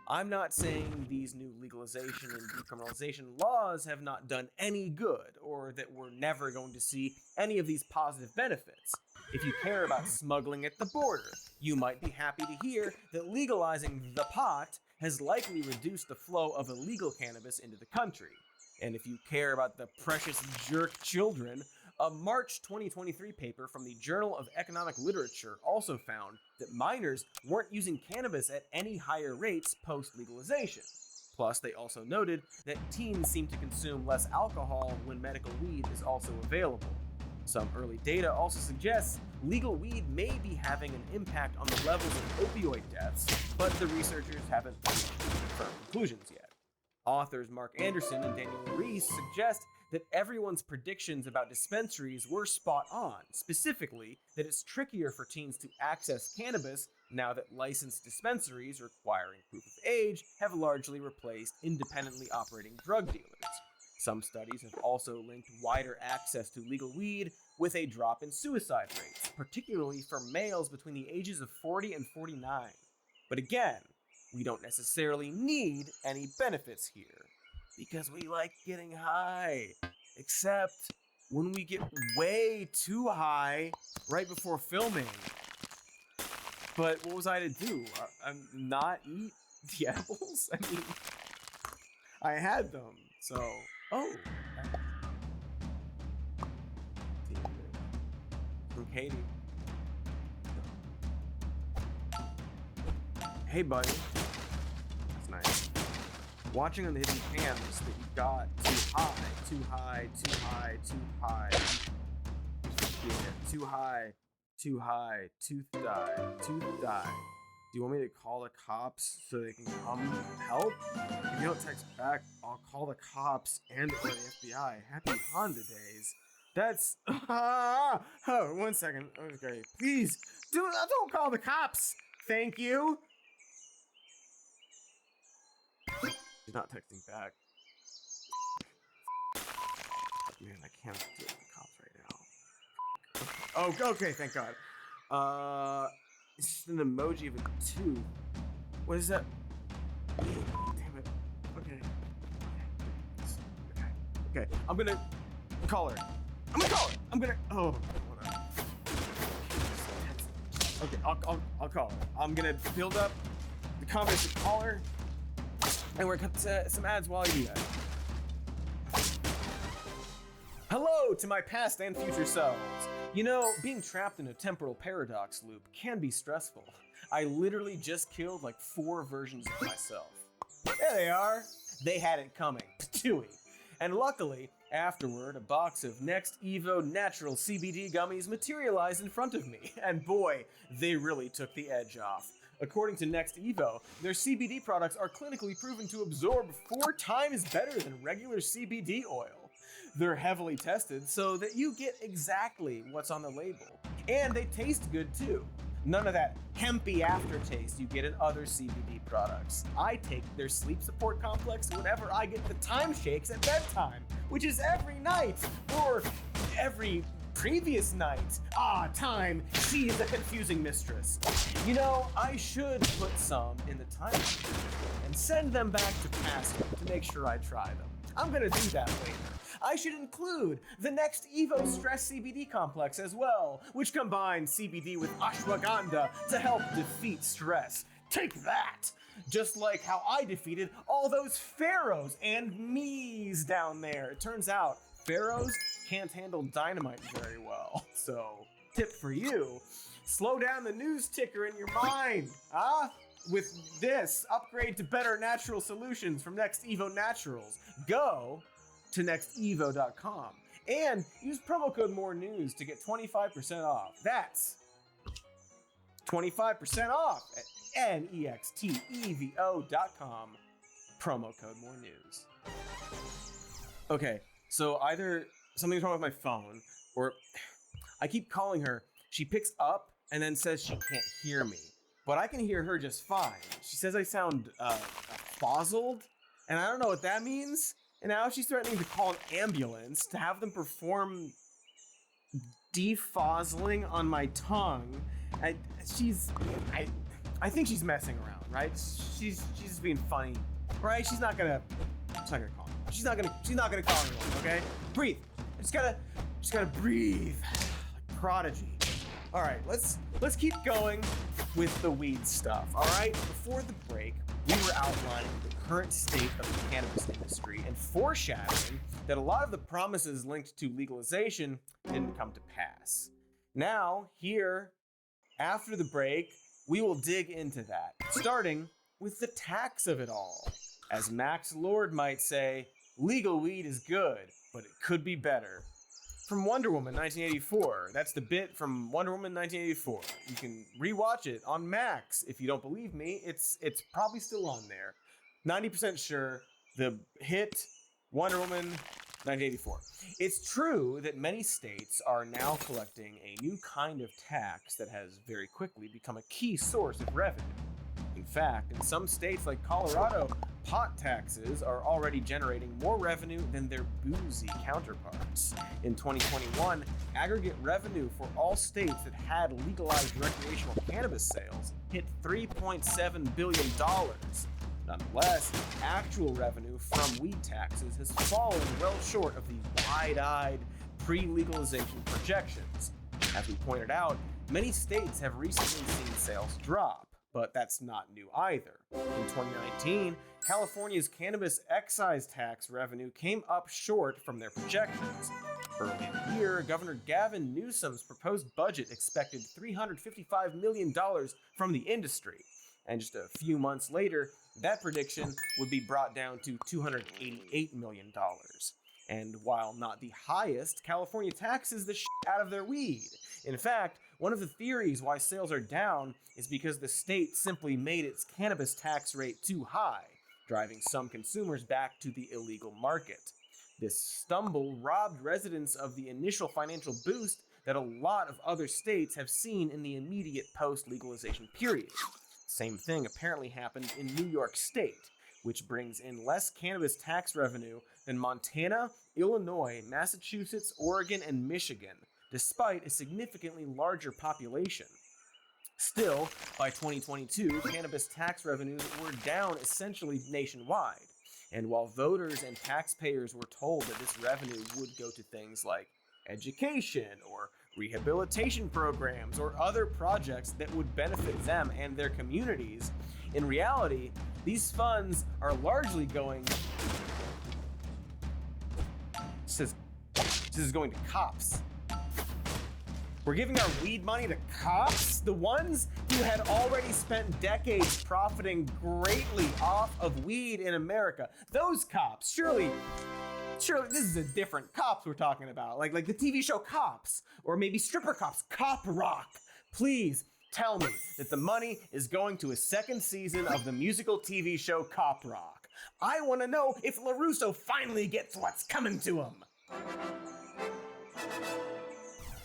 I'm not saying these new legalization and decriminalization laws have not done any good, or that we're never going to see any of these positive benefits. If you care about smuggling at the border, you might be happy to hear that legalizing the pot has likely reduced the flow of illegal cannabis into the country. And if you care about the precious jerk children, a March 2023 paper from the Journal of Economic Literature also found that minors weren't using cannabis at any higher rates post-legalization. Plus, they also noted that teens seem to consume less alcohol when medical weed is also available. Some early data also suggests legal weed may be having an impact on the levels of opioid deaths, but the researchers haven't reached firm conclusions yet. Authors Mark Anderson and Daniel Reese suggest that everyone's predictions about dispensaries were spot on, specifically that it's trickier for teens to access cannabis now that licensed dispensaries requiring proof of age have largely replaced independently operating drug dealers. Some studies have also linked wider access to legal weed with a drop in suicide rates, particularly for males between the ages of 40 and 49. But again, we don't necessarily need any benefits here, because we like getting high, except when we get way too high right before filming. But what was I to do? Not eat the apples? I mean, I had them, so... Oh! From Katie. Hey, buddy. That's nice. Watching on the hidden cams that you got too high, too high, too high, too high. Yeah, too high, tooth die, tooth die. Do you want me to call the cops so they can come help? If you don't text back, I'll call the cops and or the FBI. Happy Honda days. That's... Oh, 1 second. Okay, please, don't call the cops. Thank you. She's not texting back. Man, I can't deal with the cops right now. Oh, okay, thank God. It's just an emoji of a tooth. What is that? Damn it. Okay. Okay. I'm gonna call her. Oh, hold on. Okay, I'll call her. I'm gonna build up the confidence to call her, and we're gonna cut some ads while I do that. Hello to my past and future selves. You know, being trapped in a temporal paradox loop can be stressful. I literally just killed like 4 versions of myself. There they are. They had it coming. Patooey. And luckily, afterward, a box of Next Evo Natural CBD gummies materialized in front of me. And boy, they really took the edge off. According to Next Evo, their CBD products are clinically proven to absorb 4 times better than regular CBD oil. They're heavily tested so that you get exactly what's on the label. And they taste good too. None of that hempy aftertaste you get in other CBD products. I take their sleep support complex whenever I get the time shakes at bedtime, which is every night, or every previous night. Time, she is a confusing mistress. You know, I should put some in the time machine and send them back to Pascal to make sure I try them. I'm gonna do that later. I should include the Next Evo Stress CBD complex as well, which combines CBD with ashwagandha to help defeat stress. Take that! Just like how I defeated all those pharaohs and me's down there. It turns out pharaohs can't handle dynamite very well. So, tip for you, slow down the news ticker in your mind, with this, upgrade to better natural solutions from Next Evo Naturals. Go to nextevo.com and use promo code MORENEWS to get 25% off. That's 25% off at nextevo.com. Promo code MORENEWS. Okay, so either something's wrong with my phone, or I keep calling her. She picks up and then says she can't hear me, but I can hear her just fine. She says I sound fozzled, and I don't know what that means. And now she's threatening to call an ambulance to have them perform defozzling on my tongue. I think she's messing around, right? She's just being funny, right? She's not gonna call me. She's not gonna call anyone, okay? Breathe. Just gotta breathe. Like Prodigy. All right, let's keep going with the weed stuff. All right. Before the break, we were outlining the current state of the cannabis industry and foreshadowing that a lot of the promises linked to legalization didn't come to pass. Now, here, after the break, we will dig into that, starting with the tax of it all. As Max Lord might say, legal weed is good, but it could be better. From Wonder Woman 1984. That's the bit from Wonder Woman 1984. You can rewatch it on Max. If you don't believe me, it's probably still on there. 90% sure, the hit Wonder Woman 1984. It's true that many states are now collecting a new kind of tax that has very quickly become a key source of revenue. In fact, in some states like Colorado, pot taxes are already generating more revenue than their boozy counterparts. In 2021, aggregate revenue for all states that had legalized recreational cannabis sales hit $3.7 billion. Nonetheless, actual revenue from weed taxes has fallen well short of the wide-eyed pre-legalization projections. As we pointed out, many states have recently seen sales drop, but that's not new either. In 2019, California's cannabis excise tax revenue came up short from their projections. Early in the year, Governor Gavin Newsom's proposed budget expected $355 million from the industry. And just a few months later, that prediction would be brought down to $288 million. And while not the highest, California taxes the shit out of their weed. In fact, one of the theories why sales are down is because the state simply made its cannabis tax rate too high, driving some consumers back to the illegal market. This stumble robbed residents of the initial financial boost that a lot of other states have seen in the immediate post-legalization period. Same thing apparently happened in New York State, which brings in less cannabis tax revenue than Montana, Illinois, Massachusetts, Oregon, and Michigan, despite a significantly larger population. Still, by 2022, cannabis tax revenues were down essentially nationwide. And while voters and taxpayers were told that this revenue would go to things like education or rehabilitation programs or other projects that would benefit them and their communities, in reality, these funds are largely going... This is going to cops. We're giving our weed money to cops? The ones who had already spent decades profiting greatly off of weed in America. Those cops, surely Surely this is a different Cops we're talking about, like the TV show Cops, or maybe stripper Cops, Cop Rock. Please tell me that the money is going to a second season of the musical TV show Cop Rock. I want to know if LaRusso finally gets what's coming to him.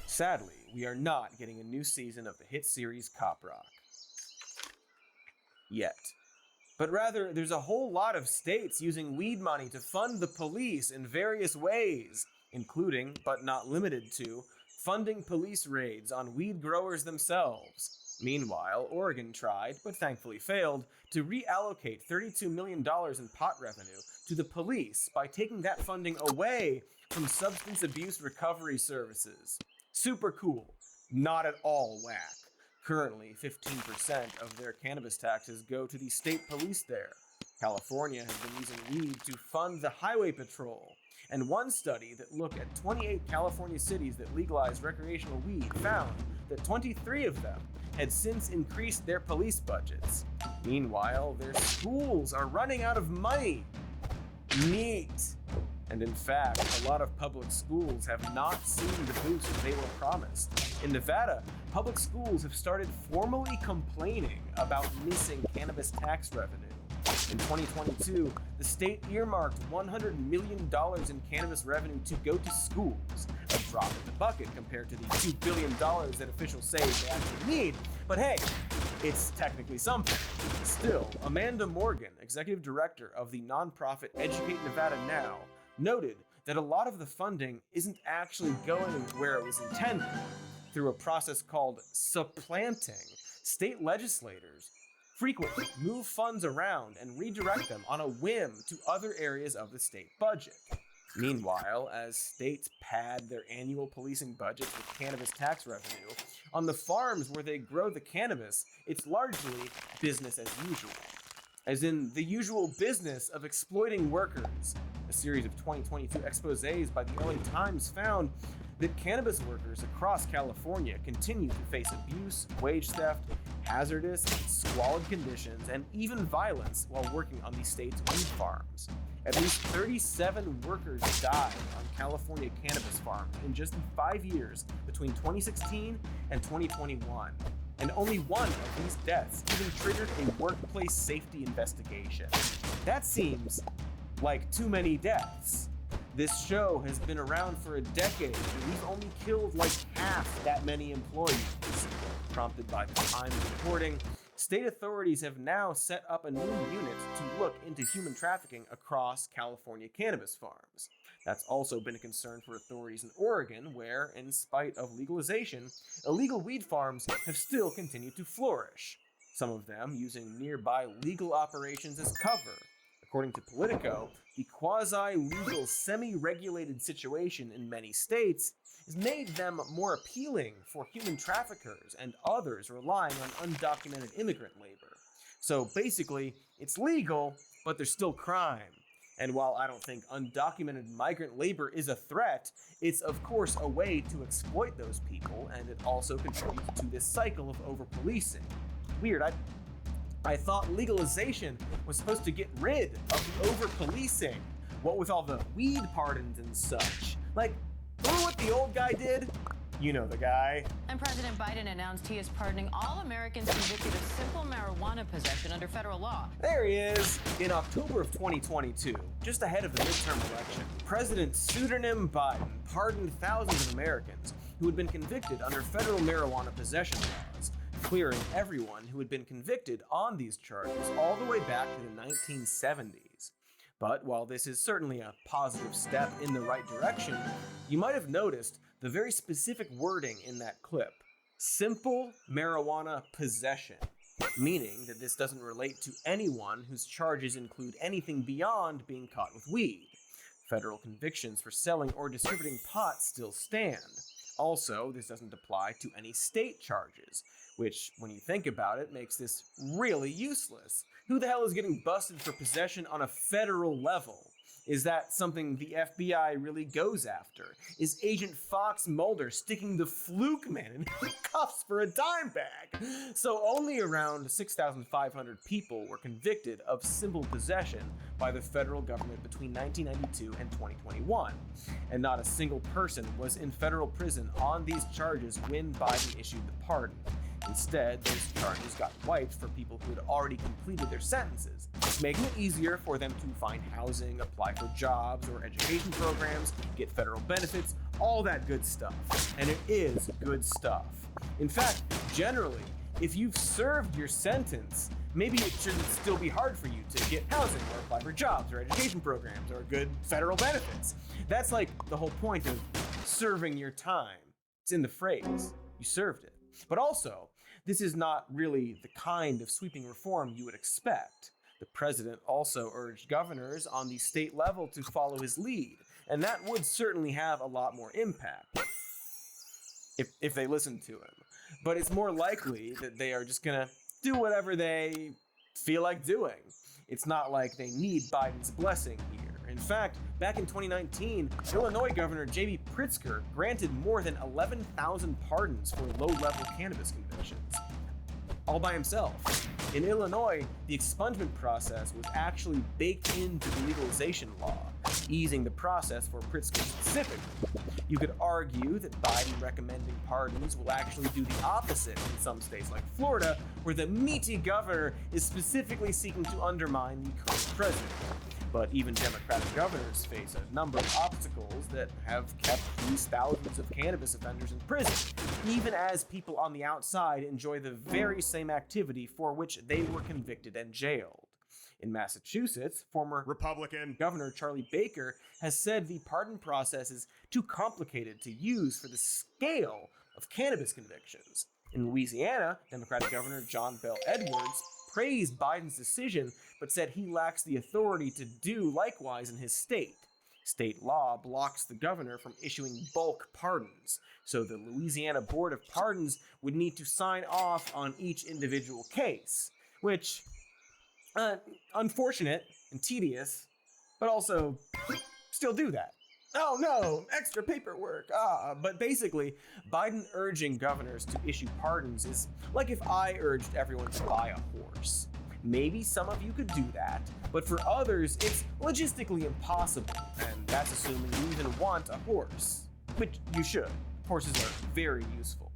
Sadly, we are not getting a new season of the hit series Cop Rock. Yet. But rather, there's a whole lot of states using weed money to fund the police in various ways, including, but not limited to, funding police raids on weed growers themselves. Meanwhile, Oregon tried, but thankfully failed, to reallocate $32 million in pot revenue to the police by taking that funding away from substance abuse recovery services. Super cool. Not at all whack. Currently, 15% of their cannabis taxes go to the state police there. California has been using weed to fund the highway patrol. And one study that looked at 28 California cities that legalized recreational weed found that 23 of them had since increased their police budgets. Meanwhile, their schools are running out of money. Neat. And in fact, a lot of public schools have not seen the boost they were promised. In Nevada, public schools have started formally complaining about missing cannabis tax revenue. In 2022, the state earmarked $100 million in cannabis revenue to go to schools, a drop in the bucket compared to the $2 billion that officials say they actually need. But hey, it's technically something. Still, Amanda Morgan, executive director of the nonprofit Educate Nevada Now, noted that a lot of the funding isn't actually going where it was intended. Through a process called supplanting, state legislators frequently move funds around and redirect them on a whim to other areas of the state budget. Meanwhile, as states pad their annual policing budgets with cannabis tax revenue, on the farms where they grow the cannabis, it's largely business as usual. As in the usual business of exploiting workers. A series of 2022 exposés by the LA Times found that cannabis workers across California continue to face abuse, wage theft, hazardous and squalid conditions, and even violence while working on the state's weed farms. At least 37 workers died on California cannabis farms in just 5 years between 2016 and 2021. And only one of these deaths even triggered a workplace safety investigation. That seems like too many deaths. This show has been around for a decade, and we've only killed like half that many employees. Prompted by the Times reporting, state authorities have now set up a new unit to look into human trafficking across California cannabis farms. That's also been a concern for authorities in Oregon, where, in spite of legalization, illegal weed farms have still continued to flourish, some of them using nearby legal operations as cover. According to Politico, the quasi-legal, semi-regulated situation in many states has made them more appealing for human traffickers and others relying on undocumented immigrant labor. So basically, it's legal, but there's still crime. And while I don't think undocumented migrant labor is a threat, it's of course a way to exploit those people, and it also contributes to this cycle of over-policing. Weird, I thought legalization was supposed to get rid of the over-policing. What with all the weed pardons and such. Like, remember what the old guy did? You know the guy. And President Biden announced he is pardoning all Americans convicted of simple marijuana possession under federal law. There he is. In October of 2022, just ahead of the midterm election, President Pseudonym Biden pardoned thousands of Americans who had been convicted under federal marijuana possession laws, clearing everyone who had been convicted on these charges all the way back to the 1970s. But while this is certainly a positive step in the right direction, you might have noticed the very specific wording in that clip. Simple marijuana possession, meaning that this doesn't relate to anyone whose charges include anything beyond being caught with weed. Federal convictions for selling or distributing pot still stand. Also, this doesn't apply to any state charges, which, when you think about it, makes this really useless. Who the hell is getting busted for possession on a federal level? Is that something the FBI really goes after? Is Agent Fox Mulder sticking the fluke man in cuffs for a dime bag? So only around 6,500 people were convicted of simple possession by the federal government between 1992 and 2021. And not a single person was in federal prison on these charges when Biden issued the pardon. Instead, those charges got wiped for people who had already completed their sentences, making it easier for them to find housing, apply for jobs or education programs, get federal benefits, all that good stuff. And it is good stuff. In fact, generally, if you've served your sentence, maybe it shouldn't still be hard for you to get housing or apply for jobs or education programs or good federal benefits. That's like the whole point of serving your time. It's in the phrase. You served it. But also, this is not really the kind of sweeping reform you would expect. The president also urged governors on the state level to follow his lead, and that would certainly have a lot more impact if they listened to him. But it's more likely that they are just gonna do whatever they feel like doing. It's not like they need Biden's blessing here. In fact, back in 2019, Illinois Governor J.B. Pritzker granted more than 11,000 pardons for low-level cannabis convictions, all by himself. In Illinois, the expungement process was actually baked into the legalization law, easing the process for Pritzker specifically. You could argue that Biden recommending pardons will actually do the opposite in some states like Florida, where the meaty governor is specifically seeking to undermine the current president. But even Democratic governors face a number of obstacles that have kept these thousands of cannabis offenders in prison, even as people on the outside enjoy the very same activity for which they were convicted and jailed. In Massachusetts, former Republican Governor Charlie Baker has said the pardon process is too complicated to use for the scale of cannabis convictions. In Louisiana, Democratic Governor John Bel Edwards praised Biden's decision, but said he lacks the authority to do likewise in his state. State law blocks the governor from issuing bulk pardons, so the Louisiana Board of Pardons would need to sign off on each individual case, which, unfortunate and tedious, but also still do that. Oh no, extra paperwork. But basically, Biden urging governors to issue pardons is like if I urged everyone to buy a horse. Maybe some of you could do that, but for others, it's logistically impossible, and that's assuming you even want a horse, which you should. Horses are very useful.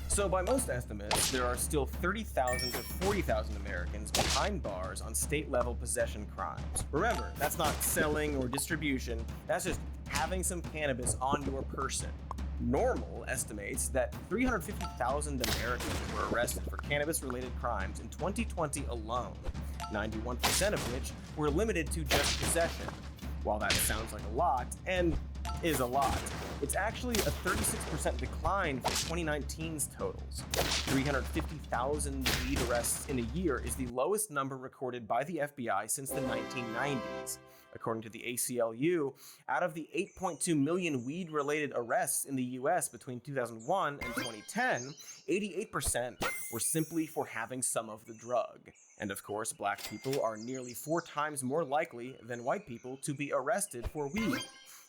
So by most estimates, there are still 30,000 to 40,000 Americans behind bars on state-level possession crimes. Remember, that's not selling or distribution, that's just having some cannabis on your person. NORML estimates that 350,000 Americans were arrested for cannabis-related crimes in 2020 alone, 91% of which were limited to just possession. While that sounds like a lot, and is a lot, it's actually a 36% decline from 2019's totals. 350,000 weed arrests in a year is the lowest number recorded by the FBI since the 1990s. According to the ACLU, out of the 8.2 million weed-related arrests in the US between 2001 and 2010, 88% were simply for having some of the drug. And of course, black people are nearly 4 times more likely than white people to be arrested for weed.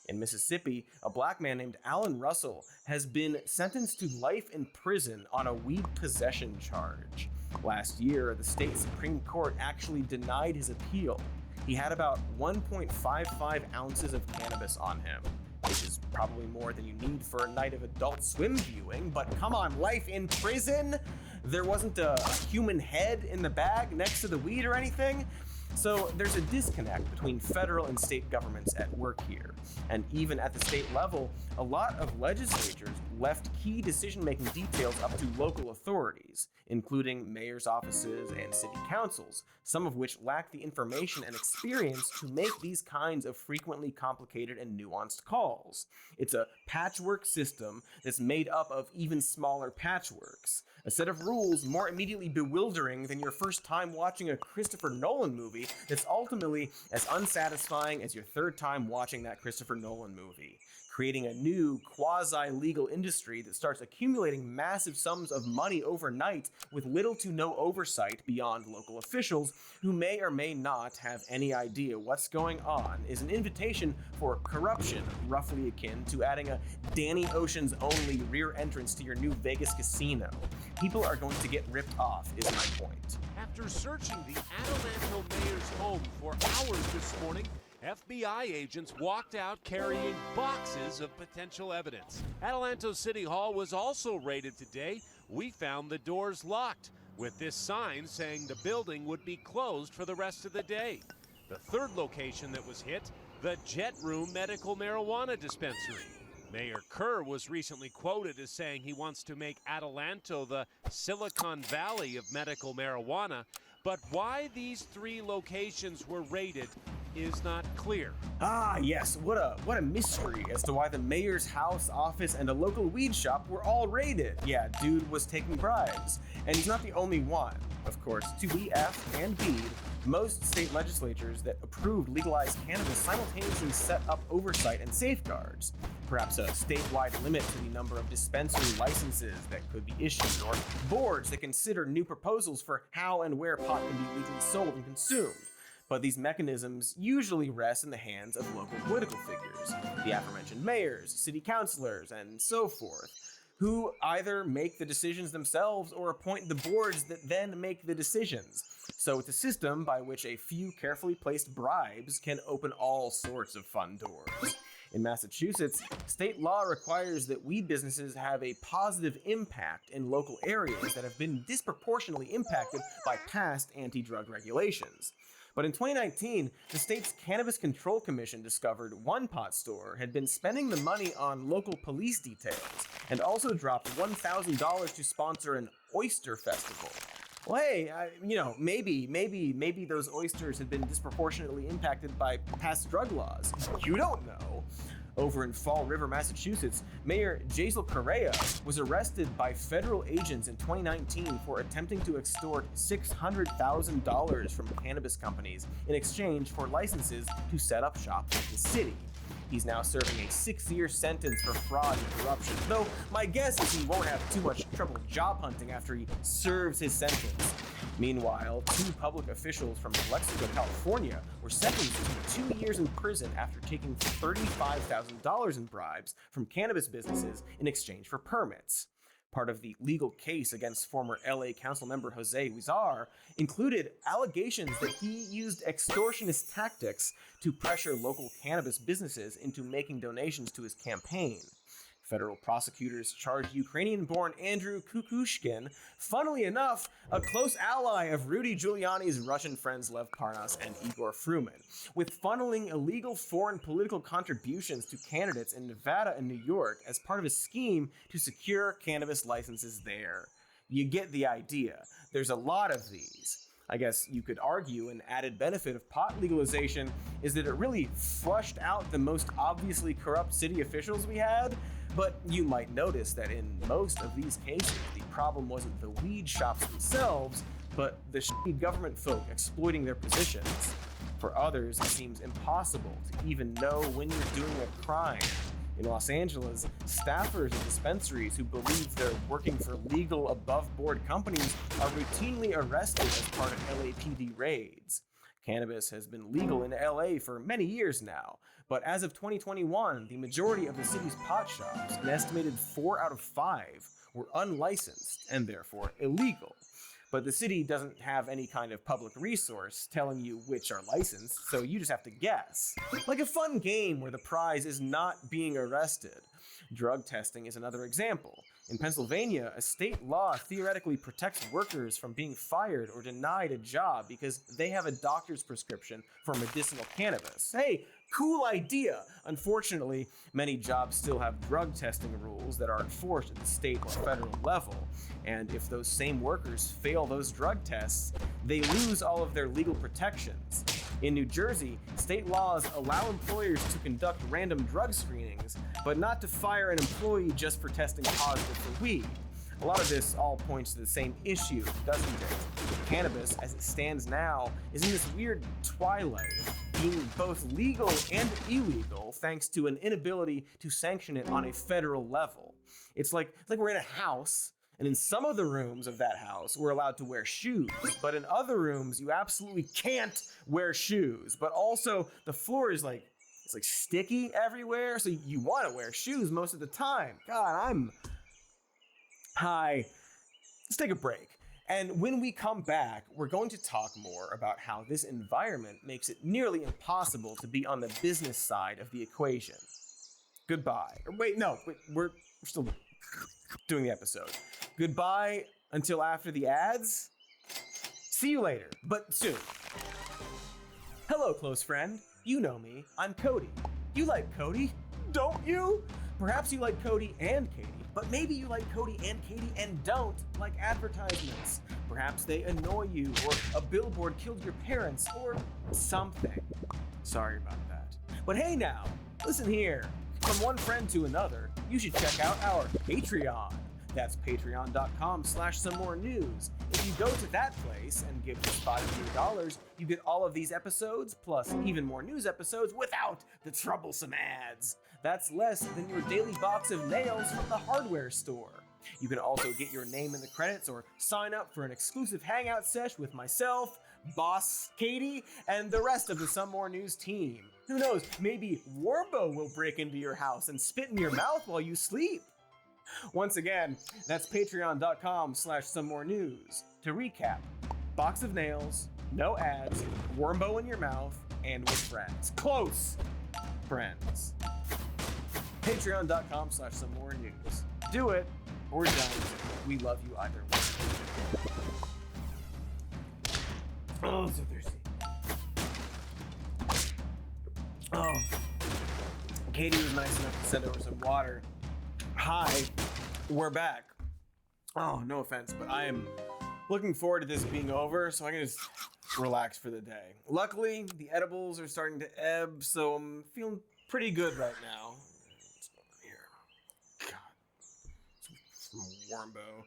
In Mississippi, a black man named Alan Russell has been sentenced to life in prison on a weed possession charge. Last year, the state Supreme Court actually denied his appeal. He had about 1.55 ounces of cannabis on him, which is probably more than you need for a night of Adult Swim viewing, but come on, life in prison? There wasn't a human head in the bag next to the weed or anything? So there's a disconnect between federal and state governments at work here. And even at the state level, a lot of legislatures left key decision-making details up to local authorities, including mayor's offices and city councils, some of which lack the information and experience to make these kinds of frequently complicated and nuanced calls. It's a patchwork system that's made up of even smaller patchworks. A set of rules more immediately bewildering than your first time watching a Christopher Nolan movie movie that's ultimately as unsatisfying as your third time watching that Christopher Nolan movie, creating a new quasi-legal industry that starts accumulating massive sums of money overnight with little to no oversight beyond local officials who may or may not have any idea what's going on, is an invitation for corruption roughly akin to adding a Danny Ocean's only rear entrance to your new Vegas casino. People are going to get ripped off, is my point. After searching the Adelanto mayor's home for hours this morning, FBI agents walked out carrying boxes of potential evidence. Adelanto City Hall was also raided today. We found the doors locked, with this sign saying the building would be closed for the rest of the day. The third location that was hit, the Jet Room Medical Marijuana Dispensary. Mayor Kerr was recently quoted as saying he wants to make Adelanto the Silicon Valley of medical marijuana, but why these three locations were raided is not clear. Ah, yes, what a mystery as to why the mayor's house, office, and a local weed shop were all raided. Yeah, dude was taking bribes. And he's not the only one. Of course, to be F and B, most state legislatures that approved legalized cannabis simultaneously set up oversight and safeguards. Perhaps a statewide limit to the number of dispensary licenses that could be issued, or boards that consider new proposals for how and where pot can be legally sold and consumed. But these mechanisms usually rest in the hands of local political figures, the aforementioned mayors, city councilors, and so forth, who either make the decisions themselves or appoint the boards that then make the decisions. So it's a system by which a few carefully placed bribes can open all sorts of fun doors. In Massachusetts, state law requires that weed businesses have a positive impact in local areas that have been disproportionately impacted by past anti-drug regulations. But in 2019, the state's Cannabis Control Commission discovered one pot store had been spending the money on local police details and also dropped $1,000 to sponsor an oyster festival. Well, hey, maybe those oysters had been disproportionately impacted by past drug laws. You don't know. Over in Fall River, Massachusetts, Mayor Jaisal Correa was arrested by federal agents in 2019 for attempting to extort $600,000 from cannabis companies in exchange for licenses to set up shops in the city. He's now serving a 6-year sentence for fraud and corruption, though my guess is he won't have too much trouble job hunting after he serves his sentence. Meanwhile, 2 public officials from Calexico, California were sentenced to 2 years in prison after taking $35,000 in bribes from cannabis businesses in exchange for permits. Part of the legal case against former LA council member Jose S.i.R. included allegations that he used extortionist tactics to pressure local cannabis businesses into making donations to his campaign. Federal prosecutors charged Ukrainian-born Andrew Kukushkin, funnily enough, a close ally of Rudy Giuliani's Russian friends Lev Parnas and Igor Fruman, with funneling illegal foreign political contributions to candidates in Nevada and New York as part of a scheme to secure cannabis licenses there. You get the idea. There's a lot of these. I guess you could argue an added benefit of pot legalization is that it really flushed out the most obviously corrupt city officials we had. But you might notice that in most of these cases, the problem wasn't the weed shops themselves, but the shitty government folk exploiting their positions. For others, it seems impossible to even know when you're doing a crime. In Los Angeles, staffers at dispensaries who believe they're working for legal above-board companies are routinely arrested as part of LAPD raids. Cannabis has been legal in LA for many years now, but as of 2021, the majority of the city's pot shops, an estimated 4 out of 5, were unlicensed and therefore illegal. But the city doesn't have any kind of public resource telling you which are licensed, so you just have to guess. Like a fun game where the prize is not being arrested. Drug testing is another example. In Pennsylvania, a state law theoretically protects workers from being fired or denied a job because they have a doctor's prescription for medicinal cannabis. Hey, cool idea! Unfortunately, many jobs still have drug testing rules that are enforced at the state or federal level. And if those same workers fail those drug tests, they lose all of their legal protections. In New Jersey, state laws allow employers to conduct random drug screenings, but not to fire an employee just for testing positive for weed. A lot of this all points to the same issue, doesn't it? cannabis, as it stands now, is in this weird twilight of being both legal and illegal thanks to an inability to sanction it on a federal level. It's like we're in a house, and in some of the rooms of that house, we're allowed to wear shoes, but in other rooms, you absolutely can't wear shoes. But also, the floor is it's like sticky everywhere, so you want to wear shoes most of the time. God, I'm high. Let's take a break. And when we come back, we're going to talk more about how this environment makes it nearly impossible to be on the business side of the equation. Goodbye. Wait, we're still doing the episode. Goodbye until after the ads. See you later, but soon. Hello, close friend. You know me. I'm Cody. You like Cody, don't you? Perhaps you like Cody and Katie, but maybe you like Cody and Katie and don't like advertisements. Perhaps they annoy you, or a billboard killed your parents, or something. Sorry about that. But hey now, listen here. From one friend to another, you should check out our Patreon. That's patreon.com/somemorenews. If you go to that place and give just $5 you get all of these episodes, plus even more news episodes without the troublesome ads. That's less than your daily box of nails from the hardware store. You can also get your name in the credits or sign up for an exclusive hangout sesh with myself, Boss Katie, and the rest of the Some More News team. Who knows, maybe Warbo will break into your house and spit in your mouth while you sleep. Once again, that's patreon.com/somemorenews. To recap, box of nails, no ads, Wormbo in your mouth, and with friends. Close friends. Patreon.com/somemorenews. Do it or don't. We love you either way. Oh, so thirsty. Oh. Katie was nice enough to send over some water. Hi, we're back. Oh, no offense, but I am looking forward to this being over so I can just relax for the day. Luckily, the edibles are starting to ebb, so I'm feeling pretty good right now. What's going on here? God, some Warmbo.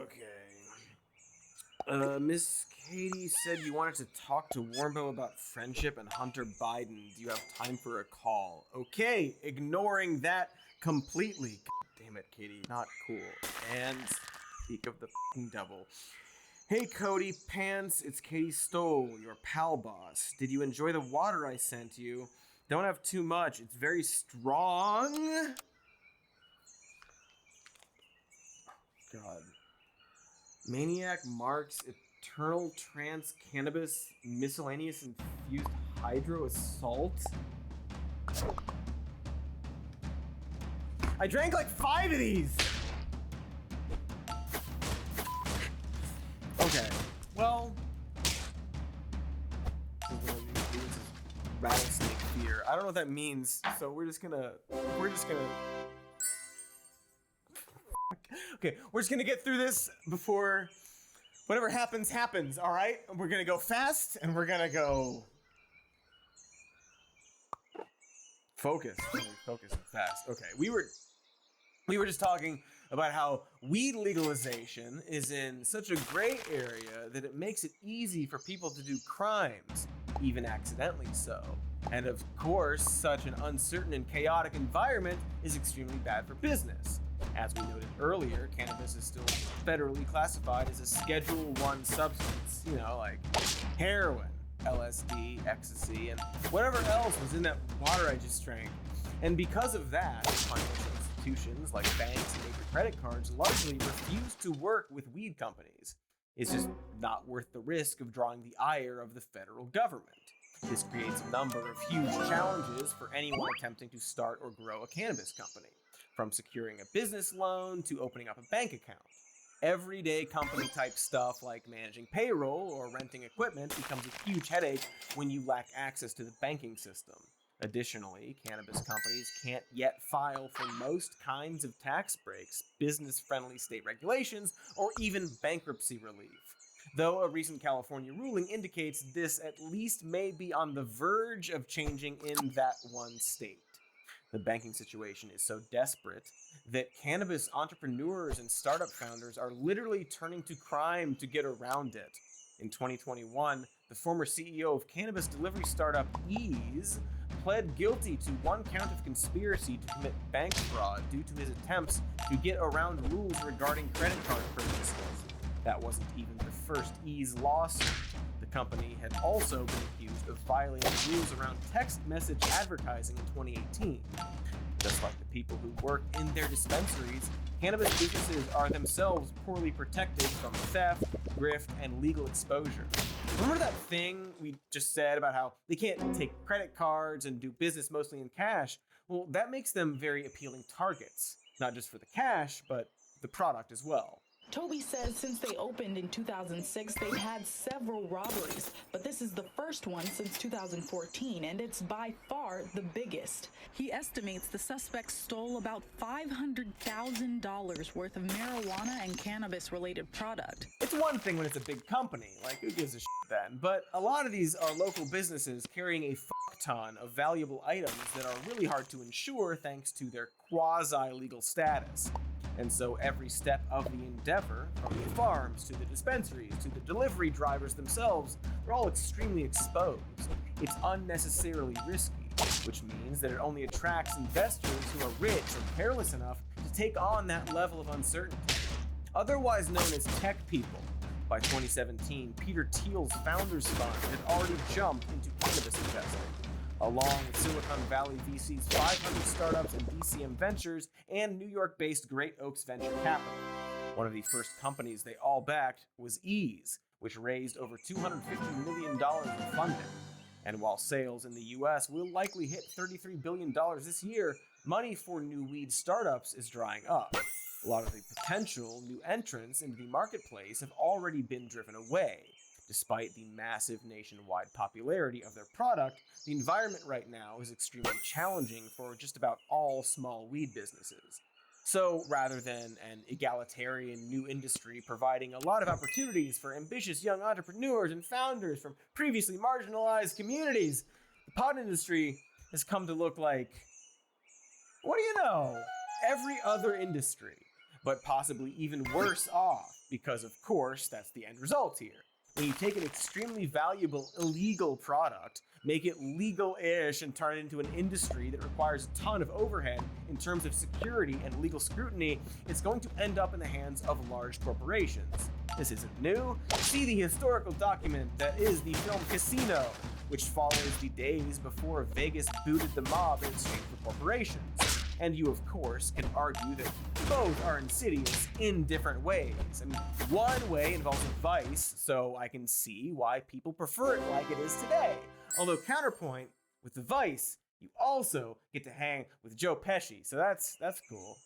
Okay. Miss Katie said you wanted to talk to Warmbo about friendship and Hunter Biden. Do you have time for a call? Okay, ignoring that completely. God damn it, Katie. Not cool. And speak of the fucking devil. Hey, Cody Pants, it's Katie Stoll, your pal boss. Did you enjoy the water I sent you? Don't have too much. It's very strong. God. Maniac Marks Eternal Trans Cannabis Miscellaneous Infused Hydro Assault. I drank like 5 of these. Okay, well, rattlesnake fear. I don't know what that means, so we're just gonna. Okay, we're just gonna get through this before whatever happens, happens, all right? We're gonna go fast, and we're gonna go focus and fast. Okay, we were just talking about how weed legalization is in such a gray area that it makes it easy for people to do crimes, even accidentally so. And of course, such an uncertain and chaotic environment is extremely bad for business. As we noted earlier, cannabis is still federally classified as a Schedule I substance, like heroin, LSD, ecstasy, and whatever else was in that water I just drank. And because of that, financial institutions like banks and major credit cards largely refuse to work with weed companies. It's just not worth the risk of drawing the ire of the federal government. This creates a number of huge challenges for anyone attempting to start or grow a cannabis company, from securing a business loan to opening up a bank account. Everyday company type stuff like managing payroll or renting equipment becomes a huge headache when you lack access to the banking system. Additionally, cannabis companies can't yet file for most kinds of tax breaks, business-friendly state regulations, or even bankruptcy relief. Though a recent California ruling indicates this at least may be on the verge of changing in that one state. The banking situation is so desperate that cannabis entrepreneurs and startup founders are literally turning to crime to get around it. In 2021, the former CEO of cannabis delivery startup Ease pled guilty to 1 count of conspiracy to commit bank fraud due to his attempts to get around rules regarding credit card purchases. That wasn't even the first Ease lawsuit. The company had also been accused of violating rules around text message advertising in 2018. Just like the people who work in their dispensaries, cannabis businesses are themselves poorly protected from theft, grift, and legal exposure. Remember that thing we just said about how they can't take credit cards and do business mostly in cash? Well, that makes them very appealing targets, not just for the cash, but the product as well. Toby says since they opened in 2006, they've had several robberies, but this is the first one since 2014, and it's by far the biggest. He estimates the suspects stole about $500,000 worth of marijuana and cannabis-related product. It's one thing when it's a big company, like who gives a shit then? But a lot of these are local businesses carrying a fuck ton of valuable items that are really hard to insure thanks to their quasi-legal status. And so every step of the endeavor, from the farms to the dispensaries to the delivery drivers themselves, they're all extremely exposed. It's unnecessarily risky, which means that it only attracts investors who are rich or careless enough to take on that level of uncertainty. Otherwise known as tech people, by 2017, Peter Thiel's Founders Fund had already jumped into cannabis investing, along with Silicon Valley VC's 500 Startups and DCM Ventures and New York-based Great Oaks Venture Capital. One of the first companies they all backed was Ease, which raised over $250 million in funding. And while sales in the US will likely hit $33 billion this year, money for new weed startups is drying up. A lot of the potential new entrants into the marketplace have already been driven away. Despite the massive nationwide popularity of their product, the environment right now is extremely challenging for just about all small weed businesses. So rather than an egalitarian new industry providing a lot of opportunities for ambitious young entrepreneurs and founders from previously marginalized communities, the pot industry has come to look like, what do you know, every other industry, but possibly even worse off, because of course that's the end result here. When you take an extremely valuable illegal product, make it legal-ish, and turn it into an industry that requires a ton of overhead in terms of security and legal scrutiny, it's going to end up in the hands of large corporations. This isn't new. See the historical document that is the film Casino, which follows the days before Vegas booted the mob in exchange for corporations. And you, of course, can argue that both are insidious in different ways. I mean, one way involves a vice, so I can see why people prefer it like it is today. Although counterpoint, with the vice, you also get to hang with Joe Pesci, so that's cool.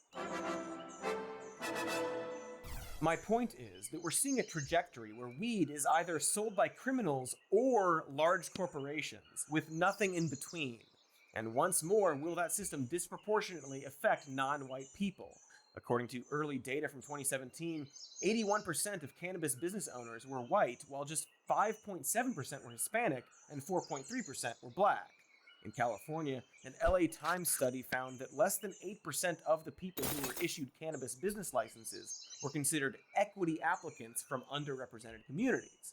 My point is that we're seeing a trajectory where weed is either sold by criminals or large corporations, with nothing in between. And once more, will that system disproportionately affect non-white people? According to early data from 2017, 81% of cannabis business owners were white, while just 5.7% were Hispanic and 4.3% were black. In California, an LA Times study found that less than 8% of the people who were issued cannabis business licenses were considered equity applicants from underrepresented communities.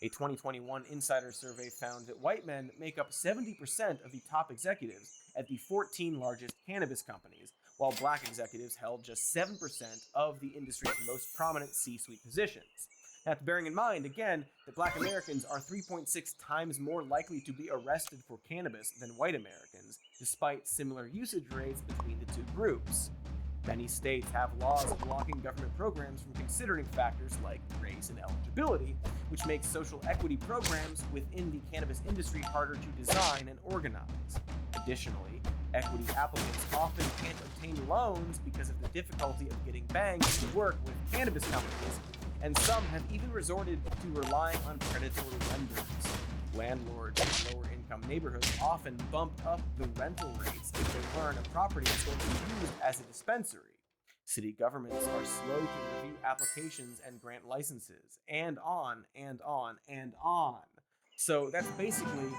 A 2021 insider survey found that white men make up 70% of the top executives at the 14 largest cannabis companies, while black executives held just 7% of the industry's most prominent C-suite positions. That's bearing in mind, again, that black Americans are 3.6 times more likely to be arrested for cannabis than white Americans, despite similar usage rates between the two groups. Many states have laws blocking government programs from considering factors like race and eligibility, which makes social equity programs within the cannabis industry harder to design and organize. Additionally, equity applicants often can't obtain loans because of the difficulty of getting banks to work with cannabis companies, and some have even resorted to relying on predatory lenders. Landlords in lower-income neighborhoods often bump up the rental rates if they learn a property is going to be used as a dispensary. City governments are slow to review applications and grant licenses, and on and on and on. So that's basically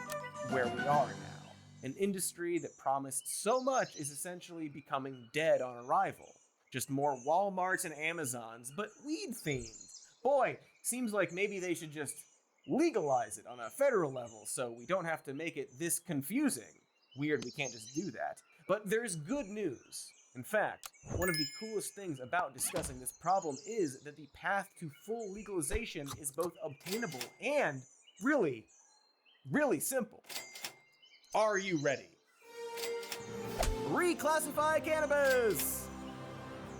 where we are now. An industry that promised so much is essentially becoming dead on arrival. Just more Walmarts and Amazons, but weed-themed. Boy, seems like maybe they should just legalize it on a federal level so we don't have to make it this confusing. Weird, we can't just do that. But there's good news. In fact, one of the coolest things about discussing this problem is that the path to full legalization is both obtainable and really, really simple. Are you ready? Reclassify cannabis!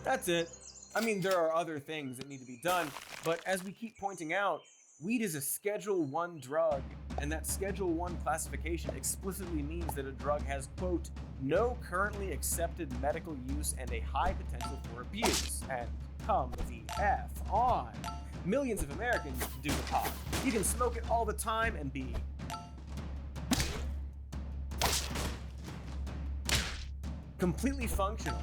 That's it. I mean, there are other things that need to be done, but as we keep pointing out, weed is a Schedule 1 drug, and that Schedule 1 classification explicitly means that a drug has, quote, no currently accepted medical use and a high potential for abuse. And come the F on. Millions of Americans do the pot. You can smoke it all the time and be completely functional.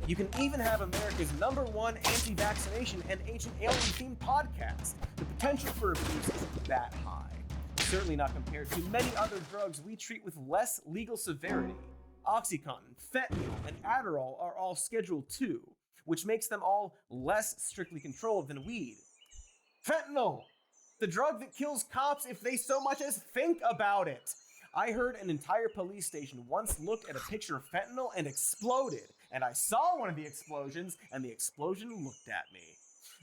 You can even have America's #1 anti-vaccination and ancient alien-themed podcast. The potential for abuse isn't that high. Certainly not compared to many other drugs we treat with less legal severity. OxyContin, fentanyl, and Adderall are all Schedule 2, which makes them all less strictly controlled than weed. Fentanyl! The drug that kills cops if they so much as think about it. I heard an entire police station once look at a picture of fentanyl and exploded, and I saw one of the explosions, and the explosion looked at me.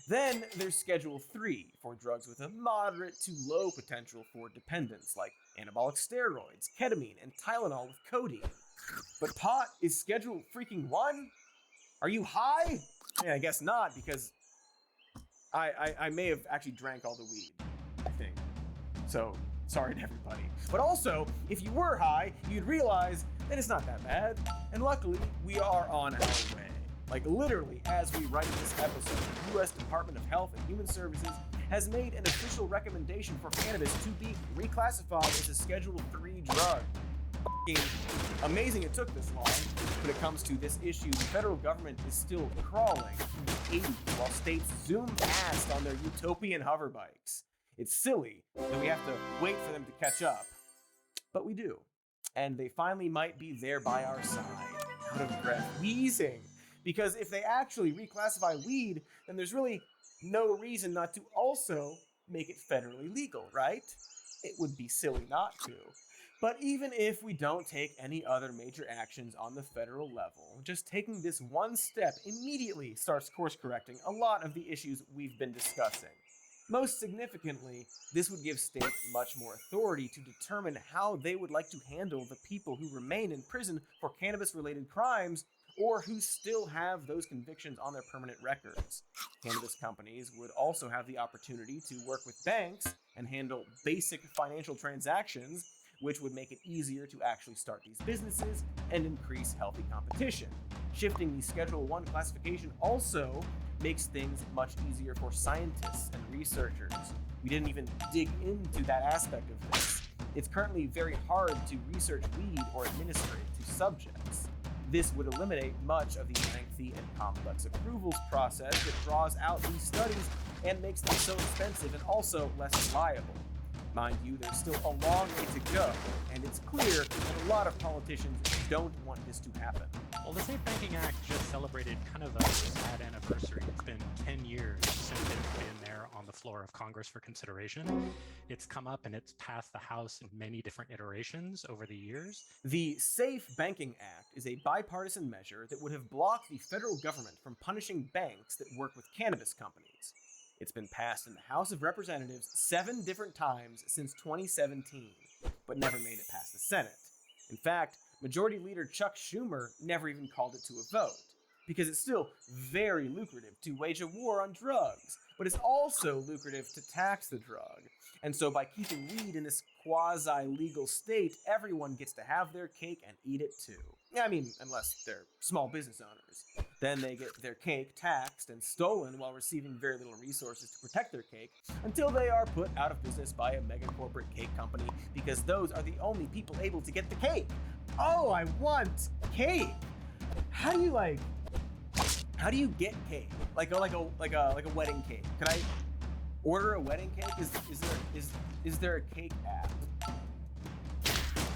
Then there's Schedule 3 for drugs with a moderate to low potential for dependence, like anabolic steroids, ketamine, and Tylenol with codeine. But pot is Schedule freaking 1? Are you high? I guess not, because I may have actually drank all the weed, I think. So, sorry to everybody. But also, if you were high, you'd realize that it's not that bad. And luckily, we are on our way. Like literally, as we write this episode, the U.S. Department of Health and Human Services has made an official recommendation for cannabis to be reclassified as a Schedule 3 drug. F***ing amazing it took this long. When it comes to this issue, the federal government is still crawling through the 80s while states zoom past on their utopian hover bikes. It's silly that we have to wait for them to catch up. But we do. And they finally might be there by our side. Out of breath, wheezing. Because if they actually reclassify weed, then there's really no reason not to also make it federally legal, right? It would be silly not to. But even if we don't take any other major actions on the federal level, just taking this one step immediately starts course-correcting a lot of the issues we've been discussing. Most significantly, this would give states much more authority to determine how they would like to handle the people who remain in prison for cannabis-related crimes or who still have those convictions on their permanent records. Cannabis companies would also have the opportunity to work with banks and handle basic financial transactions, which would make it easier to actually start these businesses and increase healthy competition. Shifting the Schedule 1 classification also makes things much easier for scientists and researchers. We didn't even dig into that aspect of this. It's currently very hard to research weed or administer it to subjects. This would eliminate much of the lengthy and complex approvals process that draws out these studies and makes them so expensive and also less reliable. Mind you, there's still a long way to go, and it's clear that a lot of politicians don't want this to happen. Well, the Safe Banking Act just celebrated kind of a sad anniversary. It's been 10 years since it's been there on the floor of Congress for consideration. It's come up and it's passed the House in many different iterations over the years. The Safe Banking Act is a bipartisan measure that would have blocked the federal government from punishing banks that work with cannabis companies. It's been passed in the House of Representatives 7 different times since 2017, but never made it past the Senate. In fact, Majority Leader Chuck Schumer never even called it to a vote, because it's still very lucrative to wage a war on drugs, but it's also lucrative to tax the drug. And so by keeping weed in this quasi-legal state, everyone gets to have their cake and eat it too. I mean, unless they're small business owners. Then they get their cake taxed and stolen while receiving very little resources to protect their cake until they are put out of business by a mega corporate cake company because those are the only people able to get the cake. Oh, I want cake. How do you get cake? Like a wedding cake. Can I order a wedding cake? Is there a cake app?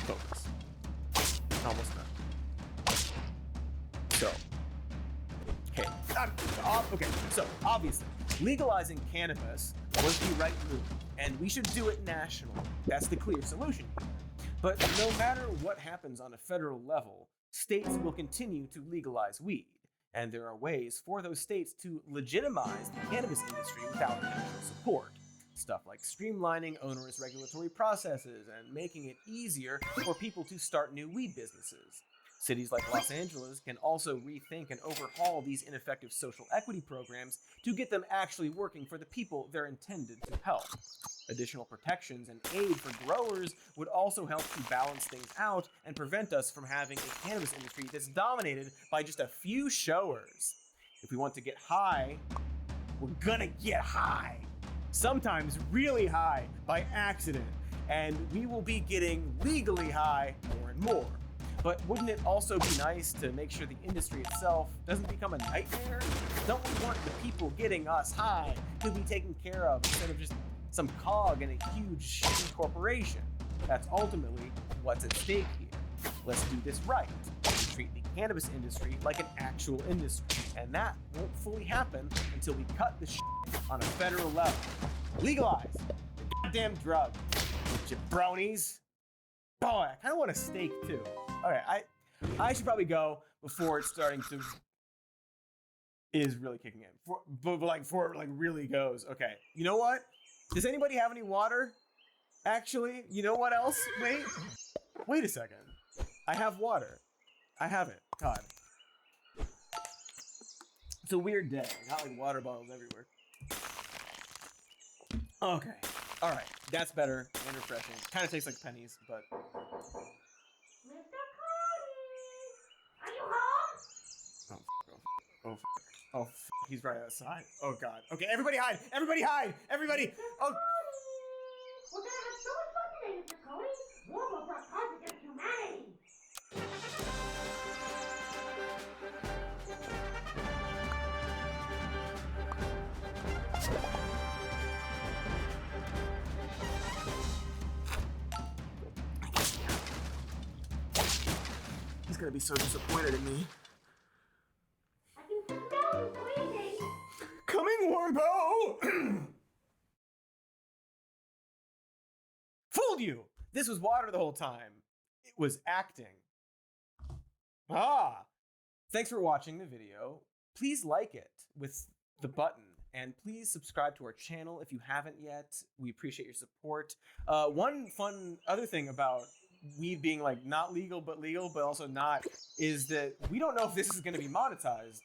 Focus. Almost done. So, okay, so obviously, legalizing cannabis was the right move, and we should do it nationally. That's the clear solution here. But no matter what happens on a federal level, states will continue to legalize weed, and there are ways for those states to legitimize the cannabis industry without national support. Stuff like streamlining onerous regulatory processes and making it easier for people to start new weed businesses. Cities like Los Angeles can also rethink and overhaul these ineffective social equity programs to get them actually working for the people they're intended to help. Additional protections and aid for growers would also help to balance things out and prevent us from having a cannabis industry that's dominated by just a few showers. If we want to get high, we're gonna get high. Sometimes really high by accident, and we will be getting legally high more and more. But wouldn't it also be nice to make sure the industry itself doesn't become a nightmare? Don't we want the people getting us high to be taken care of instead of just some cog in a huge shitty corporation? That's ultimately what's at stake here. Let's do this right and treat the cannabis industry like an actual industry. And that won't fully happen until we cut the shit on a federal level. Legalize the goddamn drug, you jabronis. Boy, I kind of want a steak too. Okay, I should probably go before it's starting to is really kicking in. Before it really goes. Okay, you know what? Does anybody have any water? Actually, you know what else? Wait a second. I have water. I have it. God. It's a weird day. I got like water bottles everywhere. Okay. All right. That's better and refreshing. Kind of tastes like pennies, but. Mr. Cody, are you home? Oh, he's right outside. Oh, God. Okay, everybody hide! Everybody hide! Everybody! Oh. We're gonna have so much fun today, Mr. Cody. Warbo brought cards against humanity. He's gonna be so disappointed in me. I can smell you bleeding. Coming, Warbo! Fooled you! This was water the whole time. It was acting. Ah! Thanks for watching the video. Please like it with the button. And please subscribe to our channel if you haven't yet. We appreciate your support. One fun other thing about weed being like not legal but legal but also not is that we don't know if this is going to be monetized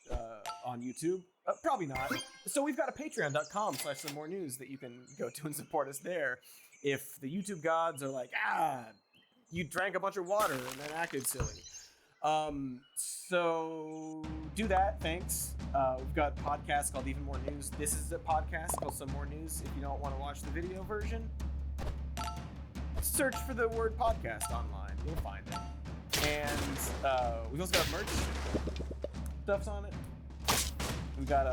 on YouTube. Probably not. So we've got a patreon.com/somemorenews that you can go to and support us there. If the YouTube gods are like, you drank a bunch of water and then acted silly. So do that, thanks. We've got podcasts called Even More News. This is a podcast called Some More News. If you don't want to watch the video version, search for the word podcast online. You'll find it. And we've also got merch. Stuff's on it. We've got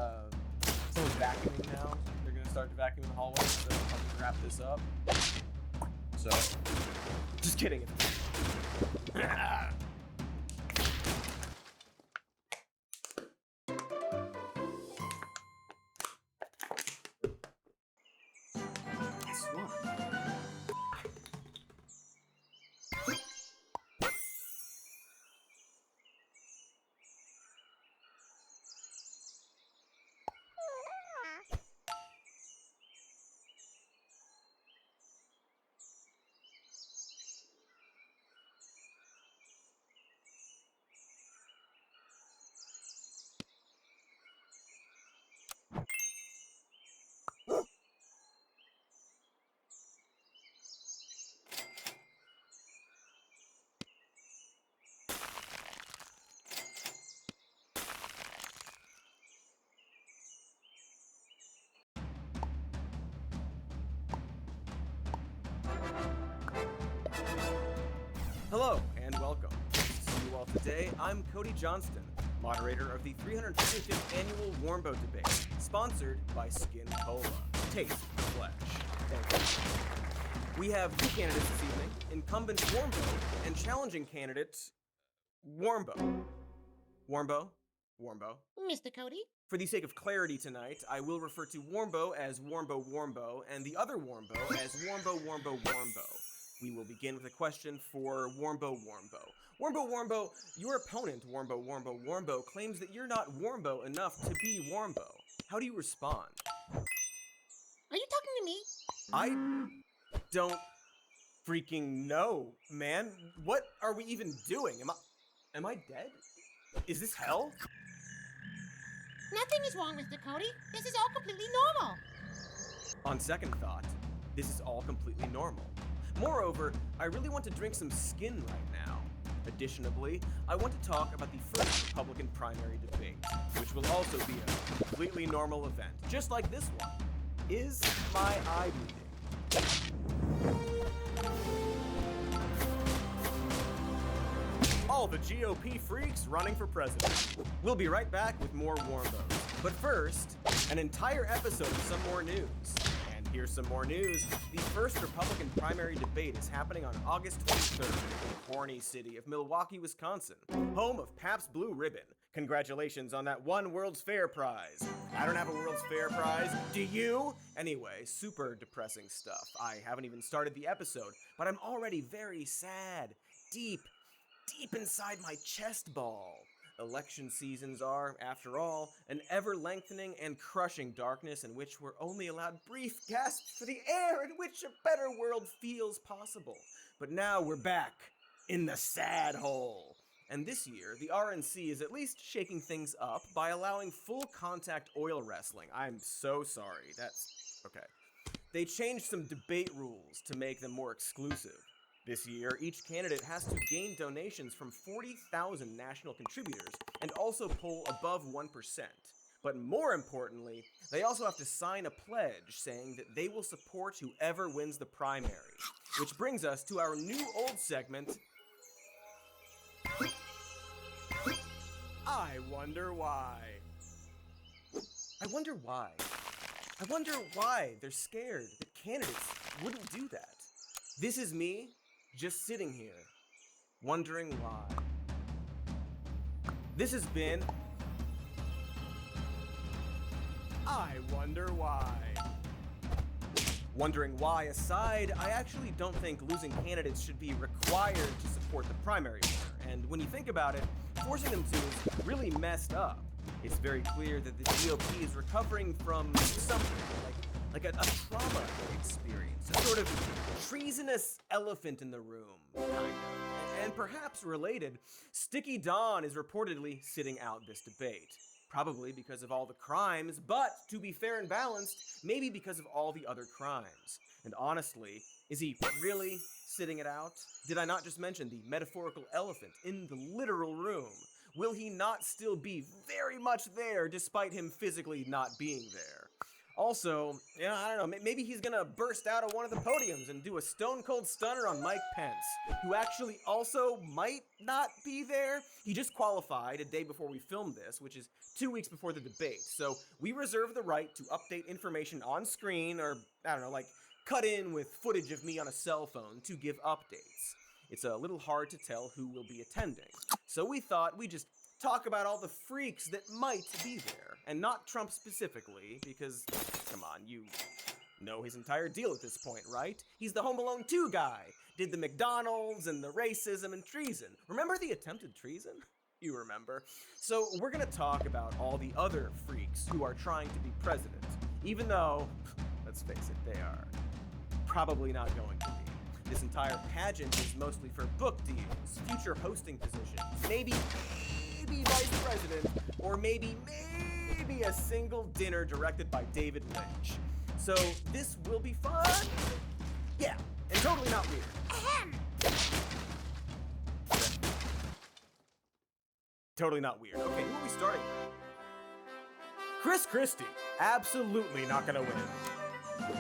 someone's vacuuming now. They're going to start to vacuum in the hallway, so I'm going to wrap this up. So, just kidding. Hello and welcome. Nice to see you all today. I'm Cody Johnston, moderator of the 325th annual Warmbo debate, sponsored by Skin Cola. Taste the flesh. Thank you. We have two candidates this evening, incumbent Warmbo and challenging candidate Warmbo. Warmbo? Warmbo. Mr. Cody? For the sake of clarity tonight, I will refer to Warmbo as Warmbo Warmbo and the other Warmbo as Warmbo Warmbo Warmbo. We will begin with a question for Warmbo Warmbo. Warmbo Warmbo, your opponent, Warmbo Warmbo Warmbo, claims that you're not Warmbo enough to be Warmbo. How do you respond? Are you talking to me? I don't freaking know, man. What are we even doing? Am I dead? Is this hell? Nothing is wrong, Mr. Cody. This is all completely normal. On second thought, this is all completely normal. Moreover, I really want to drink some skin right now. Additionally, I want to talk about the first Republican primary debate, which will also be a completely normal event, just like this one. Is my eye bleeding? All the GOP freaks running for president. We'll be right back with more Warmbos. But first, an entire episode of some more news. And here's some more news. The first Republican primary debate is happening on August 23rd in the horny city of Milwaukee, Wisconsin, home of Pabst Blue Ribbon. Congratulations on that one World's Fair prize. I don't have a World's Fair prize. Do you? Anyway, super depressing stuff. I haven't even started the episode, but I'm already very sad. Deep inside my chest ball. Election seasons are, after all, an ever-lengthening and crushing darkness in which we're only allowed brief gasps for the air in which a better world feels possible. But now we're back in the sad hole. And this year, the RNC is at least shaking things up by allowing full-contact oil wrestling. I'm so sorry, that's... okay. They changed some debate rules to make them more exclusive. This year, each candidate has to gain donations from 40,000 national contributors and also poll above 1%. But more importantly, they also have to sign a pledge saying that they will support whoever wins the primary. Which brings us to our new old segment, I wonder why. I wonder why. I wonder why they're scared that candidates wouldn't do that. This is me, just sitting here, wondering why. This has been I Wonder Why. Wondering why aside, I actually don't think losing candidates should be required to support the primary winner. And when you think about it, forcing them to is really messed up. It's very clear that the GOP is recovering from something like a trauma experience, a sort of treasonous elephant in the room, kind of. And perhaps related, Sticky Dawn is reportedly sitting out this debate. Probably because of all the crimes, but to be fair and balanced, maybe because of all the other crimes. And honestly, is he really sitting it out? Did I not just mention the metaphorical elephant in the literal room? Will he not still be very much there despite him physically not being there? Also, I don't know, maybe he's gonna burst out of one of the podiums and do a stone cold stunner on Mike Pence, who actually also might not be there. He just qualified a day before we filmed this, which is 2 weeks before the debate, so we reserve the right to update information on screen or, I don't know, like cut in with footage of me on a cell phone to give updates. It's a little hard to tell who will be attending, so we thought we'd just talk about all the freaks that might be there, and not Trump specifically, because, come on, you know his entire deal at this point, right? He's the Home Alone 2 guy, did the McDonald's and the racism and treason. Remember the attempted treason? You remember. So we're gonna talk about all the other freaks who are trying to be president, even though, let's face it, they are probably not going to be. This entire pageant is mostly for book deals, future hosting positions, maybe vice president, or maybe a single dinner directed by David Lynch. So this will be fun. Yeah, and totally not weird. Ahem. Totally not weird. Okay, who are we starting with? Chris Christie. Absolutely not gonna win.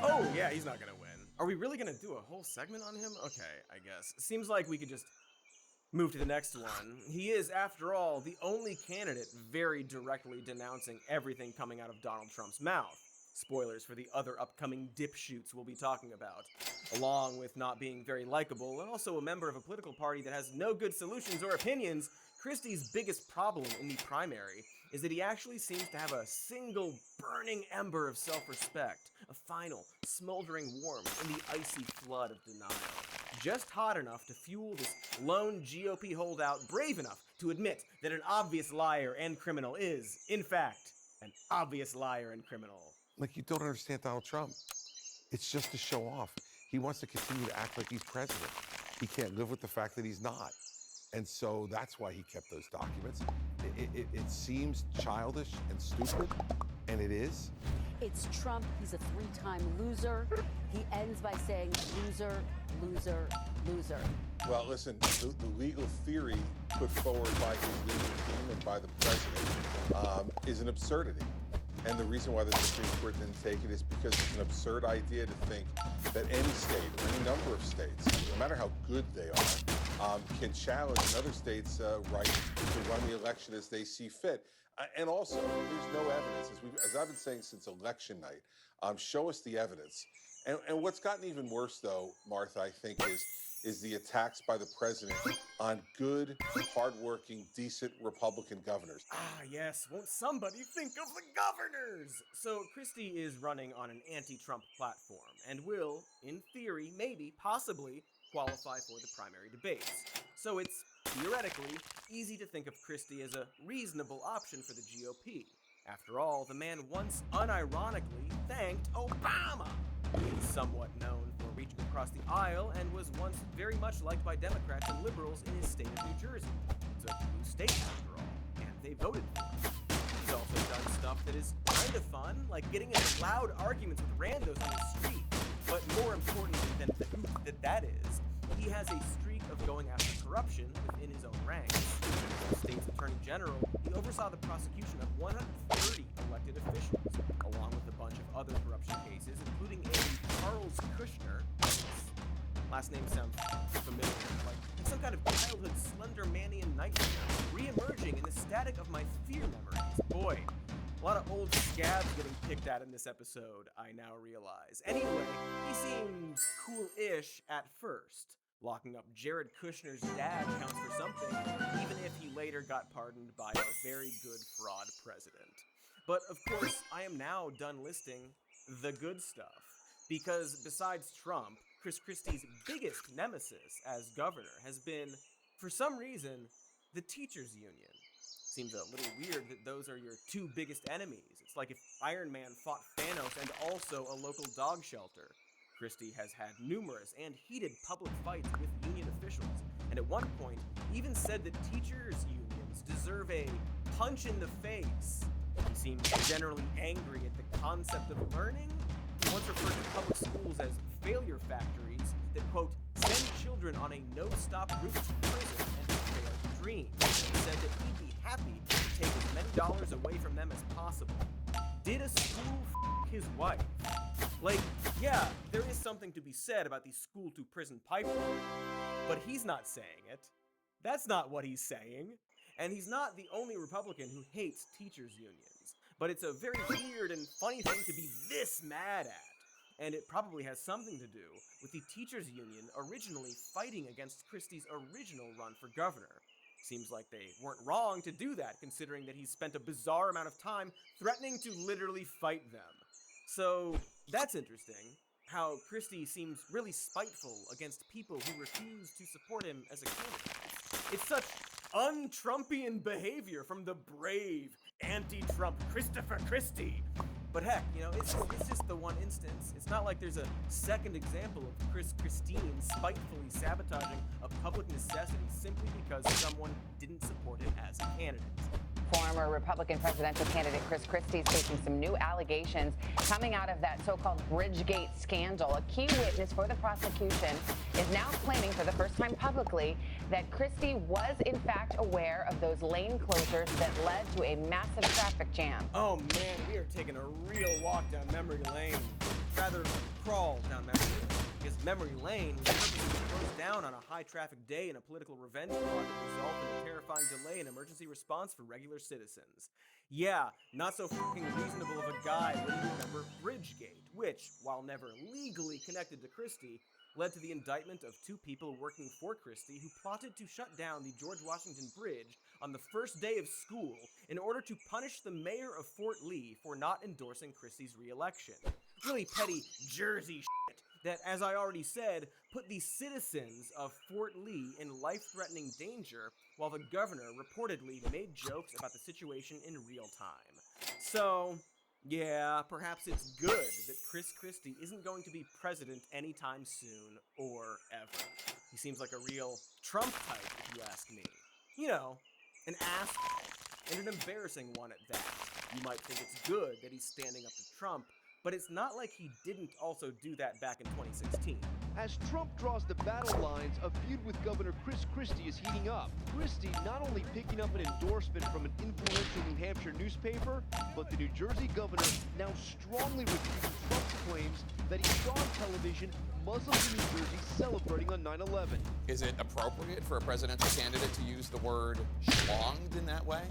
Oh yeah, he's not gonna win. Are we really gonna do a whole segment on him? Okay, I guess. Seems like we could just move to the next one. He is, after all, the only candidate very directly denouncing everything coming out of Donald Trump's mouth. Spoilers for the other upcoming dipshoots we'll be talking about. Along with not being very likable, and also a member of a political party that has no good solutions or opinions, Christie's biggest problem in the primary is that he actually seems to have a single burning ember of self-respect, a final, smoldering warmth in the icy flood of denial. Just hot enough to fuel this lone GOP holdout brave enough to admit that an obvious liar and criminal is, in fact, an obvious liar and criminal. Like, you don't understand Donald Trump. It's just to show off. He wants to continue to act like he's president. He can't live with the fact that he's not. And so that's why he kept those documents. It seems childish and stupid, and it is. It's Trump. He's a three-time loser. He ends by saying loser, loser, loser. Well, listen, the legal theory put forward by his legal team and by the president is an absurdity. And the reason why the Supreme Court didn't take it is because it's an absurd idea to think that any state or any number of states, no matter how good they are, can challenge another state's right to run the election as they see fit. And also, there's no evidence, as I've been saying since election night, show us the evidence. And what's gotten even worse, though, Martha, I think, is the attacks by the president on good, hardworking, decent Republican governors. Ah, yes, won't somebody think of the governors? So Christie is running on an anti-Trump platform and will, in theory, maybe, possibly, qualify for the primary debates. So it's, theoretically, easy to think of Christie as a reasonable option for the GOP. After all, the man once unironically thanked Obama. He's somewhat known for reaching across the aisle and was once very much liked by Democrats and liberals in his state of New Jersey. It's a blue state after all, and they voted for him. He's also done stuff that is kind of fun, like getting into loud arguments with randos on the street. But more importantly than that is, he has a streak of going after corruption within his own ranks. As the state's attorney general, he oversaw the prosecution of 130 elected officials, along with a bunch of other corruption cases, including a Charles Kushner. Last name sounds familiar, like some kind of childhood Slendermanian nightmare, re-emerging in the static of my fear memories. Boy, a lot of old scabs getting picked at in this episode, I now realize. Anyway, he seems cool-ish at first. Locking up Jared Kushner's dad counts for something, even if he later got pardoned by our very good fraud president. But of course, I am now done listing the good stuff. Because besides Trump, Chris Christie's biggest nemesis as governor has been, for some reason, the teachers' union. Seems a little weird that those are your two biggest enemies. It's like if Iron Man fought Thanos and also a local dog shelter. Christie has had numerous and heated public fights with union officials, and at one point even said that teachers' unions deserve a punch in the face. He seems generally angry at the concept of learning. He once referred to public schools as failure factories that, quote, send children on a no-stop route to prison and fail dreams. He said that he'd be happy to take as many dollars away from them as possible. Did a school f*** his wife? Like, yeah, there is something to be said about the school-to-prison pipeline, but he's not saying it. That's not what he's saying. And he's not the only Republican who hates teachers' unions. But it's a very weird and funny thing to be this mad at. And it probably has something to do with the teachers' union originally fighting against Christie's original run for governor. Seems like they weren't wrong to do that, considering that he's spent a bizarre amount of time threatening to literally fight them. So that's interesting, how Christie seems really spiteful against people who refuse to support him as a candidate. It's such un-Trumpian behavior from the brave, anti-Trump Christopher Christie. But heck, you know, it's just the one instance. It's not like there's a second example of Chris Christine spitefully sabotaging a public necessity simply because someone didn't support him as a candidate. Former Republican presidential candidate Chris Christie is facing some new allegations coming out of that so-called Bridgegate scandal. A key witness for the prosecution is now claiming for the first time publicly that Christie was in fact aware of those lane closures that led to a massive traffic jam. Oh man, we are taking a real walk down memory lane. Rather, crawl down memory lane. Because memory lane was purposely closed down on a high-traffic day in a political revenge plot that resulted in a terrifying delay in emergency response for regular citizens. Yeah, not so fucking reasonable of a guy when you remember Bridgegate, which, while never legally connected to Christie, led to the indictment of 2 people working for Christie who plotted to shut down the George Washington Bridge on the first day of school in order to punish the mayor of Fort Lee for not endorsing Christie's re-election. Really petty Jersey shit that, as I already said, put the citizens of Fort Lee in life-threatening danger while the governor reportedly made jokes about the situation in real time. So, yeah, perhaps it's good that Chris Christie isn't going to be president anytime soon or ever. He seems like a real Trump type, if you ask me. You know, an ass and an embarrassing one at that. You might think it's good that he's standing up to Trump, but it's not like he didn't also do that back in 2016. As Trump draws the battle lines, a feud with Governor Chris Christie is heating up. Christie not only picking up an endorsement from an influential New Hampshire newspaper, but the New Jersey governor now strongly refuting Trump's claims that he saw on television Muslims in New Jersey celebrating on 9/11. Is it appropriate for a presidential candidate to use the word schlonged in that way?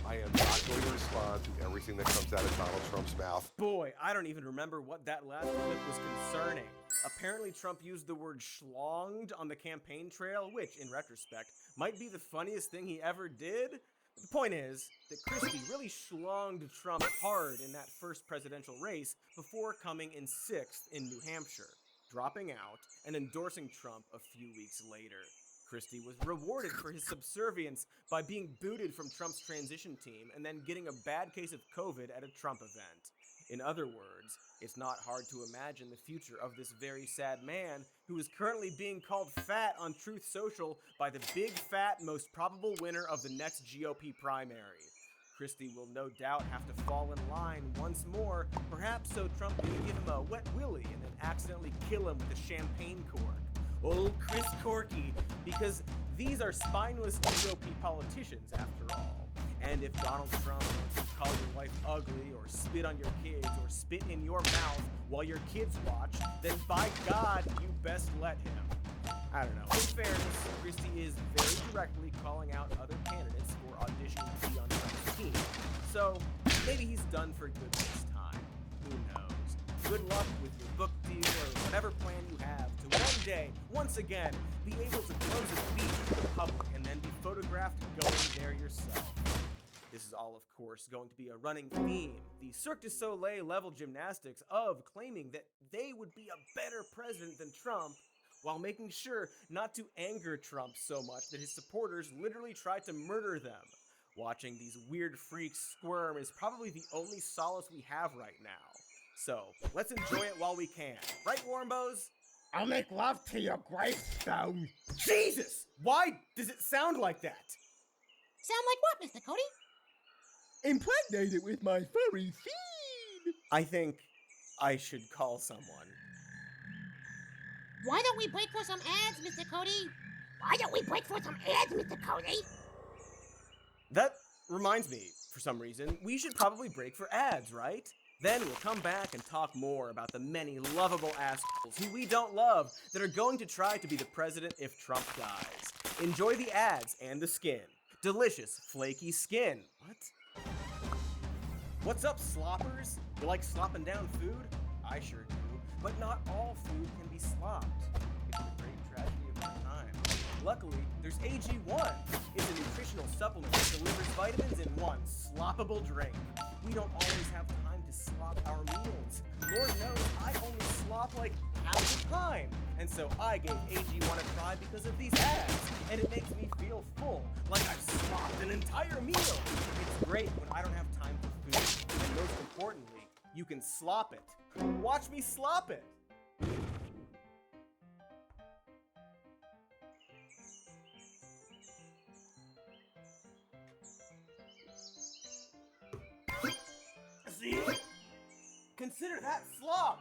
I am not going to respond to everything that comes out of Donald Trump's mouth. Boy, I don't even remember what that last clip was concerning. Apparently Trump used the word schlonged on the campaign trail, which, in retrospect, might be the funniest thing he ever did. The point is that Christie really schlonged Trump hard in that first presidential race before coming in 6th in New Hampshire, dropping out and endorsing Trump a few weeks later. Christie was rewarded for his subservience by being booted from Trump's transition team and then getting a bad case of COVID at a Trump event. In other words, it's not hard to imagine the future of this very sad man who is currently being called fat on Truth Social by the big fat most probable winner of the next GOP primary. Christie will no doubt have to fall in line once more, perhaps so Trump can give him a wet willy and then accidentally kill him with a champagne cork. Oh, Chris Corky, because these are spineless GOP politicians after all. And if Donald Trump wants to call your wife ugly or spit on your kids or spit in your mouth while your kids watch, then by God, you best let him. I don't know. In fairness, Christie is very directly calling out other candidates for auditioning to be on Trump's team. So maybe he's done for good this time. Who knows? Good luck with your book deal or whatever plan you have to one day, once again, be able to close a speech to the public and then be photographed going there yourself. This is all, of course, going to be a running theme, the Cirque du Soleil level gymnastics of claiming that they would be a better president than Trump, while making sure not to anger Trump so much that his supporters literally tried to murder them. Watching these weird freaks squirm is probably the only solace we have right now. So, let's enjoy it while we can. Right, Warmbos? I'll make love to your gravestone. Jesus! Why does it sound like that? Sound like what, Mr. Cody? Impregnate it with my furry feed. I think I should call someone. Why don't we break for some ads, Mr. Cody? Why don't we break for some ads, Mr. Cody? That reminds me, for some reason, we should probably break for ads, right? Then we'll come back and talk more about the many lovable assholes who we don't love that are going to try to be the president if Trump dies. Enjoy the ads and the skin. Delicious, flaky skin. What? What's up, sloppers? You like slopping down food? I sure do. But not all food can be slopped. It's a great tragedy of our time. Luckily, there's AG1. It's a nutritional supplement that delivers vitamins in one sloppable drink. We don't always have time to slop our meals. Lord knows I only slop like half the time. And so I gave AG1 a try because of these ads. And it makes me feel full, like I've slopped an entire meal. It's great when I don't have time for food. And most importantly, you can slop it. Watch me slop it. See? Consider that slop!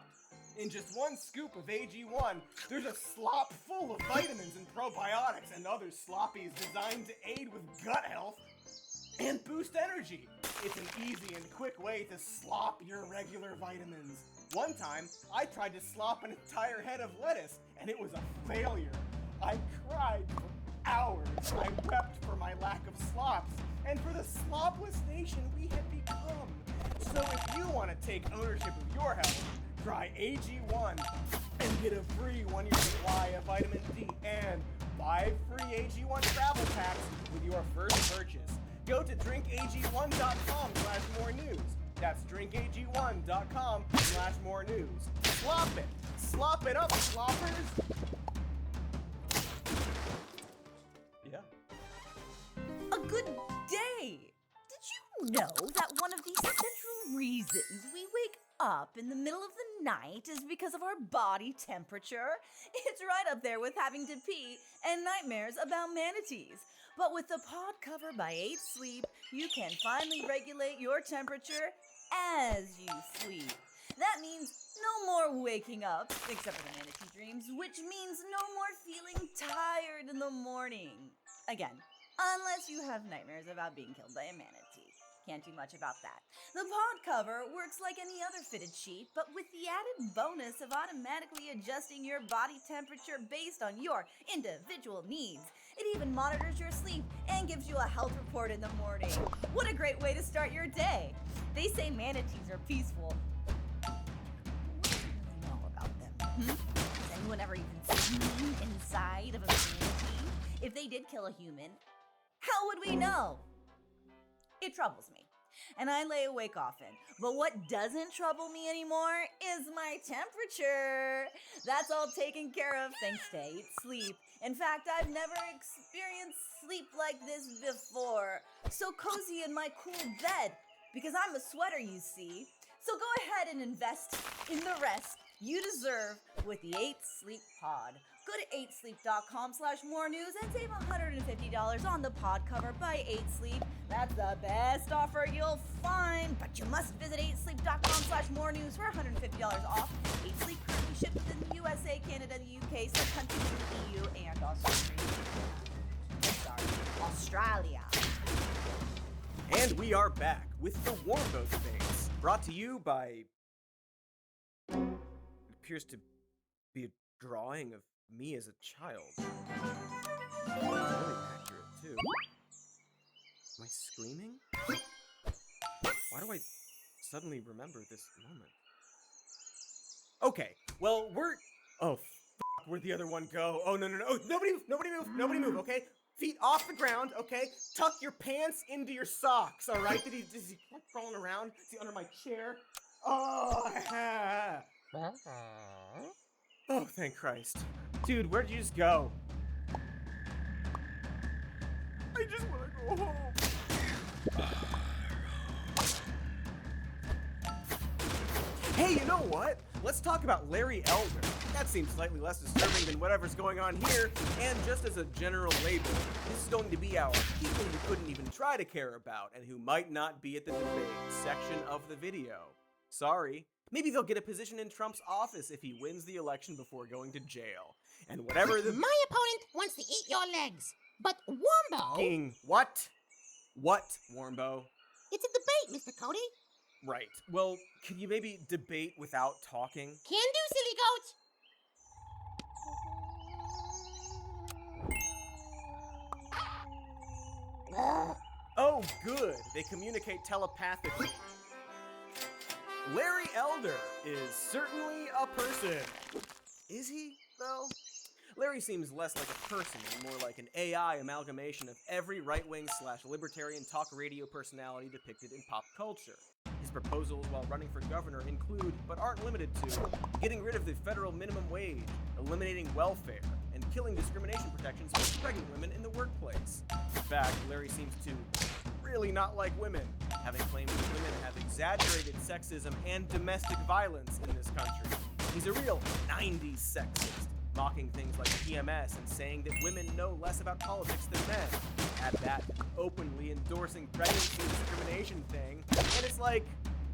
In just one scoop of AG1, there's a slop full of vitamins and probiotics and other sloppies designed to aid with gut health and boost energy. It's an easy and quick way to slop your regular vitamins. One time, I tried to slop an entire head of lettuce, and it was a failure. I cried for hours. I wept for my lack of slops, and for the slopless nation we had become. So if you want to take ownership of your health, try AG1 and get a free 1-year supply of vitamin D and 5 free AG1 travel packs with your first purchase. Go to drinkag1.com/more news. That's drinkag1.com/more news. Slop it! Slop it up, sloppers! Yeah. A good day! Did you know that one of the central reasons we wake up in the middle of the night is because of our body temperature? It's right up there with having to pee and nightmares about manatees. But with the pod cover by 8 Sleep, you can finally regulate your temperature as you sleep. That means no more waking up, except for the manatee dreams, which means no more feeling tired in the morning. Again, unless you have nightmares about being killed by a manatee. Can't do much about that. The pod cover works like any other fitted sheet, but with the added bonus of automatically adjusting your body temperature based on your individual needs. It even monitors your sleep and gives you a health report in the morning. What a great way to start your day. They say manatees are peaceful. What do you really know about them? Has anyone ever even seen inside of a manatee? If they did kill a human, how would we know? It troubles me, and I lay awake often. But what doesn't trouble me anymore is my temperature. That's all taken care of thanks to 8 Sleep. In fact, I've never experienced sleep like this before. So cozy in my cool bed, because I'm a sweater, you see. So go ahead and invest in the rest you deserve with the 8 Sleep Pod. Go to 8sleep.com/more news and save $150 on the pod cover by 8 Sleep. That's the best offer you'll find, but you must visit 8sleep.com/more news for $150 off. 8 Sleep currently shipped within the USA, Canada, the UK, some countries in the EU, and Australia. And we are back with the Warmbo debates, brought to you by... It appears to be a drawing of me as a child. Really accurate, too. Am I screaming? Why do I suddenly remember this moment? Okay, well, oh, where'd the other one go? Oh, no. Oh, nobody move, okay? Feet off the ground, okay? Tuck your pants into your socks, all right? Is he crawling around? Is he under my chair? Oh, oh, thank Christ. Dude, where'd you just go? I just want to go home. Hey, you know what? Let's talk about Larry Elder. That seems slightly less disturbing than whatever's going on here, and just as a general label, this is going to be our people you couldn't even try to care about and who might not be at the debate section of the video. Sorry. Maybe they'll get a position in Trump's office if he wins the election before going to jail. And whatever the— My opponent wants to eat your legs, but Warmbo— King, what? What, Warmbo? It's a debate, Mr. Cody. Right. Well, could you maybe debate without talking? Can do, silly goat. Oh, good. They communicate telepathically. Larry Elder is certainly a person. Is he, though? Larry seems less like a person and more like an AI amalgamation of every right-wing/libertarian talk radio personality depicted in pop culture. His proposals while running for governor include, but aren't limited to, getting rid of the federal minimum wage, eliminating welfare, and killing discrimination protections for pregnant women in the workplace. In fact, Larry seems to really not like women, having claimed that women have exaggerated sexism and domestic violence in this country. He's a real 90s sexist, mocking things like PMS and saying that women know less about politics than men. Add that openly endorsing pregnancy discrimination thing, and it's like,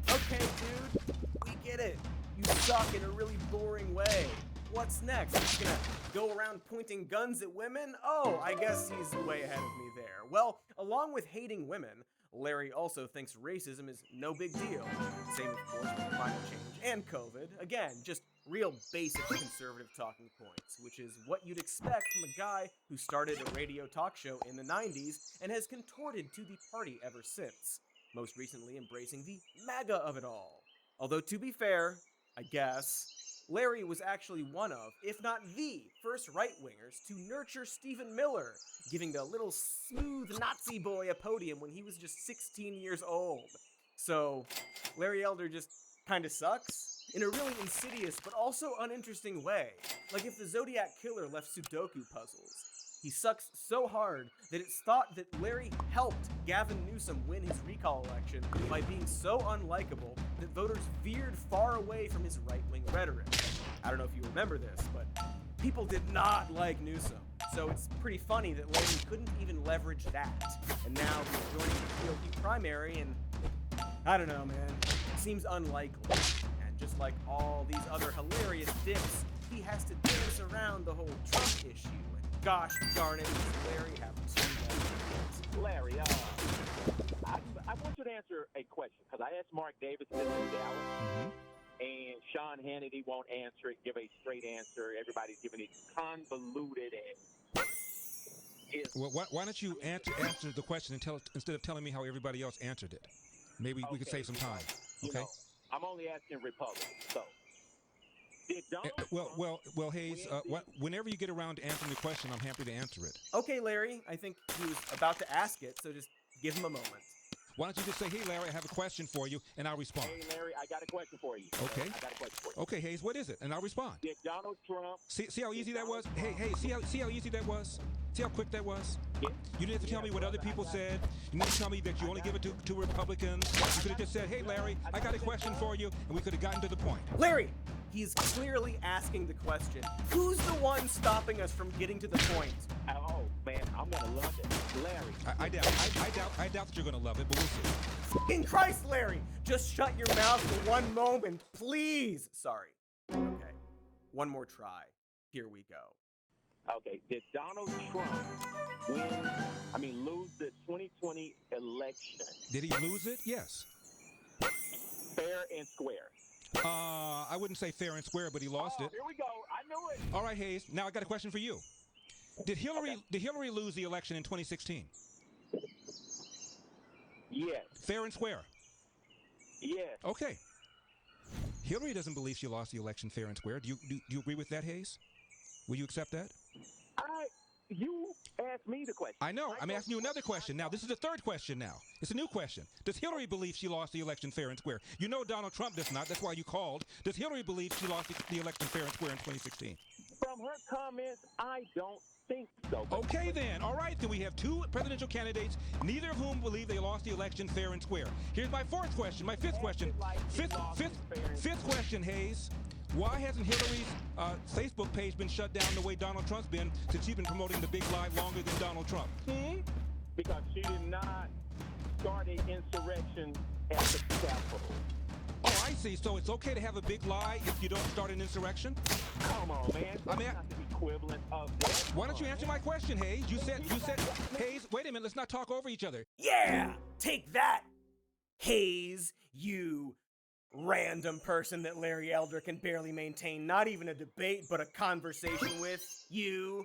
okay, dude, we get it. You suck in a really boring way. What's next? He's gonna go around pointing guns at women? Oh, I guess he's way ahead of me there. Well, along with hating women, Larry also thinks racism is no big deal. Same, of course, with climate change and COVID. Again, just real basic conservative talking points, which is what you'd expect from a guy who started a radio talk show in the 90s and has contorted to the party ever since, most recently embracing the MAGA of it all. Although, to be fair, I guess, Larry was actually one of, if not the, first right-wingers to nurture Stephen Miller, giving the little smooth Nazi boy a podium when he was just 16 years old. So, Larry Elder just kinda sucks? In a really insidious but also uninteresting way. Like if the Zodiac Killer left Sudoku puzzles. He sucks so hard that it's thought that Larry helped Gavin Newsom win his recall election by being so unlikable that voters veered far away from his right-wing rhetoric. I don't know if you remember this, but people did not like Newsom. So it's pretty funny that Larry couldn't even leverage that. And now he's joining the GOP primary and I don't know, man. It seems unlikely. And just like all these other hilarious dips, he has to dance around the whole Trump issue. And gosh darn it, does Larry have two Larry, I want you to answer a question, because I asked Mark Davis this in Dallas, and Sean Hannity won't answer it, give a straight answer. Everybody's giving it convoluted Well, why don't you answer the question and instead of telling me how everybody else answered it? Maybe we could save some time. Okay. I'm only asking Republicans. So, did Donald well, Hayes. Whenever you get around to answering the question, I'm happy to answer it. Okay, Larry. I think he was about to ask it, so just give him a moment. Why don't you just say, "Hey, Larry, I have a question for you," and I'll respond. Hey, Larry, I got a question for you. Okay. I got a question for you. Okay, Hayes, what is it? And I'll respond. Did Donald Trump? See how easy that was? Hey, see how easy that was? See how quick that was? Yeah. You didn't have to tell me what other people said. You didn't tell me that you only give it to Republicans. You could have just said, "Hey, Larry, I got a question for you," and we could have gotten to the point. Larry, he's clearly asking the question. Who's the one stopping us from getting to the point? Oh man, I'm gonna love it, Larry. I doubt that you're gonna love it, but we'll see. In Christ, Larry, just shut your mouth for one moment, please. Sorry. Okay, one more try. Here we go. Okay, did Donald Trump lose the 2020 election? Did he lose it? Yes. Fair and square. I wouldn't say fair and square, but he lost it. Here we go. I knew it. All right, Hayes. Now I got a question for you. Did Hillary lose the election in 2016? Yes. Fair and square? Yes. Okay. Hillary doesn't believe she lost the election fair and square. Do you agree with that, Hayes? Will you accept that? You asked me the question. I know. I'm asking you another question now. This is the third question now. It's a new question. Does Hillary believe she lost the election fair and square? You know Donald Trump does not. That's why you called. Does Hillary believe she lost the election fair and square in 2016? From her comments, I don't think so. Okay, then. All right, then we have two presidential candidates, neither of whom believe they lost the election fair and square. Here's my fourth question, my fifth question. Fifth question, Hayes. Why hasn't Hillary's Facebook page been shut down the way Donald Trump's been since she's been promoting the big lie longer than Donald Trump? Because she did not start an insurrection at the Capitol. Oh, I see. So it's okay to have a big lie if you don't start an insurrection? Come on, man. That's not the equivalent of that. Why don't you answer my question, Hayes? You said, Hayes, wait a minute. Let's not talk over each other. Yeah! Take that, Hayes, you random person that Larry Elder can barely maintain not even a debate but a conversation with. You,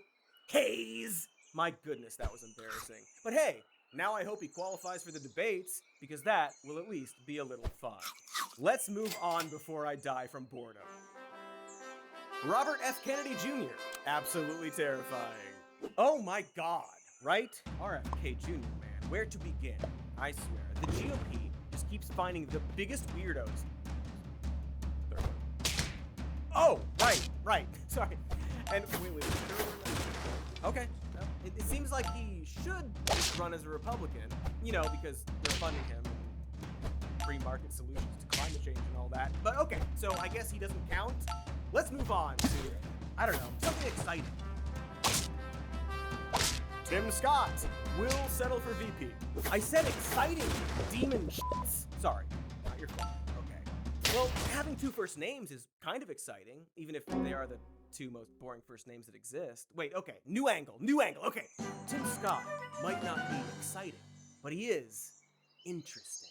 Hayes. My goodness, that was embarrassing. But hey, now I hope he qualifies for the debates, because that will at least be a little fun. Let's move on before I die from boredom. Robert F. Kennedy Jr. Absolutely terrifying. Oh my god, right? RFK Jr., man, where to begin? I swear, the GOP just keeps finding the biggest weirdos. Oh, right. Sorry. And wait. Okay. No, it seems like he should just run as a Republican, because they're funding him and free market solutions to climate change and all that. But okay, so I guess he doesn't count. Let's move on to, I don't know, something exciting. Tim Scott will settle for VP. I said exciting, demon shits. Sorry, not your fault. Okay. Well, having two first names is kind of exciting, even if they are the two most boring first names that exist. Wait, okay, new angle, okay. Tim Scott might not be exciting, but he is interesting.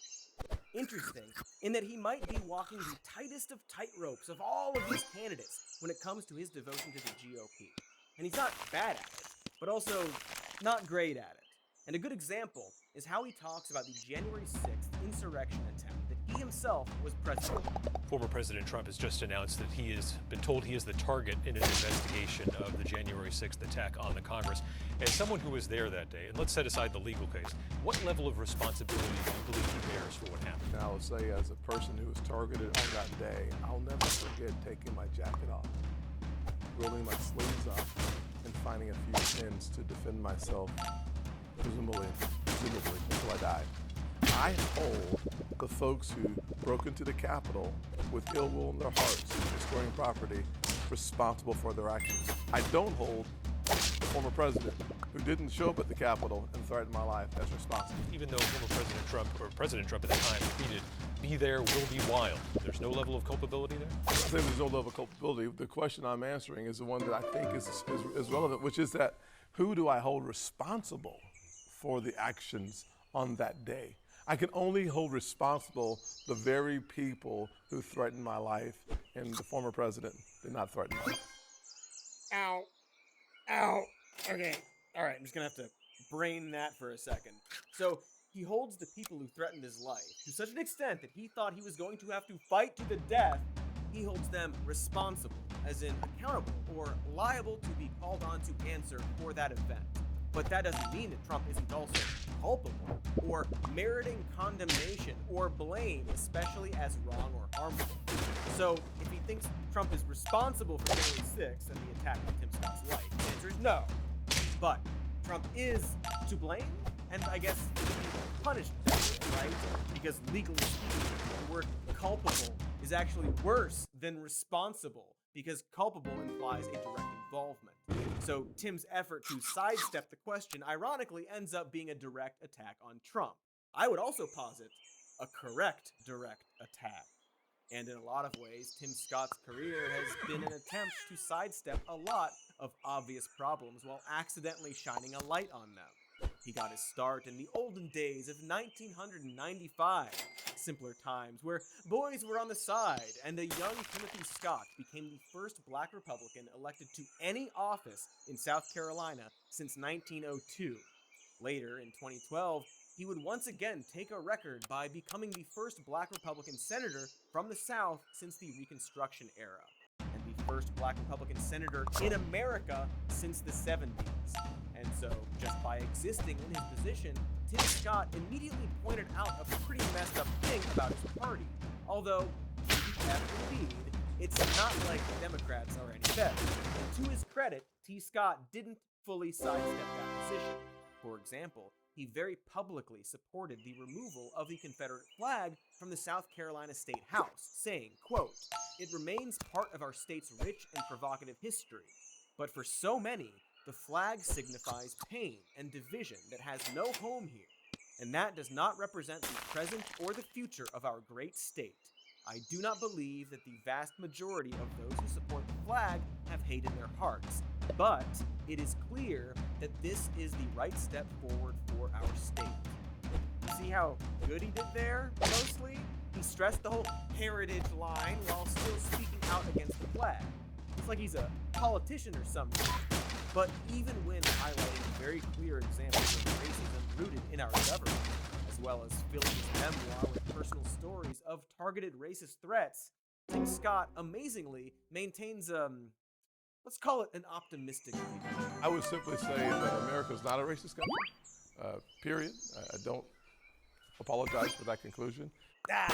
Interesting in that he might be walking the tightest of tightropes of all of these candidates when it comes to his devotion to the GOP. And he's not bad at it, but also not great at it. And a good example is how he talks about the January 6th insurrection attempt that he himself was president. Former President Trump has just announced that he has been told he is the target in an investigation of the January 6th attack on the Congress. As someone who was there that day, and let's set aside the legal case, what level of responsibility do you believe he bears for what happened? I would say, as a person who was targeted on that day, I'll never forget taking my jacket off, rolling my sleeves up, and finding a few pins to defend myself, presumably until I died. I hold the folks who broke into the Capitol with ill will in their hearts, destroying property, responsible for their actions. I don't hold the former president who didn't show up at the Capitol and threaten my life as responsible. Even though former President Trump, or President Trump at the time, tweeted, "Be there, will be wild," there's no level of culpability there? I say there's no level of culpability. The question I'm answering is the one that I think is relevant, which is that who do I hold responsible for the actions on that day? I can only hold responsible the very people who threatened my life, and the former president did not threaten my life. Ow. Ow. Okay. All right, I'm just going to have to brain that for a second. So he holds the people who threatened his life to such an extent that he thought he was going to have to fight to the death. He holds them responsible, as in accountable or liable to be called on to answer for that event. But that doesn't mean that Trump isn't also culpable or meriting condemnation or blame, especially as wrong or harmful. So if he thinks Trump is responsible for January 6th and the attack on Tim Scott's life, the answer is no. But Trump is to blame, and I guess he should be punished that way, right? Because legally speaking, the word culpable is actually worse than responsible, because culpable implies a direct involvement. So Tim's effort to sidestep the question ironically ends up being a direct attack on Trump. I would also posit a correct direct attack. And in a lot of ways, Tim Scott's career has been an attempt to sidestep a lot of obvious problems while accidentally shining a light on them. He got his start in the olden days of 1995, simpler times where boys were on the side, and a young Timothy Scott became the first black Republican elected to any office in South Carolina since 1902. Later, in 2012, he would once again take a record by becoming the first black Republican senator from the South since the Reconstruction era, and the first black Republican senator in America since the 70s. And so, just by existing in his position, Tim Scott immediately pointed out a pretty messed up thing about his party. Although, indeed, it's not like the Democrats are any better. And to his credit, T. Scott didn't fully sidestep that position. For example, he very publicly supported the removal of the Confederate flag from the South Carolina State House, saying, quote, "It remains part of our state's rich and provocative history. But for so many, the flag signifies pain and division that has no home here, and that does not represent the present or the future of our great state. I do not believe that the vast majority of those who support the flag have hate in their hearts, but it is clear that this is the right step forward for our state." You see how good he did there, mostly? He stressed the whole heritage line while still speaking out against the flag. It's like he's a politician or something. But even when highlighting very clear examples of racism rooted in our government, as well as filling his memoir with personal stories of targeted racist threats, Tim Scott amazingly maintains let's call it an optimistic view. I would simply say that America is not a racist country, period. I don't apologize for that conclusion.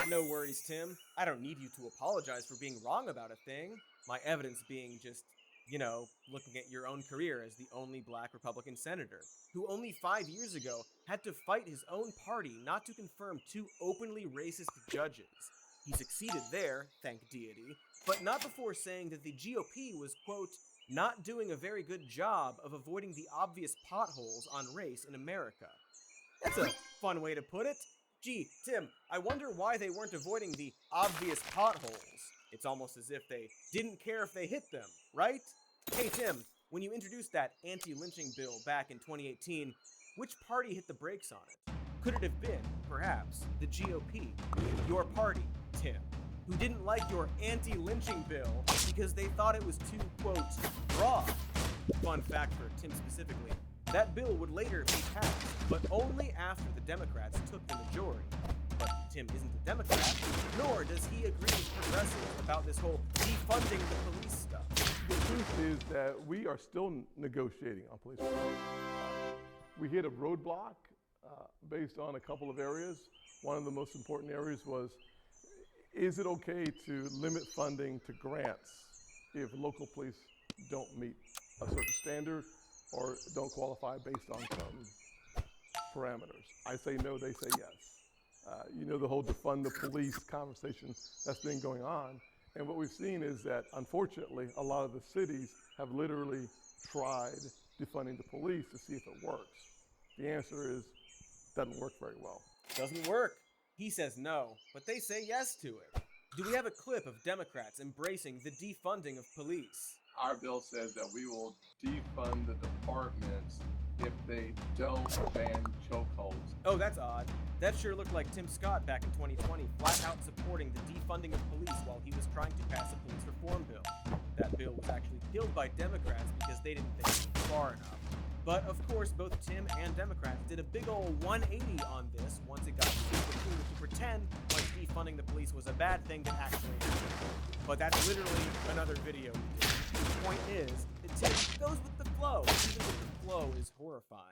No worries, Tim. I don't need you to apologize for being wrong about a thing. My evidence being just, looking at your own career as the only black Republican senator, who only 5 years ago had to fight his own party not to confirm 2 openly racist judges. He succeeded there, thank deity, but not before saying that the GOP was, quote, "not doing a very good job of avoiding the obvious potholes on race in America." That's a fun way to put it. Gee, Tim, I wonder why they weren't avoiding the obvious potholes. It's almost as if they didn't care if they hit them, right? Hey, Tim, when you introduced that anti-lynching bill back in 2018, which party hit the brakes on it? Could it have been, perhaps, the GOP, your party, Tim, who didn't like your anti-lynching bill because they thought it was too, quote, broad? Fun fact for Tim specifically, that bill would later be passed, but only after the Democrats took the majority. But Tim isn't a Democrat, nor does he agree with progressives about this whole defunding the police stuff. The truth is that we are still negotiating on police reform. We hit a roadblock based on a couple of areas. One of the most important areas was, is it okay to limit funding to grants if local police don't meet a certain standard or don't qualify based on some parameters? I say no, they say yes. You know, the whole defund the police conversation that's been going on. And what we've seen is that, unfortunately, a lot of the cities have literally tried defunding the police to see if it works. The answer is, doesn't work very well. Doesn't work. He says no, but they say yes to it. Do we have a clip of Democrats embracing the defunding of police? Our bill says that we will defund the departments if they don't ban chokeholds. Oh, that's odd. That sure looked like Tim Scott back in 2020, flat out supporting the defunding of police while he was trying to pass a police reform bill. That bill was actually killed by Democrats because they didn't think it was far enough. But of course, both Tim and Democrats did a big ol' 180 on this once it got super cool to pretend like defunding the police was a bad thing that actually happened. But that's literally another video we did. The point is that Tim goes with the flow, even if the flow is horrifying.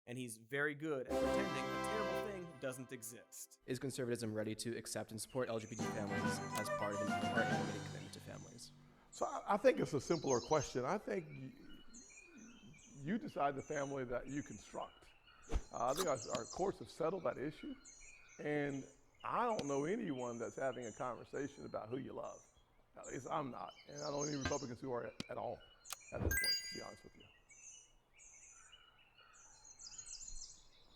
And he's very good at pretending a terrible thing doesn't exist. Is conservatism ready to accept and support LGBT families as part of our animated commitment to families? So I think it's a simpler question. I think you decide the family that you construct. I think our courts have settled that issue. And I don't know anyone that's having a conversation about who you love. At least I'm not. And I don't know any Republicans who are at all at this point, to be honest with you.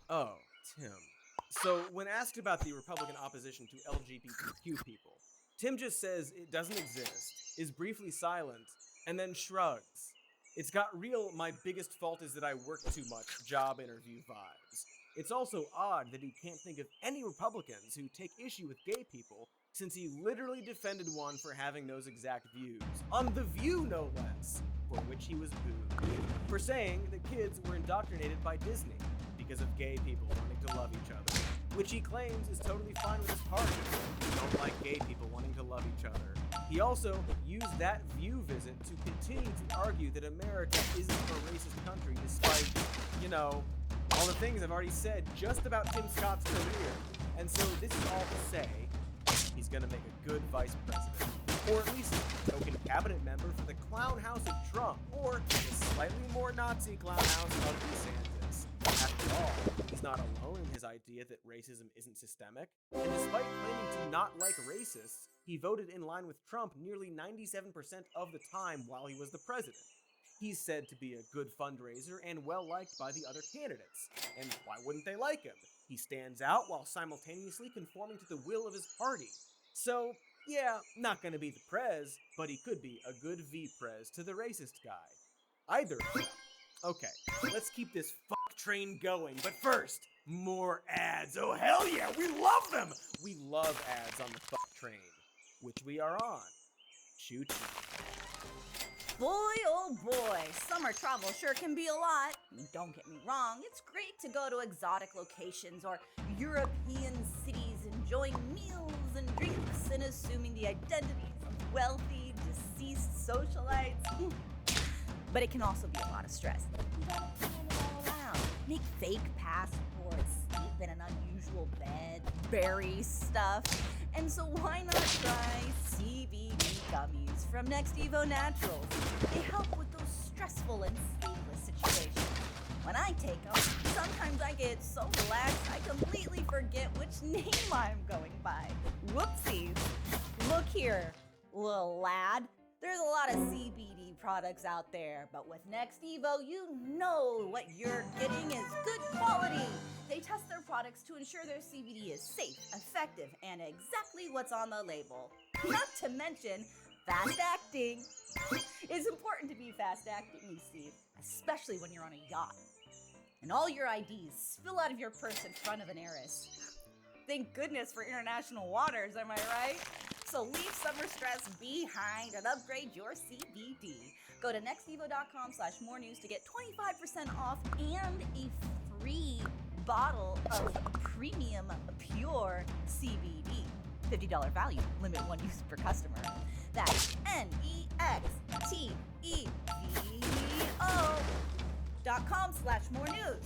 Oh, Tim. So when asked about the Republican opposition to LGBTQ people, Tim just says it doesn't exist, is briefly silent, and then shrugs. It's got real "my biggest fault is that I work too much" job interview vibes. It's also odd that he can't think of any Republicans who take issue with gay people, since he literally defended one for having those exact views, on The View no less, for which he was booed, for saying that kids were indoctrinated by Disney because of gay people wanting to love each other, which he claims is totally fine with his party. He don't like gay people wanting to love each other. He also used that View visit to continue to argue that America isn't a racist country despite, you know, all the things I've already said just about Tim Scott's career. And so this is all to say, he's gonna make a good vice president. Or at least a token cabinet member for the clown house of Trump, or the slightly more Nazi clown house of DeSantis. After all, he's not alone in his idea that racism isn't systemic, and despite claiming to not like racists, he voted in line with Trump nearly 97% of the time while he was the president. He's said to be a good fundraiser and well-liked by the other candidates, and why wouldn't they like him? He stands out while simultaneously conforming to the will of his party. So, yeah, not gonna be the prez, but he could be a good V-prez to the racist guy. Either of them. Okay, let's keep this fuck train going, but first, more ads. Oh hell yeah, we love them! We love ads on the fuck train, which we are on. Choo choo. Boy, oh boy, summer travel sure can be a lot. Don't get me wrong, it's great to go to exotic locations or European cities enjoying meals and drinks and assuming the identities of wealthy, deceased socialites. But it can also be a lot of stress. You gotta plan it all out. Make fake passports, sleep in an unusual bed, bury stuff. And so why not try CBD gummies from Next Evo Naturals? They help with those stressful and sleepless situations. When I take them, sometimes I get so relaxed I completely forget which name I'm going by. Whoopsies. Look here, little lad. There's a lot of CBD products out there, but with Next Evo, you know what you're getting is good quality. They test their products to ensure their CBD is safe, effective, and exactly what's on the label. Not to mention, fast acting. It's important to be fast acting, you see, especially when you're on a yacht. And all your IDs spill out of your purse in front of an heiress. Thank goodness for international waters, am I right? So leave summer stress behind and upgrade your CBD. Go to nextevo.com/more news to get 25% off and a free bottle of premium pure CBD. $50 value, limit 1 use per customer. That's NEXTEVO.com/more news.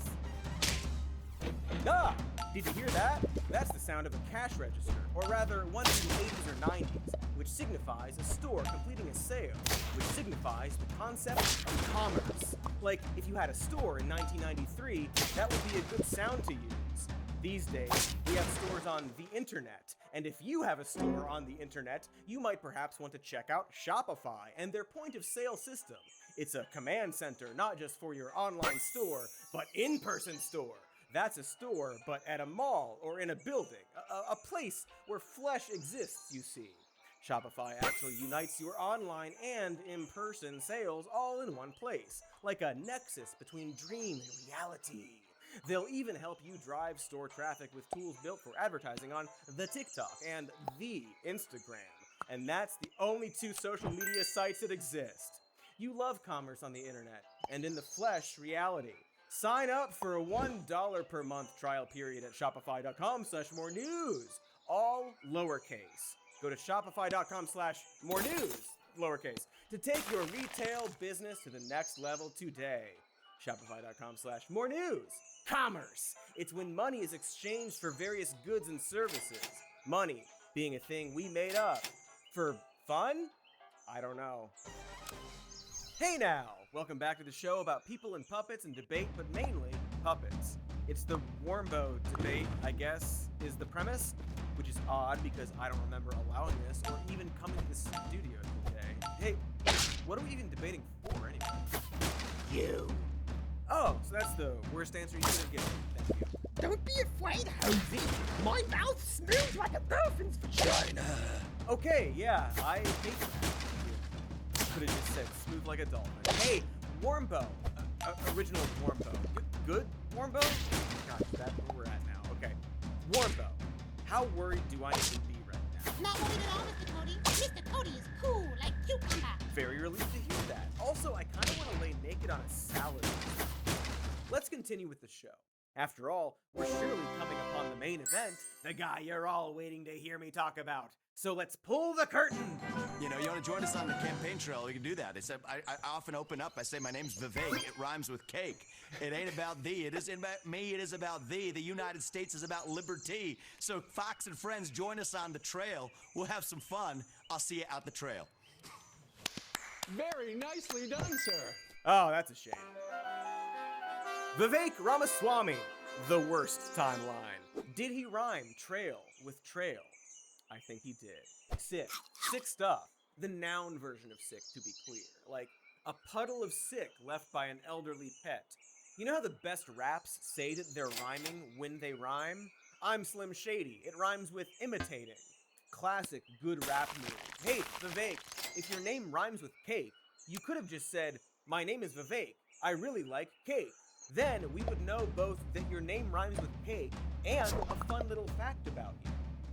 Ah! Did you hear that? That's the sound of a cash register, or rather one from the 80s or 90s, which signifies a store completing a sale, which signifies the concept of commerce. Like, if you had a store in 1993, that would be a good sound to use. These days, we have stores on the internet, and if you have a store on the internet, you might perhaps want to check out Shopify and their point-of-sale system. It's a command center, not just for your online store, but in-person store. That's a store, but at a mall or in a building, a place where flesh exists, you see. Shopify actually unites your online and in-person sales all in one place, like a nexus between dream and reality. They'll even help you drive store traffic with tools built for advertising on the TikTok and the Instagram. And that's the only 2 social media sites that exist. You love commerce on the internet and in the flesh reality. Sign up for a $1 per month trial period at Shopify.com/more news, all lowercase. Go to Shopify.com/more news, lowercase, to take your retail business to the next level today. Shopify.com/more news. Commerce. It's when money is exchanged for various goods and services. Money being a thing we made up. For fun? I don't know. Hey now! Welcome back to the show about people and puppets and debate, but mainly puppets. It's the Warmbo debate, I guess, is the premise, which is odd because I don't remember allowing this or even coming to the studio today. Hey, what are we even debating for anyway? You. Oh, so that's the worst answer you could have given. Thank you. Don't be afraid, Hosey. My mouth's smooth like a dolphin's vagina. Okay, yeah, I hate that. Could have just said smooth like a dolphin. Hey, Warmbo. Original Warmbo. Good Warmbo? Gosh, that's where we're at now. Okay. Warmbo. How worried do I need to be right now? Not worried at all, Mr. Cody. Mr. Cody is cool like cucumber. Very relieved to hear that. Also, I kind of want to lay naked on a salad. Let's continue with the show. After all, we're surely coming upon the main event, the guy you're all waiting to hear me talk about. So let's pull the curtain. You know, you want to join us on the campaign trail, you can do that. I often open up, I say my name's Vivek. It rhymes with cake. It ain't about thee. It isn't about me. It is about thee. The United States is about liberty. So Fox and friends, join us on the trail. We'll have some fun. I'll see you out the trail. Very nicely done, sir. Oh, that's a shame. Vivek Ramaswamy, the worst timeline. Did he rhyme trail with trail? I think he did. Sick. Sick stuff. The noun version of sick, to be clear. Like a puddle of sick left by an elderly pet. You know how the best raps say that they're rhyming when they rhyme? I'm Slim Shady. It rhymes with imitating. Classic good rap move. Hey, Vivek, if your name rhymes with cake, you could have just said, my name is Vivek. I really like cake. Then we would know both that your name rhymes with cake and a fun little fact about you.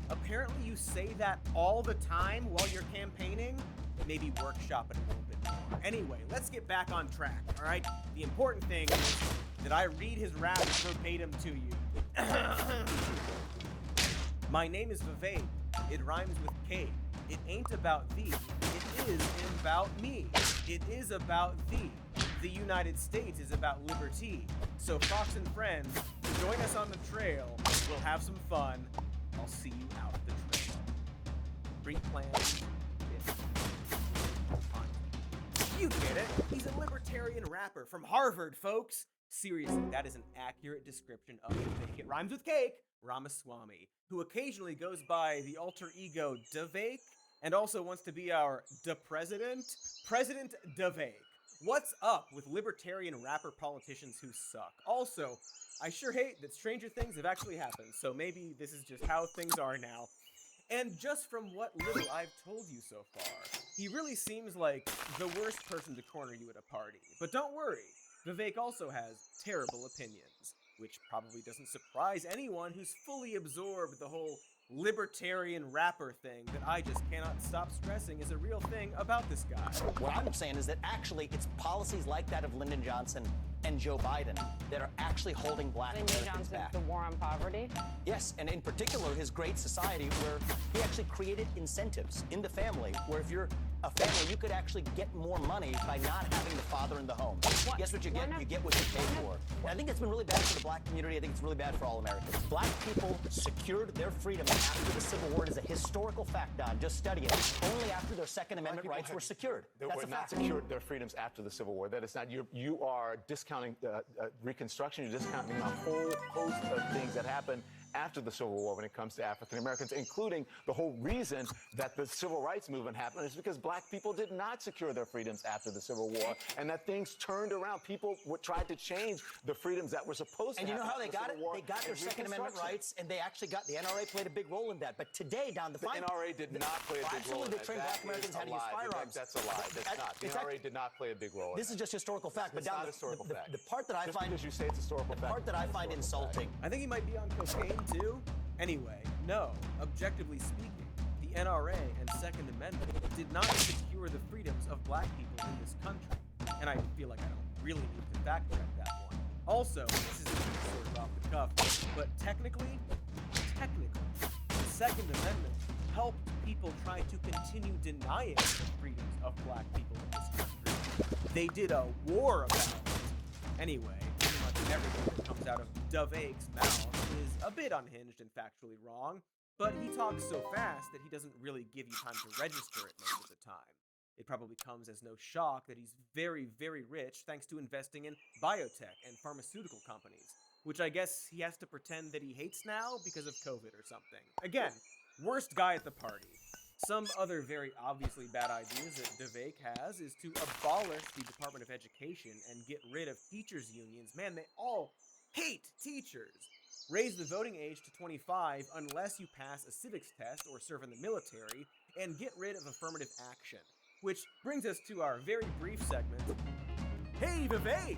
Apparently you say that all the time while you're campaigning. Maybe workshop it a little bit more. Anyway, let's get back on track, all right? The important thing is that I read his rap verbatim to you. My name is Vivek. It rhymes with cake. It ain't about thee. It is about me. It is about thee. The United States is about liberty. So Fox and friends, join us on the trail. We'll have some fun. I'll see you out the trail. Street plans. You get it. He's a libertarian rapper from Harvard, folks. Seriously, that is an accurate description of Vivek. It rhymes with cake. Ramaswamy, who occasionally goes by the alter ego Devake, and also wants to be our president, President Devake. What's up with libertarian rapper politicians who suck? Also, I sure hate that stranger things have actually happened, so maybe this is just how things are now. And just from what little I've told you so far, he really seems like the worst person to corner you at a party. But don't worry, Vivek also has terrible opinions, which probably doesn't surprise anyone who's fully absorbed the whole libertarian rapper thing that I just cannot stop stressing is a real thing about this guy. What I'm saying is that actually it's policies like that of Lyndon Johnson and Joe Biden that are actually holding black Americans back. The war on poverty? Yes, and in particular, his Great Society, where he actually created incentives in the family, where if you're a family, you could actually get more money by not having the father in the home. Guess what you get? You get what you pay for. And I think it's been really bad for the black community. I think it's really bad for all Americans. Black people secured their freedom after the Civil War. It is a historical fact, Don. Just study it. Only after their Second Amendment rights were secured. They That's were a not fact. secured their freedoms after the Civil War. That is not, you are discounting Reconstruction, you're discounting a whole host of things that happened after the Civil War when it comes to African Americans, including the whole reason that the Civil Rights Movement happened is because black people did not secure their freedoms after the Civil War, and that things turned around. People tried to change the freedoms that were supposed to And you know happen how they after the got it? Civil War They got their and Second Amendment Reconstruction. rights, and they actually got, the NRA played a big role in that. But today, Don, the NRA did not play a big role in Absolutely, they that. trained That black Americans is how a to use lie. firearms. That's a lie. That's not. The NRA did not play a big role in This that. is just historical fact. But It's Don, not a historical fact. the part that I Just find because you say it's historical the fact, part that I it's find historical fact. insulting. I think he might be on cocaine too. Anyway, no, objectively speaking, the NRA and Second Amendment did not secure the freedoms of black people in this country. And I feel like I don't really need to fact check that one. Also, this is sort of off the cuff, but technically, the Second Amendment helped people try to continue denying the freedoms of black people in this country. They did a war about it. Anyway, pretty much everything that comes out of Dove's mouth is a bit unhinged and factually wrong, but he talks so fast that he doesn't really give you time to register it most of the time. It probably comes as no shock that he's very, very rich thanks to investing in biotech and pharmaceutical companies, which I guess he has to pretend that he hates now because of COVID or something. Again, worst guy at the party. Some other very obviously bad ideas that Dovek has is to abolish the Department of Education and get rid of teachers' unions. Man, they all hate teachers. Raise the voting age to 25 unless you pass a civics test or serve in the military, and get rid of affirmative action. Which brings us to our very brief segment. Hey Vivek!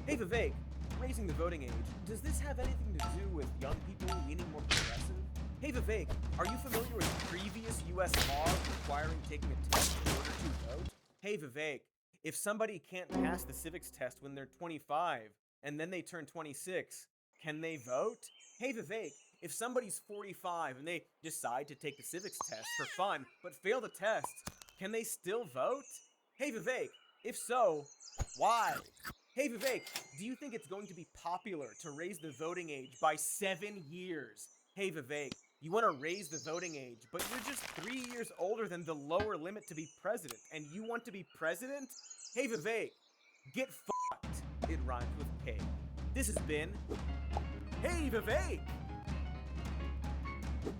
Hey Vivek, raising the voting age, does this have anything to do with young people leaning more progressive? Hey Vivek, are you familiar with previous US laws requiring taking a test in order to vote? Hey Vivek, if somebody can't pass the civics test when they're 25 and then they turn 26, can they vote? Hey Vivek, if somebody's 45 and they decide to take the civics test for fun but fail the test, can they still vote? Hey Vivek, if so, why? Hey Vivek, do you think it's going to be popular to raise the voting age by 7 years? Hey Vivek, you want to raise the voting age, but you're just 3 years older than the lower limit to be president, and you want to be president? Hey Vivek, get fucked. It rhymes with K. This has been Hey Vivek!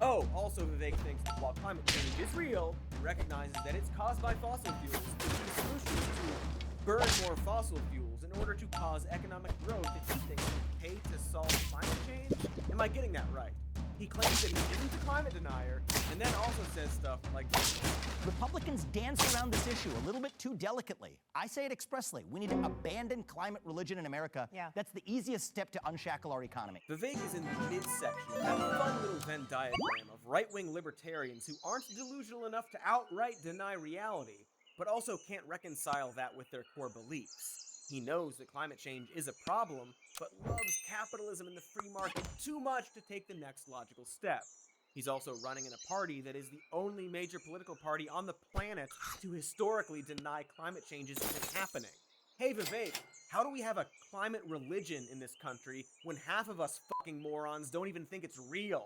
Oh, also Vivek thinks that while climate change is real, he recognizes that it's caused by fossil fuels, and the solution is to burn more fossil fuels in order to cause economic growth that he thinks will pay to solve climate change? Am I getting that right? He claims that he isn't a climate denier, and then also says stuff like this. Republicans dance around this issue a little bit too delicately. I say it expressly. We need to abandon climate religion in America. Yeah. That's the easiest step to unshackle our economy. Vivek is in the midsection of that fun little Venn diagram of right-wing libertarians who aren't delusional enough to outright deny reality, but also can't reconcile that with their core beliefs. He knows that climate change is a problem, but loves capitalism and the free market too much to take the next logical step. He's also running in a party that is the only major political party on the planet to historically deny climate change is even happening. Hey Vivek, how do we have a climate religion in this country when half of us fucking morons don't even think it's real?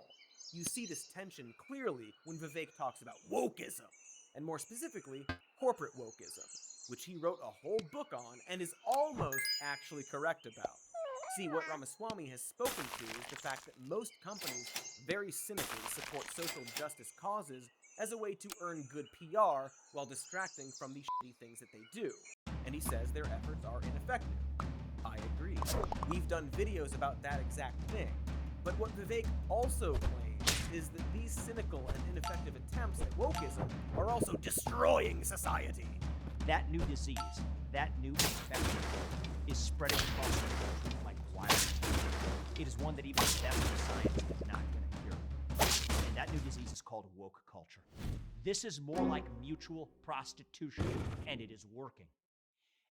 You see this tension clearly when Vivek talks about wokeism, and more specifically, corporate wokeism, which he wrote a whole book on and is almost actually correct about. See, what Ramaswamy has spoken to is the fact that most companies very cynically support social justice causes as a way to earn good PR while distracting from the shitty things that they do. And he says their efforts are ineffective. I agree. We've done videos about that exact thing. But what Vivek also claims is that these cynical and ineffective attempts at wokeism are also destroying society. That new disease, that new infection is spreading across the country like wildfire. It is one that even the best of science is not going to cure. And that new disease is called woke culture. This is more like mutual prostitution, and it is working.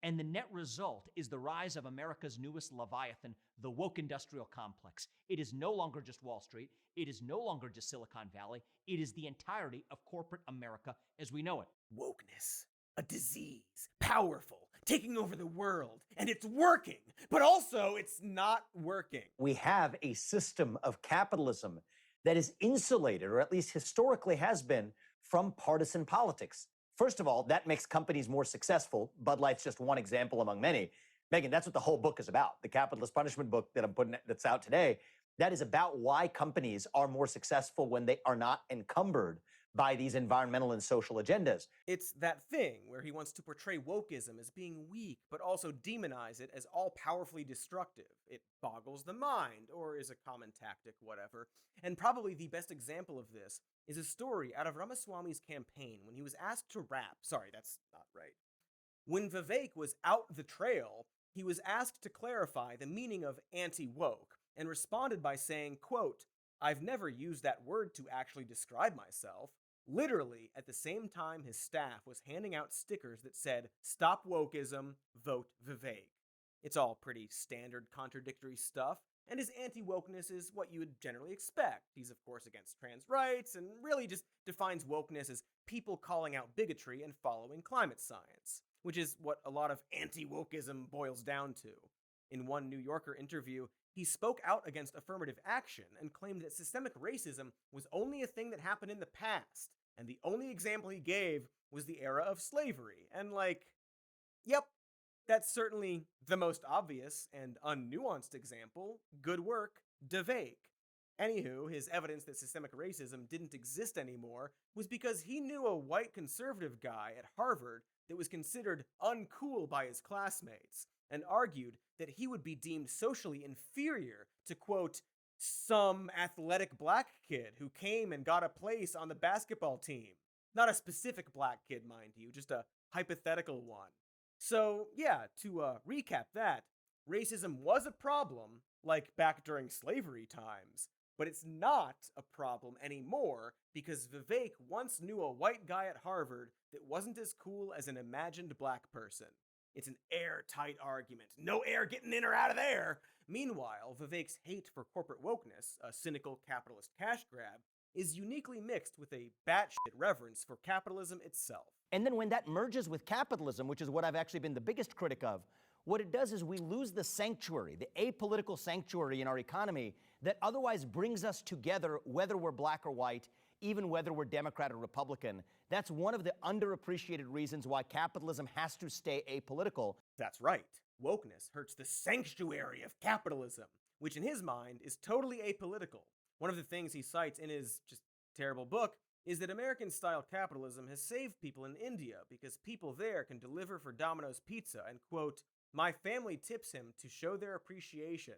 And the net result is the rise of America's newest leviathan, the woke industrial complex. It is no longer just Wall Street. It is no longer just Silicon Valley. It is the entirety of corporate America as we know it. Wokeness. A disease. Powerful. Taking over the world. And it's working. But also, it's not working. We have a system of capitalism that is insulated, or at least historically has been, from partisan politics. First of all, that makes companies more successful. Bud Light's just one example among many. Megan, that's what the whole book is about. The Capitalist Punishment book that's out today, that is about why companies are more successful when they are not encumbered by these environmental and social agendas. It's that thing where he wants to portray wokeism as being weak, but also demonize it as all-powerfully destructive. It boggles the mind, or is a common tactic, whatever. And probably the best example of this is a story out of Ramaswamy's campaign when he was asked to rap. Sorry, that's not right. When Vivek was out the trail, he was asked to clarify the meaning of anti-woke, and responded by saying, quote, "I've never used that word to actually describe myself." Literally, at the same time his staff was handing out stickers that said, "Stop wokeism, vote Vivek." It's all pretty standard contradictory stuff, and his anti-wokeness is what you would generally expect. He's of course against trans rights, and really just defines wokeness as people calling out bigotry and following climate science, which is what a lot of anti-wokeism boils down to. In one New Yorker interview, he spoke out against affirmative action and claimed that systemic racism was only a thing that happened in the past, and the only example he gave was the era of slavery. And yep, that's certainly the most obvious and unnuanced example. Good work, Vivek. Anywho, his evidence that systemic racism didn't exist anymore was because he knew a white conservative guy at Harvard that was considered uncool by his classmates, and argued that he would be deemed socially inferior to, quote, some athletic black kid who came and got a place on the basketball team. Not a specific black kid, mind you, just a hypothetical one. So, yeah, to recap that, racism was a problem, like back during slavery times, but it's not a problem anymore because Vivek once knew a white guy at Harvard that wasn't as cool as an imagined black person. It's an airtight argument. No air getting in or out of there. Meanwhile, Vivek's hate for corporate wokeness, a cynical capitalist cash grab, is uniquely mixed with a batshit reverence for capitalism itself. And then when that merges with capitalism, which is what I've actually been the biggest critic of, what it does is we lose the sanctuary, the apolitical sanctuary in our economy that otherwise brings us together, whether we're black or white, even whether we're Democrat or Republican. That's one of the underappreciated reasons why capitalism has to stay apolitical. That's right. Wokeness hurts the sanctuary of capitalism, which in his mind is totally apolitical. One of the things he cites in his just terrible book is that American-style capitalism has saved people in India because people there can deliver for Domino's Pizza and, quote, "My family tips him to show their appreciation."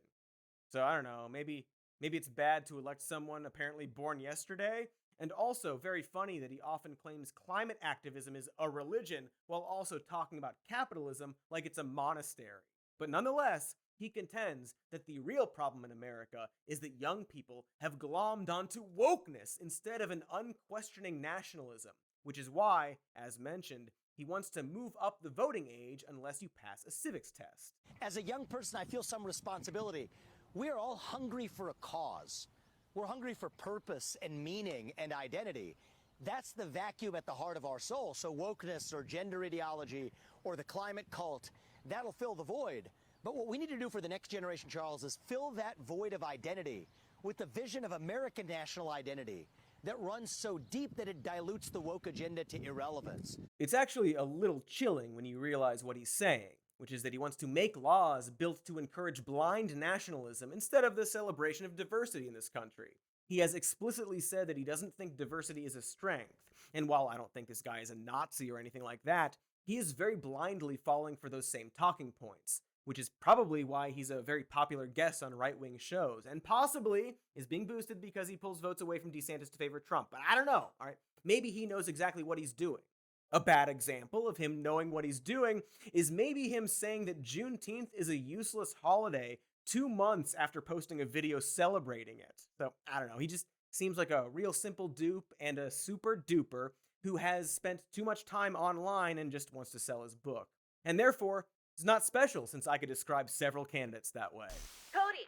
So I don't know, maybe it's bad to elect someone apparently born yesterday. And also very funny that he often claims climate activism is a religion while also talking about capitalism like it's a monastery. But nonetheless, he contends that the real problem in America is that young people have glommed onto wokeness instead of an unquestioning nationalism, which is why, as mentioned, he wants to move up the voting age unless you pass a civics test. As a young person, I feel some responsibility. We're all hungry for a cause. We're hungry for purpose and meaning and identity. That's the vacuum at the heart of our soul. So wokeness or gender ideology or the climate cult, that'll fill the void. But what we need to do for the next generation, Charles, is fill that void of identity with the vision of American national identity that runs so deep that it dilutes the woke agenda to irrelevance. It's actually a little chilling when you realize what he's saying, which is that he wants to make laws built to encourage blind nationalism instead of the celebration of diversity in this country. He has explicitly said that he doesn't think diversity is a strength, and while I don't think this guy is a Nazi or anything like that, he is very blindly falling for those same talking points, which is probably why he's a very popular guest on right-wing shows, and possibly is being boosted because he pulls votes away from DeSantis to favor Trump, but I don't know, alright? Maybe he knows exactly what he's doing. A bad example of him knowing what he's doing is maybe him saying that Juneteenth is a useless holiday 2 months after posting a video celebrating it. So, I don't know, he just seems like a real simple dupe and a super duper who has spent too much time online and just wants to sell his book. And therefore, it's not special since I could describe several candidates that way. Cody!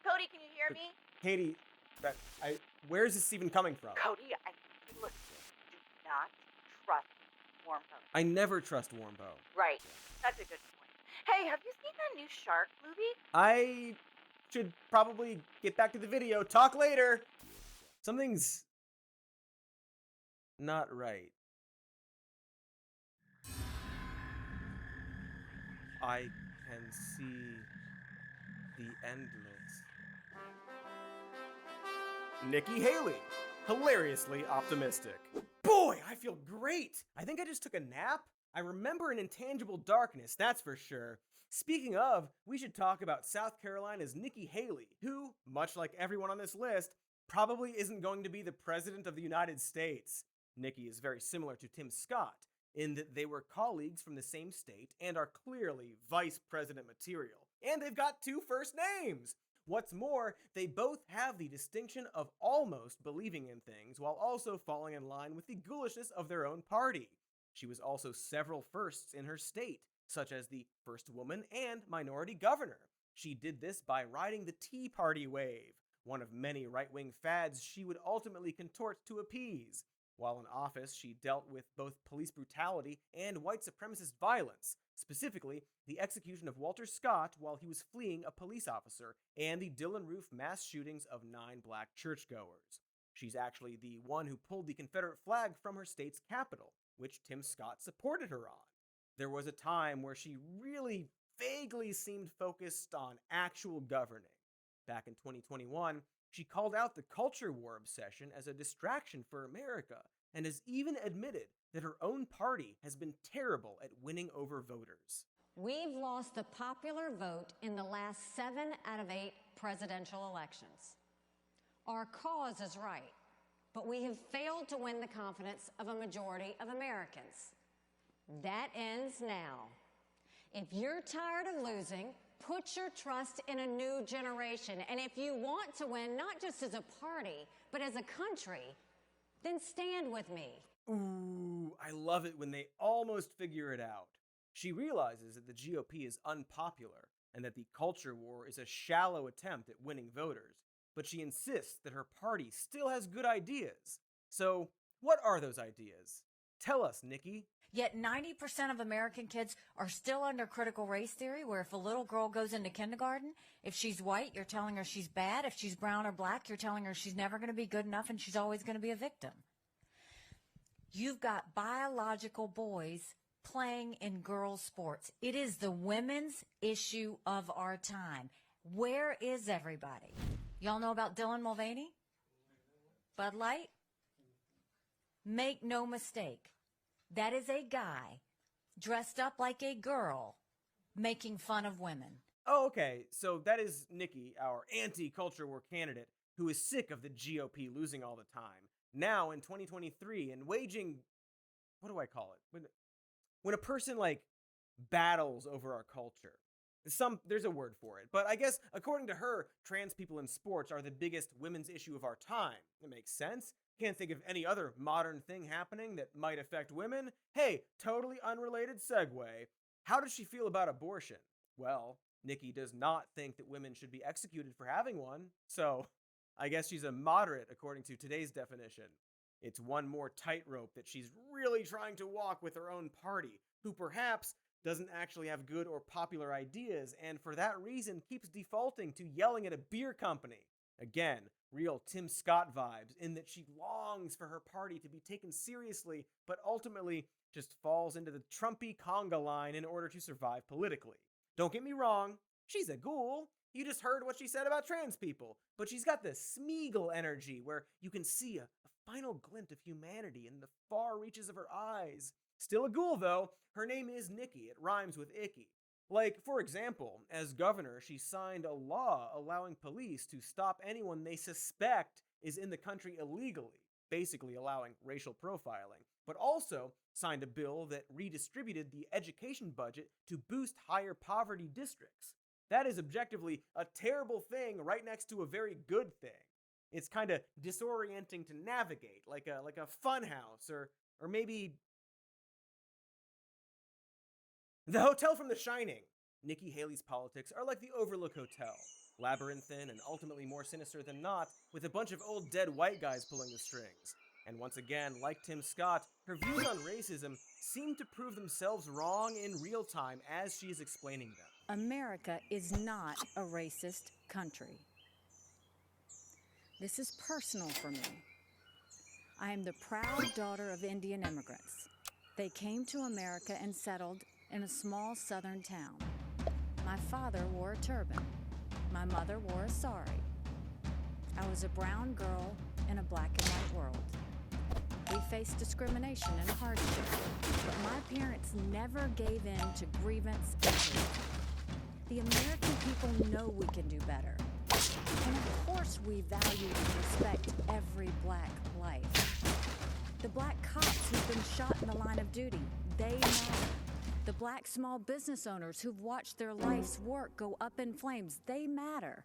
Cody, can you hear me? Katie, where's this even coming from? Cody, listen, do not trust Warmbo. I never trust Warmbo. Right. That's a good point. Hey, have you seen that new shark movie? I should probably get back to the video. Talk later! Something's not right. I can see the endless. Nikki Haley, hilariously optimistic. Boy, I feel great! I think I just took a nap. I remember an intangible darkness, that's for sure. Speaking of, we should talk about South Carolina's Nikki Haley, who, much like everyone on this list, probably isn't going to be the President of the United States. Nikki is very similar to Tim Scott, in that they were colleagues from the same state and are clearly vice president material. And they've got 2 first names! What's more, they both have the distinction of almost believing in things while also falling in line with the ghoulishness of their own party. She was also several firsts in her state, such as the first woman and minority governor. She did this by riding the Tea Party wave, one of many right-wing fads she would ultimately contort to appease. While in office, she dealt with both police brutality and white supremacist violence, specifically the execution of Walter Scott while he was fleeing a police officer, and the Dillon Roof mass shootings of 9 black churchgoers. She's actually the one who pulled the Confederate flag from her state's capital, which Tim Scott supported her on. There was a time where she really vaguely seemed focused on actual governing. Back in 2021, she called out the culture war obsession as a distraction for America, and has even admitted that her own party has been terrible at winning over voters. We've lost the popular vote in the last 7 out of 8 presidential elections. Our cause is right, but we have failed to win the confidence of a majority of Americans. That ends now. If you're tired of losing, put your trust in a new generation. And if you want to win, not just as a party, but as a country, then stand with me. Ooh, I love it when they almost figure it out. She realizes that the GOP is unpopular and that the culture war is a shallow attempt at winning voters, but she insists that her party still has good ideas. So, what are those ideas? Tell us, Nikki. Yet 90% of American kids are still under critical race theory, where if a little girl goes into kindergarten, if she's white, you're telling her she's bad. If she's brown or black, you're telling her she's never going to be good enough and she's always going to be a victim. You've got biological boys playing in girls' sports. It is the women's issue of our time. Where is everybody? Y'all know about Dylan Mulvaney? Bud Light? Make no mistake. That is a guy dressed up like a girl making fun of women. Oh, okay. So that is Nikki, our anti-culture war candidate, who is sick of the GOP losing all the time. Now, in 2023, and waging, what do I call it? When a person, battles over our culture. There's a word for it. But I guess, according to her, trans people in sports are the biggest women's issue of our time. It makes sense. Can't think of any other modern thing happening that might affect women. Hey, totally unrelated segue. How does she feel about abortion? Well, Nikki does not think that women should be executed for having one, so I guess she's a moderate according to today's definition. It's one more tightrope that she's really trying to walk with her own party, who perhaps doesn't actually have good or popular ideas, and for that reason keeps defaulting to yelling at a beer company. Again, real Tim Scott vibes, in that she longs for her party to be taken seriously, but ultimately just falls into the Trumpy conga line in order to survive politically. Don't get me wrong, she's a ghoul. You just heard what she said about trans people, but she's got this Smeagol energy where you can see a final glint of humanity in the far reaches of her eyes. Still a ghoul, though. Her name is Nikki. It rhymes with icky. For example, as governor, she signed a law allowing police to stop anyone they suspect is in the country illegally, basically allowing racial profiling, but also signed a bill that redistributed the education budget to boost higher poverty districts. That is objectively a terrible thing right next to a very good thing. It's kind of disorienting to navigate, like a fun house, or maybe The hotel from The Shining. Nikki Haley's politics are like the Overlook Hotel. Labyrinthine and ultimately more sinister than not, with a bunch of old dead white guys pulling the strings. And once again, like Tim Scott, her views on racism seem to prove themselves wrong in real time as she is explaining them. America is not a racist country. This is personal for me. I am the proud daughter of Indian immigrants. They came to America and settled in a small southern town. My father wore a turban. My mother wore a sari. I was a brown girl in a black and white world. We faced discrimination and hardship, but my parents never gave in to grievance and hate. The American people know we can do better. And of course we value and respect every black life. The black cops who've been shot in the line of duty, they matter. The black small business owners who've watched their life's work go up in flames, they matter.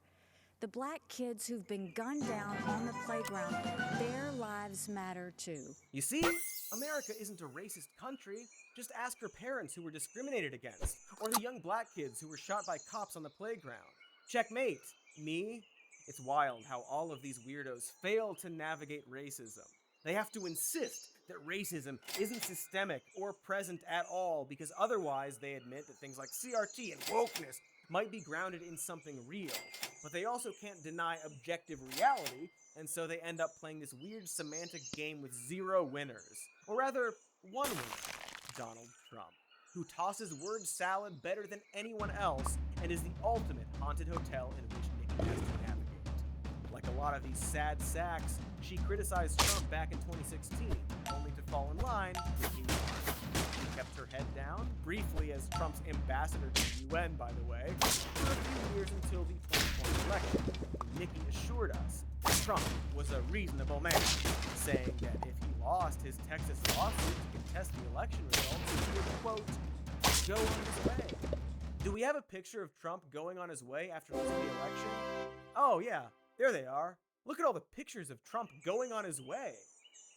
The black kids who've been gunned down on the playground, their lives matter too. You see, America isn't a racist country. Just ask her parents who were discriminated against, or the young black kids who were shot by cops on the playground. Checkmate. Me? It's wild how all of these weirdos fail to navigate racism. They have to insist that racism isn't systemic or present at all, because otherwise they admit that things like CRT and wokeness might be grounded in something real. But they also can't deny objective reality, and so they end up playing this weird semantic game with zero winners. Or rather, one winner, Donald Trump, who tosses word salad better than anyone else and is the ultimate haunted hotel in which Nikki has to navigate. Like a lot of these sad sacks, she criticized Trump back in 2016, only to fall in line with New York. She kept her head down, briefly as Trump's ambassador to the UN, by the way, for a few years until the 2020 election. Nikki assured us that Trump was a reasonable man, saying that if he lost his Texas lawsuit to contest the election results, he would, quote, go on his way. Do we have a picture of Trump going on his way after losing the election? Oh yeah, there they are. Look at all the pictures of Trump going on his way.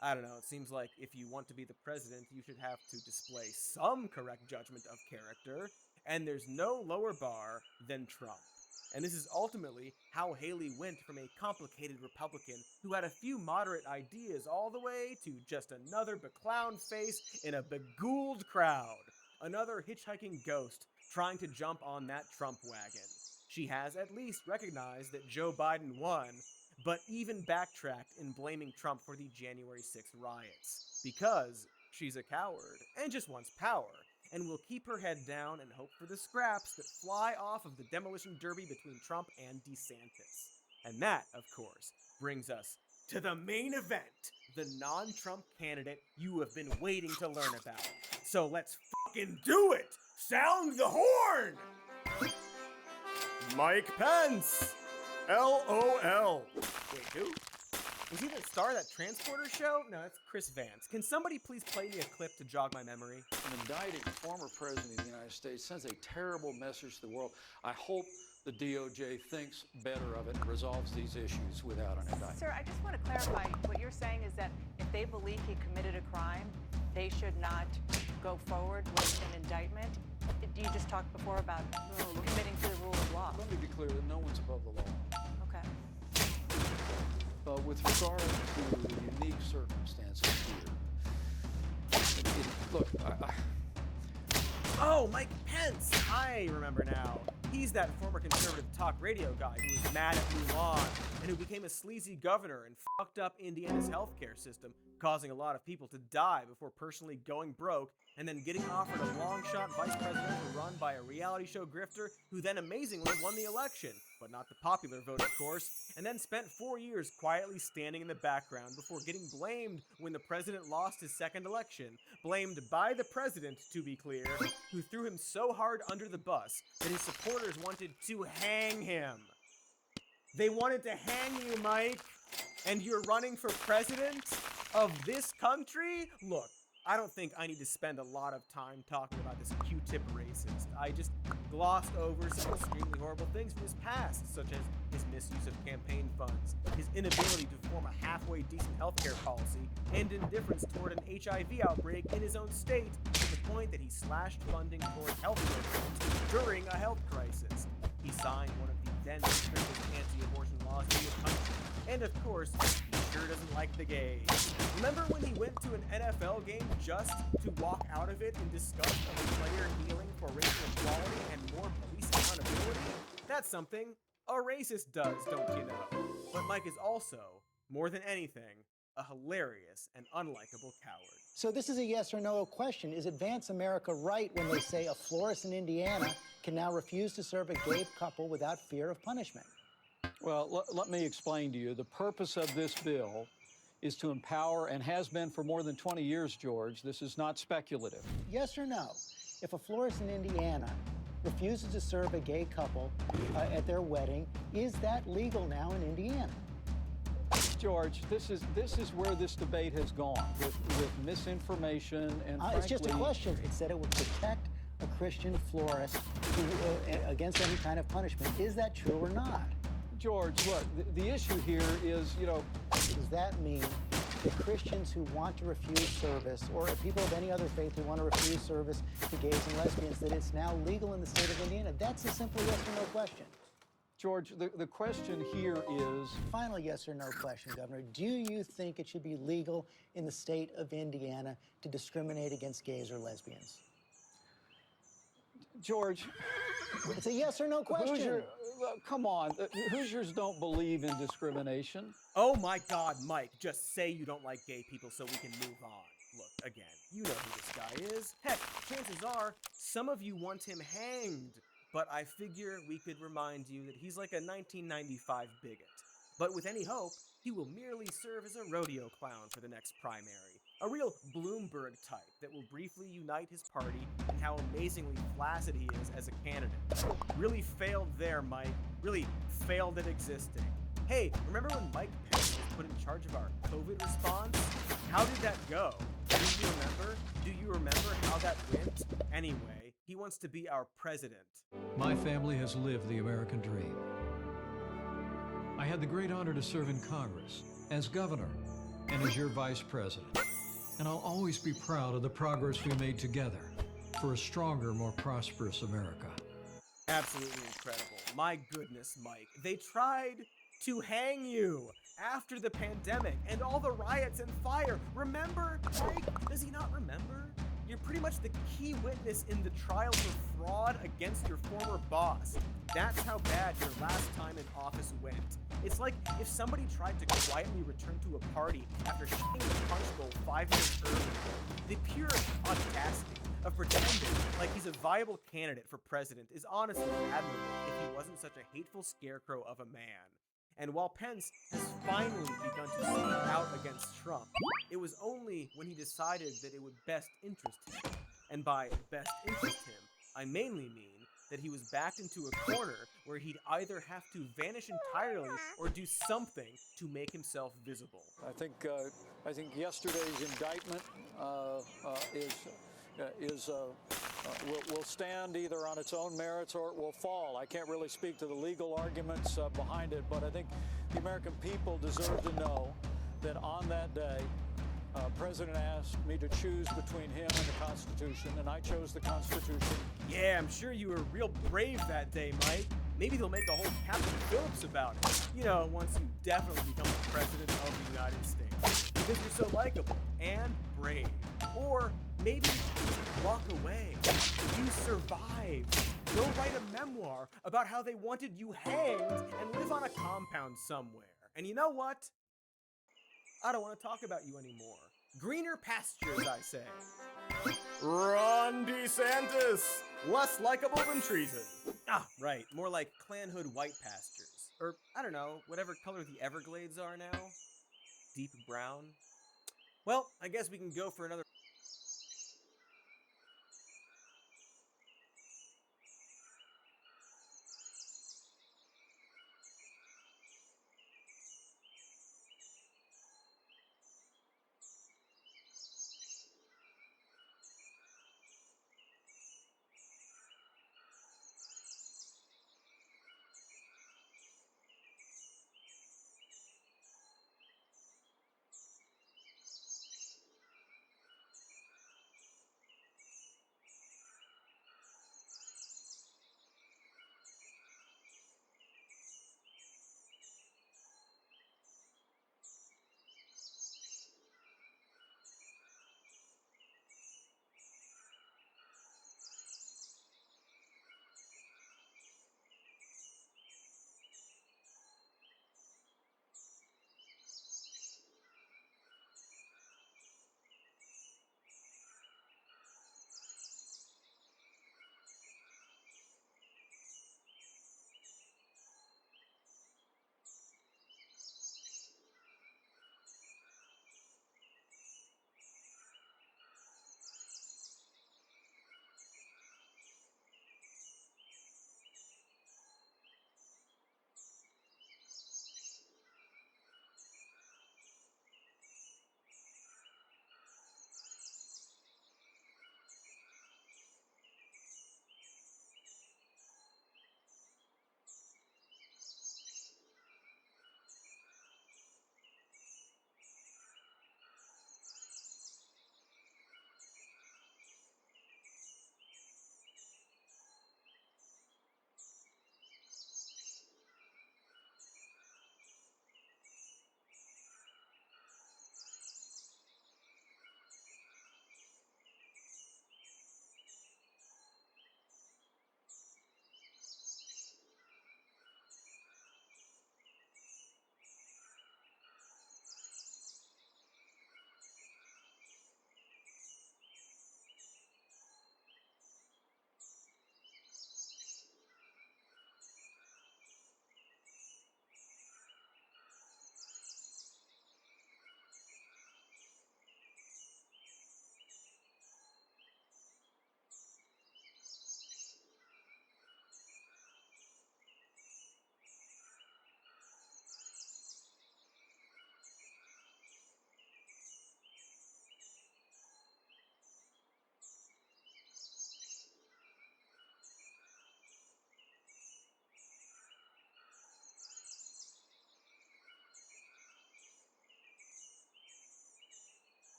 I don't know, it seems like if you want to be the president, you should have to display some correct judgment of character, and there's no lower bar than Trump. And this is ultimately how Haley went from a complicated Republican who had a few moderate ideas all the way to just another beclown face in a begooled crowd. Another hitchhiking ghost trying to jump on that Trump wagon. She has at least recognized that Joe Biden won, but even backtracked in blaming Trump for the January 6th riots. Because she's a coward and just wants power, and will keep her head down and hope for the scraps that fly off of the demolition derby between Trump and DeSantis. And that, of course, brings us to the main event, the non-Trump candidate you have been waiting to learn about. So let's fucking do it! Sound the horn! Mike Pence! LOL. Wait, who? Was he the star of that Transporter show? No, that's Chris Vance. Can somebody please play me a clip to jog my memory? An indicted former president of the United States sends a terrible message to the world. I hope the DOJ thinks better of it and resolves these issues without an indictment. Sir, I just want to clarify. What you're saying is that if they believe he committed a crime, they should not go forward with an indictment? You just talked before about committing to the rule of law. Let me be clear that no one's above the law. Okay. With regard to the unique circumstances here, look, Oh, Mike Pence! I remember now. He's that former conservative talk radio guy who was mad at Mulan and who became a sleazy governor and fucked up Indiana's healthcare system, causing a lot of people to die before personally going broke and then getting offered a long-shot vice presidential run by a reality show grifter who then amazingly won the election, but not the popular vote, of course, and then spent 4 years quietly standing in the background before getting blamed when the president lost his second election. Blamed by the president, to be clear, who threw him so hard under the bus that his supporters wanted to hang him. They wanted to hang you, Mike, and you're running for president of this country? Look, I don't think I need to spend a lot of time talking about this Q-tip racist. I just glossed over some extremely horrible things from his past, such as his misuse of campaign funds, his inability to form a halfway decent healthcare policy, and indifference toward an HIV outbreak in his own state, the point that he slashed funding toward health programs during a health crisis. He signed one of the then strictest anti-abortion laws in the country. And of course, he sure doesn't like the gays. Remember when he went to an NFL game just to walk out of it in disgust of a player kneeling for racial equality and more police accountability? That's something a racist does, don't you know? But Mike is also, more than anything, a hilarious and unlikable coward. So this is a yes or no question. Is Advance America right when they say a florist in Indiana can now refuse to serve a gay couple without fear of punishment? Well, let me explain to you. The purpose of this bill is to empower, and has been for more than 20 years, George. This is not speculative. Yes or no? If a florist in Indiana refuses to serve a gay couple at their wedding, is that legal now in Indiana? George, this is where this debate has gone with misinformation and It's just a question. It said it would protect a Christian florist against any kind of punishment. Is that true or not? George, look, the issue here is, Does that mean that Christians who want to refuse service, or people of any other faith who want to refuse service to gays and lesbians, that it's now legal in the state of Indiana? That's a simple yes or no question. George, the question here is... Final yes or no question, Governor. Do you think it should be legal in the state of Indiana to discriminate against gays or lesbians? George... It's a yes or no question. Come on, Hoosiers don't believe in discrimination. Oh my God, Mike, just say you don't like gay people so we can move on. Look, again, you know who this guy is. Heck, chances are, some of you want him hanged. But I figure we could remind you that he's like a 1995 bigot. But with any hope, he will merely serve as a rodeo clown for the next primary. A real Bloomberg type that will briefly unite his party and how amazingly flaccid he is as a candidate. Really failed there, Mike. Really failed at existing. Hey, remember when Mike Pence was put in charge of our COVID response? How did that go? Do you remember? Do you remember how that went? Anyway, he wants to be our president. My family has lived the American dream. I had the great honor to serve in Congress, as governor, and as your vice president. And I'll always be proud of the progress we made together for a stronger, more prosperous America. Absolutely incredible. My goodness, Mike. They tried to hang you after the pandemic and all the riots and fire. Remember, Mike? Does he not remember? You're pretty much the key witness in the trial for fraud against your former boss. That's how bad your last time in office went. It's like if somebody tried to quietly return to a party after shitting the punch bowl 5 minutes early. The pure audacity of pretending like he's a viable candidate for president is honestly admirable if he wasn't such a hateful scarecrow of a man. And while Pence has finally begun to speak out against Trump, it was only when he decided that it would best interest him. And by best interest him, I mainly mean that he was backed into a corner where he'd either have to vanish entirely or do something to make himself visible. I think yesterday's indictment will stand either on its own merits or it will fall. I can't really speak to the legal arguments behind it, but I think the American people deserve to know that on that day, President asked me to choose between him and the Constitution, and I chose the Constitution. Yeah, I'm sure you were real brave that day, Mike. Maybe they'll make a whole Captain Phillips about it. You know, once you definitely become the President of the United States. Because you're so likable and brave. Or maybe just walk away. You survived. Go write a memoir about how they wanted you hanged and live on a compound somewhere. And you know what? I don't want to talk about you anymore. Greener pastures, I say. Ron DeSantis! Less likable than treason. Ah, right. More like Klan Hood white pastures. Or, I don't know, whatever color the Everglades are now. Deep brown. Well, I guess we can go for another...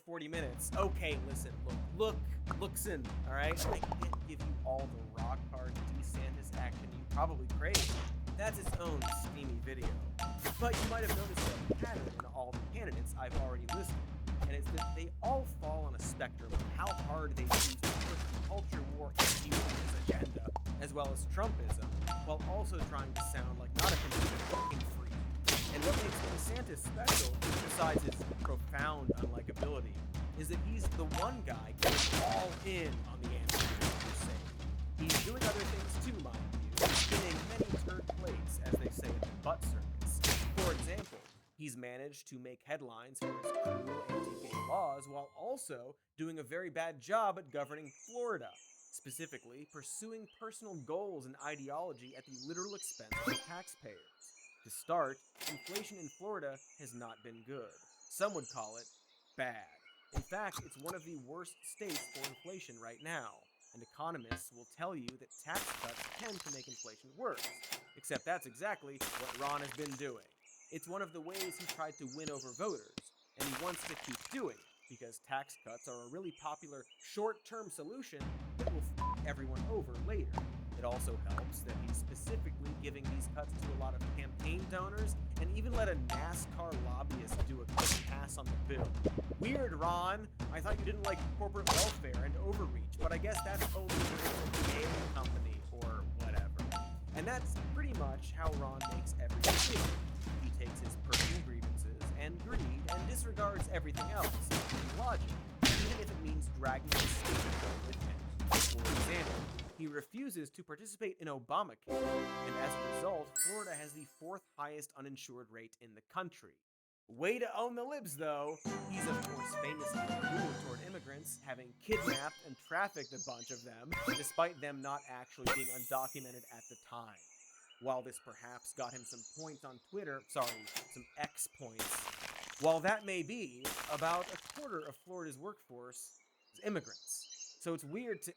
40 minutes. Okay, listen, listen, all right? I can't give you all the rock-hard DeSantis action you probably crave. That's its own steamy video. But you might have noticed a pattern in all the candidates I've already listed, and it's that they all fall on a spectrum of how hard they choose to push the culture war anti-women's agenda, as well as Trumpism, while also trying to sound like not a complete fucking freak. And what makes DeSantis special, besides his profound unlikability, is that he's the one guy going all in on the anti-women crusade. He's doing other things too, mind you, spinning many turd plates, as they say at the butt circus. For example, he's managed to make headlines for his cool anti-gay laws while also doing a very bad job at governing Florida, specifically pursuing personal goals and ideology at the literal expense of the taxpayers. To start, inflation in Florida has not been good. Some would call it bad. In fact, it's one of the worst states for inflation right now, and economists will tell you that tax cuts tend to make inflation worse, except that's exactly what Ron has been doing. It's one of the ways he tried to win over voters, and he wants to keep doing it, because tax cuts are a really popular short-term solution that will f*** everyone over later. It also helps that he's specifically giving these cuts to a lot of campaign donors, and even let a NASCAR lobbyist do a quick pass on the bill. Weird, Ron. I thought you didn't like corporate welfare and overreach, but I guess that's only for a gay company or whatever. And that's pretty much how Ron makes every decision. He takes his personal grievances and greed and disregards everything else, including logic, even if it means dragging the state with him. For example, he refuses to participate in Obamacare, and as a result, Florida has the 4th highest uninsured rate in the country. Way to own the libs, though. He's, of course, famously cruel toward immigrants, having kidnapped and trafficked a bunch of them, despite them not actually being undocumented at the time. While this perhaps got him some points on Twitter, some X points, while that may be, about a quarter of Florida's workforce is immigrants. So it's weird to...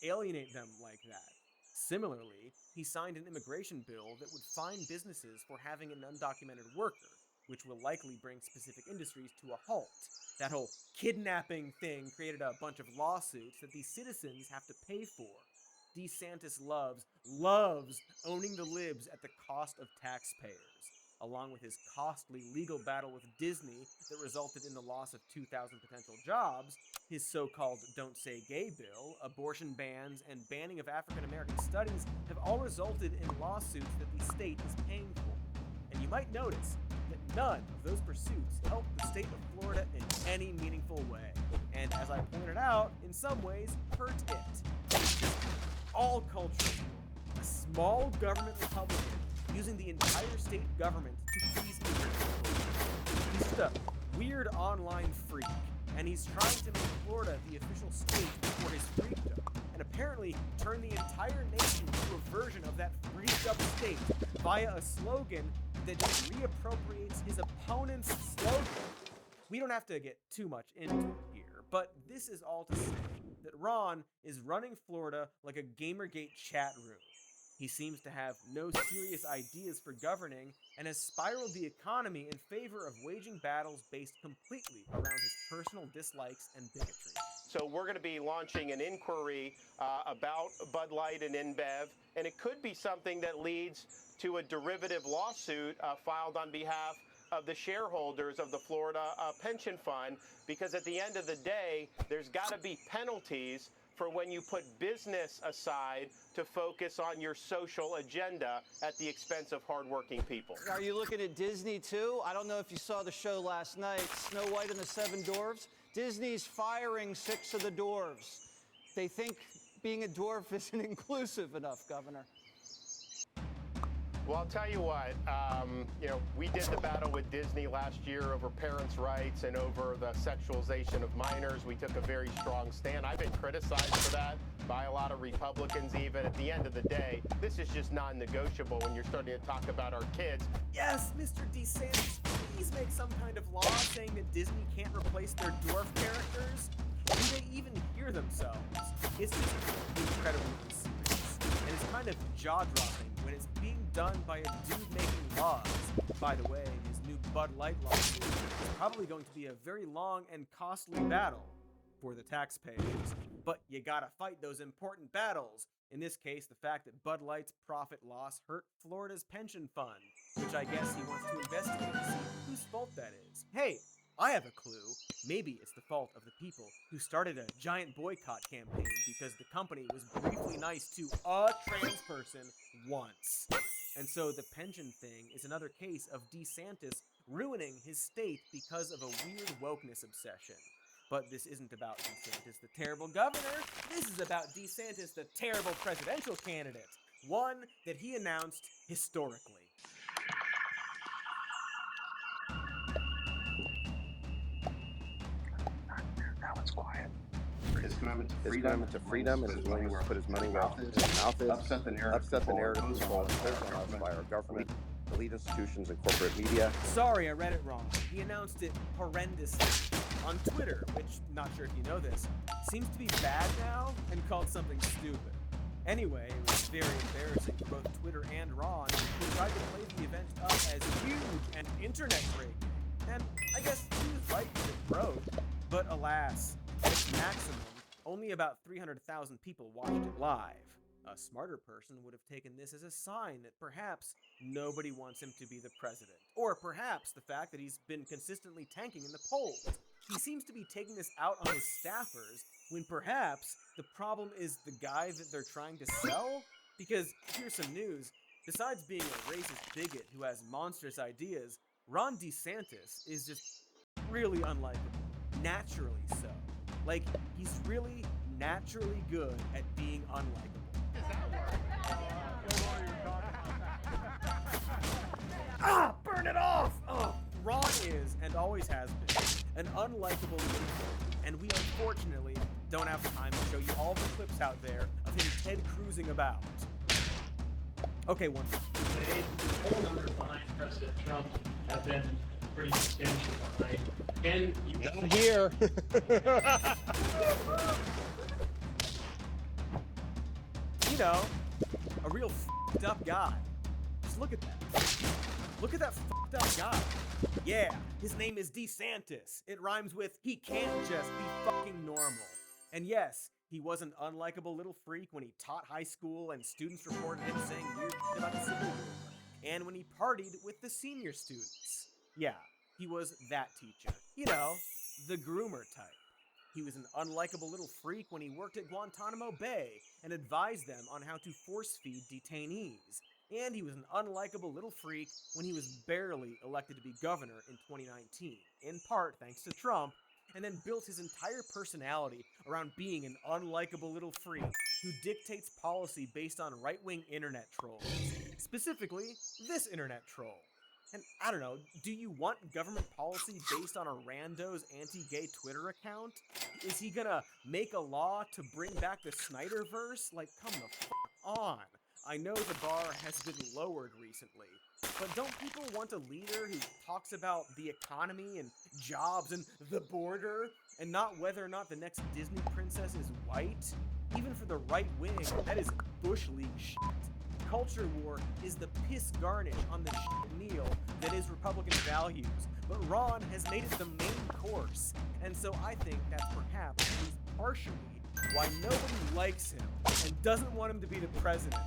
alienate them like that. Similarly, he signed an immigration bill that would fine businesses for having an undocumented worker, which will likely bring specific industries to a halt. That whole kidnapping thing created a bunch of lawsuits that these citizens have to pay for. DeSantis loves owning the libs at the cost of taxpayers, along with his costly legal battle with Disney that resulted in the loss of 2,000 potential jobs. His so-called Don't Say Gay bill, abortion bans, and banning of African American studies have all resulted in lawsuits that the state is paying for. And you might notice that none of those pursuits help the state of Florida in any meaningful way. And as I pointed out, in some ways, hurt it. All culture. A small government Republican using the entire state government to please immigrant people. He's just a weird online freak, and he's trying to make Florida the official state for his freakdom, and apparently turn the entire nation into a version of that freaked up state via a slogan that just reappropriates his opponent's slogan. We don't have to get too much into it here, but this is all to say that Ron is running Florida like a Gamergate chat room. He seems to have no serious ideas for governing and has spiraled the economy in favor of waging battles based completely around his personal dislikes and bigotry. So we're going to be launching an inquiry about Bud Light and InBev, and it could be something that leads to a derivative lawsuit filed on behalf of the shareholders of the Florida Pension Fund, because at the end of the day, there's got to be penalties for when you put business aside to focus on your social agenda at the expense of hardworking people. Are you looking at Disney too? I don't know if you saw the show last night, Snow White and the Seven Dwarfs. Disney's firing 6 of the dwarves. They think being a dwarf isn't inclusive enough, Governor. Well, I'll tell you what, we did the battle with Disney last year over parents' rights and over the sexualization of minors. We took a very strong stand. I've been criticized for that by a lot of Republicans even. At the end of the day, this is just non-negotiable when you're starting to talk about our kids. Yes, Mr. DeSantis, please make some kind of law saying that Disney can't replace their dwarf characters. Do they even hear themselves? It's just incredibly unserious, and it's kind of jaw-dropping when it's being done by a dude making laws. By the way, his new Bud Light lawsuit is probably going to be a very long and costly battle for the taxpayers. But you gotta fight those important battles. In this case, the fact that Bud Light's profit loss hurt Florida's pension fund, which I guess he wants to investigate to see whose fault that is. Hey, I have a clue. Maybe it's the fault of the people who started a giant boycott campaign because the company was briefly nice to a trans person once. And so the pension thing is another case of DeSantis ruining his state because of a weird wokeness obsession. But this isn't about DeSantis, the terrible governor. This is about DeSantis, the terrible presidential candidate. One that he announced historically. Now it's quiet. His commitment to freedom and his willingness to put his money where his mouth is, upset the narrative imposed on us by our government, elite institutions, and corporate media. Sorry, I read it wrong. He announced it horrendously on Twitter, which, not sure if you know this, seems to be bad now and called something stupid. Anyway, it was very embarrassing for both Twitter and Ron, who tried to play the event up as huge and internet-breaking. And I guess he was right that it broke, but alas, at its maximum, only about 300,000 people watched it live. A smarter person would have taken this as a sign that perhaps nobody wants him to be the president, or perhaps the fact that he's been consistently tanking in the polls. He seems to be taking this out on his staffers, when perhaps the problem is the guy that they're trying to sell? Because here's some news. Besides being a racist bigot who has monstrous ideas, Ron DeSantis is just really unlikable. Naturally so. Like, he's really naturally good at being unlikable. Ah! Burn it off! Oh, Ron is, and always has been, an unlikable loser. And we unfortunately don't have time to show you all the clips out there of him Ted cruising about. Okay, one more. The poll numbers behind President Trump have been pretty substantial behind. And you not here. You know, a real f***ed up guy. Just look at that. Look at that f***ed up guy. Yeah, his name is DeSantis. It rhymes with he can't just be fucking normal. And yes, he was an unlikable little freak when he taught high school and students reported him saying weird shit about the Civil War. And when he partied with the senior students. Yeah, he was that teacher. You know, the groomer type. He was an unlikable little freak when he worked at Guantanamo Bay and advised them on how to force-feed detainees. And he was an unlikable little freak when he was barely elected to be governor in 2019, in part thanks to Trump, and then built his entire personality around being an unlikable little freak who dictates policy based on right-wing internet trolls. Specifically, this internet troll. And I don't know, do you want government policy based on a rando's anti-gay Twitter account? Is he gonna make a law to bring back the Snyderverse? Like, come the f*** on. I know the bar has been lowered recently, but don't people want a leader who talks about the economy and jobs and the border, and not whether or not the next Disney princess is white? Even for the right wing, that is Bush League shit. Culture war is the piss garnish on the shit meal that is Republican values, but Ron has made it the main course, and so I think that's perhaps at least partially why nobody likes him and doesn't want him to be the president.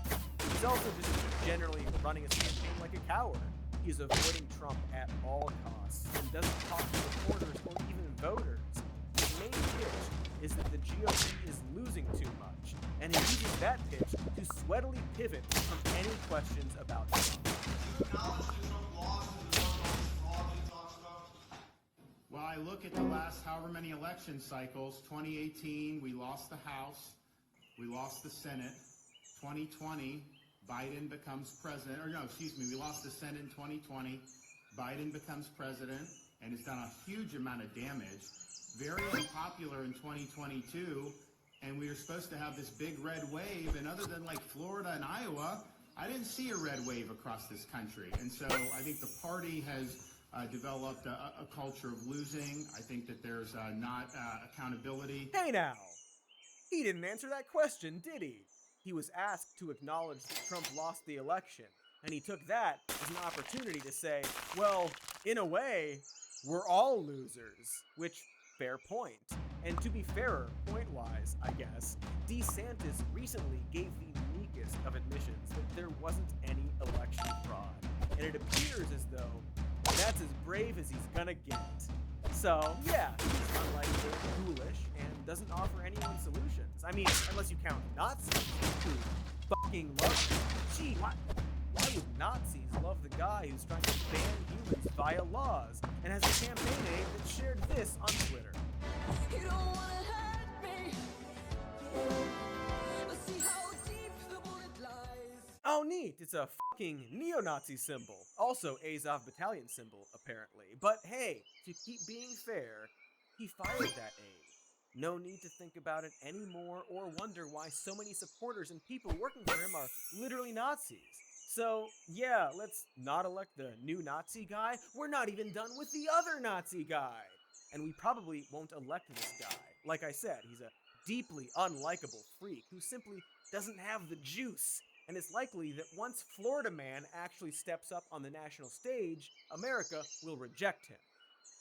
He's also just generally running his campaign like a coward. He's avoiding Trump at all costs and doesn't talk to reporters or even voters. His main pitch is that the GOP is losing too much, and he uses that pitch to sweatily pivot from any questions about Trump. Well, I look at the last however many election cycles. 2018, we lost the House, we lost the Senate. 2020, Biden becomes president, or no, excuse me, we lost the Senate in 2020. Biden becomes president and has done a huge amount of damage. Very unpopular in 2022, and we were supposed to have this big red wave, and other than like Florida and Iowa, I didn't see a red wave across this country. And so I think the party has developed a culture of losing. I think that there's not accountability. Hey now! He didn't answer that question, did he? He was asked to acknowledge that Trump lost the election, and he took that as an opportunity to say, well, in a way, we're all losers, which, fair point. And to be fairer, point-wise, I guess, DeSantis recently gave the meekest of admissions that there wasn't any election fraud, and it appears as though that's as brave as he's gonna get. So, yeah, he's unlikable, foolish, and doesn't offer anyone solutions. I mean, unless you count Nazis, who fucking love him. Gee, why would Nazis love the guy who's trying to ban humans via laws and has a campaign aide that shared this on Twitter? You don't wanna hurt me, but see how deep the bullet lies. Oh, neat, it's a fucking neo-Nazi symbol. Also Azov battalion symbol, apparently. But hey, to keep being fair, he fired that aide. No need to think about it anymore or wonder why so many supporters and people working for him are literally Nazis. So, yeah, let's not elect the new Nazi guy. We're not even done with the other Nazi guy. And we probably won't elect this guy. Like I said, he's a deeply unlikable freak who simply doesn't have the juice. And it's likely that once Florida Man actually steps up on the national stage, America will reject him.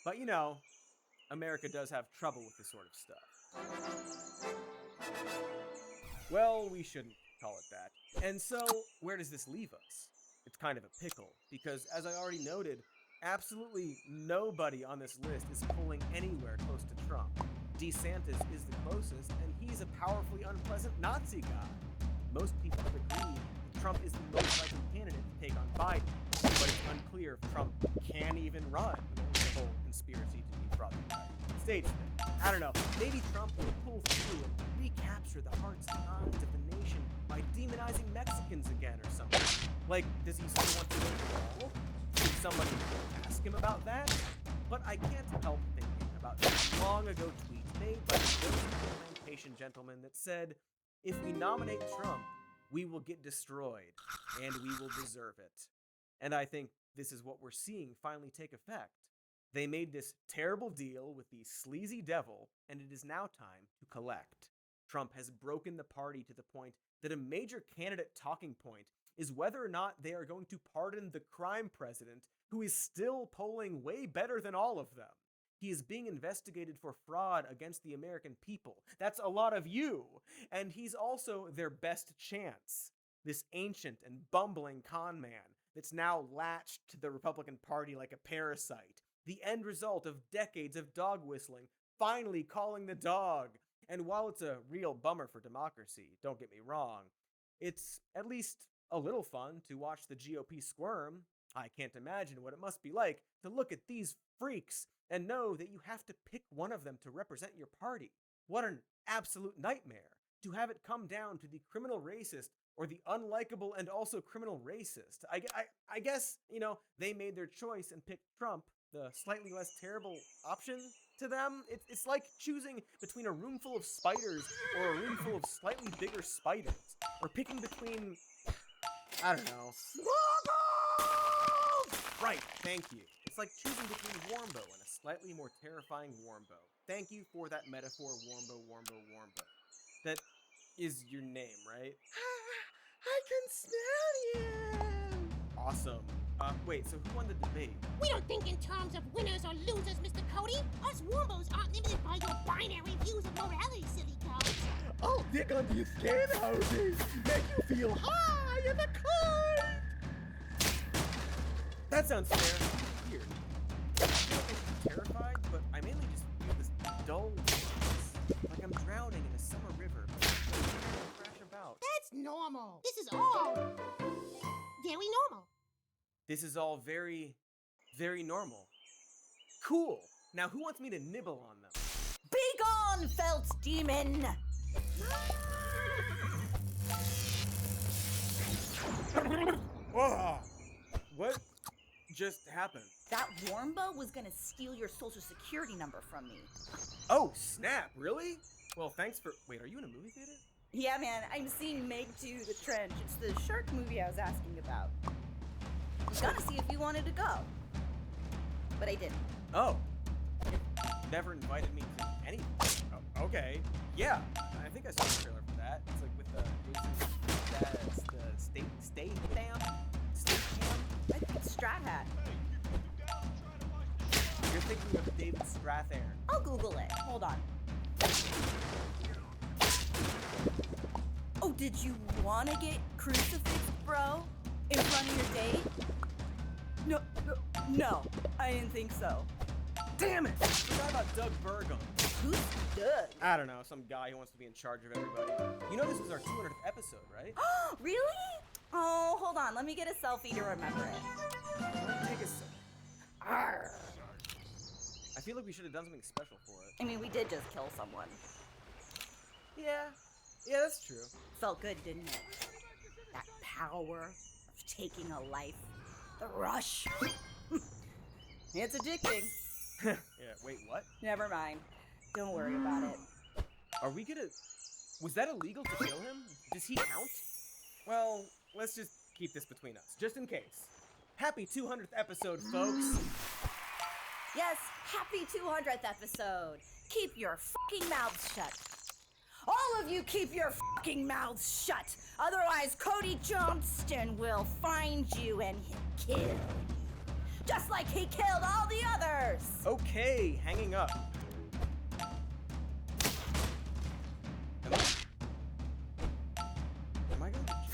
But you know, America does have trouble with this sort of stuff. Well, we shouldn't call it that. And so, where does this leave us? It's kind of a pickle, because as I already noted, absolutely nobody on this list is pulling anywhere close to Trump. DeSantis is the closest, and he's a powerfully unpleasant Nazi guy. Most people have agreed that Trump is the most likely candidate to take on Biden, but it's unclear if Trump can even run with the whole conspiracy to defraud the United States thing. I don't know, maybe Trump will pull through and recapture the hearts and minds of the nation by demonizing Mexicans again or something. Like, does he still want to go to the wall? Did somebody ask him about that? But I can't help thinking about this long ago tweet made by the plantation gentleman that said, if we nominate Trump, we will get destroyed, and we will deserve it. And I think this is what we're seeing finally take effect. They made this terrible deal with the sleazy devil, and it is now time to collect. Trump has broken the party to the point that a major candidate talking point is whether or not they are going to pardon the crime president, who is still polling way better than all of them. He is being investigated for fraud against the American people. That's a lot of you. And he's also their best chance. This ancient and bumbling con man that's now latched to the Republican Party like a parasite. The end result of decades of dog whistling, finally calling the dog. And while it's a real bummer for democracy, don't get me wrong, it's at least a little fun to watch the GOP squirm. I can't imagine what it must be like to look at these freaks and know that you have to pick one of them to represent your party. What an absolute nightmare to have it come down to the criminal racist or the unlikable and also criminal racist. I guess, you know, they made their choice and picked Trump, the slightly less terrible option to them. It's like choosing between a room full of spiders or a room full of slightly bigger spiders. Or picking between, I don't know. Right, thank you. It's like choosing between Warmbo and a slightly more terrifying Warmbo. Thank you for that metaphor, Warmbo. That is your name, right? I can smell you! Awesome. Wait, so who won the debate? We don't think in terms of winners or losers, Mr. Cody. Us Wombos aren't limited by your binary views of morality, silly goats. I'll dig under your skin, Hosey. Make you feel high in the kite. That sounds fair. Weird. I feel like I'm terrified, but I mainly just feel this dull noise. Like I'm drowning in a summer river, but I can't crash about. That's normal. This is all very normal. This is all very, very normal. Cool. Now who wants me to nibble on them? Be gone, felt demon! Whoa! What just happened? That Warmbo was gonna steal your social security number from me. Oh, snap, really? Well, thanks for... Wait, are you in a movie theater? Yeah, man, I'm seeing Meg 2, The Trench. It's the shark movie I was asking about. I was gonna see if you wanted to go. But I didn't. Oh. You never invited me to anything. Oh, okay. Yeah, I think I saw the trailer for that. It's like with the state stamp? State cam? I think it's Strat Hat. You're thinking of David Strathairn. I'll Google it. Hold on. Oh, did you want to get crucifixed, bro? In front of your date? No, I didn't think so. Damn it! I forgot about Doug Burgum. Who's Doug? I don't know, some guy who wants to be in charge of everybody. You know this is our 200th episode, right? Really? Oh, hold on. Let me get a selfie to remember it. Take a sec. Arr. I feel like we should have done something special for it. I mean, we did just kill someone. Yeah, that's true. Felt good, didn't it? That power of taking a life. The rush. It's addicting. Yeah, wait, what? Never mind. Don't worry about it. Are we gonna... Was that illegal to kill him? Does he count? Well, let's just keep this between us, just in case. Happy 200th episode, folks. Yes, happy 200th episode. Keep your fucking mouths shut. All of you keep your fucking mouths shut. Otherwise, Cody Johnston will find you and he'll kill you. Just like he killed all the others. Okay, hanging up. Am I going to jail?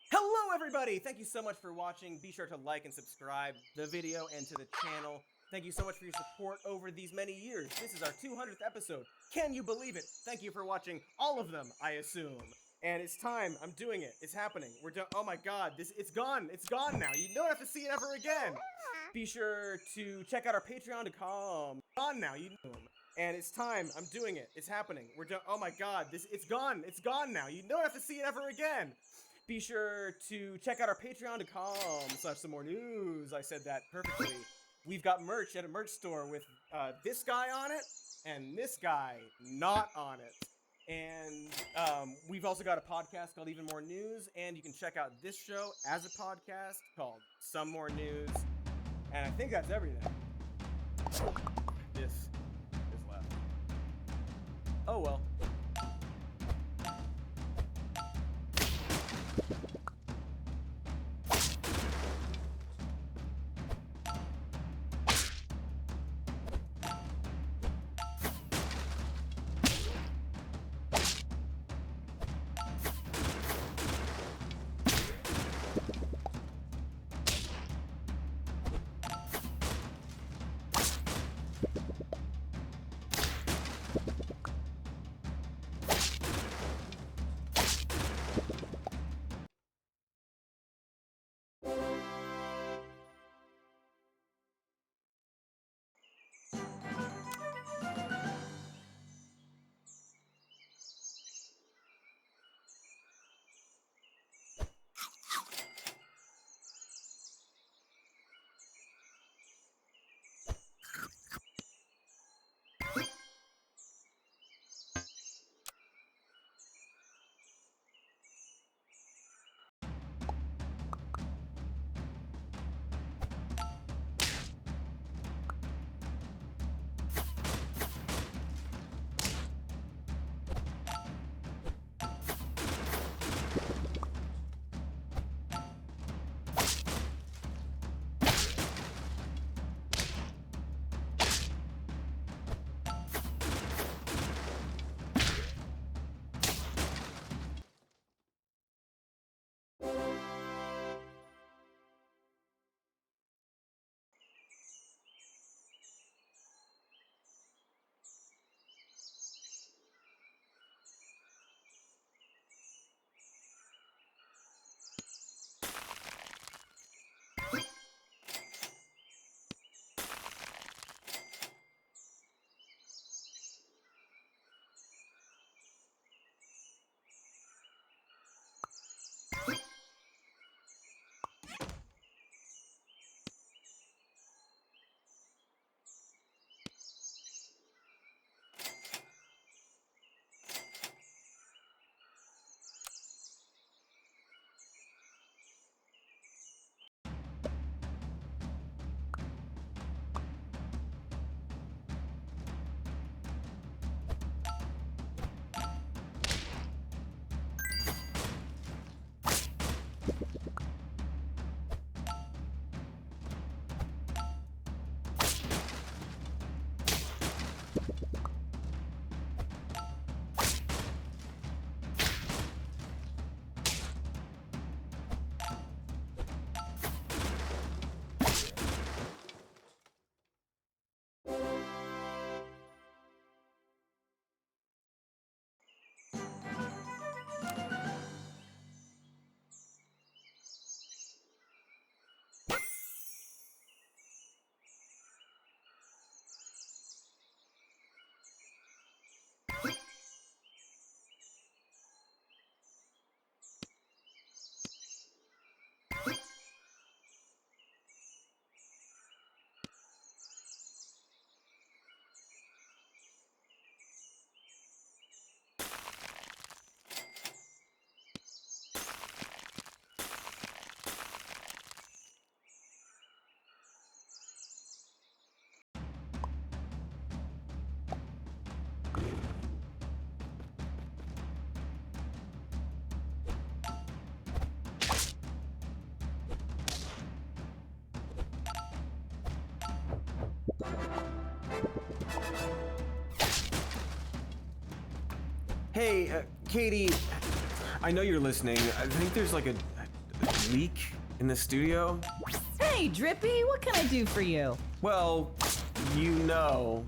Hello everybody! Thank you so much for watching. Be sure to like and subscribe the video and to the channel. Thank you so much for your support over these many years. This is our 200th episode. Can you believe it? Thank you for watching all of them, I assume. And it's time. I'm doing it. It's happening. We're done. Oh my god, it's gone. It's gone now. You don't have to see it ever again. Be sure to check out our Patreon.com. Gone now. You know. And it's time. I'm doing it. It's happening. We're done. Oh my god, it's gone. It's gone now. You don't have to see it ever again. Be sure to check out our patreon.com/somemore-news. I said that perfectly. We've got merch at a merch store with this guy on it and this guy not on it. And we've also got a podcast called Even More News, and you can check out this show as a podcast called Some More News. And I think that's everything. This is left. Oh well. Hey, Katie, I know you're listening. I think there's like a leak in the studio. Hey, Drippy, what can I do for you? Well, you know,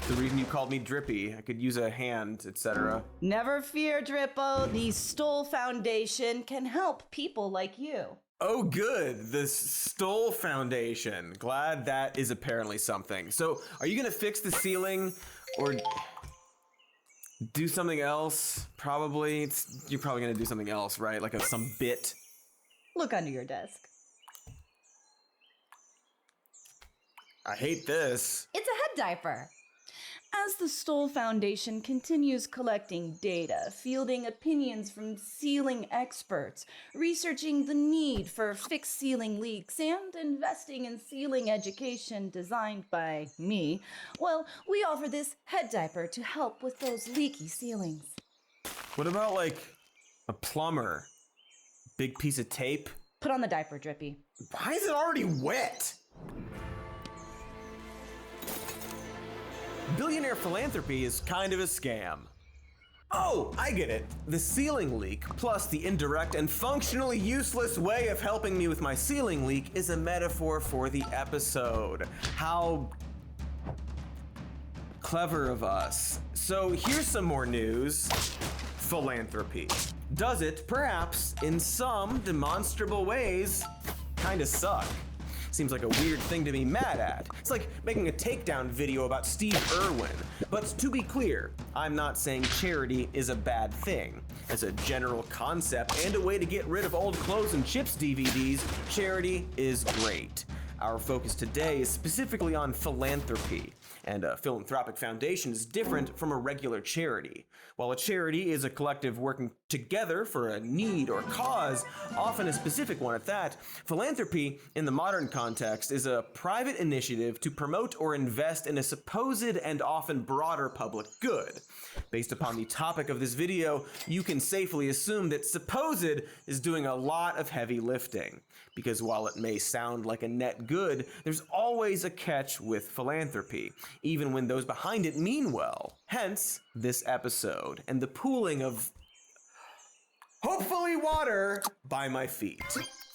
the reason you called me Drippy. I could use a hand, etc. Never fear, Drippo. The Stoll Foundation can help people like you. Oh, good. The Stoll Foundation. Glad that is apparently something. So, are you gonna fix the ceiling, or... do something else, probably. You're probably gonna do something else, right? Like some bit. Look under your desk. I hate this. It's a head diaper. As the Stoll Foundation continues collecting data, fielding opinions from ceiling experts, researching the need for fixed ceiling leaks, and investing in ceiling education designed by me, well, we offer this head diaper to help with those leaky ceilings. What about, like, a plumber? Big piece of tape? Put on the diaper, Drippy. Why is it already wet? Billionaire philanthropy is kind of a scam. Oh, I get it. The ceiling leak, plus the indirect and functionally useless way of helping me with my ceiling leak, is a metaphor for the episode. How clever of us. So here's some more news. Philanthropy. Does it, perhaps, in some demonstrable ways, kinda suck? Seems like a weird thing to be mad at. It's like making a takedown video about Steve Irwin. But to be clear, I'm not saying charity is a bad thing. As a general concept and a way to get rid of old clothes and chips DVDs, charity is great. Our focus today is specifically on philanthropy, and a philanthropic foundation is different from a regular charity. While a charity is a collective working together for a need or cause, often a specific one at that, philanthropy, in the modern context, is a private initiative to promote or invest in a supposed and often broader public good. Based upon the topic of this video, you can safely assume that supposed is doing a lot of heavy lifting. Because while it may sound like a net good, there's always a catch with philanthropy, even when those behind it mean well. Hence, this episode, and the pooling of, hopefully, water by my feet.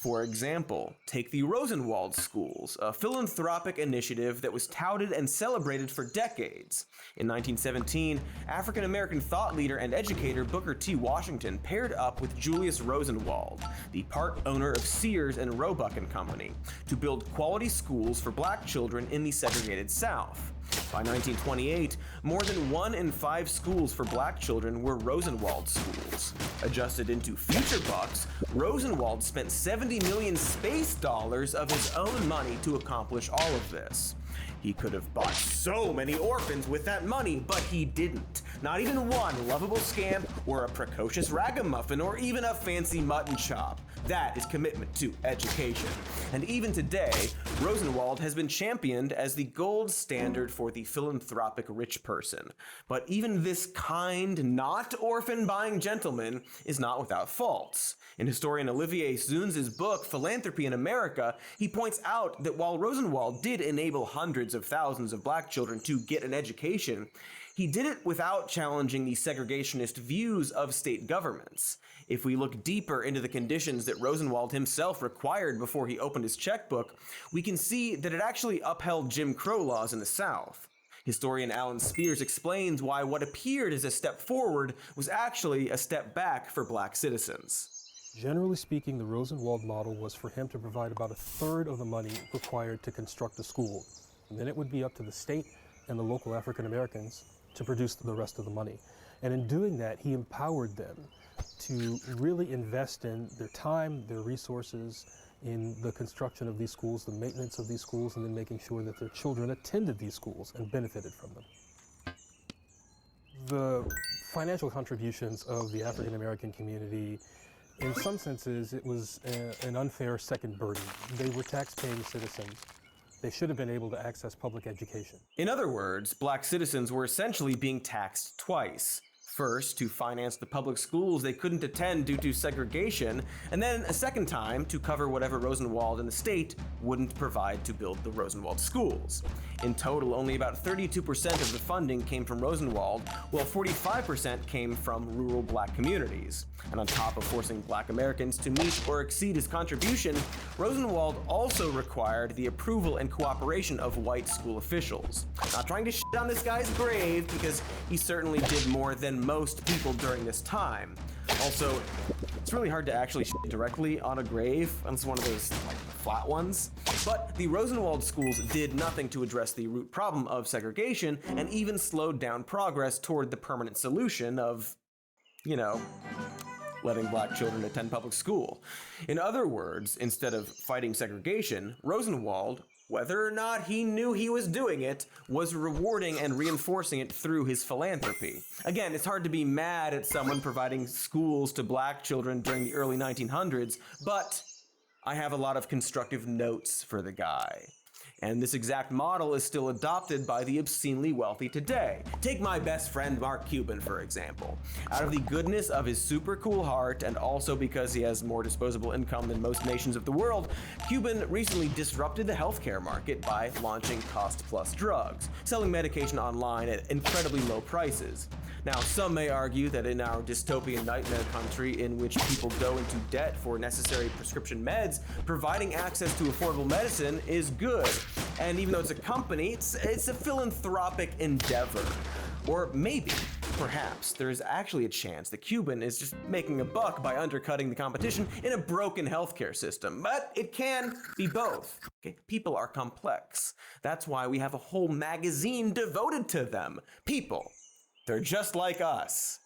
For example, take the Rosenwald Schools, a philanthropic initiative that was touted and celebrated for decades. In 1917, African-American thought leader and educator Booker T. Washington paired up with Julius Rosenwald, the part owner of Sears and Roebuck and Company, to build quality schools for black children in the segregated South. By 1928, more than 1 in 5 schools for black children were Rosenwald schools. Adjusted into future bucks, Rosenwald spent 70 million space dollars of his own money to accomplish all of this. He could have bought so many orphans with that money, but he didn't. Not even one lovable scamp or a precocious ragamuffin or even a fancy mutton chop. That is commitment to education. And even today, Rosenwald has been championed as the gold standard for the philanthropic rich person. But even this kind, not orphan-buying gentleman is not without faults. In historian Olivier Zunes' book, Philanthropy in America, he points out that while Rosenwald did enable hundreds of thousands of black children to get an education, he did it without challenging the segregationist views of state governments. If we look deeper into the conditions that Rosenwald himself required before he opened his checkbook, we can see that it actually upheld Jim Crow laws in the South. Historian Alan Spears explains why what appeared as a step forward was actually a step back for black citizens. Generally speaking, the Rosenwald model was for him to provide about 1/3 of the money required to construct a school. And then it would be up to the state and the local African Americans to produce the rest of the money. And in doing that, he empowered them to really invest in their time, their resources, in the construction of these schools, the maintenance of these schools, and then making sure that their children attended these schools and benefited from them. The financial contributions of the African American community, in some senses, it was an unfair second burden. They were tax-paying citizens. They should have been able to access public education. In other words, black citizens were essentially being taxed twice. First, to finance the public schools they couldn't attend due to segregation, and then a second time to cover whatever Rosenwald and the state wouldn't provide to build the Rosenwald schools. In total, only about 32% of the funding came from Rosenwald, while 45% came from rural black communities. And on top of forcing black Americans to meet or exceed his contribution, Rosenwald also required the approval and cooperation of white school officials. Not trying to shit on this guy's grave, because he certainly did more than most people during this time. Also, It's really hard to actually shit directly on a grave, unless one of those like flat ones. But the Rosenwald schools did nothing to address the root problem of segregation, and even slowed down progress toward the permanent solution of, you know, letting black children attend public school. In other words, instead of fighting segregation, Rosenwald, whether or not he knew he was doing it, was rewarding and reinforcing it through his philanthropy. Again, it's hard to be mad at someone providing schools to black children during the early 1900s, but I have a lot of constructive notes for the guy. And this exact model is still adopted by the obscenely wealthy today. Take my best friend Mark Cuban, for example. Out of the goodness of his super cool heart, and also because he has more disposable income than most nations of the world, Cuban recently disrupted the healthcare market by launching cost-plus drugs, selling medication online at incredibly low prices. Now, some may argue that in our dystopian nightmare country in which people go into debt for necessary prescription meds, providing access to affordable medicine is good. And even though it's a company, it's a philanthropic endeavor. Or maybe, perhaps, there's actually a chance that Cuban is just making a buck by undercutting the competition in a broken healthcare system. But it can be both. Okay? People are complex. That's why we have a whole magazine devoted to them. People. They're just like us.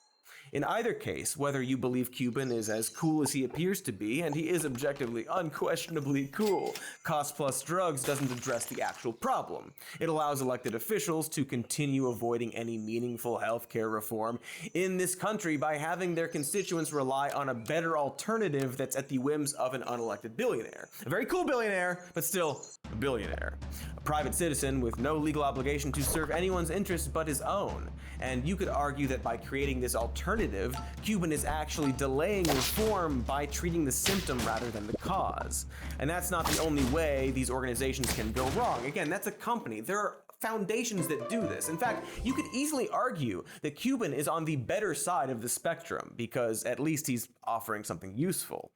In either case, whether you believe Cuban is as cool as he appears to be, and he is objectively unquestionably cool, cost-plus drugs doesn't address the actual problem. It allows elected officials to continue avoiding any meaningful healthcare reform in this country by having their constituents rely on a better alternative that's at the whims of an unelected billionaire. A very cool billionaire, but still a billionaire. A private citizen with no legal obligation to serve anyone's interests but his own. And you could argue that by creating this alternative, Cuban is actually delaying reform by treating the symptom rather than the cause. And that's not the only way these organizations can go wrong. Again, that's a company. There are foundations that do this. In fact, you could easily argue that Cuban is on the better side of the spectrum because at least he's offering something useful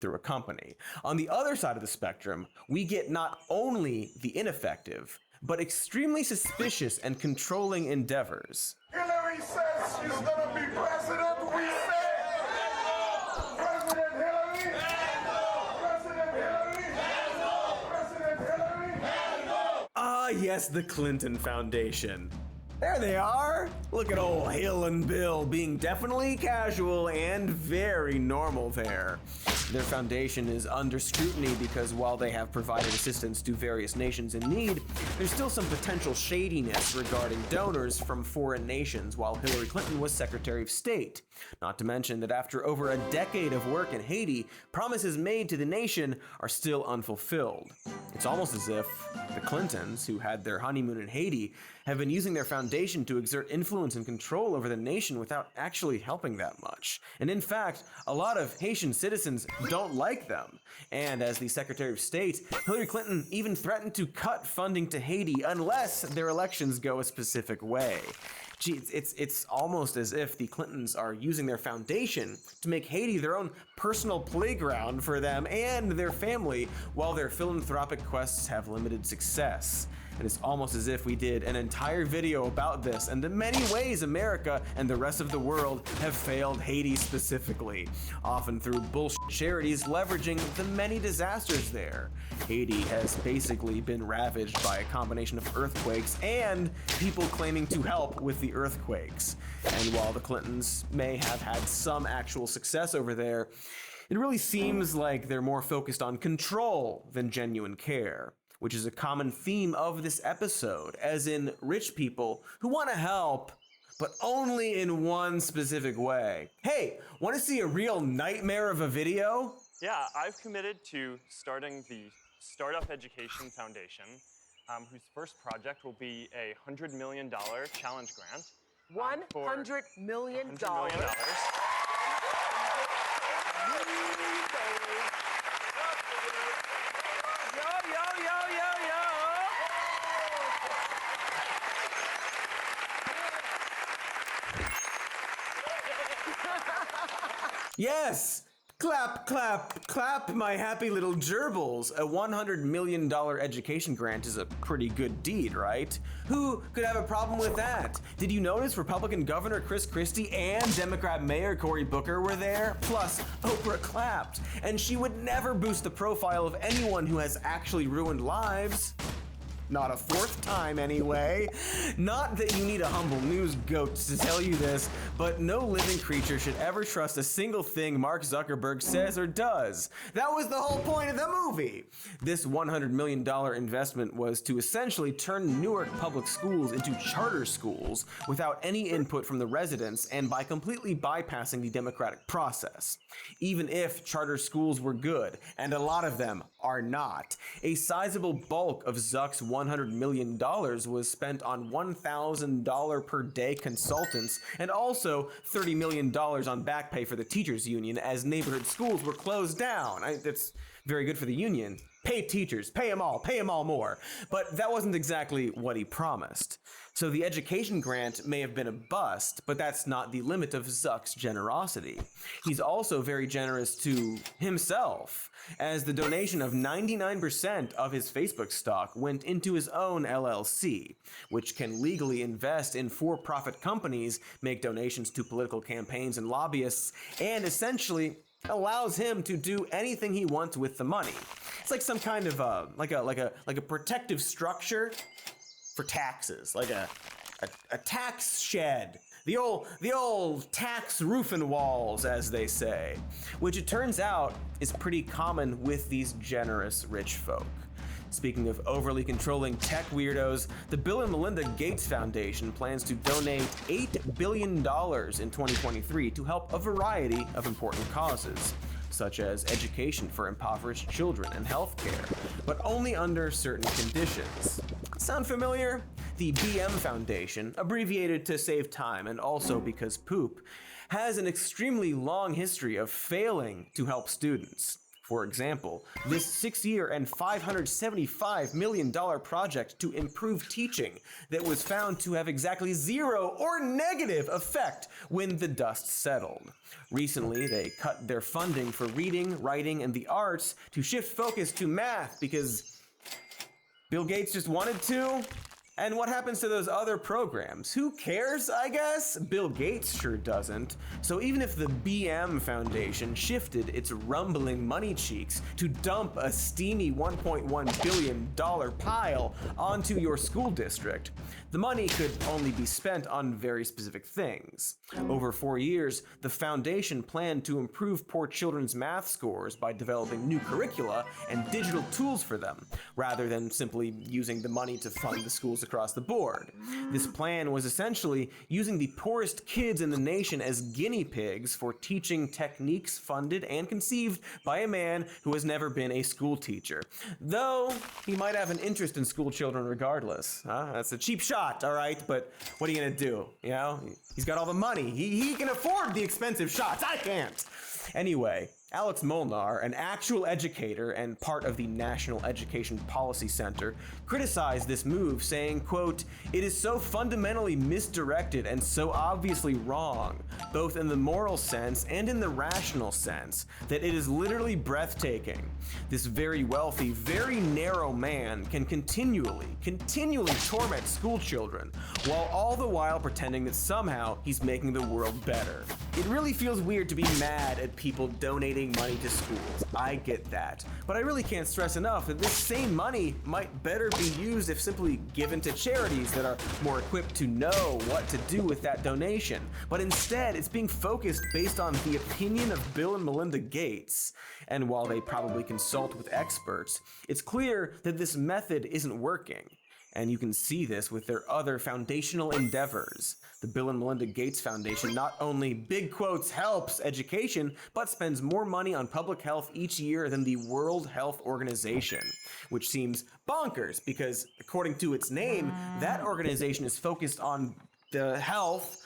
through a company. On the other side of the spectrum, we get not only the ineffective, but extremely suspicious and controlling endeavors. Hillary says she's gonna be president. We say President Hillary. President Hillary. President Hillary. Ah, yes, the Clinton Foundation. There they are! Look at old Hill and Bill being definitely casual and very normal there. Their foundation is under scrutiny because while they have provided assistance to various nations in need, there's still some potential shadiness regarding donors from foreign nations while Hillary Clinton was Secretary of State. Not to mention that after over a decade of work in Haiti, promises made to the nation are still unfulfilled. It's almost as if the Clintons, who had their honeymoon in Haiti, have been using their foundation to exert influence and control over the nation without actually helping that much. And in fact, a lot of Haitian citizens don't like them. And as the Secretary of State, Hillary Clinton even threatened to cut funding to Haiti unless their elections go a specific way. Gee, it's almost as if the Clintons are using their foundation to make Haiti their own personal playground for them and their family, while their philanthropic quests have limited success. And it's almost as if we did an entire video about this and the many ways America and the rest of the world have failed Haiti specifically, often through bullshit charities leveraging the many disasters there. Haiti has basically been ravaged by a combination of earthquakes and people claiming to help with the earthquakes. And while the Clintons may have had some actual success over there, it really seems like they're more focused on control than genuine care, which is a common theme of this episode, as in rich people who want to help, but only in one specific way. Hey, want to see a real nightmare of a video? Yeah, I've committed to starting the Startup Education Foundation, whose first project will be a $100 million challenge grant. $100 million? $100 million. Yes! Clap, clap, clap, my happy little gerbils. A $100 million education grant is a pretty good deed, right? Who could have a problem with that? Did you notice Republican Governor Chris Christie and Democrat Mayor Cory Booker were there? Plus, Oprah clapped, and she would never boost the profile of anyone who has actually ruined lives. Not a fourth time, anyway. Not that you need a humble news goat to tell you this, but no living creature should ever trust a single thing Mark Zuckerberg says or does. That was the whole point of the movie. This $100 million investment was to essentially turn Newark public schools into charter schools without any input from the residents and by completely bypassing the democratic process. Even if charter schools were good, and a lot of them are not, a sizable bulk of Zuck's $100 million was spent on $1,000 per day consultants and also $30 million on back pay for the teachers union as neighborhood schools were closed down. That's very good for the union. Pay teachers, pay them all more. But that wasn't exactly what he promised. So the education grant may have been a bust, but that's not the limit of Zuck's generosity. He's also very generous to himself, as the donation of 99% of his Facebook stock went into his own LLC, which can legally invest in for-profit companies, make donations to political campaigns and lobbyists, and essentially allows him to do anything he wants with the money. It's like some kind of like a protective structure for taxes, like a tax shed. The old tax roof and walls, as they say, which it turns out is pretty common with these generous rich folk. Speaking of overly controlling tech weirdos, the Bill and Melinda Gates Foundation plans to donate $8 billion in 2023 to help a variety of important causes, such as education for impoverished children and healthcare, but only under certain conditions. Sound familiar? The BM Foundation, abbreviated to save time and also because poop, has an extremely long history of failing to help students. For example, this 6-year and $575 million project to improve teaching that was found to have exactly zero or negative effect when the dust settled. Recently, they cut their funding for reading, writing, and the arts to shift focus to math because Bill Gates just wanted to. And what happens to those other programs? Who cares, I guess? Bill Gates sure doesn't. So even if the BM Foundation shifted its rumbling money cheeks to dump a steamy $1.1 billion pile onto your school district, the money could only be spent on very specific things. Over 4 years, the foundation planned to improve poor children's math scores by developing new curricula and digital tools for them, rather than simply using the money to fund the schools across the board. This plan was essentially using the poorest kids in the nation as guinea pigs for teaching techniques funded and conceived by a man who has never been a school teacher. Though, he might have an interest in school children regardless. That's a cheap shot, all right? But what are you gonna do? You know, he's got all the money. He can afford the expensive shots. I can't. Anyway, Alex Molnar, an actual educator and part of the National Education Policy Center, criticized this move, saying, quote, "It is so fundamentally misdirected and so obviously wrong, both in the moral sense and in the rational sense, that it is literally breathtaking. This very wealthy, very narrow man can continually torment school children, while all the while pretending that somehow he's making the world better. It really feels weird to be mad at people donating money to schools. I get that. But I really can't stress enough that this same money might better be used if simply given to charities that are more equipped to know what to do with that donation. But instead, it's being focused based on the opinion of Bill and Melinda Gates. And while they probably consult with experts, it's clear that this method isn't working. And you can see this with their other foundational endeavors. The Bill and Melinda Gates Foundation not only, big quotes, helps education, but spends more money on public health each year than the World Health Organization, which seems bonkers because, according to its name, that organization is focused on the health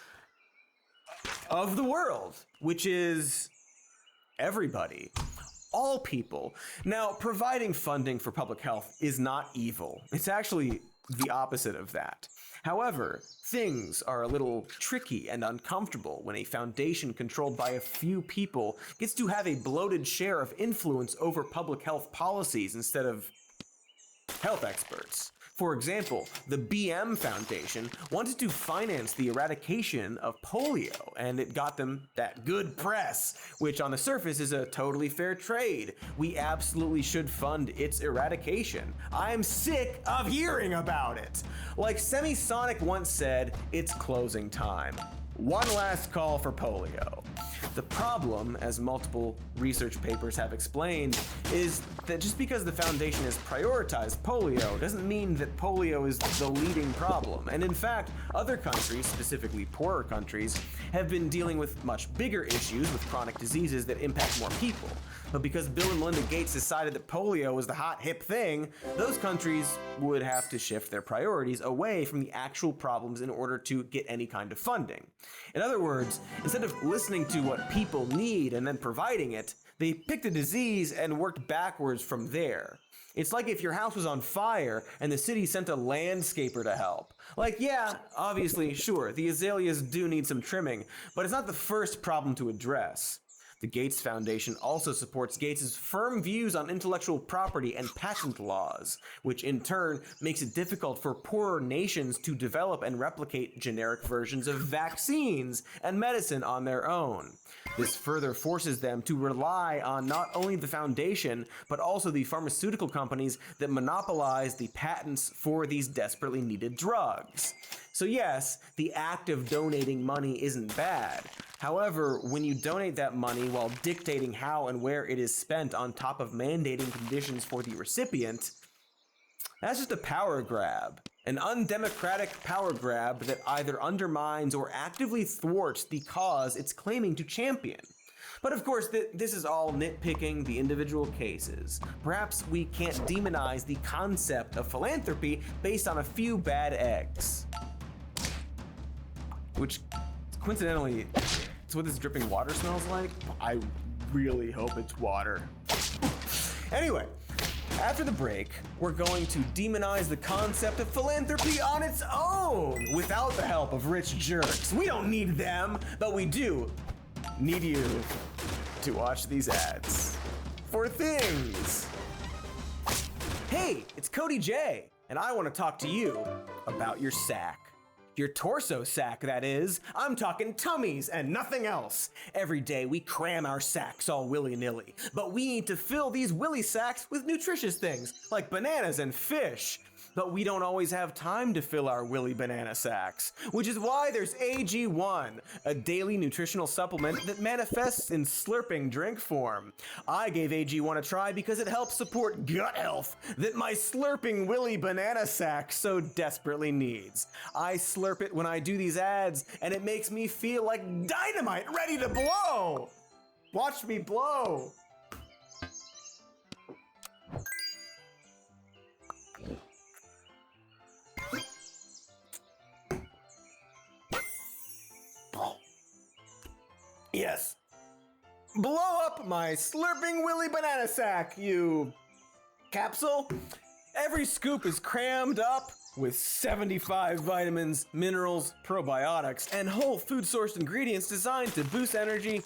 of the world, which is everybody. All people. Now, providing funding for public health is not evil. It's actually the opposite of that. However, things are a little tricky and uncomfortable when a foundation controlled by a few people gets to have a bloated share of influence over public health policies instead of health experts. For example, the BM Foundation wanted to finance the eradication of polio, and it got them that good press, which on the surface is a totally fair trade. We absolutely should fund its eradication. I'm sick of hearing about it. Like Semisonic once said, it's closing time. One last call for polio. The problem, as multiple research papers have explained, is that just because the foundation has prioritized polio doesn't mean that polio is the leading problem. And in fact, other countries, specifically poorer countries, have been dealing with much bigger issues with chronic diseases that impact more people. But because Bill and Melinda Gates decided that polio was the hot hip thing, those countries would have to shift their priorities away from the actual problems in order to get any kind of funding. In other words, instead of listening to what people need and then providing it, they picked a disease and worked backwards from there. It's like if your house was on fire and the city sent a landscaper to help. Like, yeah, obviously, sure, the azaleas do need some trimming, but it's not the first problem to address. The Gates Foundation also supports Gates' firm views on intellectual property and patent laws, which in turn makes it difficult for poorer nations to develop and replicate generic versions of vaccines and medicine on their own. This further forces them to rely on not only the foundation, but also the pharmaceutical companies that monopolize the patents for these desperately needed drugs. So yes, the act of donating money isn't bad. However, when you donate that money while dictating how and where it is spent on top of mandating conditions for the recipient, that's just a power grab. An undemocratic power grab that either undermines or actively thwarts the cause it's claiming to champion. But of course, this is all nitpicking the individual cases. Perhaps we can't demonize the concept of philanthropy based on a few bad eggs. Which, coincidentally, it's what this dripping water smells like. I really hope it's water. Anyway, after the break, we're going to demonize the concept of philanthropy on its own without the help of rich jerks. We don't need them, but we do need you to watch these ads for things. Hey, it's Cody J, and I want to talk to you about your sack. Your torso sack, that is. I'm talking tummies and nothing else. Every day we cram our sacks all willy-nilly, but we need to fill these willy sacks with nutritious things like bananas and fish. But we don't always have time to fill our willy banana sacks, which is why there's AG1, a daily nutritional supplement that manifests in slurping drink form. I gave AG1 a try because it helps support gut health that my slurping willy banana sack so desperately needs. I slurp it when I do these ads, and it makes me feel like dynamite ready to blow. Watch me blow. Yes. Blow up my slurping willy banana sack, you capsule. Every scoop is crammed up with 75 vitamins, minerals, probiotics, and whole food sourced ingredients designed to boost energy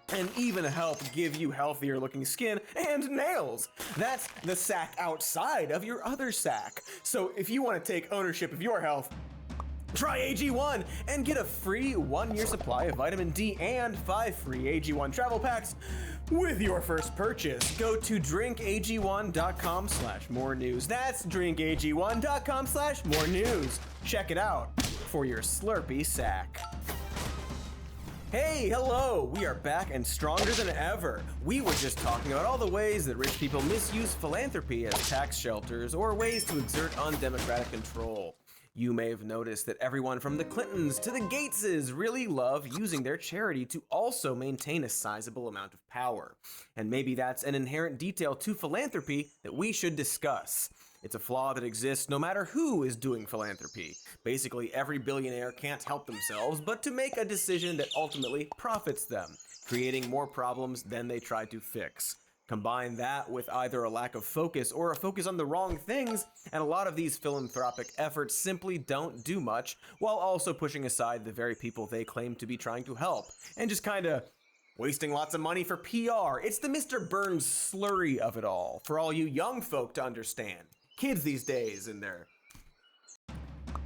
and even help give you healthier looking skin and nails. That's the sack outside of your other sack. So if you want to take ownership of your health, try AG1 and get a free 1-year supply of vitamin D and 5 free AG1 travel packs with your first purchase. Go to drinkag1.com/more news. That's drinkag1.com/more news. Check it out for your slurpy sack. Hey, hello! We are back and stronger than ever. We were just talking about all the ways that rich people misuse philanthropy as tax shelters or ways to exert undemocratic control. You may have noticed that everyone from the Clintons to the Gateses really love using their charity to also maintain a sizable amount of power. And maybe that's an inherent detail to philanthropy that we should discuss. It's a flaw that exists no matter who is doing philanthropy. Basically, every billionaire can't help themselves but to make a decision that ultimately profits them, creating more problems than they try to fix. Combine that with either a lack of focus or a focus on the wrong things, and a lot of these philanthropic efforts simply don't do much, while also pushing aside the very people they claim to be trying to help, and just kinda wasting lots of money for PR. It's the Mr. Burns slurry of it all, for all you young folk to understand. Kids these days and their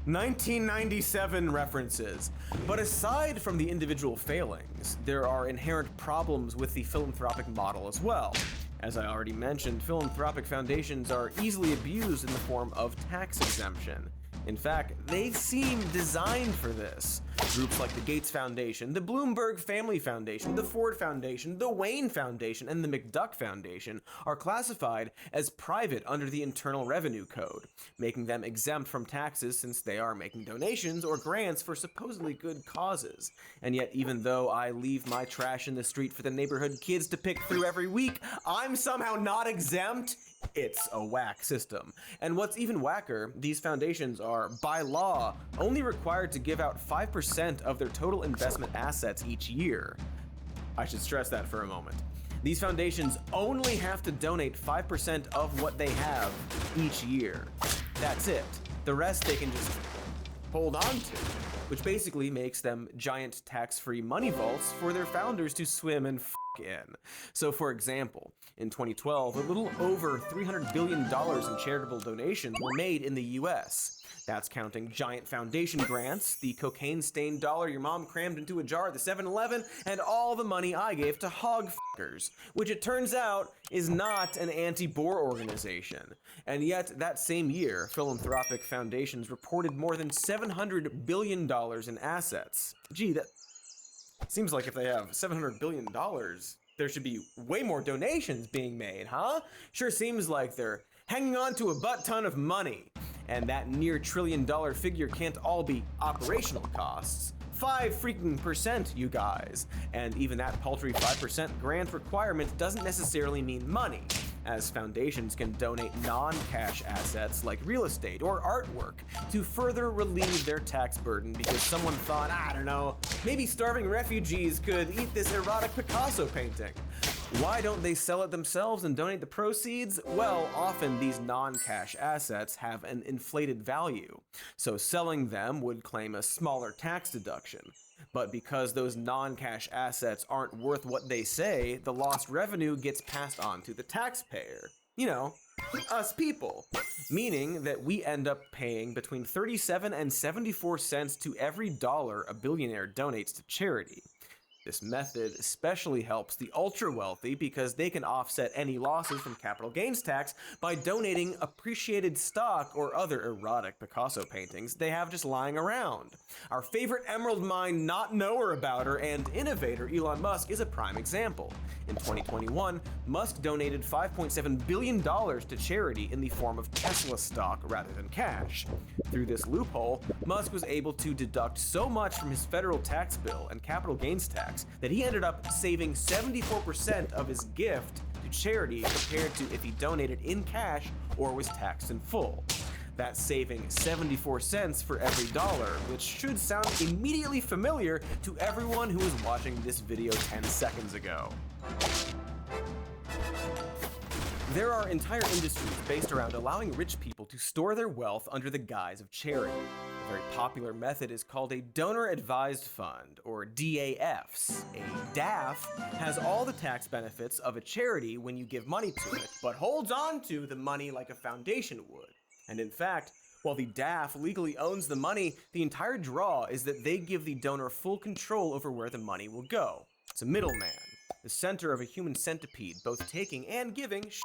1997 references. But aside from the individual failings, there are inherent problems with the philanthropic model as well. As I already mentioned, philanthropic foundations are easily abused in the form of tax exemption. In fact, they seem designed for this. Groups like the Gates Foundation, the Bloomberg Family Foundation, the Ford Foundation, the Wayne Foundation, and the McDuck Foundation are classified as private under the Internal Revenue Code, making them exempt from taxes since they are making donations or grants for supposedly good causes. And yet, even though I leave my trash in the street for the neighborhood kids to pick through every week, I'm somehow not exempt? It's a whack system. And what's even whacker, these foundations are, by law, only required to give out 5% of their total investment assets each year. I should stress that for a moment. These foundations only have to donate 5% of what they have each year. That's it. The rest they can just hold on to, which basically makes them giant tax-free money vaults for their founders to swim and in. So for example, in 2012, a little over $300 billion in charitable donations were made in the US. That's counting giant foundation grants, the cocaine-stained dollar your mom crammed into a jar at the 7-Eleven, and all the money I gave to hog fuckers, which it turns out is not an anti-Boer organization. And yet, that same year, philanthropic foundations reported more than $700 billion in assets. Gee, that seems like if they have $700 billion, there should be way more donations being made, huh? Sure seems like they're hanging on to a butt ton of money. And that near $1 trillion figure can't all be operational costs. 5% you guys. And even that paltry 5% grant requirement doesn't necessarily mean money, as foundations can donate non-cash assets like real estate or artwork to further relieve their tax burden because someone thought, I don't know, maybe starving refugees could eat this erotic Picasso painting. Why don't they sell it themselves and donate the proceeds? Well, often these non-cash assets have an inflated value, so selling them would claim a smaller tax deduction. But because those non-cash assets aren't worth what they say, the lost revenue gets passed on to the taxpayer. You know, us people. Meaning that we end up paying between 37 and 74 cents to every dollar a billionaire donates to charity. This method especially helps the ultra-wealthy because they can offset any losses from capital gains tax by donating appreciated stock or other erotic Picasso paintings they have just lying around. Our favorite emerald mine not knower-abouter and innovator Elon Musk is a prime example. In 2021, Musk donated $5.7 billion to charity in the form of Tesla stock rather than cash. Through this loophole, Musk was able to deduct so much from his federal tax bill and capital gains tax that he ended up saving 74% of his gift to charity compared to if he donated in cash or was taxed in full. That's saving 74 cents for every dollar, which should sound immediately familiar to everyone who was watching this video 10 seconds ago. There are entire industries based around allowing rich people to store their wealth under the guise of charity. A very popular method is called a Donor Advised Fund, or DAFs. A DAF has all the tax benefits of a charity when you give money to it, but holds on to the money like a foundation would. And in fact, while the DAF legally owns the money, the entire draw is that they give the donor full control over where the money will go. It's a middleman, the center of a human centipede, both taking and giving shit.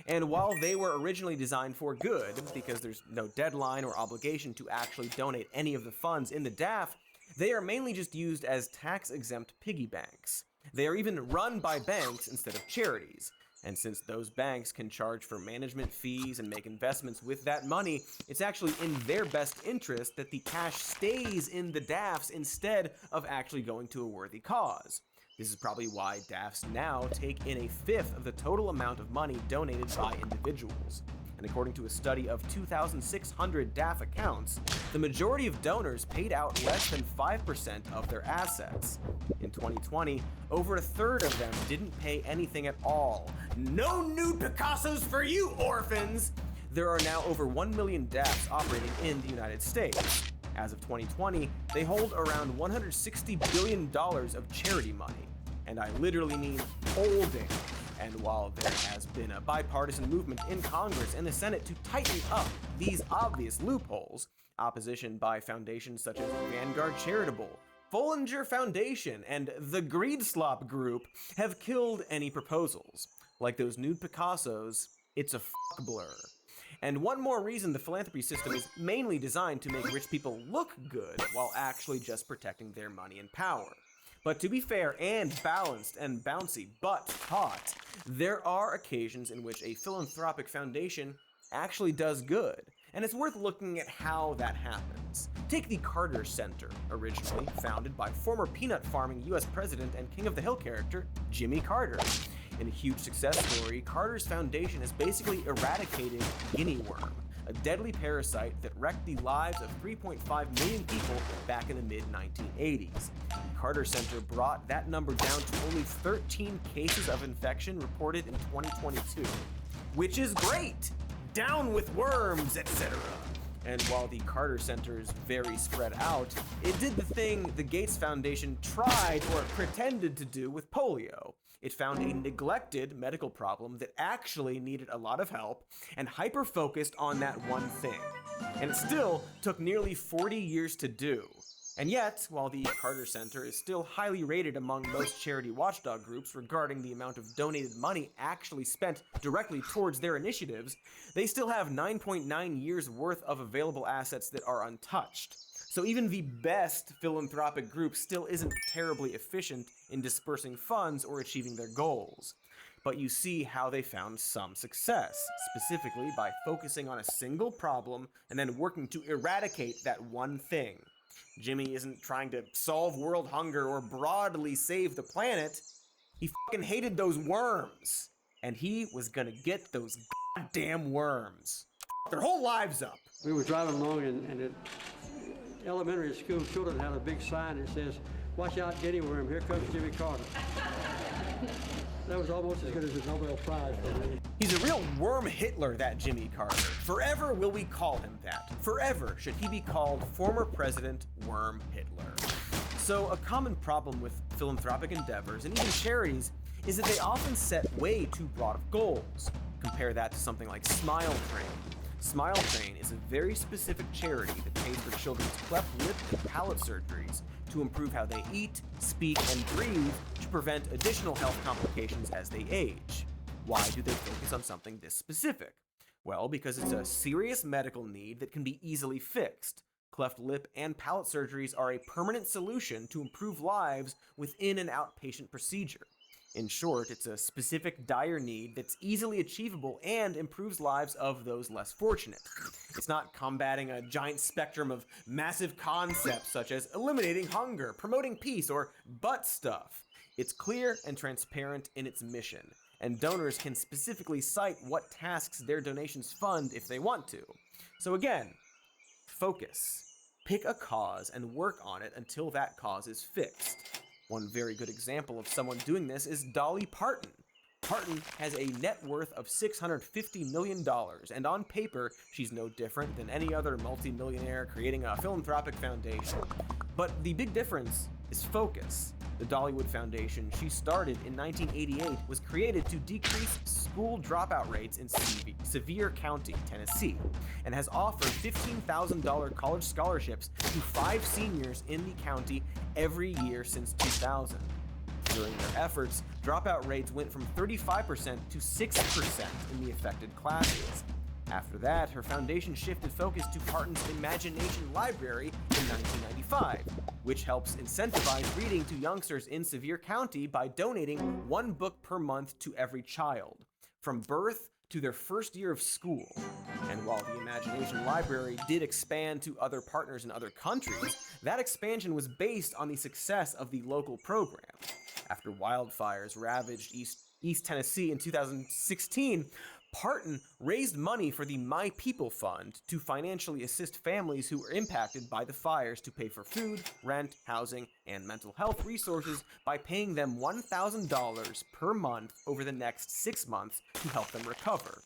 And while they were originally designed for good, because there's no deadline or obligation to actually donate any of the funds in the DAF, they are mainly just used as tax-exempt piggy banks. They are even run by banks instead of charities. And since those banks can charge for management fees and make investments with that money, it's actually in their best interest that the cash stays in the DAFs instead of actually going to a worthy cause. This is probably why DAFs now take in 1/5 of the total amount of money donated by individuals. and according to a study of 2,600 DAF accounts, the majority of donors paid out less than 5% of their assets. In 2020, over a third of them didn't pay anything at all. No nude Picassos for you, orphans! There are now over 1 million DAFs operating in the United States. As of 2020, they hold around $160 billion of charity money. And I literally mean holding. And while there has been a bipartisan movement in Congress and the Senate to tighten up these obvious loopholes, opposition by foundations such as Vanguard Charitable, Bollinger Foundation, and the Greed Slop Group have killed any proposals. Like those nude Picassos, it's a blur. And one more reason the philanthropy system is mainly designed to make rich people look good while actually just protecting their money and power. But to be fair and balanced and bouncy but hot, there are occasions in which a philanthropic foundation actually does good, and it's worth looking at how that happens. Take the Carter Center, originally founded by former peanut farming US President and King of the Hill character, Jimmy Carter. In a huge success story, Carter's foundation has basically eradicated guinea worm, a deadly parasite that wrecked the lives of 3.5 million people back in the mid-1980s. The Carter Center brought that number down to only 13 cases of infection reported in 2022, which is great! Down with worms, etc. And while the Carter Center is very spread out, it did the thing the Gates Foundation tried or pretended to do with polio. It found a neglected medical problem that actually needed a lot of help and hyper-focused on that one thing. And it still took nearly 40 years to do. And yet, while the Carter Center is still highly rated among most charity watchdog groups regarding the amount of donated money actually spent directly towards their initiatives, they still have 9.9 years worth of available assets that are untouched. So even the best philanthropic group still isn't terribly efficient in dispersing funds or achieving their goals. But you see how they found some success, specifically by focusing on a single problem and then working to eradicate that one thing. Jimmy isn't trying to solve world hunger or broadly save the planet. He fucking hated those worms. And he was gonna get those goddamn worms. Their whole lives up. We were driving along and at elementary school, children had a big sign that says, "Watch out, guinea worm, here comes Jimmy Carter." That was almost as good as a Nobel Prize for me. He's a real worm Hitler, that Jimmy Carter. Forever will we call him that. Forever should he be called former President Worm Hitler. So a common problem with philanthropic endeavors and even charities is that they often set way too broad of goals. Compare that to something like Smile Train. Smile Train is a very specific charity that pays for children's cleft lip and palate surgeries to improve how they eat, speak, and breathe to prevent additional health complications as they age. Why do they focus on something this specific? Well, because it's a serious medical need that can be easily fixed. Cleft lip and palate surgeries are a permanent solution to improve lives within an outpatient procedure. In short, it's a specific dire need that's easily achievable and improves lives of those less fortunate. It's not combating a giant spectrum of massive concepts such as eliminating hunger, promoting peace, or butt stuff. It's clear and transparent in its mission, and donors can specifically cite what tasks their donations fund if they want to. So again, focus. Pick a cause and work on it until that cause is fixed. One very good example of someone doing this is Dolly Parton. Parton has a net worth of $650 million, and on paper, she's no different than any other multimillionaire creating a philanthropic foundation. But the big difference is focus. The HOLLiiWOOD Foundation she started in 1988 was created to decrease school dropout rates in Sevier County, Tennessee, and has offered $15,000 college scholarships to 5 seniors in the county every year since 2000. During their efforts, dropout rates went from 35% to 6% in the affected classes. After that, her foundation shifted focus to Parton's Imagination Library in 1995, which helps incentivize reading to youngsters in Sevier County by donating 1 book per month to every child, from birth to their first year of school. And while the Imagination Library did expand to other partners in other countries, that expansion was based on the success of the local program. After wildfires ravaged East Tennessee in 2016, Parton raised money for the My People Fund to financially assist families who were impacted by the fires to pay for food, rent, housing, and mental health resources by paying them $1,000 per month over the next 6 months to help them recover.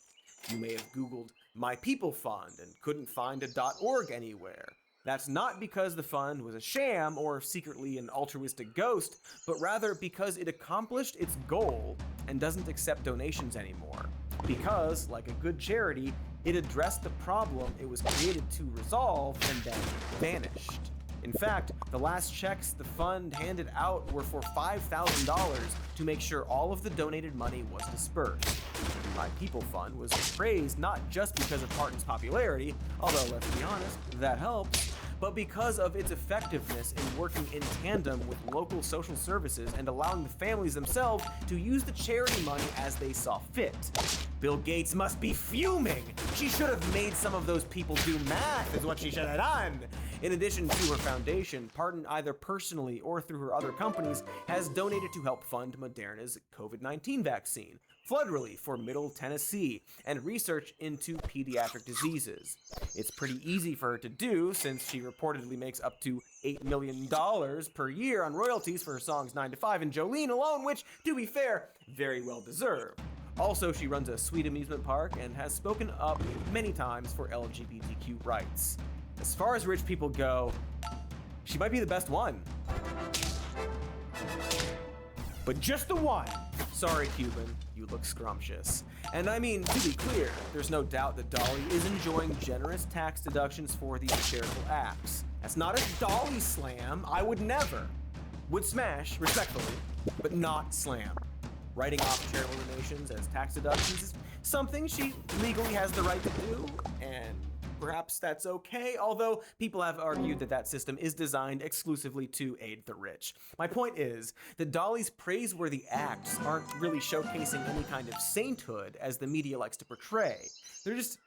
You may have Googled My People Fund and couldn't find a .org anywhere. That's not because the fund was a sham or secretly an altruistic ghost, but rather because it accomplished its goal and doesn't accept donations anymore. Because, like a good charity, it addressed the problem it was created to resolve and then vanished. In fact, the last checks the fund handed out were for $5,000 to make sure all of the donated money was dispersed. The My People Fund was praised not just because of Parton's popularity, although let's be honest, that helps, but because of its effectiveness in working in tandem with local social services and allowing the families themselves to use the charity money as they saw fit. Bill Gates must be fuming! She should have made some of those people do math, is what she should have done! In addition to her foundation, Parton, either personally or through her other companies, has donated to help fund Moderna's COVID-19 vaccine, flood relief for Middle Tennessee, and research into pediatric diseases. It's pretty easy for her to do, since she reportedly makes up to $8 million per year on royalties for her songs 9 to 5 and Jolene alone, which, to be fair, very well deserved. Also, she runs a sweet amusement park and has spoken up many times for LGBTQ rights. As far as rich people go, she might be the best one. But just the one! Sorry, Cuban, you look scrumptious. And I mean, to be clear, there's no doubt that Dolly is enjoying generous tax deductions for these charitable acts. That's not a Dolly slam, I would never. Would smash, respectfully, but not slam. Writing off charitable donations as tax deductions is something she legally has the right to do, and perhaps that's okay, although people have argued that that system is designed exclusively to aid the rich. My point is that Dolly's praiseworthy acts aren't really showcasing any kind of sainthood as the media likes to portray. They're just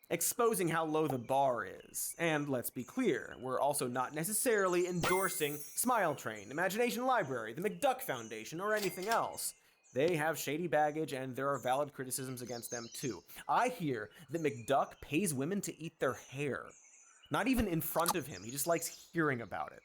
exposing how low the bar is. And let's be clear, we're also not necessarily endorsing Smile Train, Imagination Library, the McDuck Foundation, or anything else. They have shady baggage, and there are valid criticisms against them too. I hear that McDuck pays women to eat their hair. Not even in front of him, he just likes hearing about it.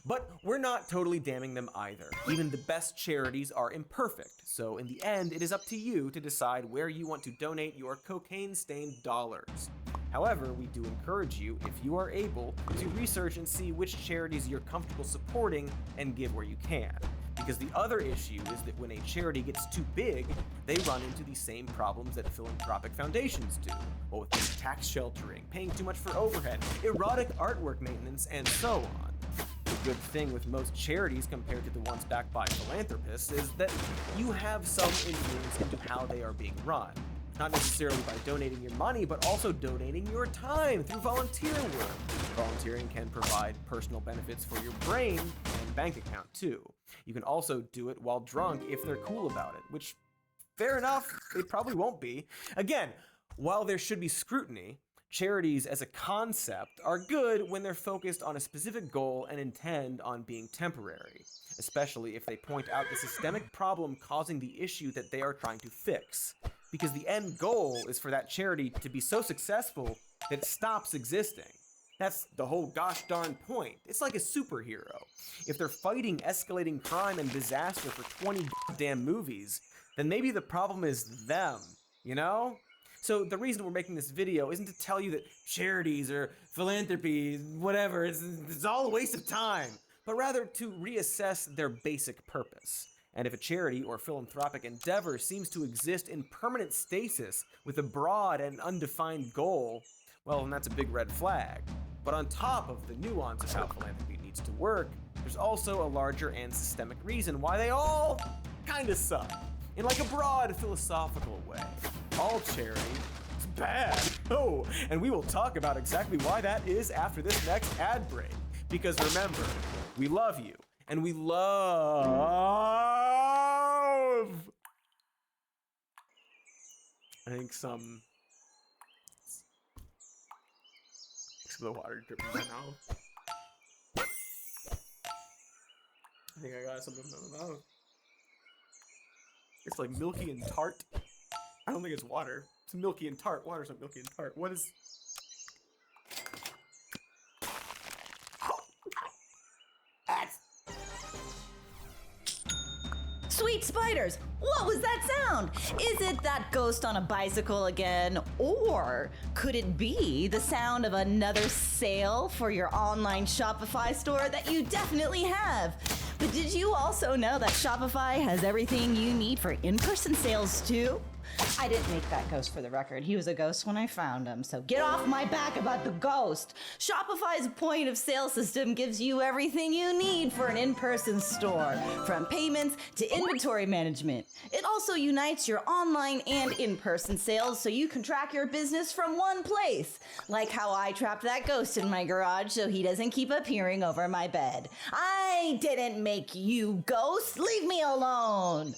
But we're not totally damning them either. Even the best charities are imperfect, so in the end, it is up to you to decide where you want to donate your cocaine-stained dollars. However, we do encourage you, if you are able, to research and see which charities you're comfortable supporting and give where you can. Because the other issue is that when a charity gets too big, they run into the same problems that philanthropic foundations do. What with tax sheltering, paying too much for overhead, erotic artwork maintenance, and so on. The good thing with most charities compared to the ones backed by philanthropists is that you have some influence into how they are being run. Not necessarily by donating your money, but also donating your time through volunteer work. Volunteering can provide personal benefits for your brain and bank account too. You can also do it while drunk if they're cool about it, which, fair enough, they probably won't be. Again, while there should be scrutiny, charities as a concept are good when they're focused on a specific goal and intend on being temporary, especially if they point out the systemic problem causing the issue that they are trying to fix. Because the end goal is for that charity to be so successful that it stops existing. That's the whole gosh darn point. It's like a superhero. If they're fighting escalating crime and disaster for 20 goddamn movies, then maybe the problem is them, you know? So the reason we're making this video isn't to tell you that charities or philanthropy, whatever, it's all a waste of time, but rather to reassess their basic purpose. And if a charity or philanthropic endeavor seems to exist in permanent stasis with a broad and undefined goal, well, then that's a big red flag. But on top of the nuance of how philanthropy needs to work, there's also a larger and systemic reason why they all kinda suck, in like a broad philosophical way. All charity is bad. Oh, and we will talk about exactly why that is after this next ad break. Because remember, we love you, and we love... I think some of the water dripping in my mouth. I think I got something in my mouth. It's like milky and tart. I don't think it's water. It's milky and tart. Water's not milky and tart. What is... Sweet spiders, what was that sound? Is it that ghost on a bicycle again? Or could it be the sound of another sale for your online Shopify store that you definitely have? But did you also know that Shopify has everything you need for in-person sales too? I didn't make that ghost, for the record. He was a ghost when I found him, so get off my back about the ghost. Shopify's point of sale system gives you everything you need for an in-person store, from payments to inventory management. It also unites your online and in-person sales so you can track your business from one place, like how I trapped that ghost in my garage so he doesn't keep appearing over my bed. I didn't make you, ghost. Leave me alone.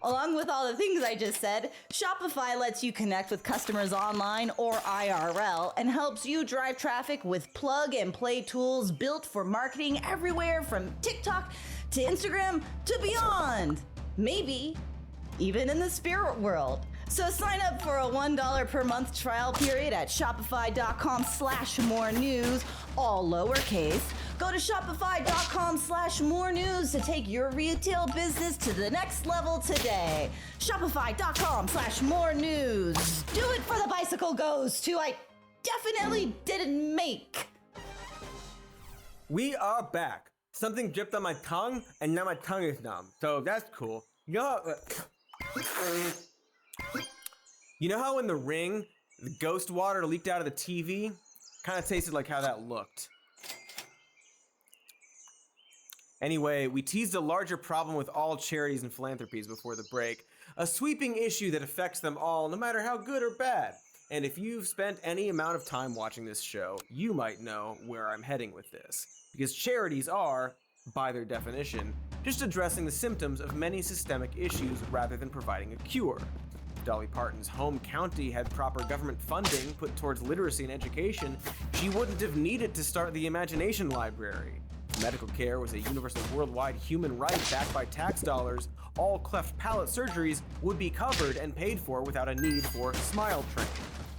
Along with all the things I just said, Shopify lets you connect with customers online or IRL and helps you drive traffic with plug-and-play tools built for marketing everywhere from TikTok to Instagram to beyond. Maybe even in the spirit world. So sign up for a $1 per month trial period at shopify.com/more-news, all lowercase. Go to shopify.com/more-news to take your retail business to the next level today. Shopify.com/more-news. Do it for the bicycle ghost, who I definitely didn't make. We are back. Something dripped on my tongue, and now my tongue is numb. So that's cool. You know how in The Ring, the ghost water leaked out of the TV? Kind of tasted like how that looked. Anyway, we teased a larger problem with all charities and philanthropies before the break. A sweeping issue that affects them all, no matter how good or bad. And if you've spent any amount of time watching this show, you might know where I'm heading with this. Because charities are, by their definition, just addressing the symptoms of many systemic issues rather than providing a cure. If Dolly Parton's home county had proper government funding put towards literacy and education, she wouldn't have needed to start the Imagination Library. If medical care was a universal worldwide human right backed by tax dollars, all cleft palate surgeries would be covered and paid for without a need for smile training.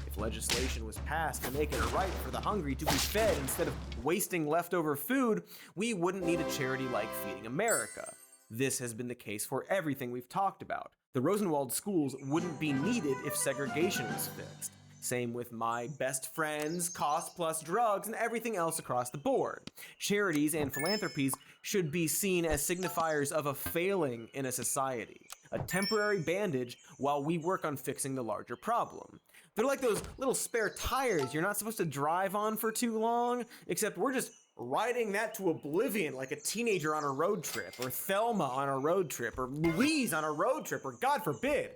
If legislation was passed to make it a right for the hungry to be fed instead of wasting leftover food, we wouldn't need a charity like Feeding America. This has been the case for everything we've talked about. The Rosenwald schools wouldn't be needed if segregation was fixed. Same with My Best Friends, Cost Plus Drugs, and everything else across the board. Charities and philanthropies should be seen as signifiers of a failing in a society, a temporary bandage while we work on fixing the larger problem. They're like those little spare tires you're not supposed to drive on for too long, except we're just riding that to oblivion like a teenager on a road trip, or Thelma on a road trip, or Louise on a road trip, or God forbid,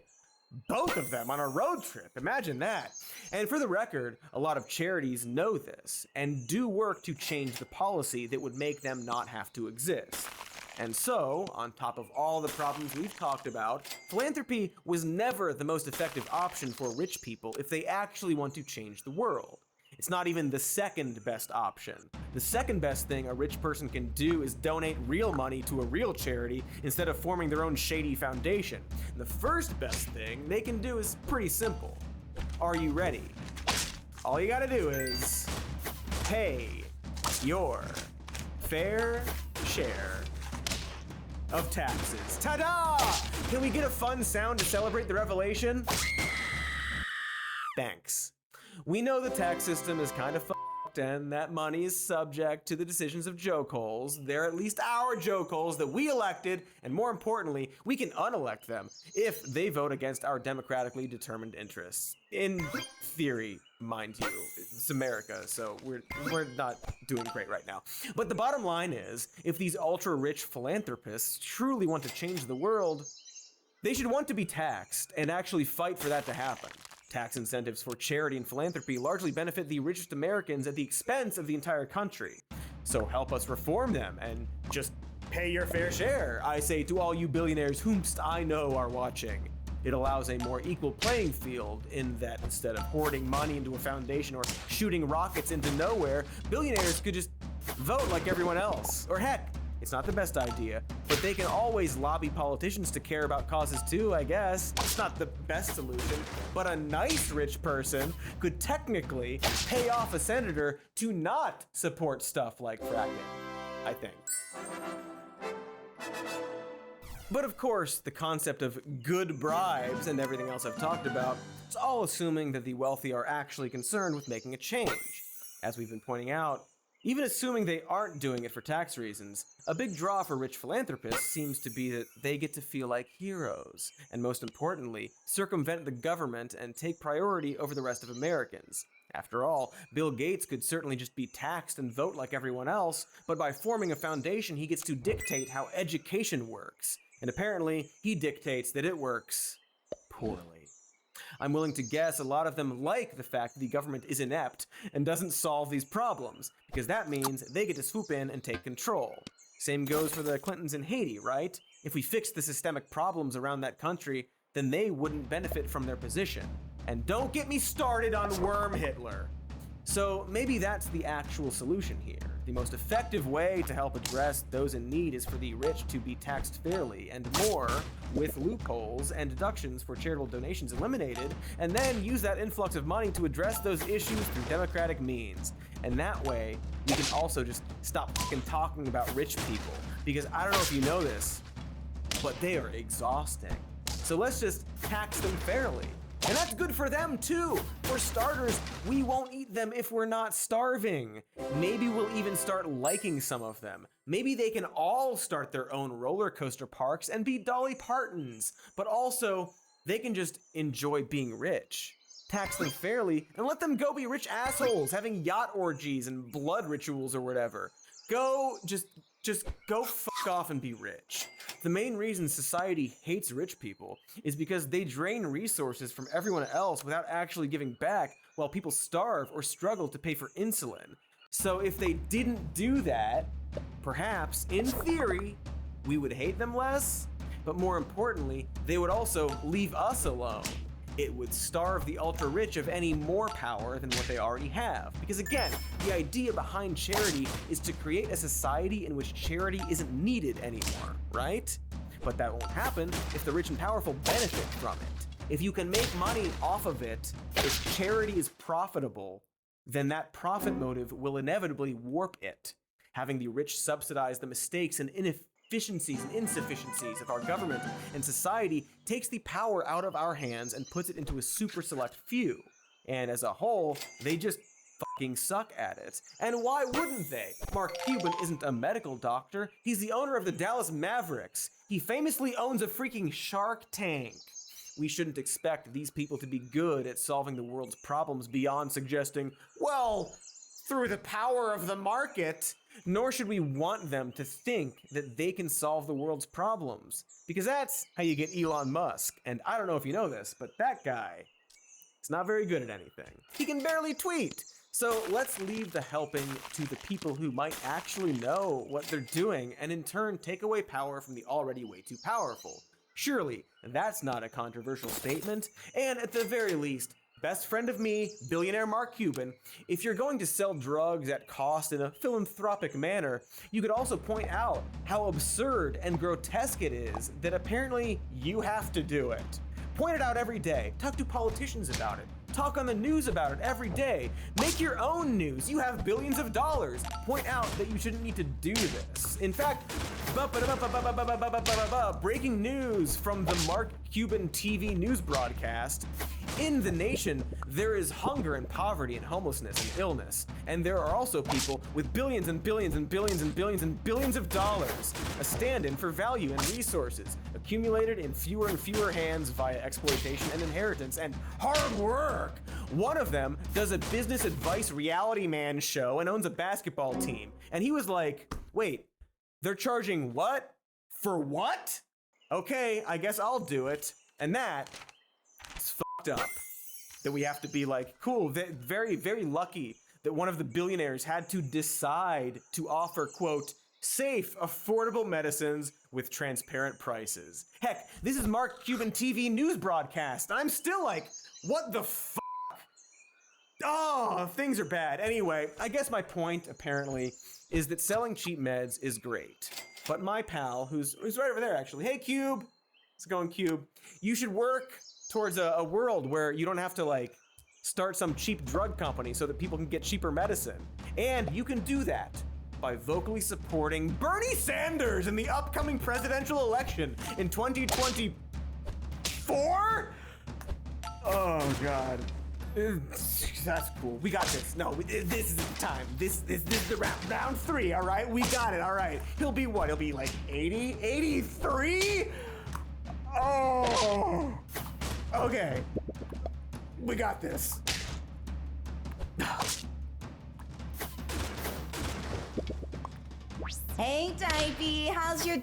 both of them on a road trip. Imagine that. And for the record, a lot of charities know this and do work to change the policy that would make them not have to exist. And so, on top of all the problems we've talked about, philanthropy was never the most effective option for rich people if they actually want to change the world. It's not even the second best option. The second best thing a rich person can do is donate real money to a real charity instead of forming their own shady foundation. And the first best thing they can do is pretty simple. Are you ready? All you gotta do is pay your fair share of taxes. Ta-da! Can we get a fun sound to celebrate the revelation? Thanks. We know the tax system is kind of fucked and that money is subject to the decisions of jokeholes. They're at least our jokeholes that we elected, and more importantly, we can unelect them if they vote against our democratically determined interests. In theory, mind you, it's America, so we're not doing great right now. But the bottom line is, if these ultra-rich philanthropists truly want to change the world, they should want to be taxed and actually fight for that to happen. Tax incentives for charity and philanthropy largely benefit the richest Americans at the expense of the entire country. So help us reform them and just pay your fair share, I say to all you billionaires whomst I know are watching. It allows a more equal playing field in that instead of hoarding money into a foundation or shooting rockets into nowhere, billionaires could just vote like everyone else. Or heck, It's not the best idea, but they can always lobby politicians to care about causes too, I guess. It's not the best solution, but a nice rich person could technically pay off a senator to not support stuff like fracking, I think. But of course, the concept of good bribes and everything else I've talked about, it's all assuming that the wealthy are actually concerned with making a change. As we've been pointing out, even assuming they aren't doing it for tax reasons, a big draw for rich philanthropists seems to be that they get to feel like heroes, and most importantly, circumvent the government and take priority over the rest of Americans. After all, Bill Gates could certainly just be taxed and vote like everyone else, but by forming a foundation, he gets to dictate how education works. And apparently, he dictates that it works poorly. I'm willing to guess a lot of them like the fact that the government is inept and doesn't solve these problems, because that means they get to swoop in and take control. Same goes for the Clintons in Haiti, right? If we fixed the systemic problems around that country, then they wouldn't benefit from their position. And don't get me started on Worm Hitler. So maybe that's the actual solution here. The most effective way to help address those in need is for the rich to be taxed fairly and more, with loopholes and deductions for charitable donations eliminated, and then use that influx of money to address those issues through democratic means. And that way, we can also just stop fucking talking about rich people, because I don't know if you know this, but they are exhausting. So let's just tax them fairly. And that's good for them too. For starters, we won't eat them if we're not starving. Maybe we'll even start liking some of them. Maybe they can all start their own roller coaster parks and be Dolly Partons. But also, they can just enjoy being rich. Tax them fairly and let them go be rich assholes having yacht orgies and blood rituals or whatever. Just go fuck off and be rich. The main reason society hates rich people is because they drain resources from everyone else without actually giving back, while people starve or struggle to pay for insulin. So if they didn't do that, perhaps, in theory, we would hate them less, but more importantly, they would also leave us alone. It would starve the ultra-rich of any more power than what they already have. Because again, the idea behind charity is to create a society in which charity isn't needed anymore, right? But that won't happen if the rich and powerful benefit from it. If you can make money off of it, if charity is profitable, then that profit motive will inevitably warp it. Having the rich subsidize the mistakes and inefficiencies and insufficiencies of our government and society takes the power out of our hands and puts it into a super select few. And as a whole, they just fucking suck at it. And why wouldn't they? Mark Cuban isn't a medical doctor. He's the owner of the Dallas Mavericks. He famously owns a freaking Shark Tank. We shouldn't expect these people to be good at solving the world's problems beyond suggesting, well, through the power of the market. Nor should we want them to think that they can solve the world's problems, because that's how you get Elon Musk. And I don't know if you know this, but that guy is not very good at anything. He can barely tweet. So let's leave the helping to the people who might actually know what they're doing and in turn take away power from the already way too powerful. Surely that's not a controversial statement, and at the very least, best friend of me, billionaire Mark Cuban, if you're going to sell drugs at cost in a philanthropic manner, you could also point out how absurd and grotesque it is that apparently you have to do it. Point it out every day. Talk to politicians about it. Talk on the news about it every day. Make your own news. You have billions of dollars. Point out that you shouldn't need to do this. In fact, breaking news from the Mark Cuban TV news broadcast. In the nation, there is hunger and poverty and homelessness and illness. And there are also people with billions and billions and billions and billions and billions of dollars, a stand-in for value and resources, accumulated in fewer and fewer hands via exploitation and inheritance and hard work. One of them does a business advice reality man show and owns a basketball team. And he was like, wait, they're charging what? For what? Okay, I guess I'll do it. And that is fucked up. That we have to be like, cool, very, very lucky that one of the billionaires had to decide to offer, quote, safe, affordable medicines with transparent prices. Heck, this is Mark Cuban TV news broadcast. I'm still like, what the fuck? Oh, things are bad. Anyway, I guess my point, apparently, is that selling cheap meds is great. But my pal, who's right over there actually, hey Cube, how's it going, Cube? You should work towards a world where you don't have to like start some cheap drug company so that people can get cheaper medicine. And you can do that by vocally supporting Bernie Sanders in the upcoming presidential election in 2024? Oh God. That's cool. We got this. No, this is the time. This is the round 3, all right? We got it, all right. He'll be what? He'll be like 80? 83? Oh. Okay. We got this. Hey, Diapy, how's your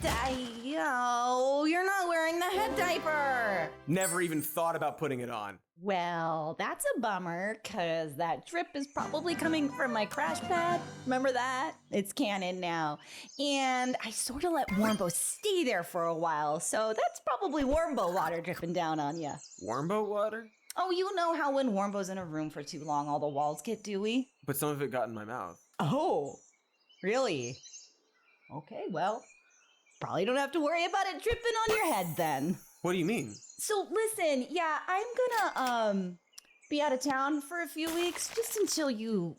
Oh, you're not wearing the head diaper. Never even thought about putting it on. Well, that's a bummer, because that drip is probably coming from my crash pad. Remember that? It's canon now. And I sort of let Warmbo stay there for a while, so that's probably Warmbo water dripping down on you. Warmbo water? Oh, you know how when Warmbo's in a room for too long, all the walls get dewy? But some of it got in my mouth. Oh, really? Okay, well, probably don't have to worry about it dripping on your head then. What do you mean? So listen, yeah, I'm gonna be out of town for a few weeks just until you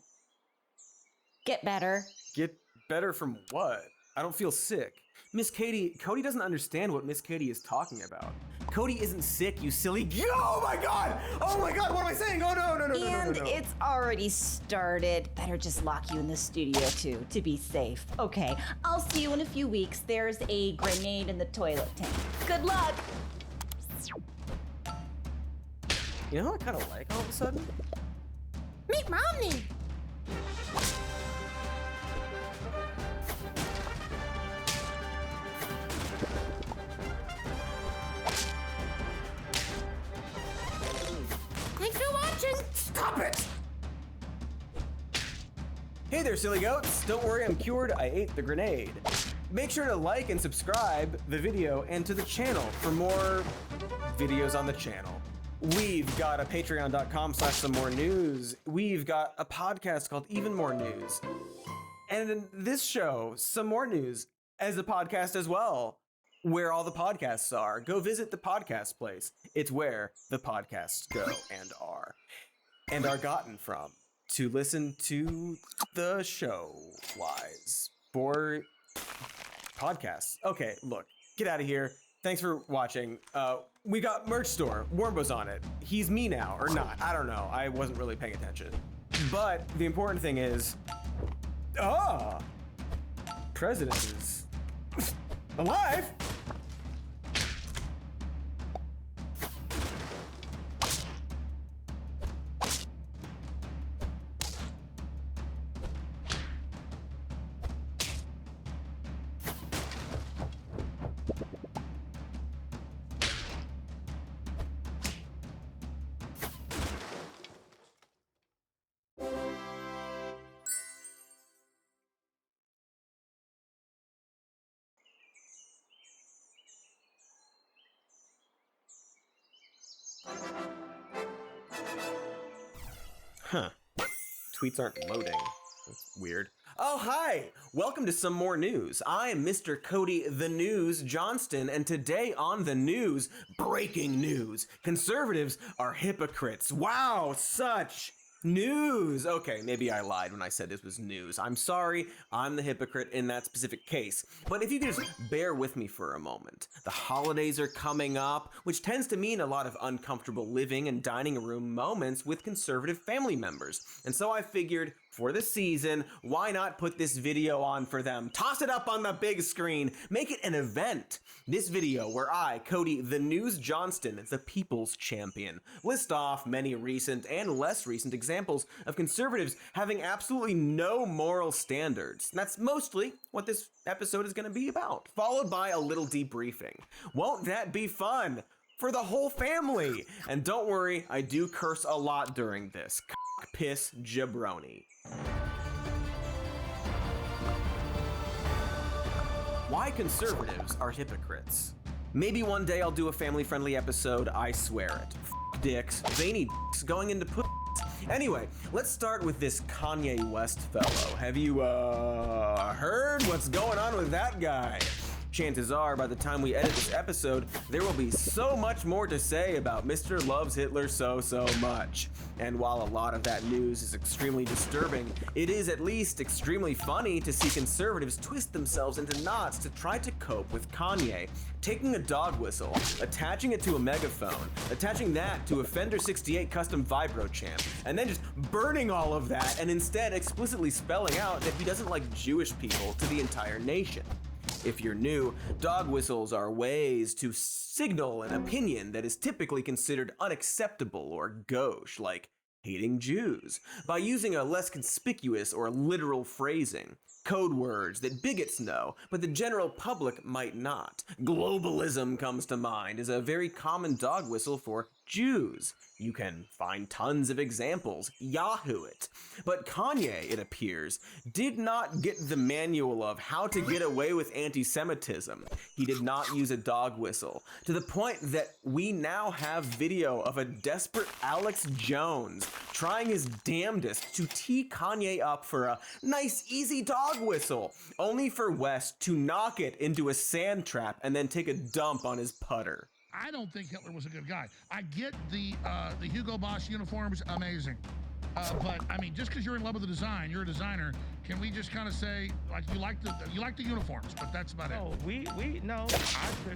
get better. Get better from what? I don't feel sick. Miss Katie, Cody doesn't understand what Miss Katie is talking about. Cody isn't sick, you silly. Oh my God! Oh my God! What am I saying? Oh no! And it's already started. Better just lock you in the studio too, to be safe. Okay, I'll see you in a few weeks. There's a grenade in the toilet tank. Good luck. You know what I kind of like all of a sudden? Meet Mommy. Thanks for watching. Stop it! Hey there, silly goats. Don't worry, I'm cured. I ate the grenade. Make sure to like and subscribe the video and to the channel for more videos on the channel. We've got a patreon.com/somemore-news. We've got a podcast called Even More News. And in this show, Some More News, as a podcast as well, where all the podcasts are. Go visit the podcast place. It's where the podcasts go and are gotten from to listen to the show wise for podcasts. Okay, look, get out of here. Thanks for watching. We got merch store. Warmbo's on it. He's me now, or not. I don't know. I wasn't really paying attention. But the important thing is, President is alive. Huh. Tweets aren't loading. That's weird. Oh, hi! Welcome to Some More News. I'm Mr. Cody the News Johnston, and today on the news, breaking news. Conservatives are hypocrites. Wow, such news. Okay, maybe I lied when I said this was news. I'm sorry, I'm the hypocrite in that specific case. But if you could just bear with me for a moment. The holidays are coming up, which tends to mean a lot of uncomfortable living and dining room moments with conservative family members. And so I figured, for the season, why not put this video on for them? Toss it up on the big screen. Make it an event. This video where I, Cody the News Johnston, the people's champion, list off many recent and less recent examples of conservatives having absolutely no moral standards. And that's mostly what this episode is going to be about, followed by a little debriefing. Won't that be fun? For the whole family. And don't worry, I do curse a lot during this. Piss jabroni. Why conservatives are hypocrites. Maybe one day I'll do a family-friendly episode, I swear it. F dicks, veiny dicks, going into pussies, Anyway, let's start with this Kanye West fellow. Have you, heard what's going on with that guy? Chances are, by the time we edit this episode, there will be so much more to say about Mr. Loves Hitler so much. And while a lot of that news is extremely disturbing, it is at least extremely funny to see conservatives twist themselves into knots to try to cope with Kanye. Taking a dog whistle, attaching it to a megaphone, attaching that to a Fender 68 custom Vibro Champ, and then just burning all of that and instead explicitly spelling out that he doesn't like Jewish people to the entire nation. If you're new, dog whistles are ways to signal an opinion that is typically considered unacceptable or gauche, like hating Jews, by using a less conspicuous or literal phrasing. Code words that bigots know, but the general public might not. Globalism comes to mind as a very common dog whistle for Jews. You can find tons of examples. Yahoo it. But Kanye, it appears, did not get the manual of how to get away with anti-Semitism. He did not use a dog whistle, to the point that we now have video of a desperate Alex Jones trying his damnedest to tee Kanye up for a nice, easy dog whistle, only for West to knock it into a sand trap and then take a dump on his putter. I don't think Hitler was a good guy. I get the Hugo Boss uniforms, amazing. But I mean, just because you're in love with the design, you're a designer. Can we just kind of say, like, you like the uniforms, but that's about it? No,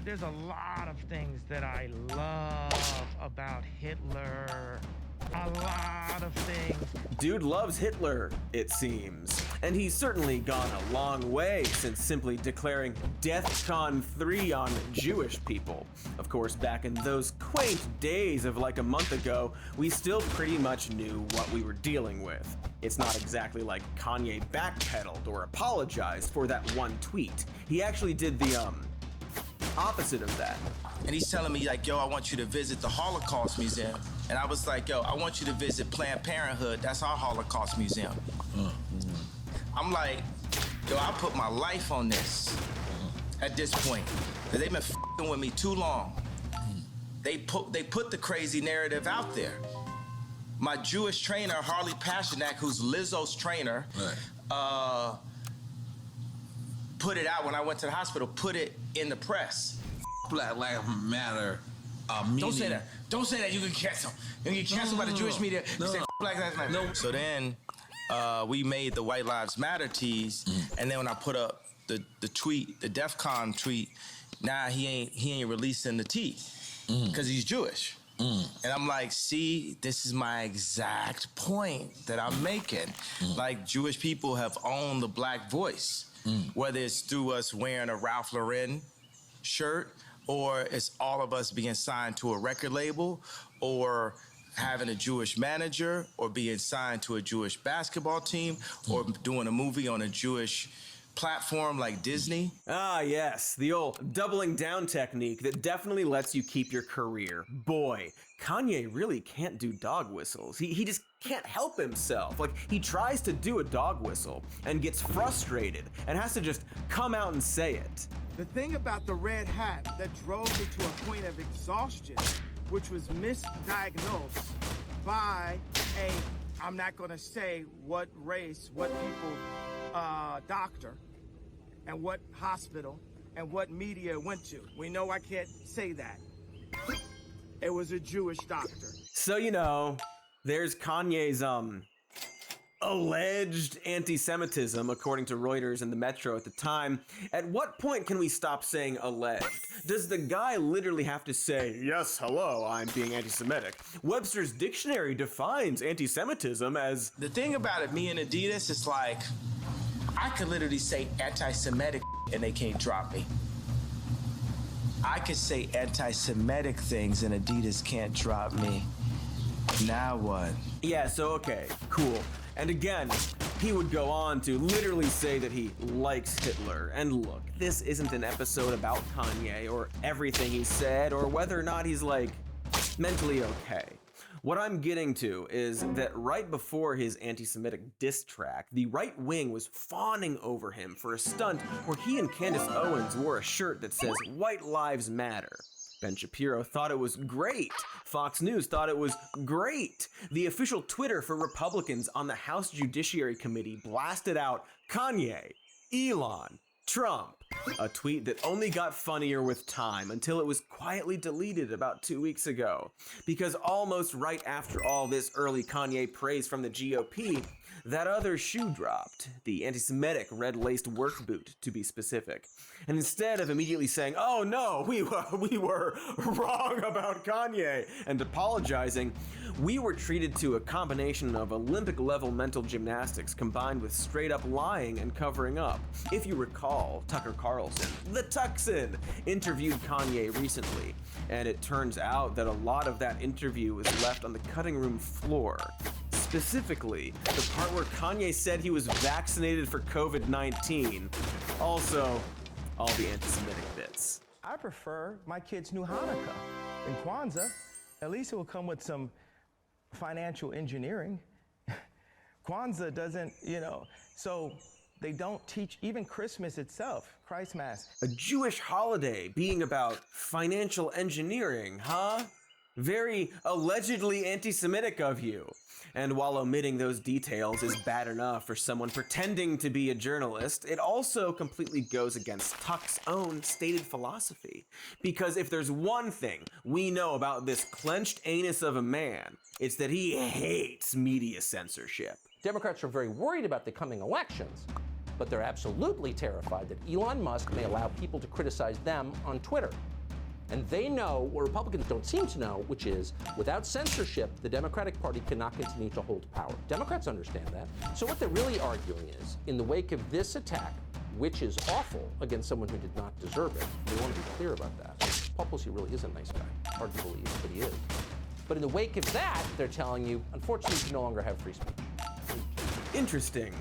there's a lot of things that I love about Hitler. A lot of things. Dude loves Hitler, it seems. And he's certainly gone a long way since simply declaring DEFCON 3 on Jewish people. Of course, back in those quaint days of like a month ago, we still pretty much knew what we were dealing with. It's not exactly like Kanye backpedaled or apologized for that one tweet. He actually did the, opposite of that. And he's telling me like, yo, I want you to visit the Holocaust Museum. And I was like, yo, I want you to visit Planned Parenthood. That's our Holocaust Museum. I'm like, yo, I put my life on this at this point. They've been f***ing with me too long. They put the crazy narrative out there. My Jewish trainer, Harley Pasternak, who's Lizzo's trainer, put it out when I went to the hospital, put it in the press. Black Lives Matter. Don't say that. Don't say that. You can cancel. You can get canceled by the Jewish media. You say Black Lives Matter. No. So then we made the White Lives Matter tees, and then when I put up the tweet, the DEFCON tweet, nah, he ain't releasing the tee because he's Jewish. And I'm like, see, this is my exact point that I'm making. Like, Jewish people have owned the black voice, whether it's through us wearing a Ralph Lauren shirt, or it's all of us being signed to a record label, or having a Jewish manager, or being signed to a Jewish basketball team, or doing a movie on a Jewish platform like Disney. Ah, yes, the old doubling down technique that definitely lets you keep your career. Boy, Kanye really can't do dog whistles. He just can't help himself. Like, he tries to do a dog whistle and gets frustrated and has to just come out and say it. The thing about the red hat that drove me to a point of exhaustion, which was misdiagnosed by I'm not gonna say what race, what people, doctor, and what hospital, and what media it went to. We know I can't say that. It was a Jewish doctor. So, you know, there's Kanye's, alleged anti-Semitism, according to Reuters and the Metro at the time. At what point can we stop saying alleged? Does the guy literally have to say, yes, hello, I'm being anti-Semitic? Webster's dictionary defines anti-Semitism as... The thing about it, me and Adidas, it's like, I could literally say anti-Semitic and they can't drop me. I could say anti-Semitic things and Adidas can't drop me. Now what? Yeah, so okay, cool. And again, he would go on to literally say that he likes Hitler. And look, this isn't an episode about Kanye or everything he said or whether or not he's like mentally okay. What I'm getting to is that right before his anti-Semitic diss track, the right wing was fawning over him for a stunt where he and Candace Owens wore a shirt that says White Lives Matter. Ben Shapiro thought it was great. Fox News thought it was great. The official Twitter for Republicans on the House Judiciary Committee blasted out Kanye, Elon, Trump. A tweet that only got funnier with time until it was quietly deleted about 2 weeks ago. Because almost right after all this early Kanye praise from the GOP, that other shoe dropped, the anti-Semitic red-laced work boot, to be specific. And instead of immediately saying, oh no, we were wrong about Kanye, and apologizing, we were treated to a combination of Olympic-level mental gymnastics combined with straight-up lying and covering up. If you recall, Tucker Carlson, the Tuxin, interviewed Kanye recently, and it turns out that a lot of that interview was left on the cutting room floor. Specifically, the part where Kanye said he was vaccinated for COVID-19. Also, all the anti-Semitic bits. I prefer my kids knew Hanukkah and Kwanzaa. At least it will come with some financial engineering. Kwanzaa doesn't, so they don't teach even Christmas itself, Christ Mass. A Jewish holiday being about financial engineering, huh? Very allegedly anti-Semitic of you. And while omitting those details is bad enough for someone pretending to be a journalist, it also completely goes against Tuck's own stated philosophy. Because if there's one thing we know about this clenched anus of a man, it's that he hates media censorship. Democrats are very worried about the coming elections, but they're absolutely terrified that Elon Musk may allow people to criticize them on Twitter. And they know what Republicans don't seem to know, which is, without censorship, the Democratic Party cannot continue to hold power. Democrats understand that. So what they're really arguing is, in the wake of this attack, which is awful against someone who did not deserve it, we want to be clear about that. Paul Pelosi really is a nice guy. Hard to believe, but he is. But in the wake of that, they're telling you, unfortunately, you no longer have free speech. Interesting.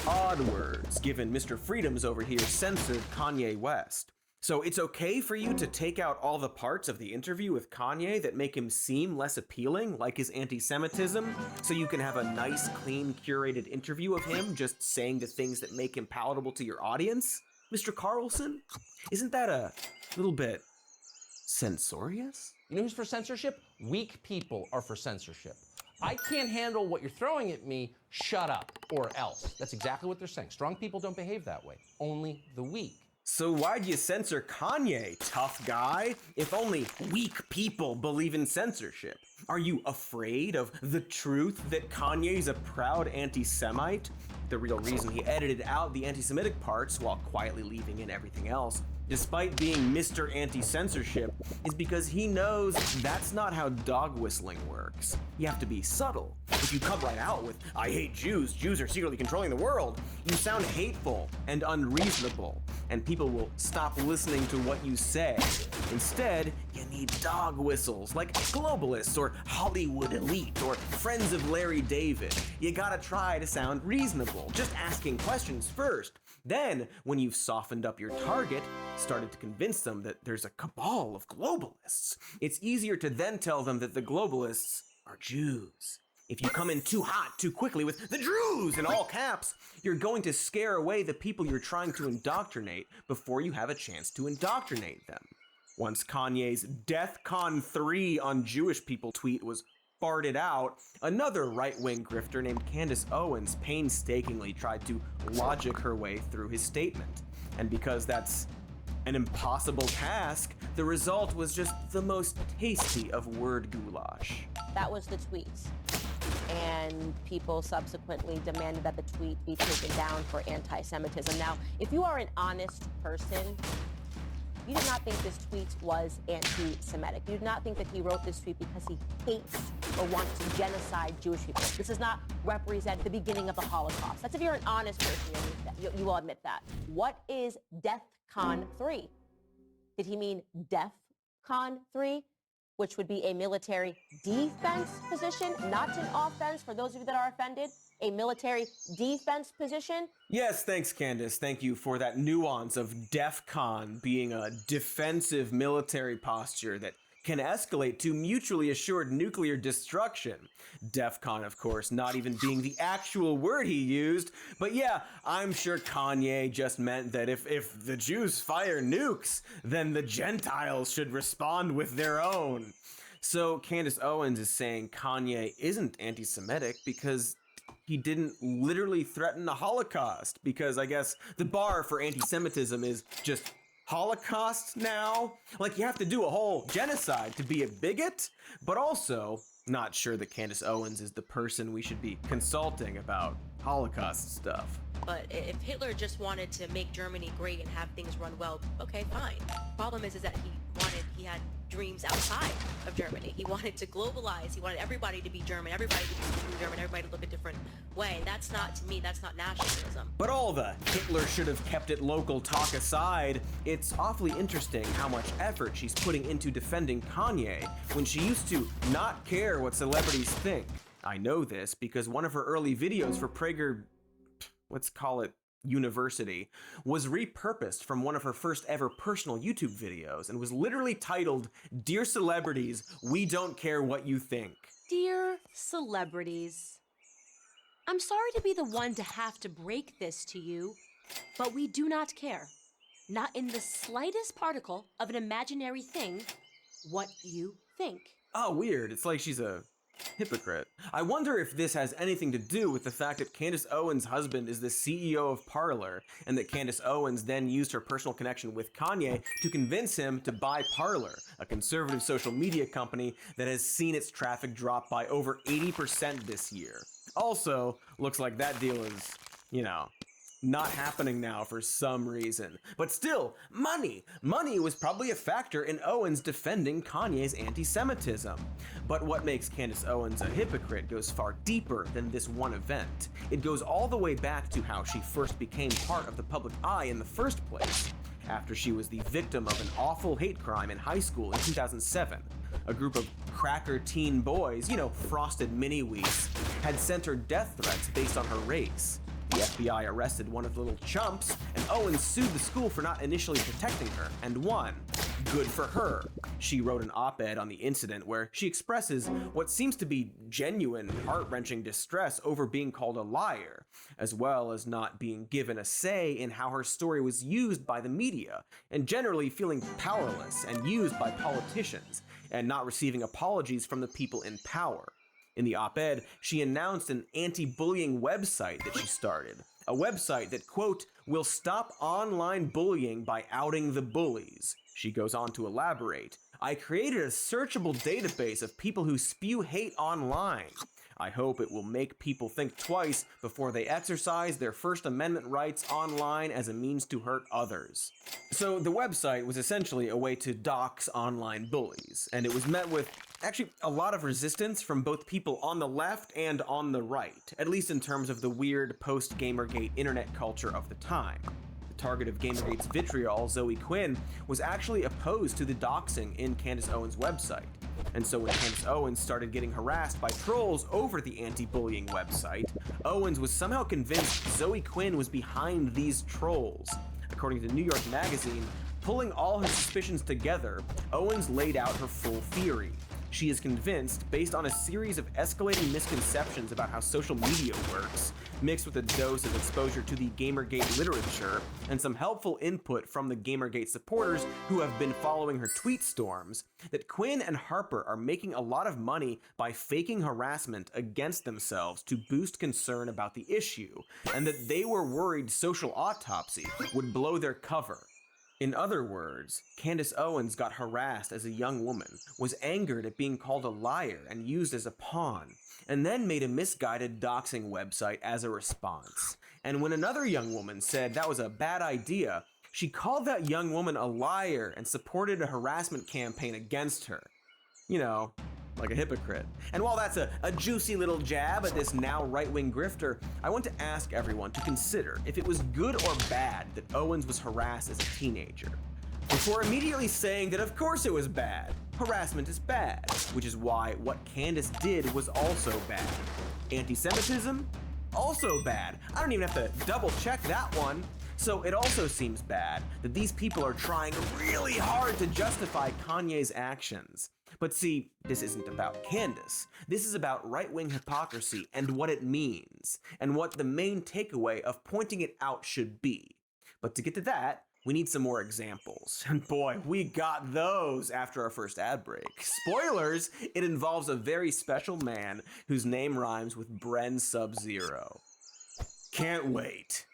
Odd words, given Mr. Freedoms over here censored Kanye West. So it's okay for you to take out all the parts of the interview with Kanye that make him seem less appealing, like his anti-Semitism, so you can have a nice, clean, curated interview of him just saying the things that make him palatable to your audience? Mr. Carlson? Isn't that a little bit censorious? You know who's for censorship? Weak people are for censorship. I can't handle what you're throwing at me, shut up, or else. That's exactly what they're saying. Strong people don't behave that way, only the weak. So why'd you censor Kanye, tough guy? If only weak people believe in censorship. Are you afraid of the truth that Kanye's a proud anti-Semite? The real reason he edited out the anti-Semitic parts while quietly leaving in everything else, despite being Mr. Anti-Censorship, is because he knows that's not how dog whistling works. You have to be subtle. If you come right out with, I hate Jews, Jews are secretly controlling the world, you sound hateful and unreasonable, and people will stop listening to what you say. Instead, you need dog whistles like globalists or Hollywood elite or friends of Larry David. You gotta try to sound reasonable, just asking questions first. Then, when you've softened up your target, started to convince them that there's a cabal of globalists, it's easier to then tell them that the globalists are Jews. If you come in too hot, too quickly with the Jews in all caps, you're going to scare away the people you're trying to indoctrinate before you have a chance to indoctrinate them. Once Kanye's DEFCON 3 on Jewish people tweet was farted out, another right-wing grifter named Candace Owens painstakingly tried to logic her way through his statement. And because that's an impossible task, the result was just the most tasty of word goulash. That was the tweet. And people subsequently demanded that the tweet be taken down for anti-Semitism. Now, if you are an honest person, you did not think this tweet was anti-Semitic. You did not think that he wrote this tweet because he hates or wants to genocide Jewish people. This does not represent the beginning of the Holocaust. That's if you're an honest person, you will admit that. What is DEFCON 3? Did he mean DEFCON 3? Which would be a military defense position, not an offense, for those of you that are offended, a military defense position. Yes, thanks, Candace. Thank you for that nuance of DEFCON being a defensive military posture that can escalate to mutually assured nuclear destruction. DEFCON, of course, not even being the actual word he used, but yeah, I'm sure Kanye just meant that if the Jews fire nukes, then the Gentiles should respond with their own. So Candace Owens is saying Kanye isn't anti-Semitic because he didn't literally threaten the Holocaust, because I guess the bar for anti-Semitism is just Holocaust now? Like, you have to do a whole genocide to be a bigot? But also, not sure that Candace Owens is the person we should be consulting about Holocaust stuff. But if Hitler just wanted to make Germany great and have things run well, okay, fine. Problem is that he had dreams outside of Germany. He wanted to globalize. He wanted everybody to be German, everybody to be German, everybody to look a different way. That's not, to me, that's not nationalism. But all the Hitler should have kept it local talk aside, it's awfully interesting how much effort she's putting into defending Kanye when she used to not care what celebrities think. I know this because one of her early videos for Prager, let's call it University, was repurposed from one of her first ever personal YouTube videos and was literally titled, "Dear Celebrities, We Don't Care What You Think." Dear celebrities, I'm sorry to be the one to have to break this to you, but we do not care, not in the slightest particle of an imaginary thing, what you think. Oh, weird. It's like she's a hypocrite. I wonder if this has anything to do with the fact that Candace Owens' husband is the CEO of Parler, and that Candace Owens then used her personal connection with Kanye to convince him to buy Parler, a conservative social media company that has seen its traffic drop by over 80% this year. Also, looks like that deal is, not happening now for some reason. But still, money! Money was probably a factor in Owens defending Kanye's anti-Semitism. But what makes Candace Owens a hypocrite goes far deeper than this one event. It goes all the way back to how she first became part of the public eye in the first place, after she was the victim of an awful hate crime in high school in 2007. A group of cracker teen boys, frosted mini-wheats, had sent her death threats based on her race. The FBI arrested one of the little chumps, and Owens sued the school for not initially protecting her, and won. Good for her. She wrote an op-ed on the incident where she expresses what seems to be genuine, heart-wrenching distress over being called a liar, as well as not being given a say in how her story was used by the media, and generally feeling powerless and used by politicians, and not receiving apologies from the people in power. In the op-ed, she announced an anti-bullying website that she started. A website that, quote, will stop online bullying by outing the bullies. She goes on to elaborate, "I created a searchable database of people who spew hate online. I hope it will make people think twice before they exercise their First Amendment rights online as a means to hurt others." So the website was essentially a way to dox online bullies, and it was met with actually a lot of resistance from both people on the left and on the right, at least in terms of the weird post-Gamergate internet culture of the time. The target of Gamergate's vitriol, Zoe Quinn, was actually opposed to the doxing in Candace Owens' website. And so when Candace Owens started getting harassed by trolls over the anti-bullying website, Owens was somehow convinced Zoe Quinn was behind these trolls. According to New York Magazine, pulling all her suspicions together, Owens laid out her full theory. She is convinced, based on a series of escalating misconceptions about how social media works, mixed with a dose of exposure to the Gamergate literature, and some helpful input from the Gamergate supporters who have been following her tweet storms, that Quinn and Harper are making a lot of money by faking harassment against themselves to boost concern about the issue, and that they were worried social autopsy would blow their cover. In other words, Candace Owens got harassed as a young woman, was angered at being called a liar and used as a pawn, and then made a misguided doxing website as a response. And when another young woman said that was a bad idea, she called that young woman a liar and supported a harassment campaign against her. Like a hypocrite. And while that's a juicy little jab at this now right-wing grifter, I want to ask everyone to consider if it was good or bad that Owens was harassed as a teenager, before immediately saying that of course it was bad. Harassment is bad, which is why what Candace did was also bad. Anti-Semitism? Also bad. I don't even have to double check that one. So it also seems bad that these people are trying really hard to justify Kanye's actions. But see, this isn't about Candace. This is about right-wing hypocrisy and what it means, and what the main takeaway of pointing it out should be. But to get to that, we need some more examples. And boy, we got those after our first ad break. Spoilers, it involves a very special man whose name rhymes with Bren Sub-Zero. Can't wait.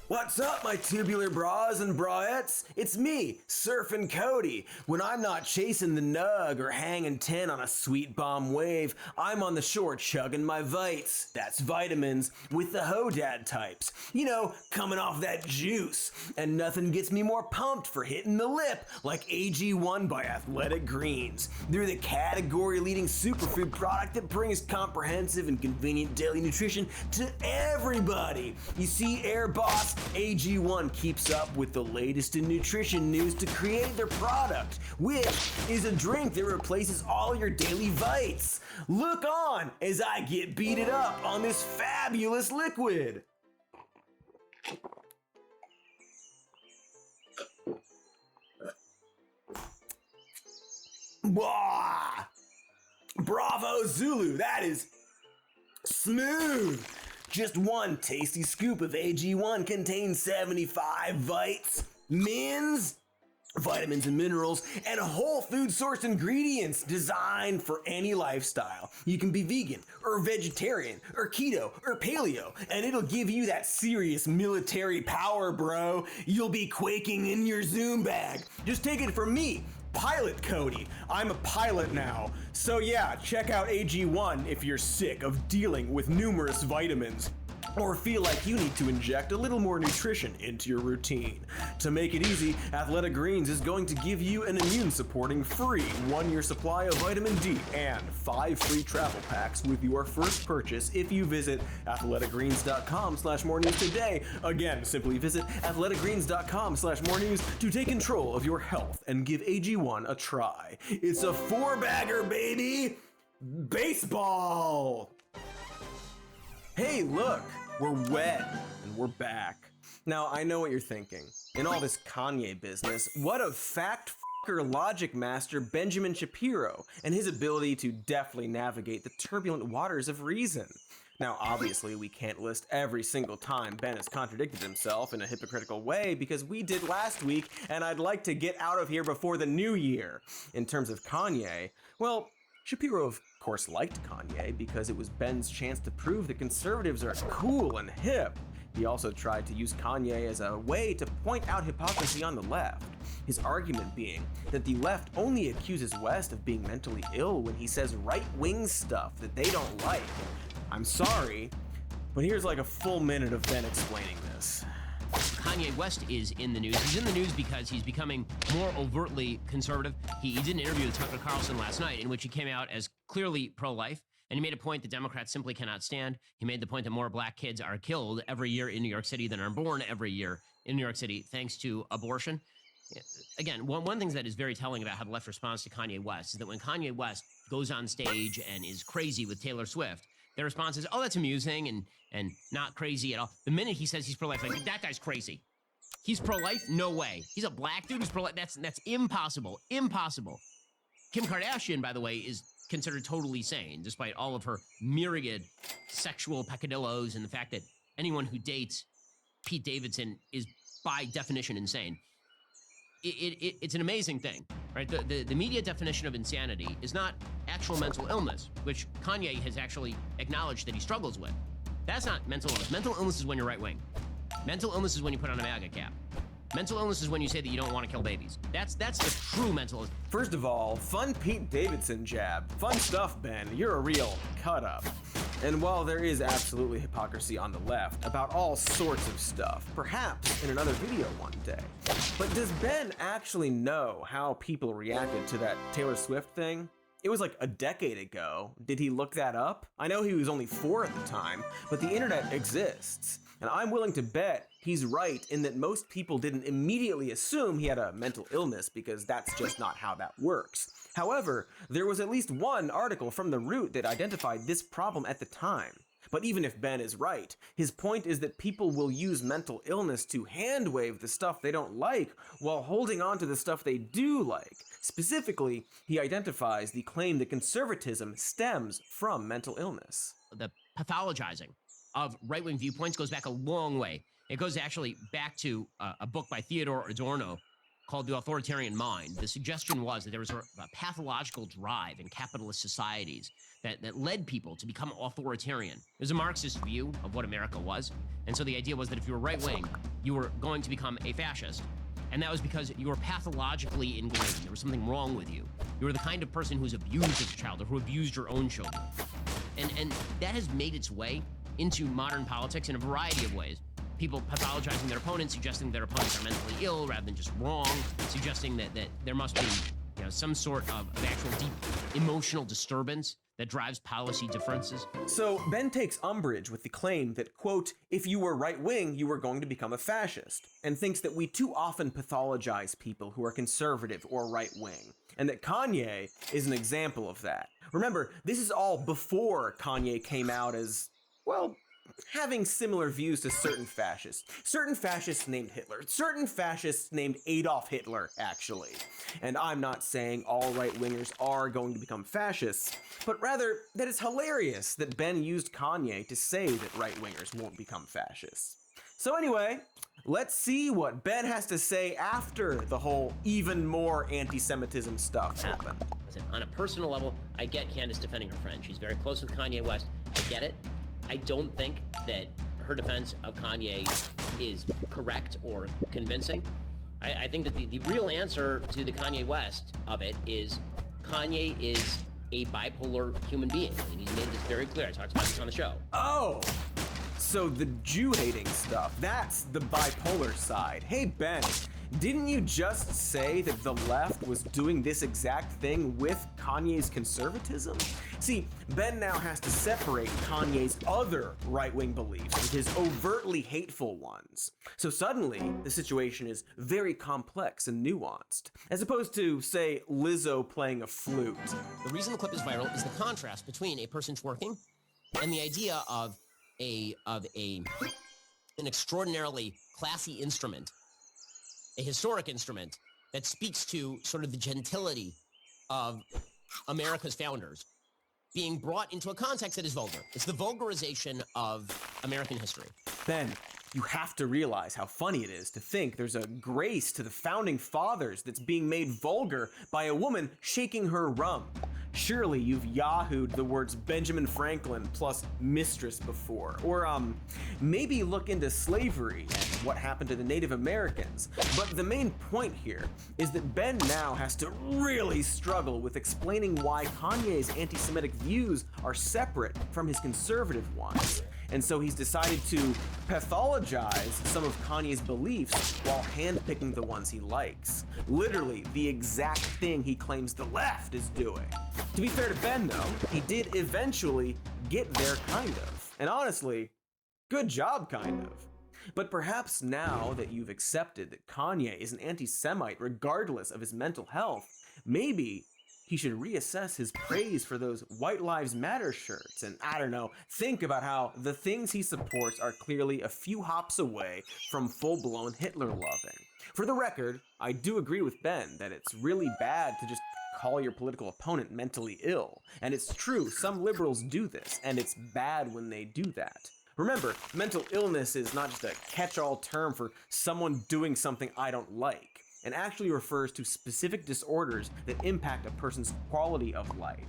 What's up, my tubular bras and braettes? It's me, Surfin' Cody. When I'm not chasing the nug or hanging 10 on a sweet bomb wave, I'm on the shore chugging my vites. That's vitamins with the Hodad types. You know, coming off that juice. And nothing gets me more pumped for hitting the lip like AG1 by Athletic Greens. They're the category-leading superfood product that brings comprehensive and convenient daily nutrition to everybody. You see, Air Boss, AG1 keeps up with the latest in nutrition news to create their product, which is a drink that replaces all your daily vites. Look on as I get beated up on this fabulous liquid. Wah! Bravo Zulu, that is smooth. Just one tasty scoop of AG1 contains 75 vites, mins, vitamins and minerals, and whole food sourced ingredients designed for any lifestyle. You can be vegan, or vegetarian, or keto, or paleo, and it'll give you that serious military power, bro. You'll be quaking in your Zoom bag. Just take it from me, Pilot Cody. I'm a pilot now. So yeah, check out AG1 if you're sick of dealing with numerous vitamins, or feel like you need to inject a little more nutrition into your routine. To make it easy, Athletic Greens is going to give you an immune-supporting free 1-year supply of vitamin D and 5 free travel packs with your first purchase if you visit athleticgreens.com/more news today. Again, simply visit athleticgreens.com/more news to take control of your health and give AG1 a try. It's a 4-bagger, baby! Baseball! Hey, look! We're wet, and we're back. Now, I know what you're thinking. In all this Kanye business, what of fact-fucker logic master Benjamin Shapiro and his ability to deftly navigate the turbulent waters of reason? Now, obviously, we can't list every single time Ben has contradicted himself in a hypocritical way because we did last week, and I'd like to get out of here before the new year. In terms of Kanye, well, Shapiro, of course, liked Kanye because it was Ben's chance to prove that conservatives are cool and hip. He also tried to use Kanye as a way to point out hypocrisy on the left. His argument being that the left only accuses West of being mentally ill when he says right-wing stuff that they don't like. I'm sorry, but here's like a full minute of Ben explaining this. Kanye West is in the news. He's in the news because he's becoming more overtly conservative. He did an interview with Tucker Carlson last night in which he came out as clearly pro-life, and he made a point that Democrats simply cannot stand. He made the point that more black kids are killed every year in New York City than are born every year in New York City thanks to abortion. Again, one thing that is very telling about how the left responds to Kanye West is that when Kanye West goes on stage and is crazy with Taylor Swift, their response is, oh, that's amusing and not crazy at all. The minute he says he's pro-life, like, that guy's crazy. He's pro-life? No way. He's a black dude who's pro-life. That's impossible. Impossible. Kim Kardashian, by the way, is considered totally sane, despite all of her myriad sexual peccadillos and the fact that anyone who dates Pete Davidson is, by definition, insane. It's an amazing thing, right? The media definition of insanity is not actual mental illness, which Kanye has actually acknowledged that he struggles with. That's not mental illness. Mental illness is when you're right-wing. Mental illness is when you put on a MAGA cap. Mental illness is when you say that you don't want to kill babies. That's the true mental illness. First of all, fun Pete Davidson jab. Fun stuff, Ben. You're a real cut-up. And while there is absolutely hypocrisy on the left about all sorts of stuff, perhaps in another video one day. But does Ben actually know how people reacted to that Taylor Swift thing? It was like a decade ago. Did he look that up? I know he was only 4 at the time, but the internet exists. And I'm willing to bet he's right in that most people didn't immediately assume he had a mental illness because that's just not how that works. However, there was at least one article from The Root that identified this problem at the time. But even if Ben is right, his point is that people will use mental illness to hand-wave the stuff they don't like while holding on to the stuff they do like. Specifically, he identifies the claim that conservatism stems from mental illness. The pathologizing of right-wing viewpoints goes back a long way. It goes actually back to a book by Theodore Adorno called The Authoritarian Mind. The suggestion was that there was a pathological drive in capitalist societies that led people to become authoritarian. It was a Marxist view of what America was. And so the idea was that if you were right-wing, you were going to become a fascist. And that was because you were pathologically ingrained. There was something wrong with you. You were the kind of person who's abused as a child or who abused your own children. And that has made its way into modern politics in a variety of ways. People pathologizing their opponents, suggesting their opponents are mentally ill rather than just wrong, suggesting that there must be some sort of actual deep emotional disturbance that drives policy differences. So Ben takes umbrage with the claim that, quote, if you were right-wing, you were going to become a fascist, and thinks that we too often pathologize people who are conservative or right-wing, and that Kanye is an example of that. Remember, this is all before Kanye came out as, well, having similar views to certain fascists named Hitler, certain fascists named Adolf Hitler, actually. And I'm not saying all right-wingers are going to become fascists, but rather that it's hilarious that Ben used Kanye to say that right-wingers won't become fascists. So anyway, let's see what Ben has to say after the whole even more anti-Semitism stuff happened. On a personal level, I get Candace defending her friend. She's very close with Kanye West. I get it. I don't think that her defense of Kanye is correct or convincing. I think that the real answer to the Kanye West of it is Kanye is a bipolar human being. And he's made this very clear. I talked about this on the show. Oh, so the Jew-hating stuff, that's the bipolar side. Hey, Ben, didn't you just say that the left was doing this exact thing with Kanye's conservatism? See, Ben now has to separate Kanye's other right-wing beliefs and his overtly hateful ones. So suddenly, the situation is very complex and nuanced, as opposed to, say, Lizzo playing a flute. The reason the clip is viral is the contrast between a person twerking and the idea of an extraordinarily classy instrument, a historic instrument that speaks to sort of the gentility of America's founders being brought into a context that is vulgar. It's the vulgarization of American history. Ben, you have to realize how funny it is to think there's a grace to the founding fathers that's being made vulgar by a woman shaking her rump. Surely you've yahooed the words Benjamin Franklin plus mistress before. Or maybe look into slavery and what happened to the Native Americans. But the main point here is that Ben now has to really struggle with explaining why Kanye's anti-Semitic views are separate from his conservative ones. And so he's decided to pathologize some of Kanye's beliefs while handpicking the ones he likes. Literally the exact thing he claims the left is doing. To be fair to Ben, though, he did eventually get there, kind of. And honestly, good job, kind of. But perhaps now that you've accepted that Kanye is an anti-Semite regardless of his mental health, maybe he should reassess his praise for those White Lives Matter shirts and, I don't know, think about how the things he supports are clearly a few hops away from full-blown Hitler loving. For the record, I do agree with Ben that it's really bad to just call your political opponent mentally ill. And it's true, some liberals do this, and it's bad when they do that. Remember, mental illness is not just a catch-all term for someone doing something I don't like. It actually refers to specific disorders that impact a person's quality of life.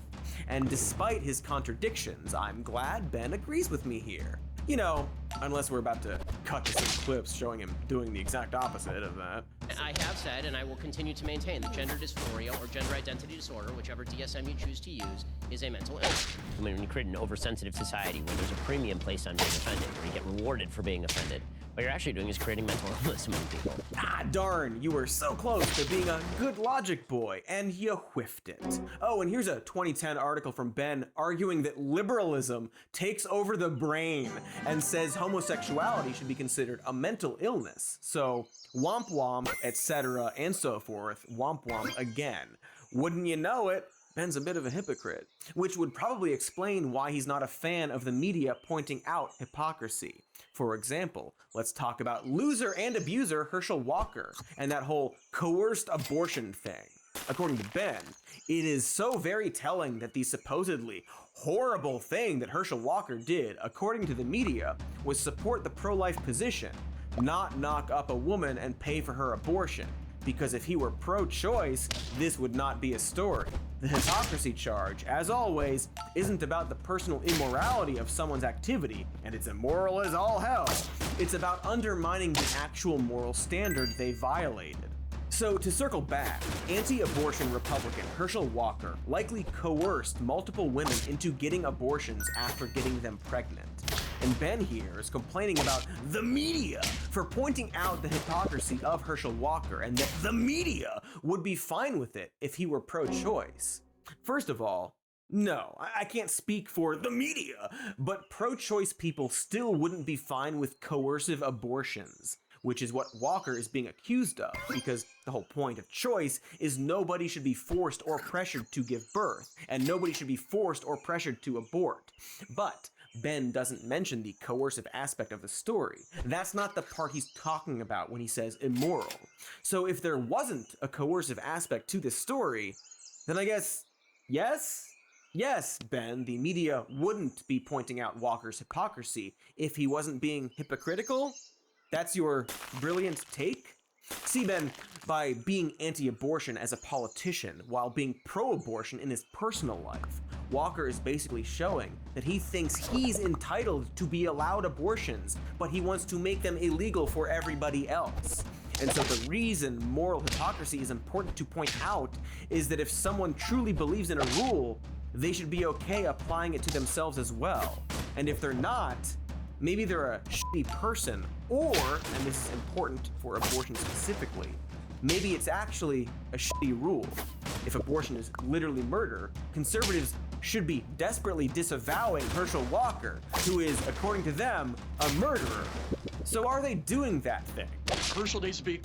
And despite his contradictions, I'm glad Ben agrees with me here. You know, unless we're about to cut to some clips showing him doing the exact opposite of that. I have said, and I will continue to maintain, that gender dysphoria or gender identity disorder, whichever DSM you choose to use, is a mental illness. I mean, when you create an oversensitive society where there's a premium placed on being offended, where you get rewarded for being offended, what you're actually doing is creating mental illness among people. Ah, darn, you were so close to being a good logic boy, and you whiffed it. Oh, and here's a 2010 article from Ben arguing that liberalism takes over the brain and says homosexuality should be considered a mental illness. So, womp womp, etc., and so forth, womp womp again. Wouldn't you know it, Ben's a bit of a hypocrite, which would probably explain why he's not a fan of the media pointing out hypocrisy. For example, let's talk about loser and abuser Herschel Walker and that whole coerced abortion thing. According to Ben, it is so very telling that the supposedly horrible thing that Herschel Walker did, according to the media, was support the pro-life position, not knock up a woman and pay for her abortion. Because if he were pro-choice, this would not be a story. The hypocrisy charge, as always, isn't about the personal immorality of someone's activity, and it's immoral as all hell. It's about undermining the actual moral standard they violated. So to circle back, anti-abortion Republican Herschel Walker likely coerced multiple women into getting abortions after getting them pregnant. And Ben here is complaining about the media for pointing out the hypocrisy of Herschel Walker and that the media would be fine with it if he were pro-choice. First of all, no, I can't speak for the media, but pro-choice people still wouldn't be fine with coercive abortions, which is what Walker is being accused of, because the whole point of choice is nobody should be forced or pressured to give birth, and nobody should be forced or pressured to abort. But Ben doesn't mention the coercive aspect of the story. That's not the part he's talking about when he says immoral. So if there wasn't a coercive aspect to this story, then I guess, yes? Yes, Ben, the media wouldn't be pointing out Walker's hypocrisy if he wasn't being hypocritical? That's your brilliant take? See, Ben, by being anti-abortion as a politician while being pro-abortion in his personal life, Walker is basically showing that he thinks he's entitled to be allowed abortions, but he wants to make them illegal for everybody else. And so the reason moral hypocrisy is important to point out is that if someone truly believes in a rule, they should be okay applying it to themselves as well. And if they're not, maybe they're a shitty person, or, and this is important for abortion specifically, maybe it's actually a shitty rule. If abortion is literally murder, conservatives should be desperately disavowing Herschel Walker, who is, according to them, a murderer. So are they doing that thing? Herschel needs to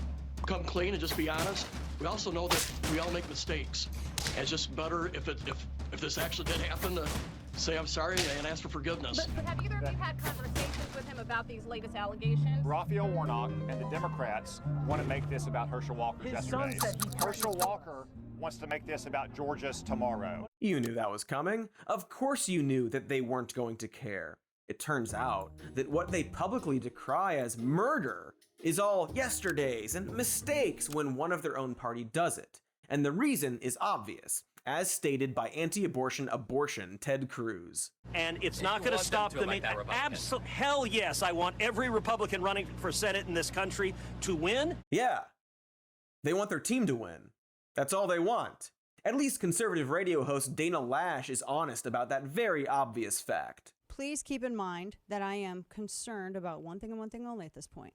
come clean and just be honest. We also know that we all make mistakes. And it's just better if this actually did happen to say I'm sorry and ask for forgiveness. But have either of you had conversations with him about these latest allegations? Raphael Warnock and the Democrats want to make this about Herschel Walker's yesterday. Herschel Walker wants to make this about Georgia's tomorrow. You knew that was coming. Of course you knew that they weren't going to care. It turns out that what they publicly decry as murder is all yesterdays and mistakes when one of their own party does it. And the reason is obvious, as stated by anti-abortion abortion Ted Cruz. And it's not going to stop them. Hell yes, I want every Republican running for Senate in this country to win. Yeah, they want their team to win. That's all they want. At least conservative radio host Dana Lash is honest about that very obvious fact. Please keep in mind that I am concerned about one thing and one thing only at this point.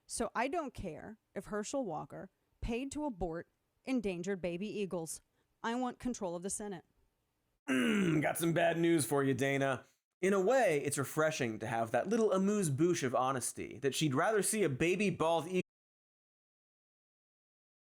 So I don't care if Herschel Walker paid to abort endangered baby eagles. I want control of the Senate. Got some bad news for you, Dana. In a way, it's refreshing to have that little amuse-bouche of honesty that she'd rather see a baby bald eagle